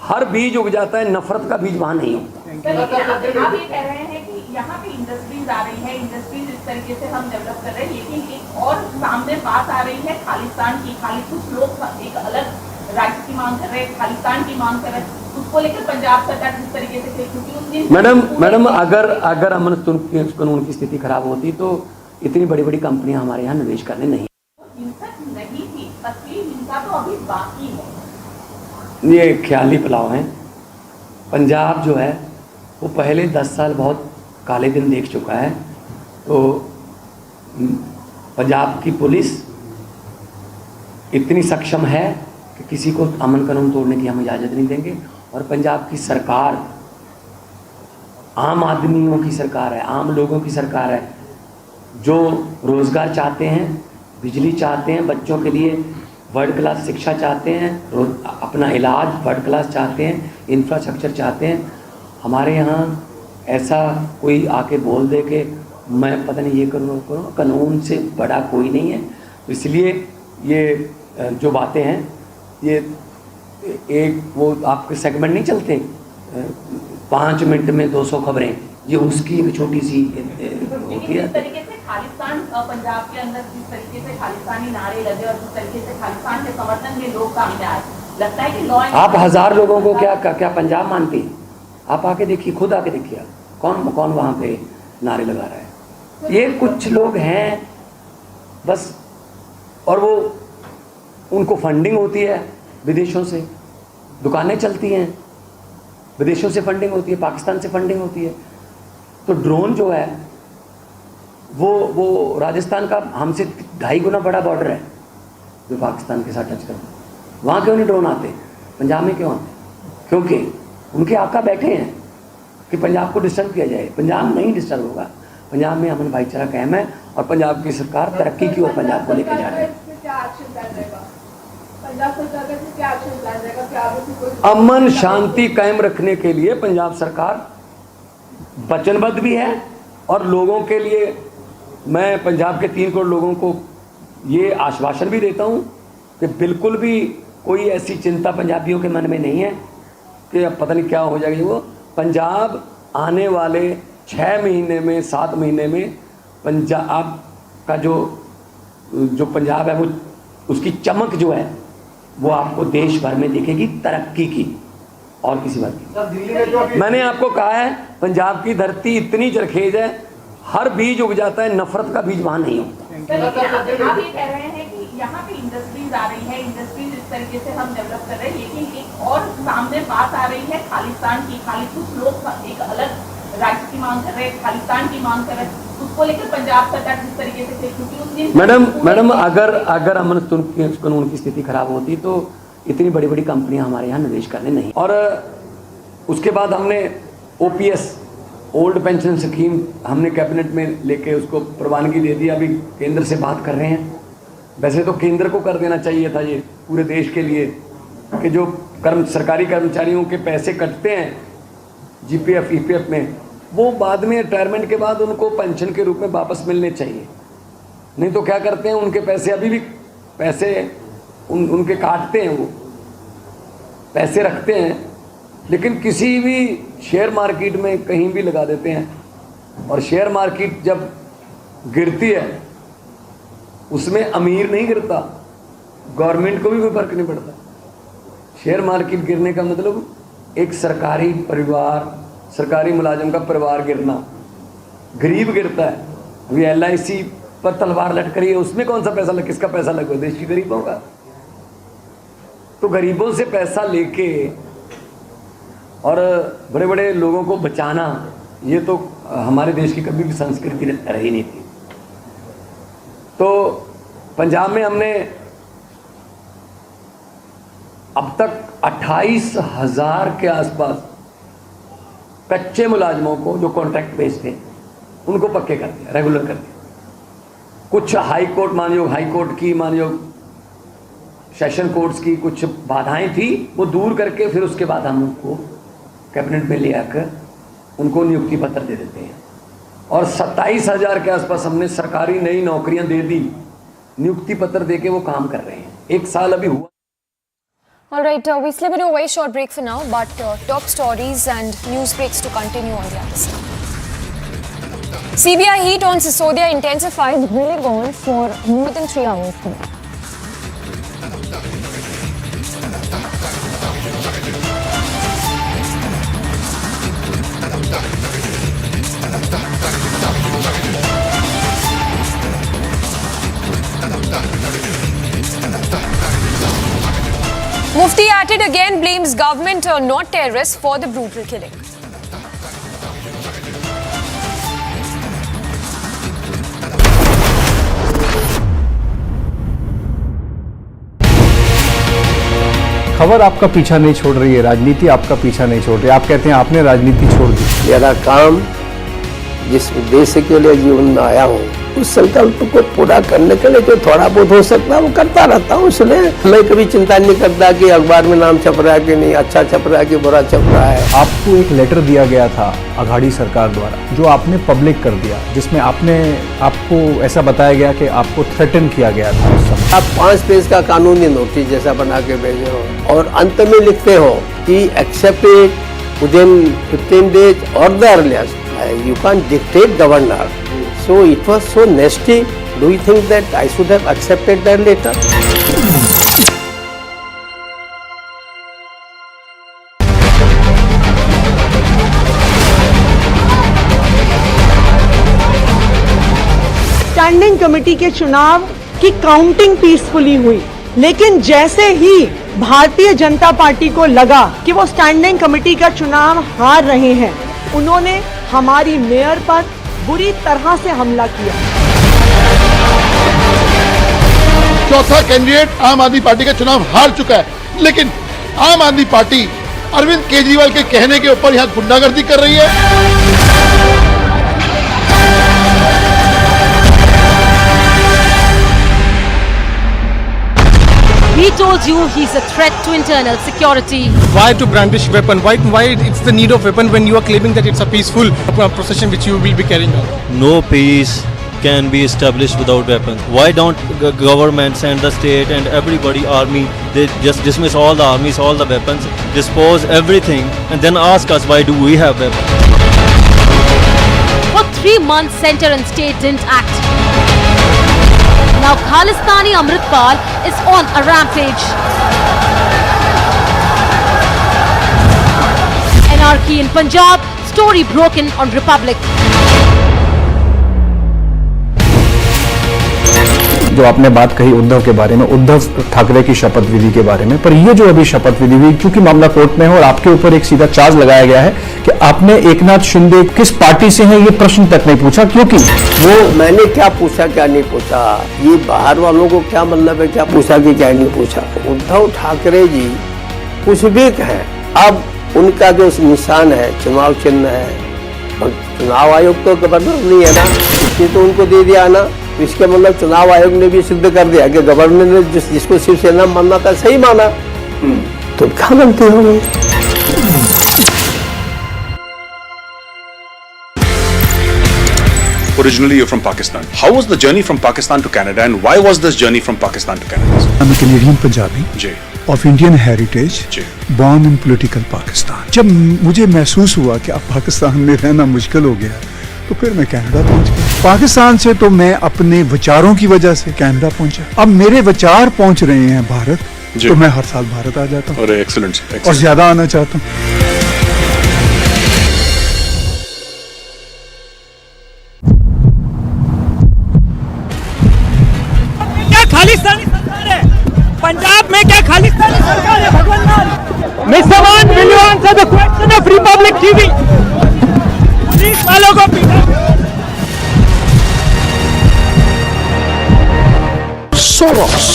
हर बीज उग जाता है, नफरत का बीज वहाँ नहीं होता। आप ये कह रहे हैं कि यहाँ पे इंडस्ट्रीज आ रही है, इंडस्ट्रीज इस तरीके से हम डेवलप कर रहे हैं, लेकिन एक और सामने बात आ रही है खालिस्तान की। कुछ लोग एक अलग राज्य की मांग कर रहे हैं, खालिस्तान की मांग कर रहे हैं। उसको लेकर पंजाब सरकार किस तरीके से, क्योंकि उस दिन मैडम अगर अमन कानून की स्थिति खराब होती तो इतनी बड़ी बड़ी कंपनियां हमारे यहाँ निवेश करने नहीं। हिंसक नहीं थी, असली हिंसा तो अभी बाकी है। ये ख्याली पुलाव है। पंजाब जो है वो पहले 10 साल बहुत काले दिन देख चुका है। तो पंजाब की पुलिस इतनी सक्षम है कि किसी को अमन कानून तोड़ने की हम इजाज़त नहीं देंगे। और पंजाब की सरकार आम आदमियों की सरकार है, आम लोगों की सरकार है, जो रोज़गार चाहते हैं, बिजली चाहते हैं, बच्चों के लिए वर्ल्ड क्लास शिक्षा चाहते हैं, अपना इलाज वर्ल्ड क्लास चाहते हैं, इंफ्रास्ट्रक्चर चाहते हैं। हमारे यहाँ ऐसा कोई आके बोल दे कि मैं पता नहीं ये करूँ, कानून से बड़ा कोई नहीं है। इसलिए ये जो बातें हैं, ये एक वो आपके सेगमेंट नहीं चलते 5 मिनट में 200 खबरें, ये उसकी एक छोटी सी होती है। जिस तरीके से खालिस्तान पंजाब के अंदर जिस तरीके से खालिस्तानी नारे लगे और जिस तरीके से खालिस्तान के समर्थन में लोग सामने आए, लगता है कि लॉ आप 1000 लोगों को क्या पंजाब मानते हैं? आप आके देखिए, खुद आके देखिए कौन कौन वहाँ पे नारे लगा रहा है। ये कुछ लोग हैं बस, और वो उनको फंडिंग होती है विदेशों से, दुकानें चलती हैं, विदेशों से फंडिंग होती है, पाकिस्तान से फंडिंग होती है। तो ड्रोन जो है वो राजस्थान का हमसे 2.5 गुना बड़ा बॉर्डर है जो पाकिस्तान के साथ टच करता है। वहाँ क्यों नहीं ड्रोन आते, पंजाब में क्यों आते? क्योंकि उनके आका बैठे हैं कि पंजाब को डिस्टर्ब किया जाए। पंजाब नहीं डिस्टर्ब होगा। पंजाब में अमन भाईचारा कायम है और पंजाब की सरकार तरक्की की ओर पंजाब को लेकर जा रही है। अमन शांति कायम रखने के लिए पंजाब सरकार वचनबद्ध भी है। और लोगों के लिए मैं पंजाब के 3 करोड़ लोगों को ये आश्वासन भी देता हूँ कि बिल्कुल भी कोई ऐसी चिंता पंजाबियों के मन में नहीं है कि अब पता नहीं क्या हो जाएगी। वो पंजाब आने वाले 6 महीने में, 7 महीने में पंजाब का जो पंजाब है वो उसकी चमक जो है वो आपको देश भर में दिखेगी, तरक्की की और किसी बात की। मैंने आपको कहा है पंजाब की धरती इतनी जरखेज है, हर बीज उग जाता है, नफरत का बीज वहाँ नहीं होता। आप ये कह रहे हैं कि यहाँ पे इंडस्ट्रीज आ रही है, इंडस्ट्रीज इस तरीके से हम डेवलप कर रहे हैं, लेकिन एक और सामने बात आ रही है खालिस्तान की। कुछ लोग एक अलग राज्य की मांग कर रहे हैं, खालिस्तान की मांग कर रहे हैं, उसको लेकर पंजाब सरकार जिस तरीके से, क्योंकि उस दिन मैडम अगर अमन कानून की स्थिति खराब होती तो इतनी बड़ी बड़ी कंपनियां हमारे यहाँ निवेश करने नहीं। और उसके बाद हमने OPS ओल्ड पेंशन स्कीम हमने कैबिनेट में लेके उसको प्रवानगी दे दी। अभी केंद्र से बात कर रहे हैं। वैसे तो केंद्र को कर देना चाहिए था ये पूरे देश के लिए कि जो सरकारी कर्मचारियों के पैसे कटते हैं GPF EPF में, वो बाद में रिटायरमेंट के बाद उनको पेंशन के रूप में वापस मिलने चाहिए। नहीं तो क्या करते हैं, उनके पैसे अभी भी पैसे उनके काटते हैं, वो पैसे रखते हैं, लेकिन किसी भी शेयर मार्केट में कहीं भी लगा देते हैं। और शेयर मार्केट जब गिरती है उसमें अमीर नहीं गिरता, गवर्नमेंट को भी कोई फर्क नहीं पड़ता। शेयर मार्केट गिरने का मतलब एक सरकारी परिवार, सरकारी मुलाजिम का परिवार गिरना, गरीब गिरता है। अभी LIC पर तलवार लटक रही है, उसमें कौन सा पैसा किसका पैसा लगा? देश के गरीबों का। तो गरीबों से पैसा लेके और बड़े बड़े लोगों को बचाना, ये तो हमारे देश की कभी भी संस्कृति रही नहीं थी। तो पंजाब में हमने अब तक 28,000 के आसपास कच्चे मुलाजमों को जो कॉन्ट्रैक्ट बेस्ड थे उनको पक्के कर दिया, रेगुलर कर दिया। कुछ हाई कोर्ट मानयोग, हाई कोर्ट की मानयोग, सेशन कोर्ट्स की कुछ बाधाएं थी, वो दूर करके फिर उसके बाद हम उनको कैबिनेट में ले आकर उनको नियुक्ति पत्र दे देते हैं। और 27,000 के आसपास हमने सरकारी नई नौकरियां दे दी, नियुक्ति पत्र देके वो काम कर रहे हैं। 1 साल अभी हुआ। All right, we slip into a very short break for now, but top stories and news breaks to continue on the other side. CBI heat on Sisodia intensified, grilling on for more than 3 hours. Mufti at it again blames government or not terrorists for the brutal killing. खबर आपका पीछा नहीं छोड़ रही है, राजनीति आपका पीछा नहीं छोड़ रही है। आप कहते हैं आपने राजनीति छोड़ दी। मेरा काम जिस उद्देश्य के लिए जीवन में आया हूँ उस संकल्प को पूरा करने के लिए जो थोड़ा बहुत हो सकता है वो करता रहता हूँ। इसलिए मैं कभी चिंता नहीं करता कि अखबार में नाम छप रहा है कि नहीं, अच्छा छप रहा है कि बुरा छप रहा है। आपको एक लेटर दिया गया था अघाड़ी सरकार द्वारा जो आपने पब्लिक कर दिया, जिसमें आपको ऐसा बताया गया कि आपको थ्रेटन किया गया था उस समय। आप 5 पेज का कानूनी नोटिस जैसा बना के भेजे हो और अंत में लिखते हो कि एक्सेप्ट इट विदिन 15 days और the earliest, you can't dictate governor. So it was so nasty. Do you think that I should have accepted that letter? Standing committee के चुनाव की काउंटिंग पीसफुली हुई, लेकिन जैसे ही भारतीय जनता पार्टी को लगा कि वो स्टैंडिंग कमेटी का चुनाव हार रहे हैं, उन्होंने हमारी मेयर पर बुरी तरह से हमला किया। चौथा कैंडिडेट आम आदमी पार्टी का चुनाव हार चुका है, लेकिन आम आदमी पार्टी अरविंद केजरीवाल के कहने के ऊपर यहाँ गुंडागर्दी कर रही है। He told you he's a threat to internal security. Why to brandish weapon? Why it's the need of weapon when you are claiming that it's a peaceful procession which you will be carrying out? No peace can be established without weapons. Why don't government send the state and everybody army? They just dismiss all the armies, all the weapons, dispose everything, and then ask us why do we have weapons? For 3 months, center and state didn't act. Now Khalistani Amritpal is on a rampage. Anarchy in Punjab, story broken on Republic. जो आपने बात कही उद्धव के बारे में, उद्धव ठाकरे की शपथ विधि के बारे में, पर ये जो अभी शपथ विधि हुई, क्योंकि मामला कोर्ट में है और आपके ऊपर एक सीधा चार्ज लगाया गया है कि आपने एकनाथ शिंदे किस पार्टी से हैं ये प्रश्न तक नहीं पूछा, क्योंकि वो मैंने क्या पूछा क्या नहीं पूछा, ये बाहर वालों को क्या मतलब है क्या पूछा कि क्या नहीं पूछा। उद्धव ठाकरे जी कुछ भी कहें, अब उनका जो निशान है चुनाव चिन्ह है, और चुनाव आयोग तो गवर्नर नहीं है ना, इसने तो उनको दे दिया ना, इसके मतलब चुनाव आयोग ने भी सिद्ध कर दिया कि गवर्नर ने जिसको शिवसेना मानना था सही माना, तो क्या गलती हो गई। Originally you're from Pakistan. How was the journey from Pakistan to Canada and why was this journey from Pakistan to Canada? I'm a Canadian Punjabi of Indian heritage, born in political Pakistan. जब मुझे महसूस हुआ कि अब पाकिस्तान में रहना मुश्किल हो गया तो फिर मैं कनाडा पहुंच गया। पाकिस्तान से तो मैं अपने विचारों की वजह से कनाडा पहुंचा। अब मेरे विचार पहुंच रहे हैं भारत, तो मैं हर साल भारत आ जाता हूँ और ज्यादा आना चाहता हूँ। खालिस्तानी सरकार है पंजाब में, क्या खालिस्तानी सरकार है भगवान? Mister one, will you answer the question of Republic TV? Police वालों को पीटा। Soros,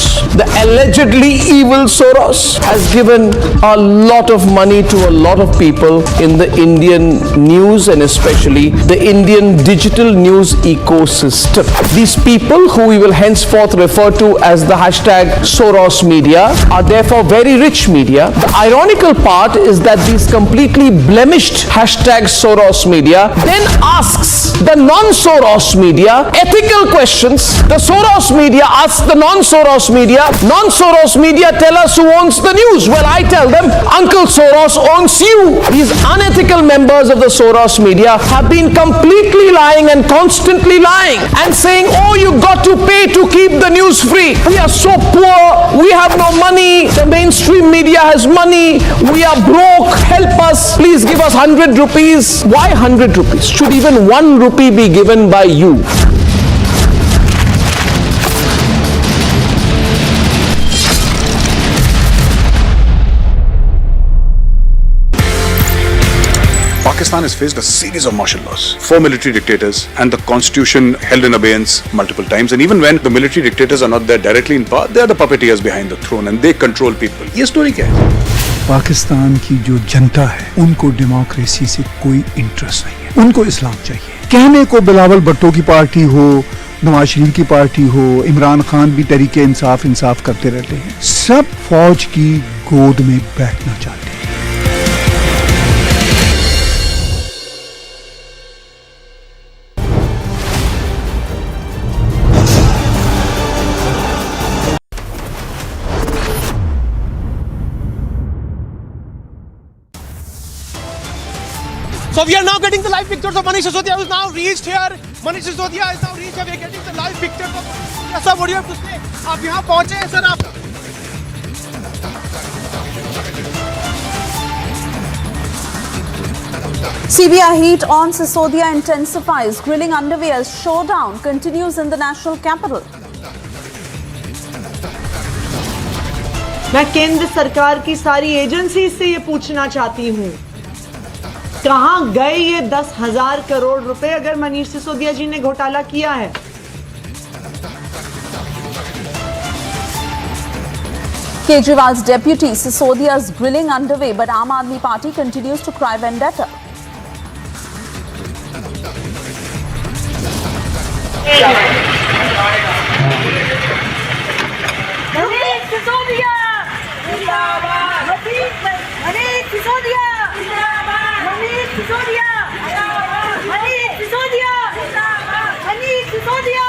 the allegedly evil Soros, has given a lot of money to a lot of people in the Indian news and especially the Indian digital news ecosystem. These people, who we will henceforth refer to as the hashtag Soros media, are therefore very rich media. The ironical part is that these completely blemished hashtag Soros media then asks the non-Soros media ethical questions. The Soros media asks the non-Soros media, non-Soros media tell us who owns the news. Well, I tell them, Uncle Soros owns you. These unethical members of the Soros media have been completely lying and constantly lying and saying, oh, you got to pay to keep the news free. We are so poor, we have no money, the mainstream media has money, we are broke, help us, please give us 100 rupees. Why 100 rupees? Should even 1 rupee be given by you? Pakistan has faced a series of martial laws, 4 military dictators, and the constitution held in abeyance multiple times. And even when the military dictators are not there directly in power, they are the puppeteers behind the throne and they control people. ये story क्या है? पाकिस्तान की जो जनता है उनको democracy से कोई interest नहीं है, उनको इस्लाम चाहिए। कहने को बिलावल भुट्टो की पार्टी हो, नवाज शरीफ की पार्टी हो, इमरान खान भी तरीके इंसाफ करते रहते हैं, सब फौज की गोद में बैठना चाहते हैं। So we are now getting the live pictures of Manish Sisodia, who is now reached here. Manish Sisodia is now reached here. We are getting the live pictures of Manish Sisodia. Sir, what do you have to say? आप यहाँ पहुँचे हैं sir आप? CBI heat on Sisodia intensifies. Grilling underway as showdown continues in the national capital. मैं केंद्र सरकार की सारी एजेंसी से ये पूछना चाहती हूँ, कहां गए ये 10,000 करोड़ रुपए अगर मनीष सिसोदिया जी ने घोटाला किया है? Kejriwal's deputy Sisodia's grilling underway, but Aam Aadmi Party continues to cry vendetta. Manish Sisodia! Manish Sisodia! Manish Sisodia! Manish Sisodia! Manish Sisodia!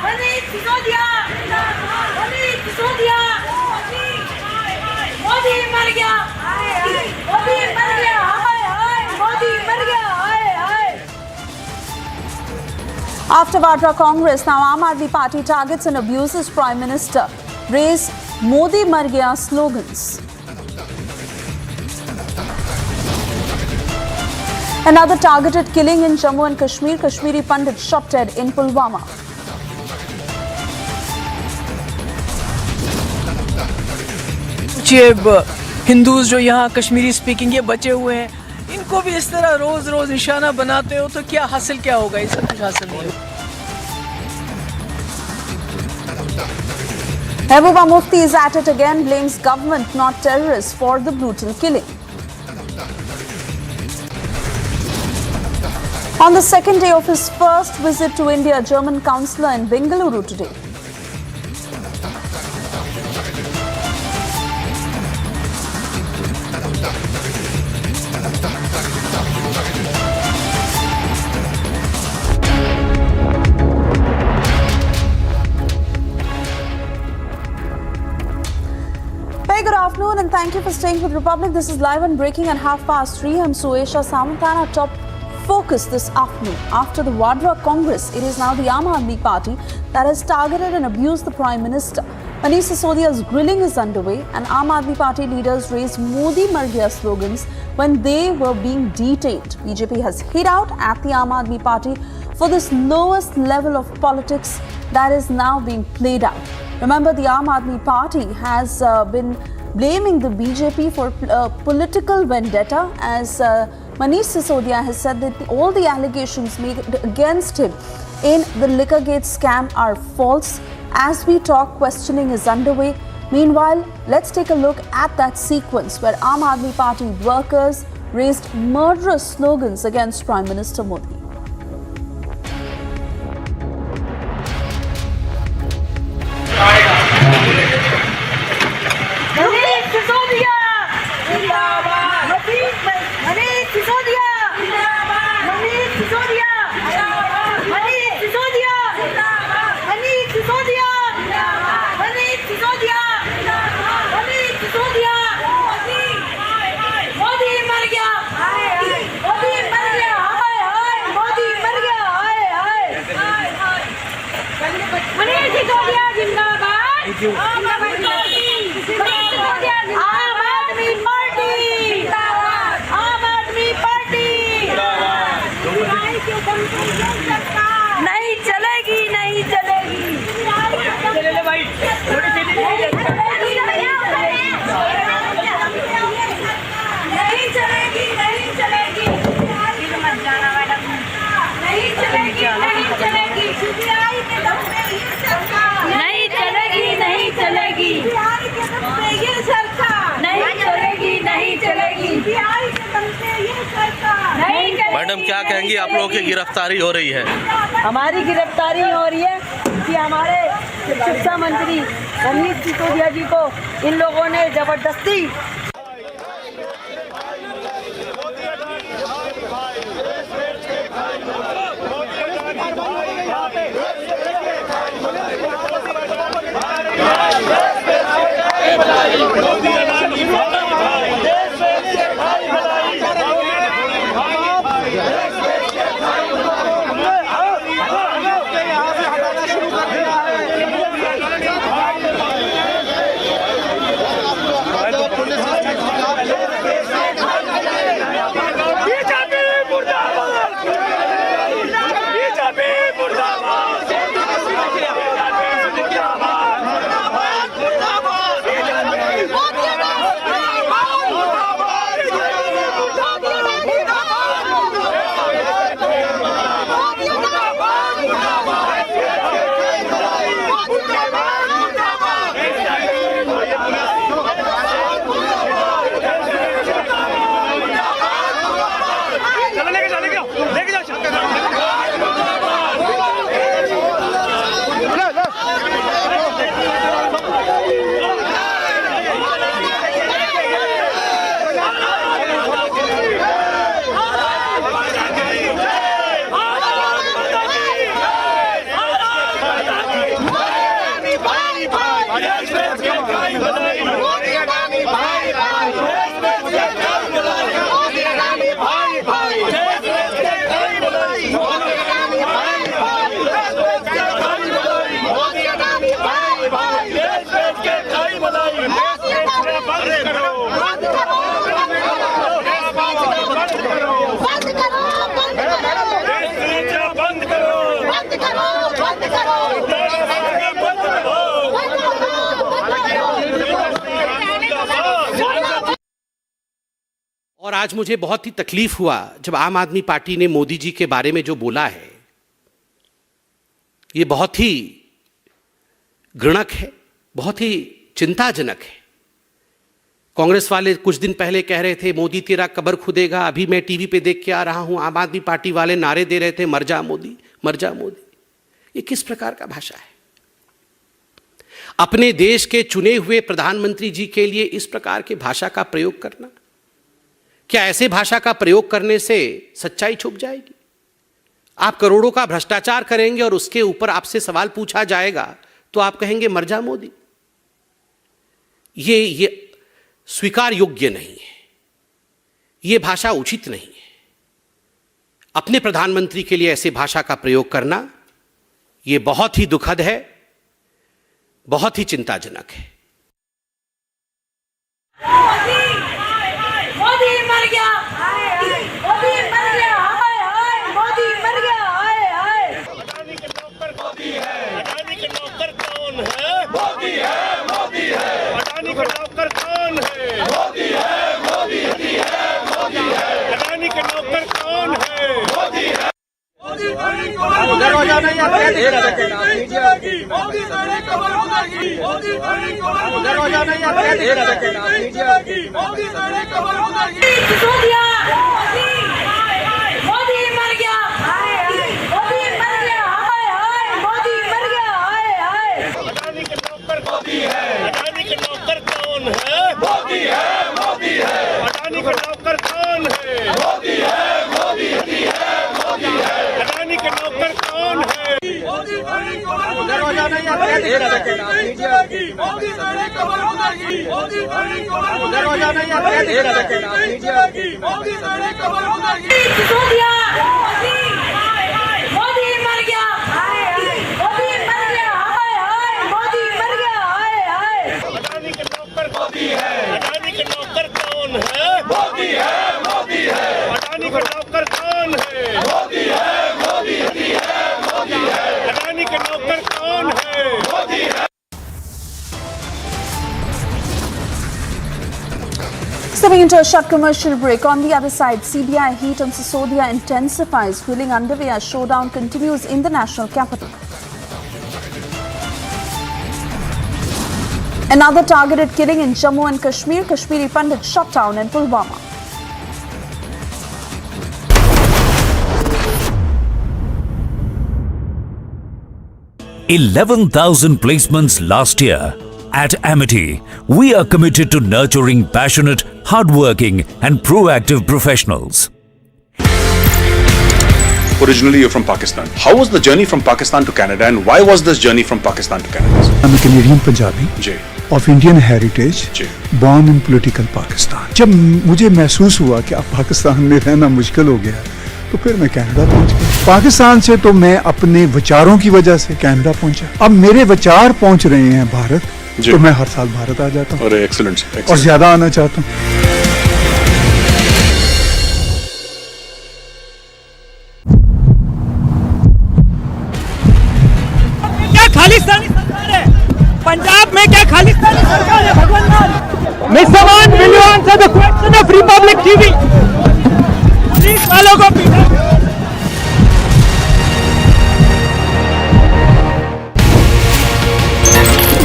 Manish Sisodia! Manish Sisodia! Modi मर गया! मोदी मर गया! हाय हाय! मोदी मर गया! हाय हाय! After Vadra Congress, now Aam Aadmi Party targets and abuses Prime Minister. Raise Modi Mar Gaya slogans. Another targeted killing in Jammu and Kashmir. Kashmiri Pandit shot dead in Pulwama. Hindus जो यहाँ Kashmiri speaking के बचे हुए हैं, इनको भी इस तरह रोज रोज निशाना बनाते हो तो क्या हासिल क्या होगा? इससे कुछ हासिल नहीं होगा। Mehbooba Mufti is at it again, blames government, not terrorists, for the brutal killing. On the second day of his first visit to India, German councillor in Bengaluru today. Good afternoon and thank you for staying with Republic. This is live and breaking at 3:30. I'm Suesha Samantana. Top focus this afternoon. After the Vadra Congress, it is now the Aam Aadmi Party that has targeted and abused the Prime Minister. Manish Sisodia's grilling is underway and Aam Aadmi Party leaders raised Modi Mar Gaya slogans when they were being detained. BJP has hit out at the Aam Aadmi Party for this lowest level of politics that is now being played out. Remember, the Aam Aadmi Party has been blaming the BJP for political vendetta, as Manish Sisodia has said that all the allegations made against him in the Liquorgate scam are false. As we talk, questioning is underway. Meanwhile, let's take a look at that sequence where Aam Aadmi Party workers raised murderous slogans against Prime Minister Modi. नहीं चलेगी, नहीं चलेगी, नहीं चलेगी, नहीं चलेगी। Madam क्या कहेंगी, आप लोगों की गिरफ्तारी हो रही है? हमारी गिरफ्तारी हो रही है कि हमारे शिक्षा मंत्री मनीष सिसोदिया जी को इन लोगों ने जबरदस्ती और आज मुझे बहुत ही तकलीफ हुआ जब आम आदमी पार्टी ने मोदी जी के बारे में जो बोला है, ये बहुत ही घृणक है, बहुत ही चिंताजनक है। कांग्रेस वाले कुछ दिन पहले कह रहे थे मोदी तेरा कब्र खुदेगा, अभी मैं टीवी पे देख के आ रहा हूं आम आदमी पार्टी वाले नारे दे रहे थे मर जा मोदी, मर जा मोदी। ये किस प्रकार का भाषा है? अपने देश के चुने हुए प्रधानमंत्री जी के लिए इस प्रकार के भाषा का प्रयोग करना, क्या ऐसे भाषा का प्रयोग करने से सच्चाई छुप जाएगी? आप करोड़ों का भ्रष्टाचार करेंगे और उसके ऊपर आपसे सवाल पूछा जाएगा तो आप कहेंगे मर जा मोदी। ये स्वीकार योग्य नहीं है, ये भाषा उचित नहीं है। अपने प्रधानमंत्री के लिए ऐसे भाषा का प्रयोग करना ये बहुत ही दुखद है, बहुत ही चिंताजनक है। मोदी मर गया, मोदी मर गया, हाय हाय मोदी मर गया, हाय हाय। अडानी के नौकर मोदी है, अडानी के नौकर कौन है? मोदी है, मोदी है। अडानी के नौकर कौन है? मोदी है, मोदी है, मोदी है। अडानी के नौकर कौन है? मोदी है। दरवाजा नहीं आता है, मोदी तेरी कमर उधरगी, मोदी तेरी कमर उधरगी, दरवाजा नहीं आता है, मोदी तेरी कमर उधरगी। सिसोदिया, मोदी मर गया, मोदी मर गया, हाय हाय मोदी मर गया, हाय हाय। अडानी के नौकर मोदी है, अडानी के नौकर कौन है? मोदी है, मोदी है। अडानी के नौकर कौन है? मोदी है, मोदी है, मोदी है। अडानी के नौकर कौन है? दरवाजा नहीं आता है, मोदी तेरी कमर उधरगी, मोदी तेरी कमर उधरगी, दरवाजा नहीं आता है, मोदी तेरी कमर उधरगी। सिसोदिया, मोदी मर गया, मोदी मर गया, हाय हाय मोदी मर गया, हाय हाय। अडानी के नौकर मोदी है, अडानी के नौकर कौन है? मोदी है, मोदी है। अडानी के नौकर कौन है? मोदी है, मोदी है, मोदी है। अडानी के नौकर कौन है? मोदी है। Stepping into a short commercial break. On the other side, CBI heat on Sisodia intensifies. Grilling underway as showdown continues in the national capital. Another targeted killing in Jammu and Kashmir. Kashmiri Pandit shot down in Pulwama. 11,000 placements last year. At Amity, we are committed to nurturing passionate, hardworking and proactive professionals. Originally, you're from Pakistan. How was the journey from Pakistan to Canada, and why was this journey from Pakistan to Canada? I'm a Canadian Punjabi of Indian heritage, born in political Pakistan. जब मुझे महसूस हुआ कि अब पाकिस्तान में रहना मुश्किल हो गया, तो फिर मैं कनाडा पहुंच गया। पाकिस्तान से तो मैं अपने विचारों की वजह से कनाडा पहुंचा। अब मेरे विचार पहुंच रहे हैं भारत, तो मैं हर साल भारत आ जाता हूँ। अरे एक्सीलेंट, और ज्यादा आना चाहता हूँ। खालिस्तानी सरकार है पंजाब में, क्या खालिस्तानी सरकार है भगवान। मिस्टर मान, will you answer the question of Republic TV? Police वालों को पीटा।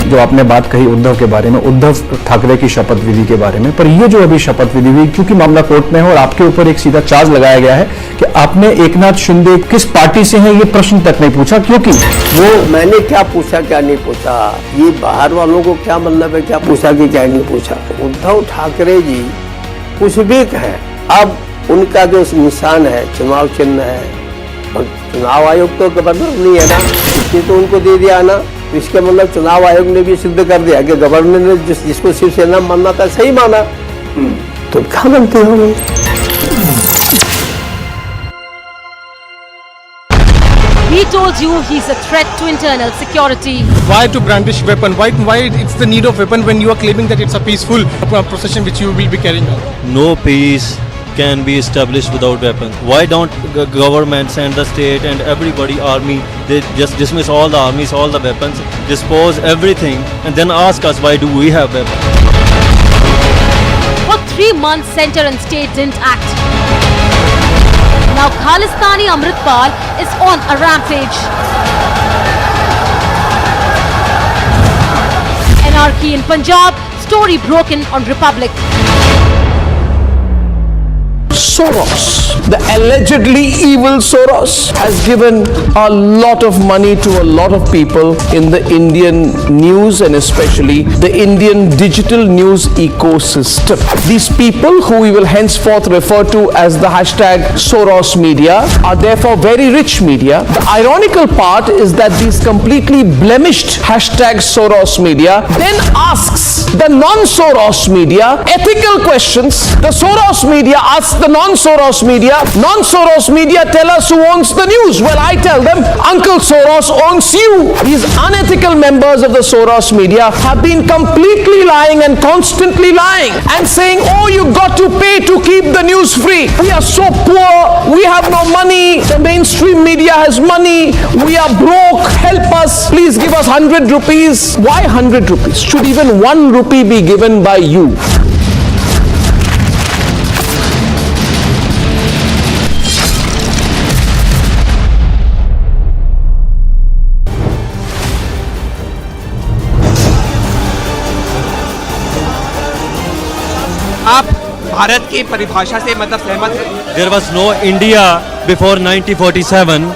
जो आपने बात कही उद्धव के बारे में, उद्धव ठाकरे की शपथ विधि के बारे में, पर ये जो अभी शपथ विधि हुई, क्योंकि मामला कोर्ट में है और आपके ऊपर एक सीधा चार्ज लगाया गया है कि आपने एकनाथ शिंदे किस पार्टी से हैं ये प्रश्न तक नहीं पूछा, क्योंकि वो मैंने क्या पूछा क्या नहीं पूछा, ये बाहर वालों को क्या मतलब है क्या पूछा कि क्या नहीं पूछा। उद्धव ठाकरे जी कुछ भी कहें, अब उनका जो निशान है, चुनाव चिन्ह है, चुनाव आयोग तो गवर्नर नहीं है ना, इसलिए तो उनको दे दिया ना। इसके मतलब चुनाव आयोग ने भी सिद्ध कर दिया कि गवर्नर ने जिसको शिवसेना मानना था सही माना, तो क्या बनते होंगे। He told you he's a threat to internal security. Why to brandish weapon? Why it's the need of weapon when you are claiming that it's a peaceful procession which you will be carrying out? No peace can be established without weapons. Why don't government send the state and everybody army, they just dismiss all the armies, all the weapons, dispose everything and then ask us why do we have weapons? For 3 months, center and state didn't act. Now Khalistani Amritpal is on a rampage. Anarchy in Punjab, story broken on Republic. Soros, the allegedly evil Soros, has given a lot of money to a lot of people in the Indian news and especially the Indian digital news ecosystem. These people, who we will henceforth refer to as the hashtag Soros media, are therefore very rich media. The ironical part is that these completely blemished hashtag Soros media then asks the non-Soros media ethical questions. The Soros media asks the non-Soros media, non-Soros media tell us who owns the news. Well, I tell them, Uncle Soros owns you. These unethical members of the Soros media have been completely lying and constantly lying and saying, oh, you got to pay to keep the news free. We are so poor, we have no money, the mainstream media has money, we are broke, help us, please give us 100 rupees. Why 100 rupees? Should even 1 rupee be given by you? आप भारत की परिभाषा से मतलब सहमत हैं? There was no India before 1947.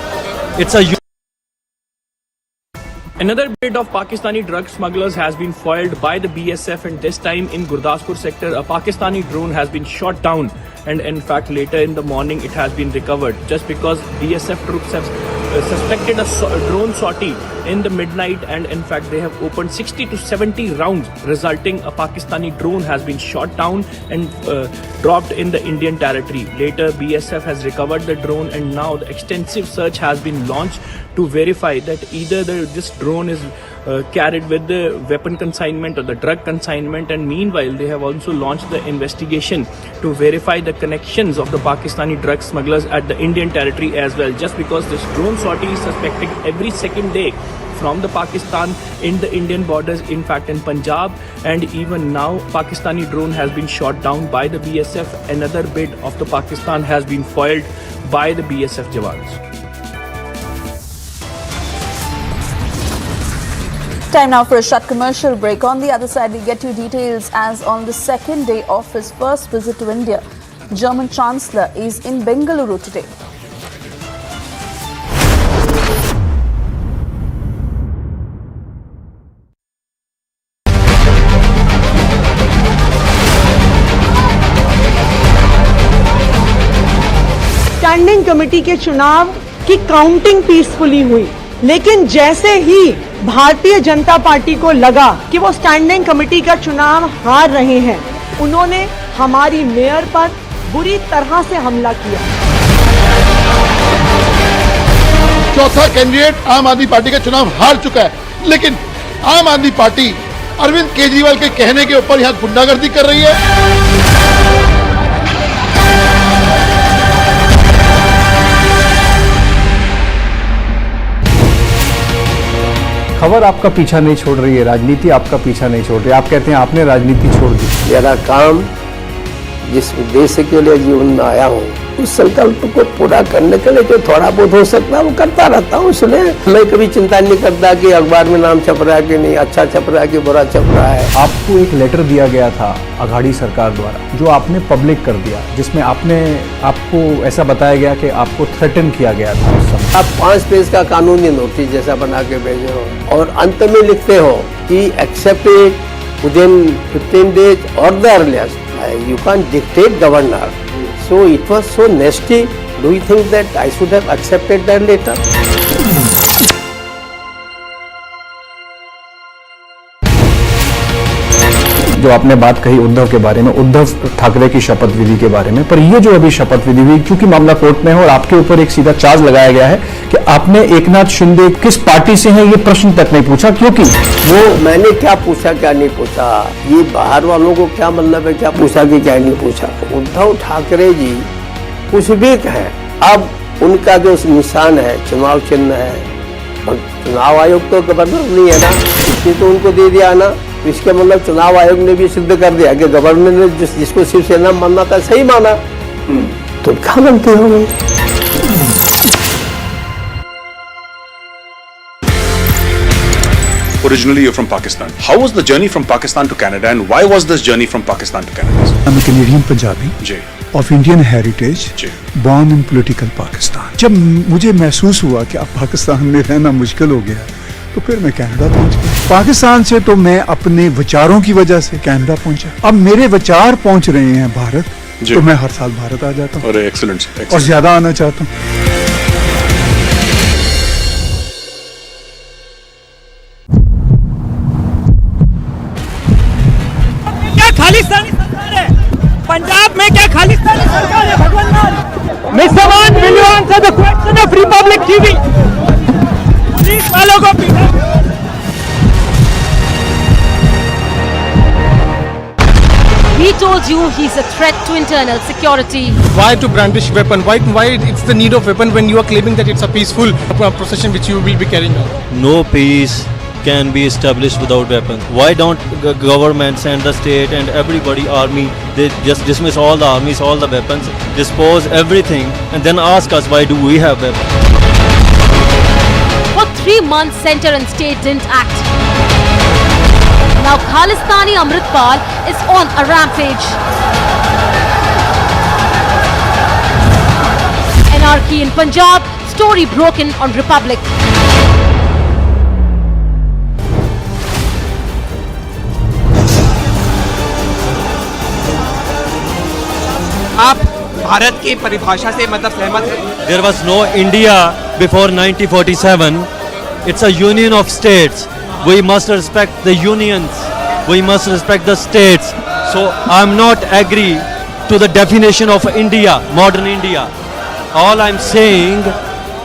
It's a Another bid of Pakistani drug smugglers has been foiled by the BSF, and this time in Gurdaspur sector, a Pakistani drone has been shot down, and in fact later in the morning it has been recovered just because BSF troops have suspected a drone sortie in the midnight, and in fact they have opened 60 to 70 rounds, resulting a Pakistani drone has been shot down and dropped in the Indian territory. Later BSF has recovered the drone, and now the extensive search has been launched to verify that either this drone is carried with the weapon consignment or the drug consignment, and meanwhile they have also launched the investigation to verify the connections of the Pakistani drug smugglers at the Indian territory as well, just because this drone sortie is suspected every second day from the Pakistan in the Indian borders, in fact in Punjab, and even now Pakistani drone has been shot down by the BSF. Another bid of the Pakistan has been foiled by the BSF Jawans. Time now for a short commercial break. On the other side, we get you details as on the second day of his first visit to India, German Chancellor is in Bengaluru today. Standing committee के चुनाव की counting peacefully हुई, लेकिन जैसे ही Bharatiya Janata party को लगा कि वो स्टैंडिंग कमेटी का चुनाव हार रहे हैं, उन्होंने हमारी मेयर पर बुरी तरह से हमला किया। चौथा कैंडिडेट आम आदमी पार्टी का चुनाव हार चुका है, लेकिन आम आदमी पार्टी अरविंद केजरीवाल के कहने के ऊपर यहां गुंडागर्दी कर रही है। खबर आपका पीछा नहीं छोड़ रही है, राजनीति आपका पीछा नहीं छोड़ रही है। आप कहते हैं आपने राजनीति छोड़ दी। मेरा काम जिस उद्देश्य के लिए जीवन में आया हूँ, उस संकल्प को पूरा करने के लिए जो थोड़ा बहुत हो सकता है वो करता रहता हूँ। इसलिए मैं कभी चिंता नहीं करता कि अखबार में नाम छप रहा है कि नहीं, अच्छा छप रहा है कि बुरा छप रहा है। आपको एक लेटर दिया गया था अघाड़ी सरकार द्वारा, जो आपने पब्लिक कर दिया, जिसमें आपको ऐसा बताया गया कि आपको थ्रेटन किया गया था उस समय। आप 5 पेज का कानूनी नोटिस जैसा बना के भेजे हो और अंत में लिखते हो कि एक्सेप्ट इट विदिन 15 days और the earliest, you can't dictate governor. So it was so nasty. Do you think that I should have accepted that letter? जो आपने बात कही उद्धव के बारे में, उद्धव ठाकरे की शपथ विधि के बारे में, पर ये जो अभी शपथ विधि हुई, क्योंकि मामला कोर्ट में है और आपके ऊपर एक सीधा चार्ज लगाया गया है कि आपने एकनाथ शिंदे किस पार्टी से हैं ये प्रश्न तक नहीं पूछा, क्योंकि वो मैंने क्या पूछा क्या नहीं पूछा, ये बाहर वालों को क्या मतलब है क्या पूछा कि क्या नहीं पूछा। उद्धव ठाकरे जी कुछ भी कहें, अब उनका जो निशान है चुनाव चिन्ह है, और चुनाव आयोग तो गवर्नर नहीं है ना, इसलिए तो उनको दे दिया ना। इसके मतलब चुनाव आयोग ने भी सिद्ध कर दिया कि गवर्नर ने जिसको शिवसेना मानना था सही माना, तो क्या गलती हो गई। Originally you're from Pakistan. How was the journey from Pakistan to Canada and why was this journey from Pakistan to Canada? I'm a Canadian Punjabi of Indian heritage, born in political Pakistan. जब मुझे महसूस हुआ कि अब पाकिस्तान में रहना मुश्किल हो गया, तो फिर मैं कनाडा पहुंच गया। पाकिस्तान से तो मैं अपने विचारों की वजह से कनाडा पहुंचा। अब मेरे विचार पहुंच रहे हैं भारत, तो मैं हर साल भारत आ जाता हूँ। Excellent. और ज्यादा आना चाहता हूँ। क्या खालिस्तानी सरकार है? पंजाब में क्या खालिस्तानी सरकार है? भगवान मान मिस्टर मान, will you answer the question of Republic TV? Police वालों को पीटा। He told you he's a threat to internal security. Why to brandish weapon? Why it's the need of weapon when you are claiming that it's a peaceful procession which you will be carrying out? No peace can be established without weapons. Why don't governments and the state and everybody, army, they just dismiss all the armies, all the weapons, dispose everything, and then ask us why do we have weapons? For 3 months, center and state didn't act. Now Khalistani Amritpal is on a rampage. Anarchy in Punjab, story broken on Republic. आप भारत की परिभाषा से मतलब सहमत हैं? There was no India before 1947. It's a union of states. We must respect the unions. We must respect the states. So I'm not agree to the definition of India, modern India. All I'm saying,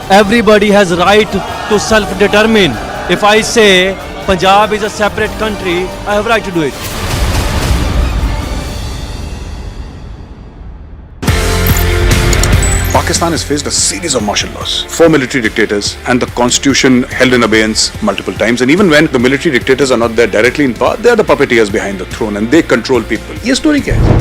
everybody has right to self-determine. If I say Punjab is a separate country, I have right to do it. Pakistan has faced a series of martial laws, 4 military dictators, and the constitution held in abeyance multiple times. And even when the military dictators are not there directly in power, they are the puppeteers behind the throne and they control people. ये story क्या है?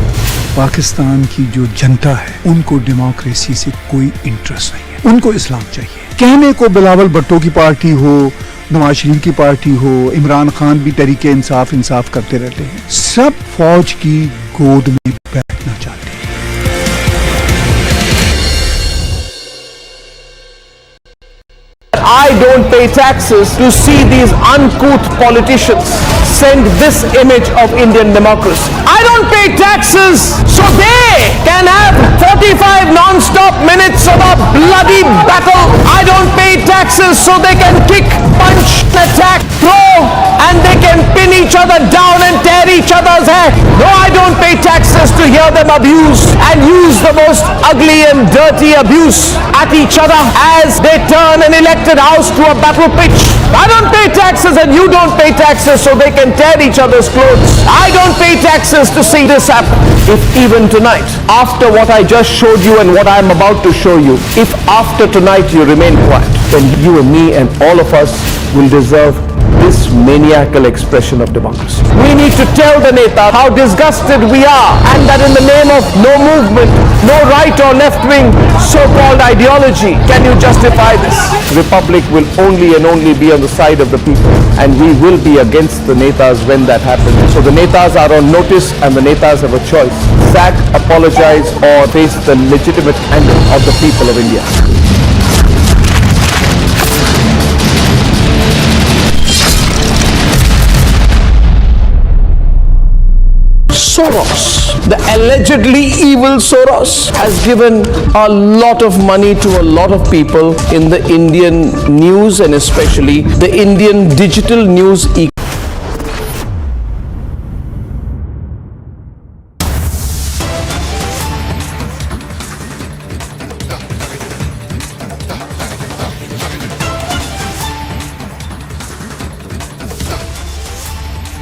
पाकिस्तान की जो जनता है, उनको democracy से कोई interest नहीं है, उनको इस्लाम चाहिए। कहने को बिलावल भुट्टो की पार्टी हो, नवाज शरीफ की पार्टी हो, इमरान खान भी तरीके इंसाफ करते रहते हैं, सब फौज की गोद में बैठना चाहते हैं। I don't pay taxes to see these uncouth politicians send this image of Indian democracy. I don't pay taxes so they can have 45 non-stop minutes of a bloody battle. I don't pay taxes so they can kick, punch, attack, throw, and they can pin each other down and tear each other's hair. No, I don't pay taxes to hear them abuse and use the most ugly and dirty abuse at each other as they turn an elected house to a battle pitch. I don't pay taxes and you don't pay taxes so they can tear each other's clothes. I don't pay taxes to see this happen. If even tonight, after what I just showed you and what I am about to show you, if after tonight you remain quiet, then you and me and all of us will deserve this maniacal expression of democracy. We need to tell the Neta how disgusted we are and that in the name of no movement, no right or left wing so-called ideology, can you justify this? Republic will only and only be on the side of the people and we will be against the Netas when that happens. So the Netas are on notice and the Netas have a choice. Sack, apologize or face the legitimate anger of the people of India. Soros, the allegedly evil Soros, has given a lot of money to a lot of people in the Indian news and especially the Indian digital news ecosystem.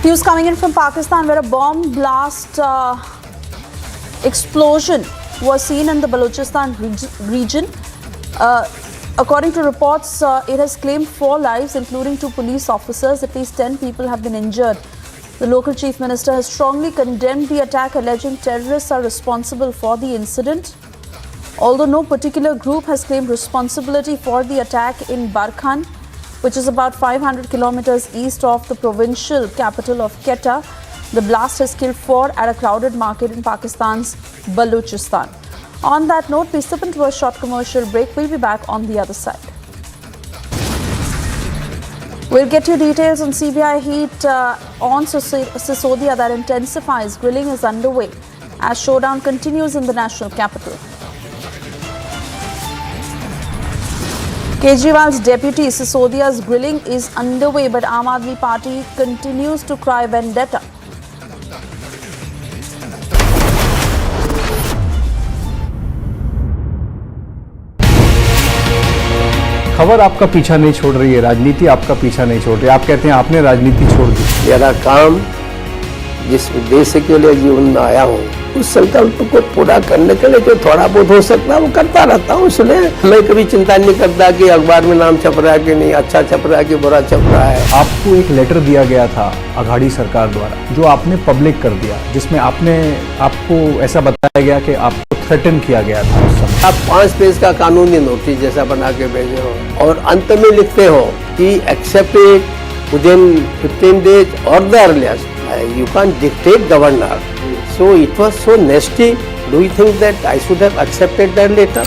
News coming in from Pakistan where a bomb blast explosion was seen in the Balochistan region. According to reports, it has claimed 4 lives, including 2 police officers. At least 10 people have been injured. The local chief minister has strongly condemned the attack, alleging terrorists are responsible for the incident. Although no particular group has claimed responsibility for the attack in Barkhan, which is about 500 kilometers east of the provincial capital of Quetta. The blast has killed 4 at a crowded market in Pakistan's Balochistan. On that note, we step into a short commercial break. We'll be back on the other side. We'll get you details on CBI heat on Sisodia that intensifies. Grilling is underway as showdown continues in the national capital. Kejriwal's deputy Sisodia's grilling is underway, but Aam Aadmi Party continues to cry vendetta. खबर आपका पीछा नहीं छोड़ रही है, राजनीति आपका पीछा नहीं छोड़ रही है। आप कहते हैं आपने राजनीति छोड़ दी। मेरा काम जिस उद्देश्य के लिए जीवन में आया हूँ उस संकल्प को पूरा करने के लिए जो थोड़ा बहुत हो सकता है वो करता रहता हूँ। इसलिए मैं कभी चिंता नहीं करता कि अखबार में नाम छप रहा है कि नहीं, अच्छा छप रहा है कि बुरा छप रहा है। आपको एक लेटर दिया गया था अघाड़ी सरकार द्वारा जो आपने पब्लिक कर दिया, जिसमें आपको ऐसा बताया गया कि आपको थ्रेटन किया गया था उस समय। आप 5 पेज का कानूनी नोटिस जैसा बना के भेजे हो और अंत में लिखते हो कि एक्सेप्ट इट विदिन 15 days और the earliest. You can't dictate governor. So it was so nasty. Do you think that I should have accepted that letter?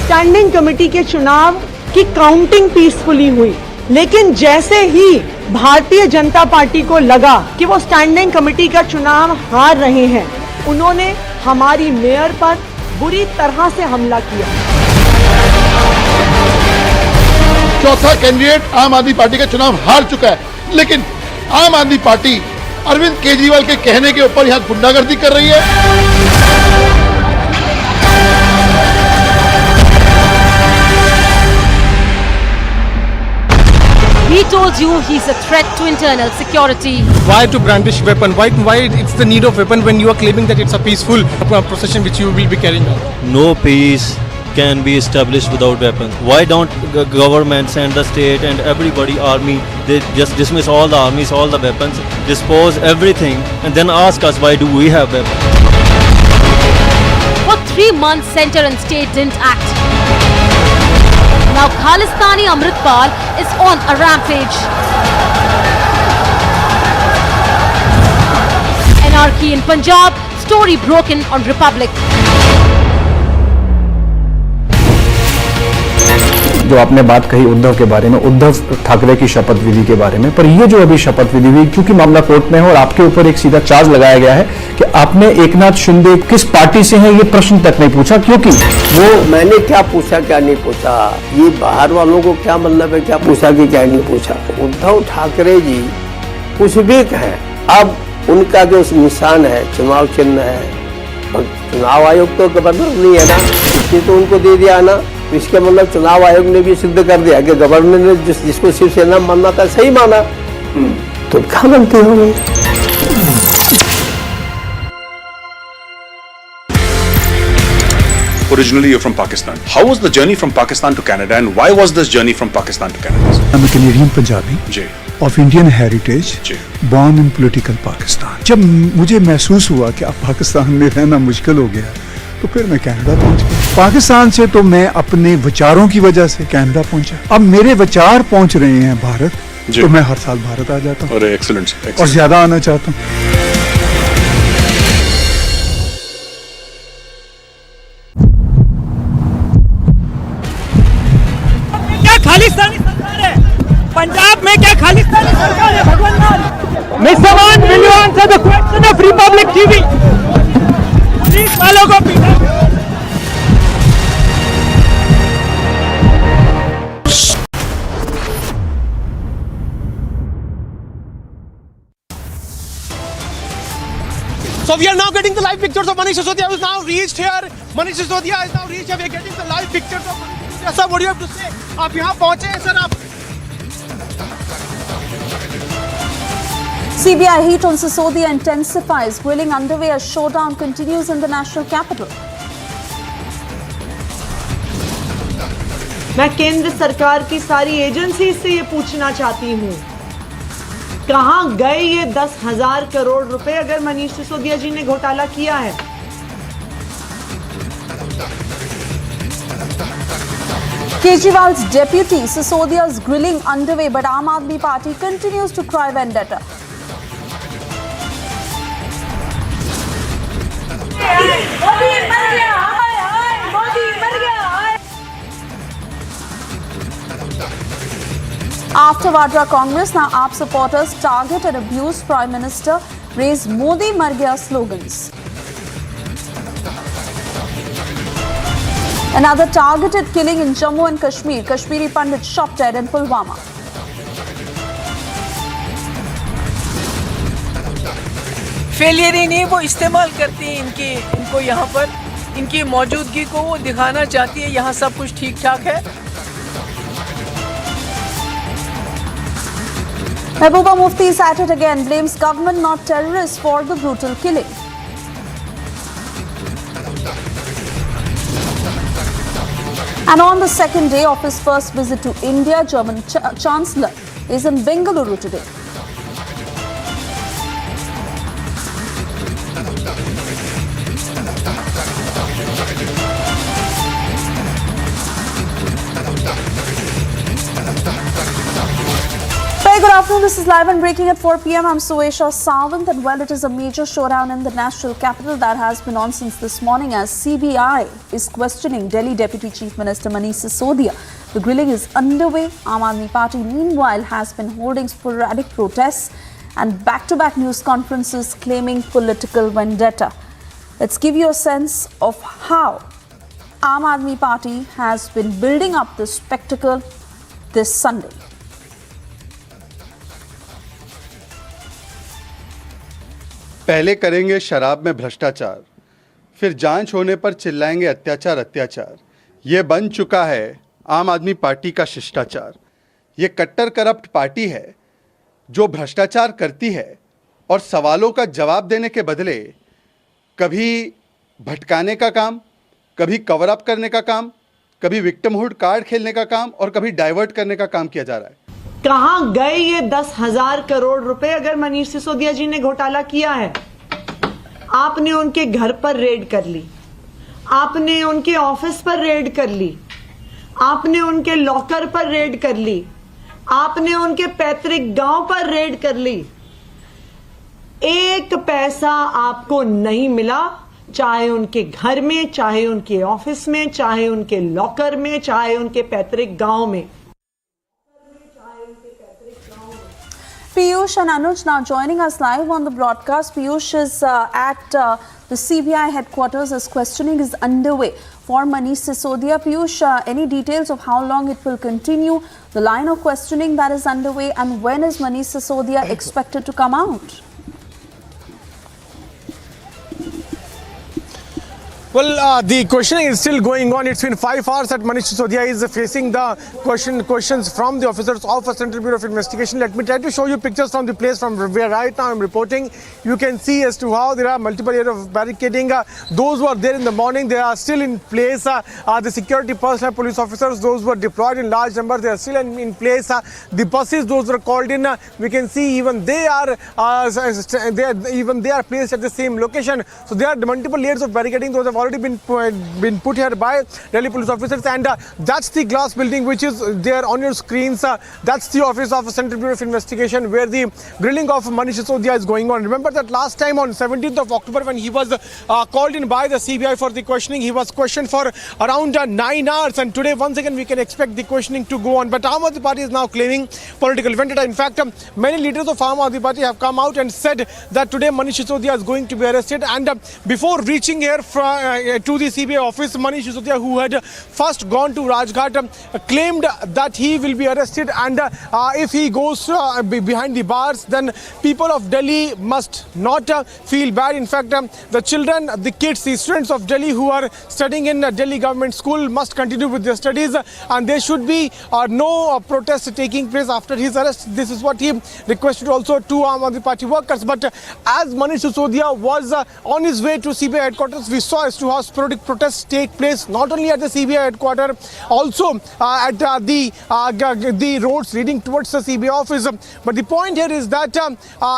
Standing committee के चुनाव की काउंटिंग पीसफुली हुई, लेकिन जैसे ही भारतीय जनता पार्टी को लगा कि वो स्टैंडिंग कमेटी का चुनाव हार रहे हैं, उन्होंने हमारी मेयर पर बुरी तरह से हमला किया। चौथा कैंडिडेट आम आदमी पार्टी का चुनाव हार चुका है, लेकिन आम आदमी पार्टी अरविंद केजरीवाल के कहने के ऊपर यहाँ गुंडागर्दी कर रही है। He told you he's a threat to internal security. Why to brandish weapon? Why it's the need of weapon when you are claiming that it's a peaceful procession which you will be carrying out? No peace can be established without weapons. Why don't government send the state and everybody army, they just dismiss all the armies, all the weapons, dispose everything and then ask us why do we have weapons? For 3 months, center and state didn't act. Now Khalistani Amritpal is on a rampage. Key in Punjab, story broken on Republic. जो आपने बात कही उद्धव के बारे में, उद्धव ठाकरे की शपथ विधि के बारे में, पर ये जो अभी शपथ विधि हुई, क्योंकि मामला कोर्ट में है और आपके ऊपर एक सीधा चार्ज लगाया गया है कि आपने एकनाथ शिंदे किस पार्टी से हैं ये प्रश्न तक नहीं पूछा, क्योंकि वो मैंने क्या पूछा क्या नहीं पूछा, ये बाहर वालों को क्या मतलब है क्या पूछा कि क्या नहीं पूछा। उद्धव ठाकरे जी कुछ भी कहें, अब उनका जो निशान है, चुनाव चिन्ह है, चुनाव आयोग तो गवर्नर नहीं है ना, इसलिए तो उनको दे दिया ना। इसके मतलब चुनाव आयोग ने भी सिद्ध कर दिया कि गवर्नर ने जिसको शिवसेना मानना था सही माना, तो क्या गलती हो गई। Originally you're from Pakistan. How was the journey from Pakistan to Canada and why was this journey from Pakistan to Canada? I'm a Canadian Punjabi of Indian heritage, born in political Pakistan. जब मुझे महसूस हुआ कि अब पाकिस्तान में रहना मुश्किल हो गया तो फिर मैं कनाडा पहुंच गया। पाकिस्तान से तो मैं अपने विचारों की वजह से कनाडा पहुंचा। अब मेरे विचार पहुंच रहे हैं भारत, तो मैं हर साल भारत आ जाता हूँ और ज्यादा आना चाहता हूँ। क्या खालिस्तानी सरकार है पंजाब में? क्या खालिस्तानी सरकार है? भगवान मिस्टर मान, will you answer the question of Republic TV? Police वालों को पीटा। So we are now getting the live pictures of Manish Sisodia, who is now reached here. Manish Sisodia is now reached here. We are getting the live pictures of Manish Sisodia. Sir, what do you have to say? आप यहाँ पहुँचे हैं sir आप? CBI heat on Sisodia intensifies. Grilling underway as showdown continues in the national capital. मैं केंद्र सरकार की सारी एजेंसी से ये पूछना चाहती हूँ, कहां गए ये 10,000 करोड़ रुपए अगर मनीष सिसोदिया जी ने घोटाला किया है? Kejriwal's deputy Sisodia's grilling underway, but Aam Aadmi Party continues to cry vendetta. After Vadra Congress, now AAP supporters target and abuse Prime Minister, raise Modi Mar Gaya slogans. Another targeted killing in Jammu and Kashmir. Kashmiri Pandit shot dead in Pulwama. Failure ही नहीं, वो इस्तेमाल करती है इनको यहाँ पर, इनकी मौजूदगी को वो दिखाना चाहती है यहाँ सब कुछ ठीक ठाक है। Mehbooba Mufti is at it again, blames government not terrorists for the brutal killing. And on the second day of his first visit to India, German Chancellor is in Bengaluru today. Good afternoon, this is live and breaking at 4 p.m. I'm Suesha Sawant, and well, it is a major showdown in the national capital that has been on since this morning as CBI is questioning Delhi Deputy Chief Minister Manish Sisodia. The grilling is underway. Aam Aadmi Party, meanwhile, has been holding sporadic protests and back-to-back news conferences claiming political vendetta. Let's give you a sense of how Aam Aadmi Party has been building up this spectacle this Sunday. पहले करेंगे शराब में भ्रष्टाचार, फिर जांच होने पर चिल्लाएंगे अत्याचार अत्याचार। ये बन चुका है आम आदमी पार्टी का शिष्टाचार। ये कट्टर करप्ट पार्टी है जो भ्रष्टाचार करती है और सवालों का जवाब देने के बदले कभी भटकाने का काम, कभी कवर अप करने का काम, कभी विक्टिमहुड कार्ड खेलने का काम और कभी डाइवर्ट करने का काम किया जा रहा है। कहां गए ये 10,000 करोड़ रुपए अगर मनीष सिसोदिया जी ने घोटाला किया है? आपने उनके घर पर रेड कर ली, आपने उनके ऑफिस पर रेड कर ली, आपने उनके लॉकर पर रेड कर ली, आपने उनके पैतृक गांव पर रेड कर ली। एक पैसा आपको नहीं मिला, चाहे उनके घर में, चाहे उनके ऑफिस में, चाहे उनके लॉकर में, चाहे उनके पैतृक गांव में। Piyush and Anuj now joining us live on the broadcast. Piyush is at the CBI headquarters as questioning is underway for Manish Sisodia. Piyush, any details of how long it will continue, the line of questioning that is underway, and when is Manish Sisodia expected to come out? Well, the questioning is still going on. It's been 5 hours that Manish Sisodia is facing the questions from the officers of the Central Bureau of Investigation. Let me try to show you pictures from the place from where right now I'm reporting. You can see as to how there are multiple areas of barricading. Those who are there in the morning, they are still in place. The security personnel, police officers, those who were deployed in large numbers, they are still in place. The buses, those who are called in, we can see even they are placed at the same location. So there are multiple layers of barricading. Those have already been put here by Delhi police officers, and that's the glass building which is there on your screens. That's the office of Central Bureau of Investigation where the grilling of Manish Sisodia is going on. Remember that last time on 17th of October when he was called in by the CBI for the questioning, he was questioned for around 9 hours, and today once again we can expect the questioning to go on. But Aam Aadmi Party is now claiming political vendetta. In fact, many leaders of Aam Aadmi Party have come out and said that today Manish Sisodia is going to be arrested, and before reaching here to the CBI office, Manish Sisodia, who had first gone to Rajghat, claimed that he will be arrested, and if he goes behind the bars, then people of Delhi must not feel bad. In fact, the children, the kids, the students of Delhi who are studying in Delhi government school must continue with their studies, and there should be no protest taking place after his arrest. This is what he requested also to Aam Aadmi Party workers. But as Manish Sisodia was on his way to CBI headquarters, we saw as to how sporadic protests take place not only at the CBI headquarters, also at the roads leading towards the CBI office. But the point here is that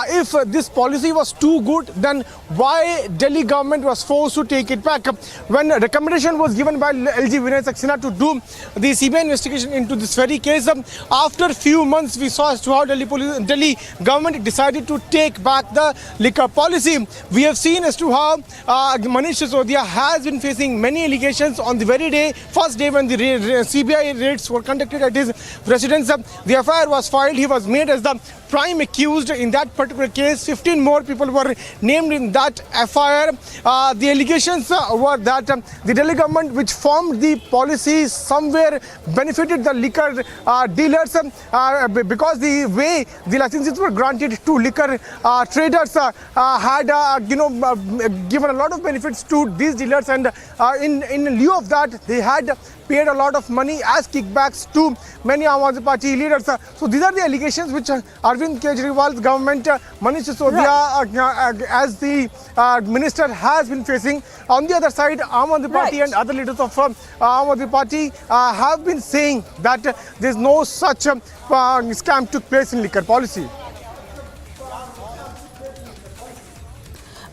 if this policy was too good, then why Delhi government was forced to take it back? When a recommendation was given by LG Vinay Saxena to do the CBI investigation into this very case, after few months we saw as to how Delhi government decided to take back the liquor policy. We have seen as to how Manish Sisodia has been facing many allegations on the very day, first day when the CBI raids were conducted at his residence. The FIR was filed. He was made as the prime accused in that particular case. 15 more people were named in that FIR. The allegations were that the Delhi government, which formed the policy, somewhere benefited the liquor dealers because the way the licenses were granted to liquor traders had given a lot of benefits to these dealers, and in lieu of that they had paid a lot of money as kickbacks to many Aam Aadmi Party leaders. So these are the allegations which Arvind Kejriwal's government, Manish Sisodia as the minister, has been facing. On the other side, Aam Aadmi Party and other leaders of Aam Aadmi Party have been saying that there is no such scam took place in liquor policy.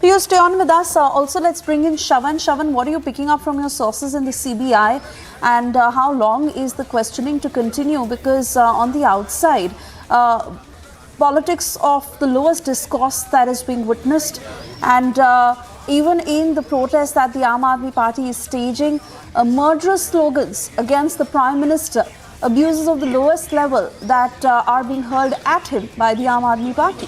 Piyush, stay on with us. Also, let's bring in Shavan. Shavan, what are you picking up from your sources in the CBI, and how long is the questioning to continue? Because on the outside, politics of the lowest discourse that is being witnessed, and even in the protest that the Aam Aadmi Party is staging, murderous slogans against the Prime Minister, abuses of the lowest level that are being hurled at him by the Aam Aadmi Party.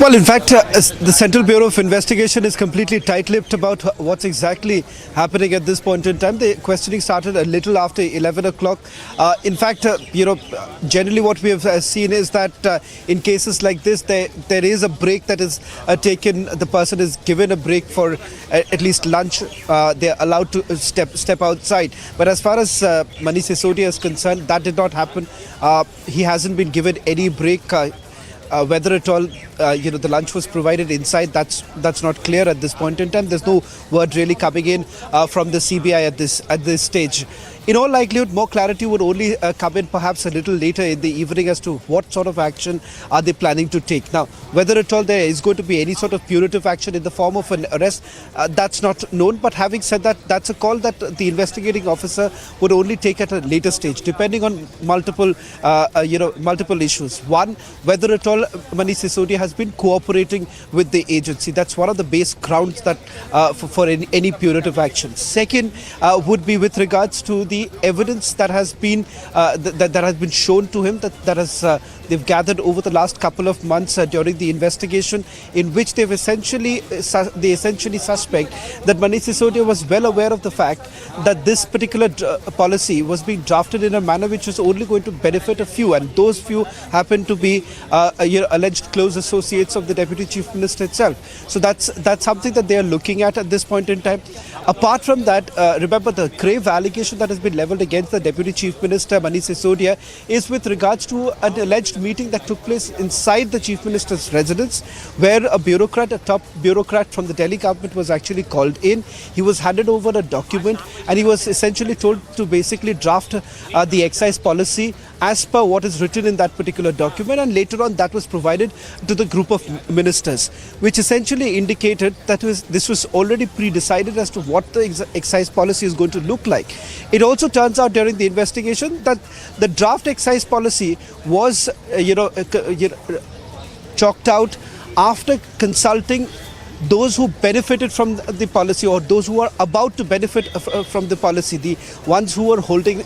Well, in fact, the Central Bureau of Investigation is completely tight-lipped about what's exactly happening at this point in time. The questioning started a little after 11 o'clock. In fact, generally what we have seen is that in cases like this, there is a break that is taken. The person is given a break for at least lunch. They're allowed to step outside. But as far as Manish Sisodia is concerned, that did not happen. He hasn't been given any break. Whether at all, the lunch was provided inside, that's not clear at this point in time. There's no word really coming in from the CBI at this stage. In all likelihood, more clarity would only come in perhaps a little later in the evening as to what sort of action are they planning to take. Now, whether at all there is going to be any sort of punitive action in the form of an arrest, that's not known. But having said that, that's a call that the investigating officer would only take at a later stage, depending on multiple issues. One, whether at all Manish Sisodia has been cooperating with the agency. That's one of the base grounds that for any punitive action. Second, would be with regards to the evidence that has been that has been shown to him they've gathered over the last couple of months during the investigation, in which they essentially suspect that Manish Sisodia was well aware of the fact that this particular policy was being drafted in a manner which was only going to benefit a few, and those few happen to be alleged close associates of the Deputy Chief Minister itself. So that's something that they are looking at this point in time. Apart from that, remember the grave allegation that has been levelled against the Deputy Chief Minister Manish Sisodia is with regards to an alleged meeting that took place inside the Chief Minister's residence, where a top bureaucrat from the Delhi government was actually called in. He was handed over a document and he was essentially told to basically draft the excise policy as per what is written in that particular document, and later on that was provided to the group of ministers, which essentially indicated that this was already pre-decided as to what the excise policy is going to look like. It also turns out during the investigation that the draft excise policy was chalked out after consulting those who benefited from the policy, or those who are about to benefit from the policy, the ones who are holding